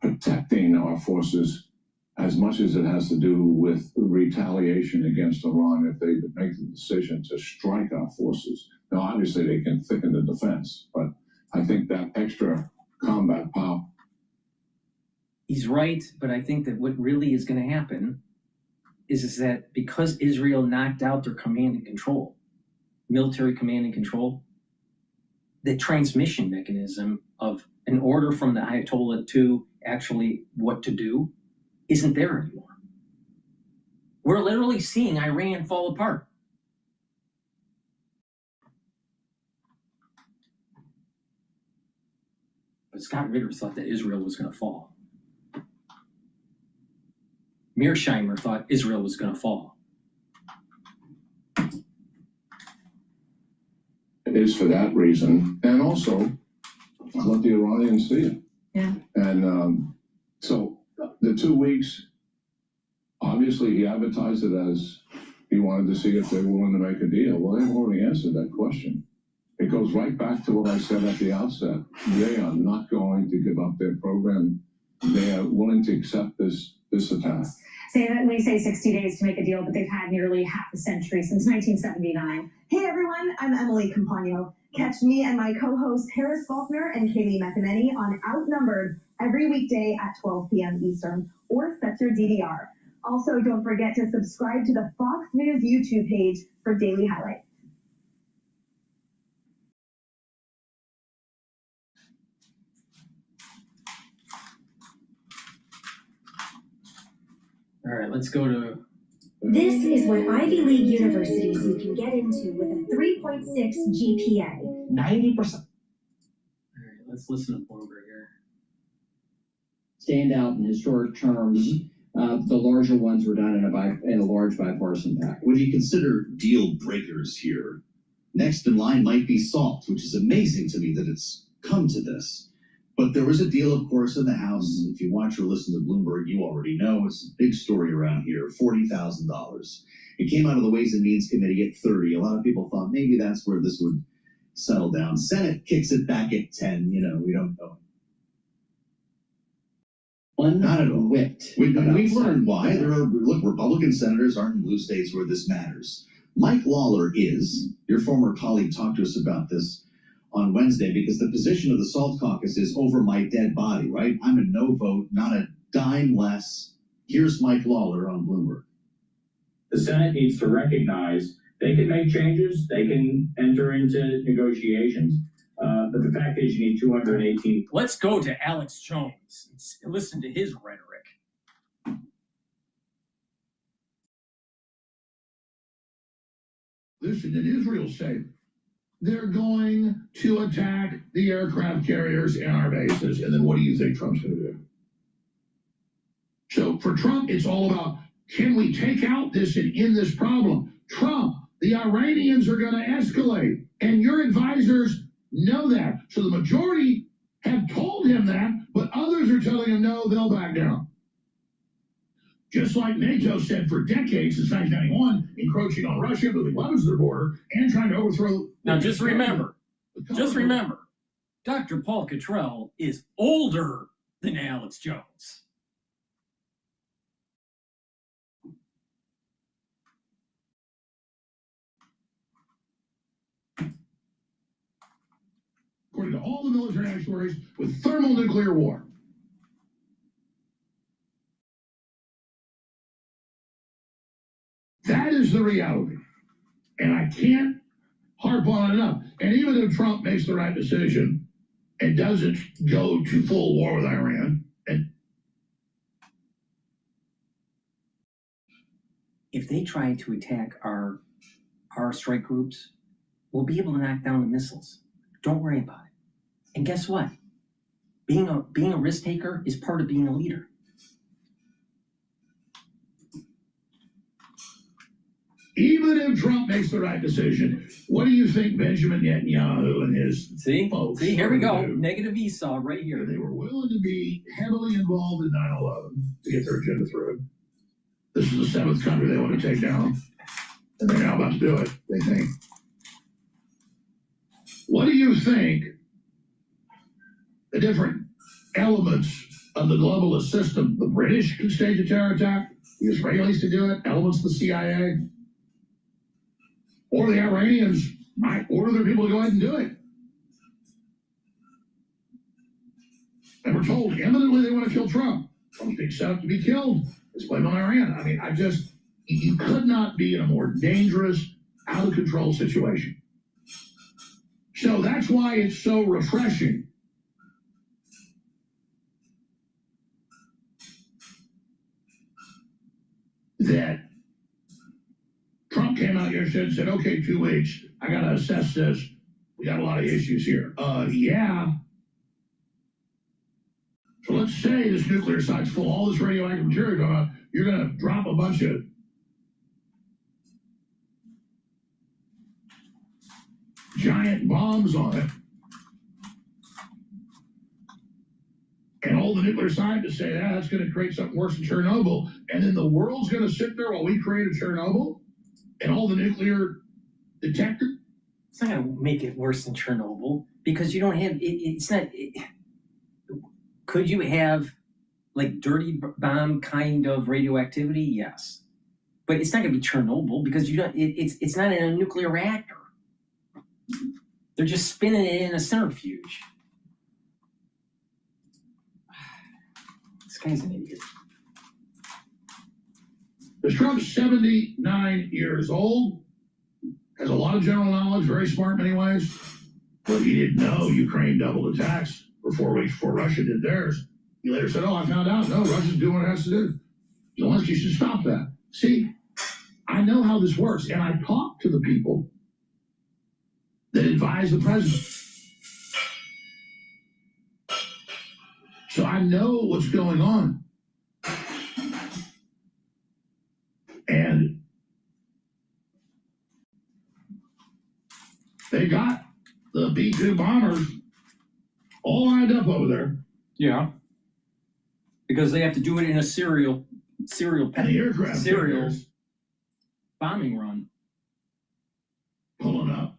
protecting our forces as much as it has to do with retaliation against Iran if they make the decision to strike our forces. Now, obviously, they can thicken the defense, but I think that extra combat power. He's right, but I think that what really is going to happen is that because Israel knocked out their command and control, military command and control, the transmission mechanism of an order from the Ayatollah to actually what to do isn't there anymore. We're literally seeing Iran fall apart. But Scott Ritter thought that Israel was going to fall. Mearsheimer thought Israel was going to fall. is for that reason, and also let the Iranians see it. Yeah. And so the 2 weeks, obviously he advertised it as he wanted to see if they were willing to make a deal. Well, they've already answered that question. It goes right back to what I said at the outset. They are not going to give up their program. They are willing to accept this attack. Say that we say 60 days to make a deal, but they've had nearly half a century since 1979. Hey everyone, I'm Emily Campagno. Catch me and my co-hosts Harris Faulkner and Kaylee McEnany on Outnumbered every weekday at 12 p.m. Eastern, or set your DVR. Also, don't forget to subscribe to the Fox News YouTube page for daily highlights. All right, let's go to. This is what Ivy League universities you can get into with a 3.6 GPA. 90%. All right, let's listen to Bloomberg here. Stand out in historic terms. The larger ones were done in a large bipartisan package. When you consider deal breakers here, next in line might be SALT, which is amazing to me that it's come to this. But there was a deal, of course, in the House. If you watch or listen to Bloomberg, you already know it's a big story around here, $40,000. It came out of the Ways and Means Committee at 30. A lot of people thought maybe that's where this would settle down. Senate kicks it back at 10. We don't know. Not at all. We've learned why. Republican senators aren't in blue states where this matters. Mike Lawler is. Your former colleague talked to us about this on Wednesday, because the position of the SALT caucus is over my dead body, right? I'm a no vote, not a dime less. Here's Mike Lawler on Bloomberg. The Senate needs to recognize they can make changes, they can enter into negotiations, but the fact is you need 218. Let's go to Alex Jones and listen to his rhetoric. Listen, did Israel say they're going to attack the aircraft carriers in our bases? And then what do you think Trump's going to do? So for Trump, it's all about, can we take out this and end this problem? Trump, the Iranians are going to escalate, and your advisors know that. So the majority have told him that, but others are telling him, no, they'll back down. Just like NATO said for decades since 1991, encroaching on Russia, moving weapons to their border, and trying to overthrow. Now, just remember, Dr. Paul Cottrell is older than Alex Jones. According to all the military actuaries, with thermonuclear war. That is the reality. And I can't harp on it enough. And even if Trump makes the right decision and doesn't go to full war with Iran, and If they try to attack our strike groups, we'll be able to knock down the missiles. Don't worry about it. And guess what? Being a risk taker is part of being a leader. even if Trump makes the right decision, what do you think Benjamin Netanyahu and his folks? See, here we go. Negative Esau right here. They were willing to be heavily involved in 9/11 to get their agenda through. This is the seventh country they want to take down, and they're now about to do it, they think. What do you think the different elements of the globalist system? The British can stage a terror attack, the Israelis can do it, elements of the CIA, or the Iranians might order their people to go ahead and do it. And we're told imminently they want to kill Trump. Trump's being set up to be killed. It's blame on Iran. I mean, you could not be in a more dangerous, out of control situation. So that's why it's so refreshing that Trump came out yesterday and said, okay, 2 weeks, I got to assess this. We got a lot of issues here. Yeah. So let's say this nuclear site's full, all this radioactive material, you're going to drop a bunch of giant bombs on it. And all the nuclear scientists say that's going to create something worse than Chernobyl. And then the world's going to sit there while we create a Chernobyl and all the nuclear detectors. It's not going to make it worse than Chernobyl because you don't have it's not. Could you have like dirty bomb kind of radioactivity? Yes, but it's not going to be Chernobyl because you don't. It's not in a nuclear reactor. They're just spinning it in a centrifuge. This guy's an idiot. Because Trump's 79 years old, has a lot of general knowledge, very smart in many ways, but he didn't know Ukraine doubled the tax for 4 weeks before Russia did theirs. He later said, I found out, no, Russia's doing what it has to do. Zelensky should stop that. See, I know how this works, and I talk to the people that advise the president. So I know what's going on. And they got the B-2 bombers all lined up over there. Yeah. Because they have to do it in a serial bombing run. Pulling up.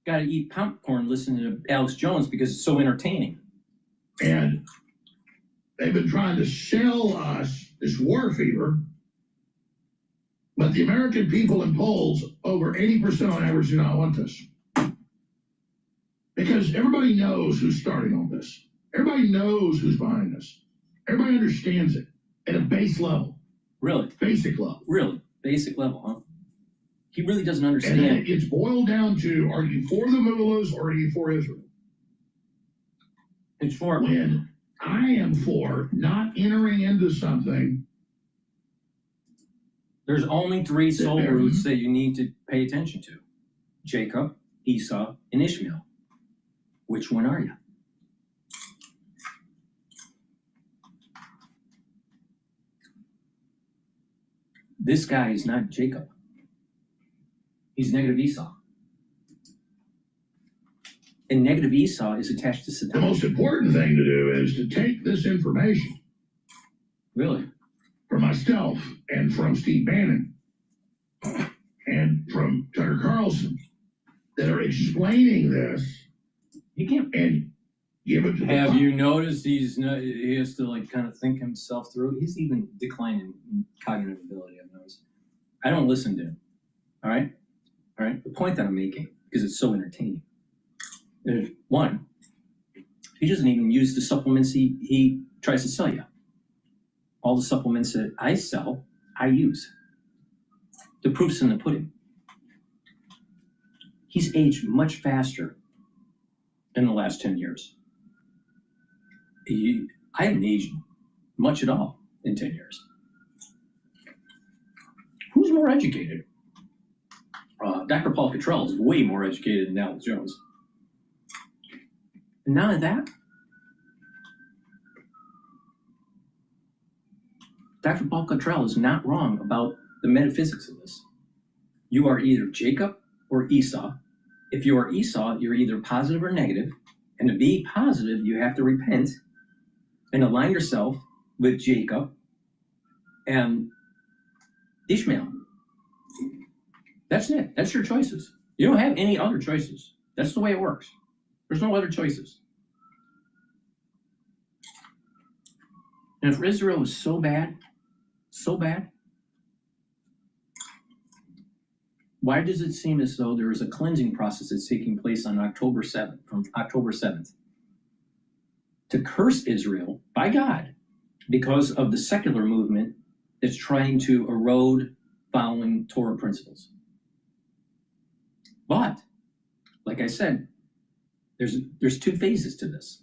Got to eat popcorn listening to Alex Jones because it's so entertaining. And they've been trying to sell us this war fever, but the American people in polls, over 80% on average, do not want this. Because everybody knows who's starting all this. Everybody knows who's behind this. Everybody understands it at a base level. Really? Basic level. Really? Basic level, huh? He really doesn't understand. And then it's boiled down to, are you for the mullahs or are you for Israel? It's for when I am for not entering into something. There's only 3 soul roots that you need to pay attention to: Jacob, Esau, and Ishmael. Which one are you? This guy is not Jacob. He's negative Esau. And negative Esau is attached to Saddam. The most important thing to do is to take this information. Really? From myself and from Steve Bannon and from Tucker Carlson that are explaining this. You can't. And give it to Have you noticed he has to like kind of think himself through? He's even declining in cognitive ability, I've noticed. I don't listen to him. All right? All right? The point that I'm making, because it's so entertaining. There's one, he doesn't even use the supplements he tries to sell you. All the supplements that I sell, I use. The proof's in the pudding. He's aged much faster in the last 10 years. I haven't aged much at all in 10 years. Who's more educated? DrPaulCottrell is way more educated than Alex Jones. And not only that, DrPaulCottrell is not wrong about the metaphysics of this. You are either Jacob or Esau. If you are Esau, you're either positive or negative. And to be positive, you have to repent and align yourself with Jacob and Ishmael. That's it. That's your choices. You don't have any other choices. That's the way it works. There's no other choices. And if Israel is so bad, why does it seem as though there is a cleansing process that's taking place on October 7th, from October 7th, to curse Israel by God because of the secular movement that's trying to erode following Torah principles? But, like I said, there's 2 phases to this.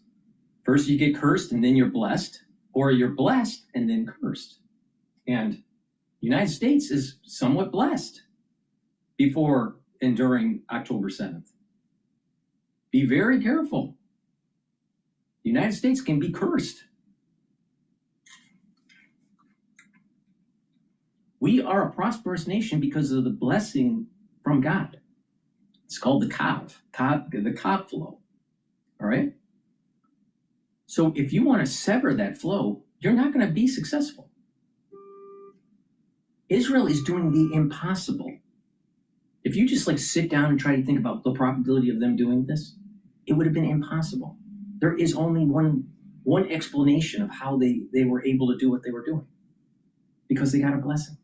First, you get cursed and then you're blessed, or you're blessed and then cursed. And the United States is somewhat blessed before and during October 7th. Be very careful. The United States can be cursed. We are a prosperous nation because of the blessing from God. It's called the COB flow. All right? So if you want to sever that flow, you're not going to be successful. Israel is doing the impossible. If you just like sit down and try to think about the probability of them doing this, it would have been impossible. There is only one explanation of how they were able to do what they were doing. Because they got a blessing.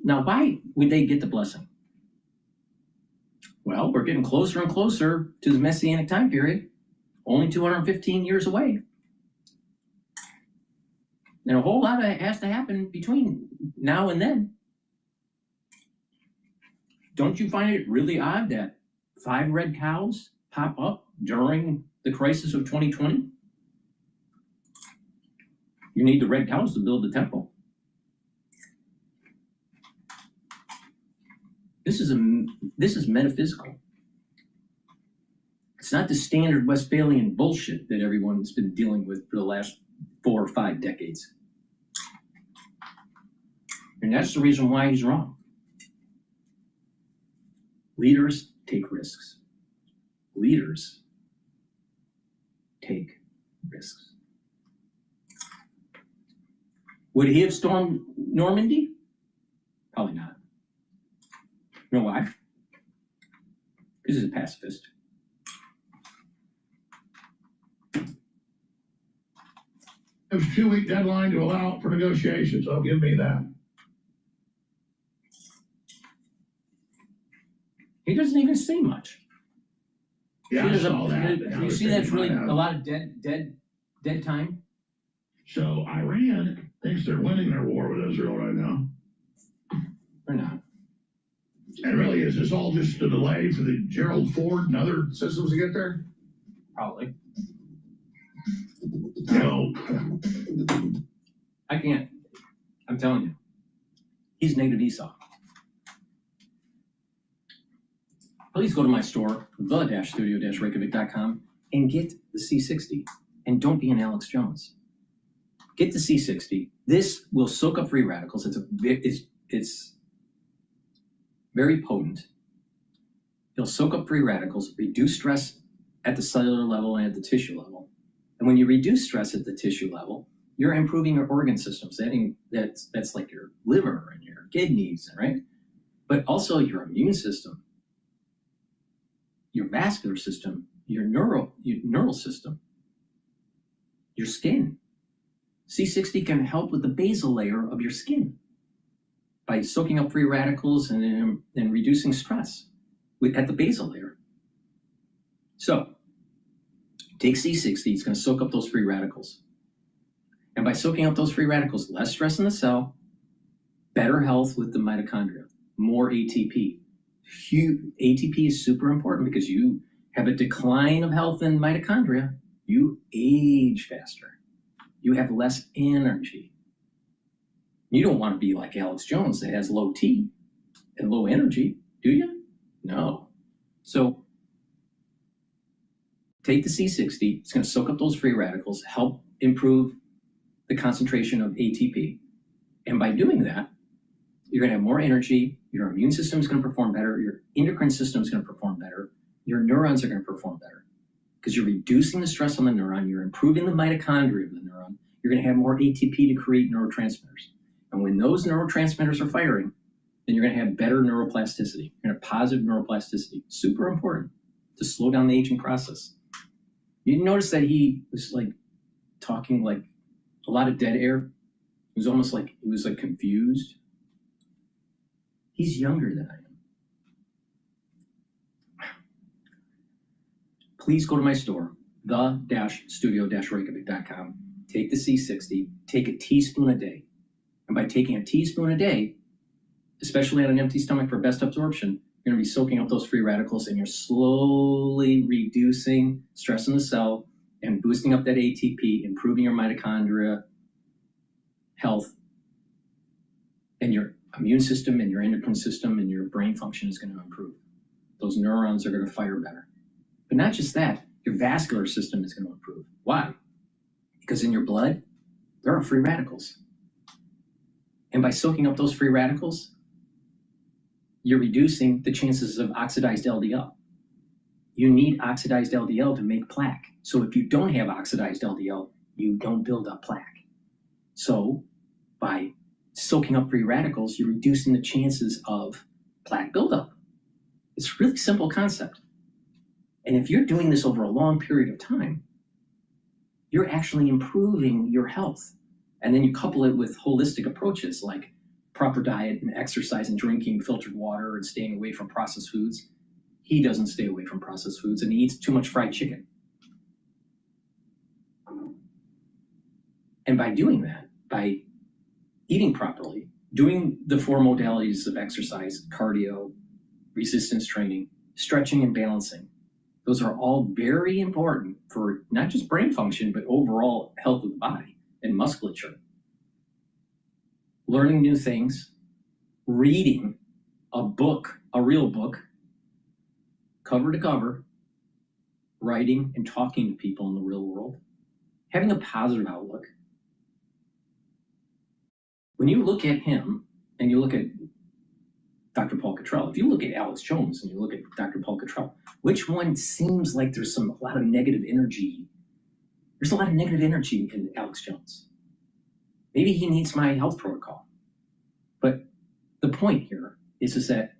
Now, why would they get the blessing? Well, we're getting closer and closer to the Messianic time period, only 215 years away. And a whole lot has to happen between now and then. Don't you find it really odd that 5 red cows pop up during the crisis of 2020? You need the red cows to build the temple. This is metaphysical. It's not the standard Westphalian bullshit that everyone's been dealing with for the last 4 or 5 decades. And that's the reason why he's wrong. Leaders take risks. Leaders take risks. Would he have stormed Normandy? Probably not. You know why? Because he's a pacifist. There's a 2-week deadline to allow for negotiations, so give me that. He doesn't even say much. Yeah, I saw that. You see that's really a lot of dead time? So Iran thinks they're winning their war with Israel right now. Or not. And really, is this all just a delay for the Gerald Ford and other systems to get there? Probably. No. I can't. I'm telling you. He's native Esau. Please go to my store, the-studio-reykjavik.com, and get the C60. And don't be an Alex Jones. Get the C60. This will soak up free radicals. It's very potent. It'll soak up free radicals, reduce stress at the cellular level and at the tissue level. And when you reduce stress at the tissue level, you're improving your organ systems. That's like your liver and your kidneys, right? But also your immune system, your vascular system, your neural system, your skin. C60 can help with the basal layer of your skin by soaking up free radicals and reducing stress at the basal layer. So, take C60, it's going to soak up those free radicals. And by soaking up those free radicals, less stress in the cell, better health with the mitochondria, more ATP. ATP is super important because you have a decline of health in mitochondria, you age faster. You have less energy. You don't want to be like Alex Jones that has low T and low energy, do you? No. So take the C60, it's going to soak up those free radicals, help improve the concentration of ATP. And by doing that, you're going to have more energy, your immune system is going to perform better, your endocrine system is going to perform better, your neurons are going to perform better. Because you're reducing the stress on the neuron, you're improving the mitochondria of the neuron, you're going to have more ATP to create neurotransmitters. And when those neurotransmitters are firing, then you're going to have better neuroplasticity. You're going to have positive neuroplasticity. Super important to slow down the aging process. You notice that he was like talking like a lot of dead air. It was almost like he was like confused. He's younger than I am. Please go to my store, the-studio-reykjavik.com. Take the C60, take a teaspoon a day. And by taking a teaspoon a day, especially on an empty stomach for best absorption, you're going to be soaking up those free radicals and you're slowly reducing stress in the cell and boosting up that ATP, improving your mitochondria health, and your immune system and your endocrine system and your brain function is going to improve. Those neurons are going to fire better. But not just that, your vascular system is going to improve. Why? Because in your blood, there are free radicals. And by soaking up those free radicals, you're reducing the chances of oxidized LDL. You need oxidized LDL to make plaque. So if you don't have oxidized LDL, you don't build up plaque. So by soaking up free radicals, you're reducing the chances of plaque buildup. It's a really simple concept. And if you're doing this over a long period of time, you're actually improving your health. And then you couple it with holistic approaches like proper diet and exercise and drinking filtered water and staying away from processed foods. He doesn't stay away from processed foods and he eats too much fried chicken. And by doing that, by eating properly, doing the 4 modalities of exercise, cardio, resistance training, stretching and balancing, those are all very important for not just brain function, but overall health of the body and musculature. Learning new things, reading a book, a real book, cover to cover, writing and talking to people in the real world, having a positive outlook. When you look at him and you look at Dr. Paul Cottrell, if you look at Alex Jones and you look at Dr. Paul Cottrell, which one seems like there's a lot of negative energy? There's a lot of negative energy in Alex Jones. Maybe he needs my health protocol. But the point here is that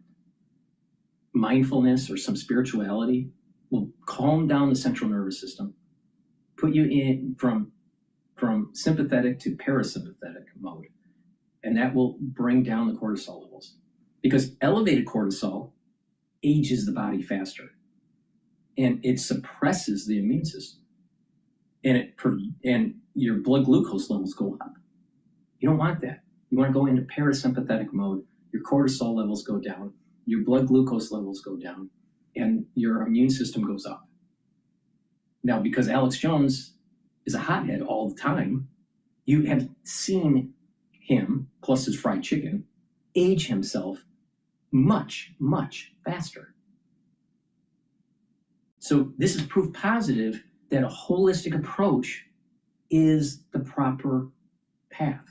mindfulness or some spirituality will calm down the central nervous system, put you in from sympathetic to parasympathetic mode. And that will bring down the cortisol levels. Because elevated cortisol ages the body faster. And it suppresses the immune system. And your blood glucose levels go up. You don't want that. You want to go into parasympathetic mode. Your cortisol levels go down. Your blood glucose levels go down. And your immune system goes up. Now, because Alex Jones is a hothead all the time, you have seen him, plus his fried chicken, age himself much, much faster. So this is proof positive that a holistic approach is the proper path.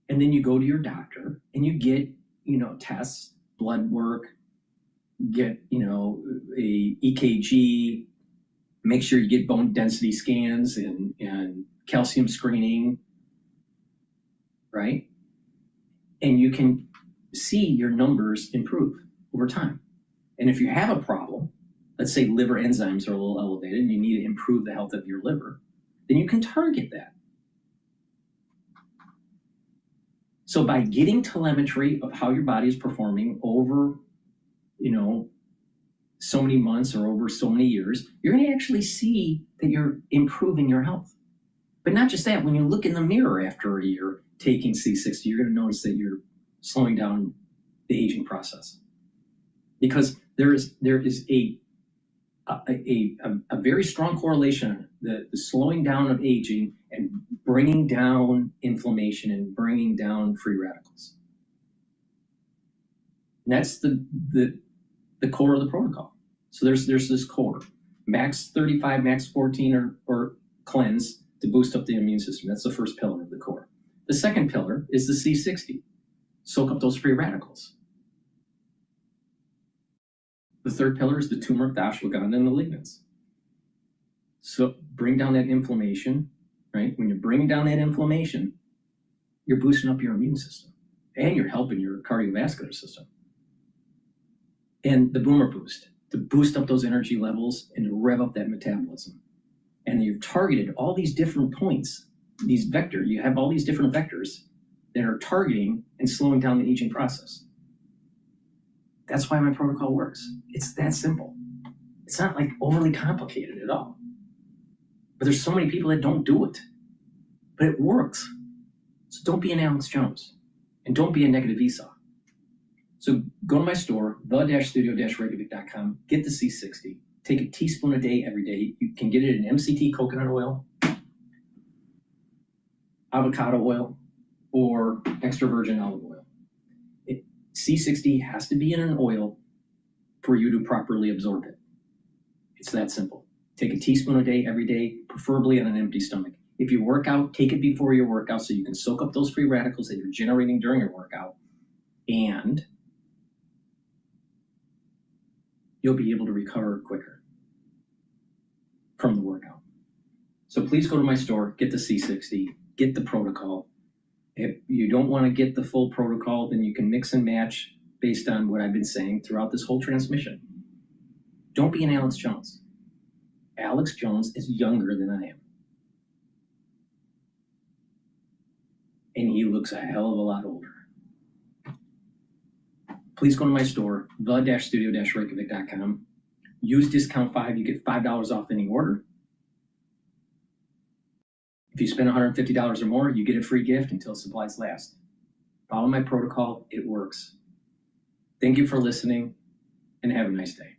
And then you go to your doctor and you get, tests, blood work, get, a EKG, make sure you get bone density scans and calcium screening, right? And you can see your numbers improve over time. And if you have a problem, let's say liver enzymes are a little elevated and you need to improve the health of your liver, then you can target that. So by getting telemetry of how your body is performing over, so many months or over so many years, you're going to actually see that you're improving your health. But not just that, when you look in the mirror after a year taking C60, you're going to notice that you're slowing down the aging process. Because there is a very strong correlation, the slowing down of aging and bringing down inflammation and bringing down free radicals. And that's the core of the protocol. So there's this core, max 35, max 14 or cleanse to boost up the immune system. That's the first pillar of the core. The second pillar is the C60, soak up those free radicals. The third pillar is the turmeric, the ashwagandha, and the lignans. So bring down that inflammation, right? When you're bringing down that inflammation, you're boosting up your immune system and you're helping your cardiovascular system. And the boomer boost, to boost up those energy levels and to rev up that metabolism. And you've targeted all these different points, these vectors, you have all these different vectors that are targeting and slowing down the aging process. That's why my protocol works. It's that simple. It's not like overly complicated at all. But there's so many people that don't do it. But it works. So don't be an Alex Jones. And don't be a negative Esau. So go to my store, the-studio-reykjavik.com, get the C60, take a teaspoon a day every day. You can get it in MCT coconut oil, avocado oil, or extra virgin olive oil. C60 has to be in an oil for you to properly absorb it. It's that simple. Take a teaspoon a day every day, preferably on an empty stomach. If you work out, take it before your workout so you can soak up those free radicals that you're generating during your workout. And you'll be able to recover quicker from the workout. So please go to my store, get the C60, get the protocol. If you don't want to get the full protocol, then you can mix and match based on what I've been saying throughout this whole transmission. Don't be an Alex Jones. Alex Jones is younger than I am. And he looks a hell of a lot older. Please go to my store, the-studio-reykjavik.com. Use discount 5, you get $5 off any order. If you spend $150 or more, you get a free gift until supplies last. Follow my protocol, it works. Thank you for listening, and have a nice day.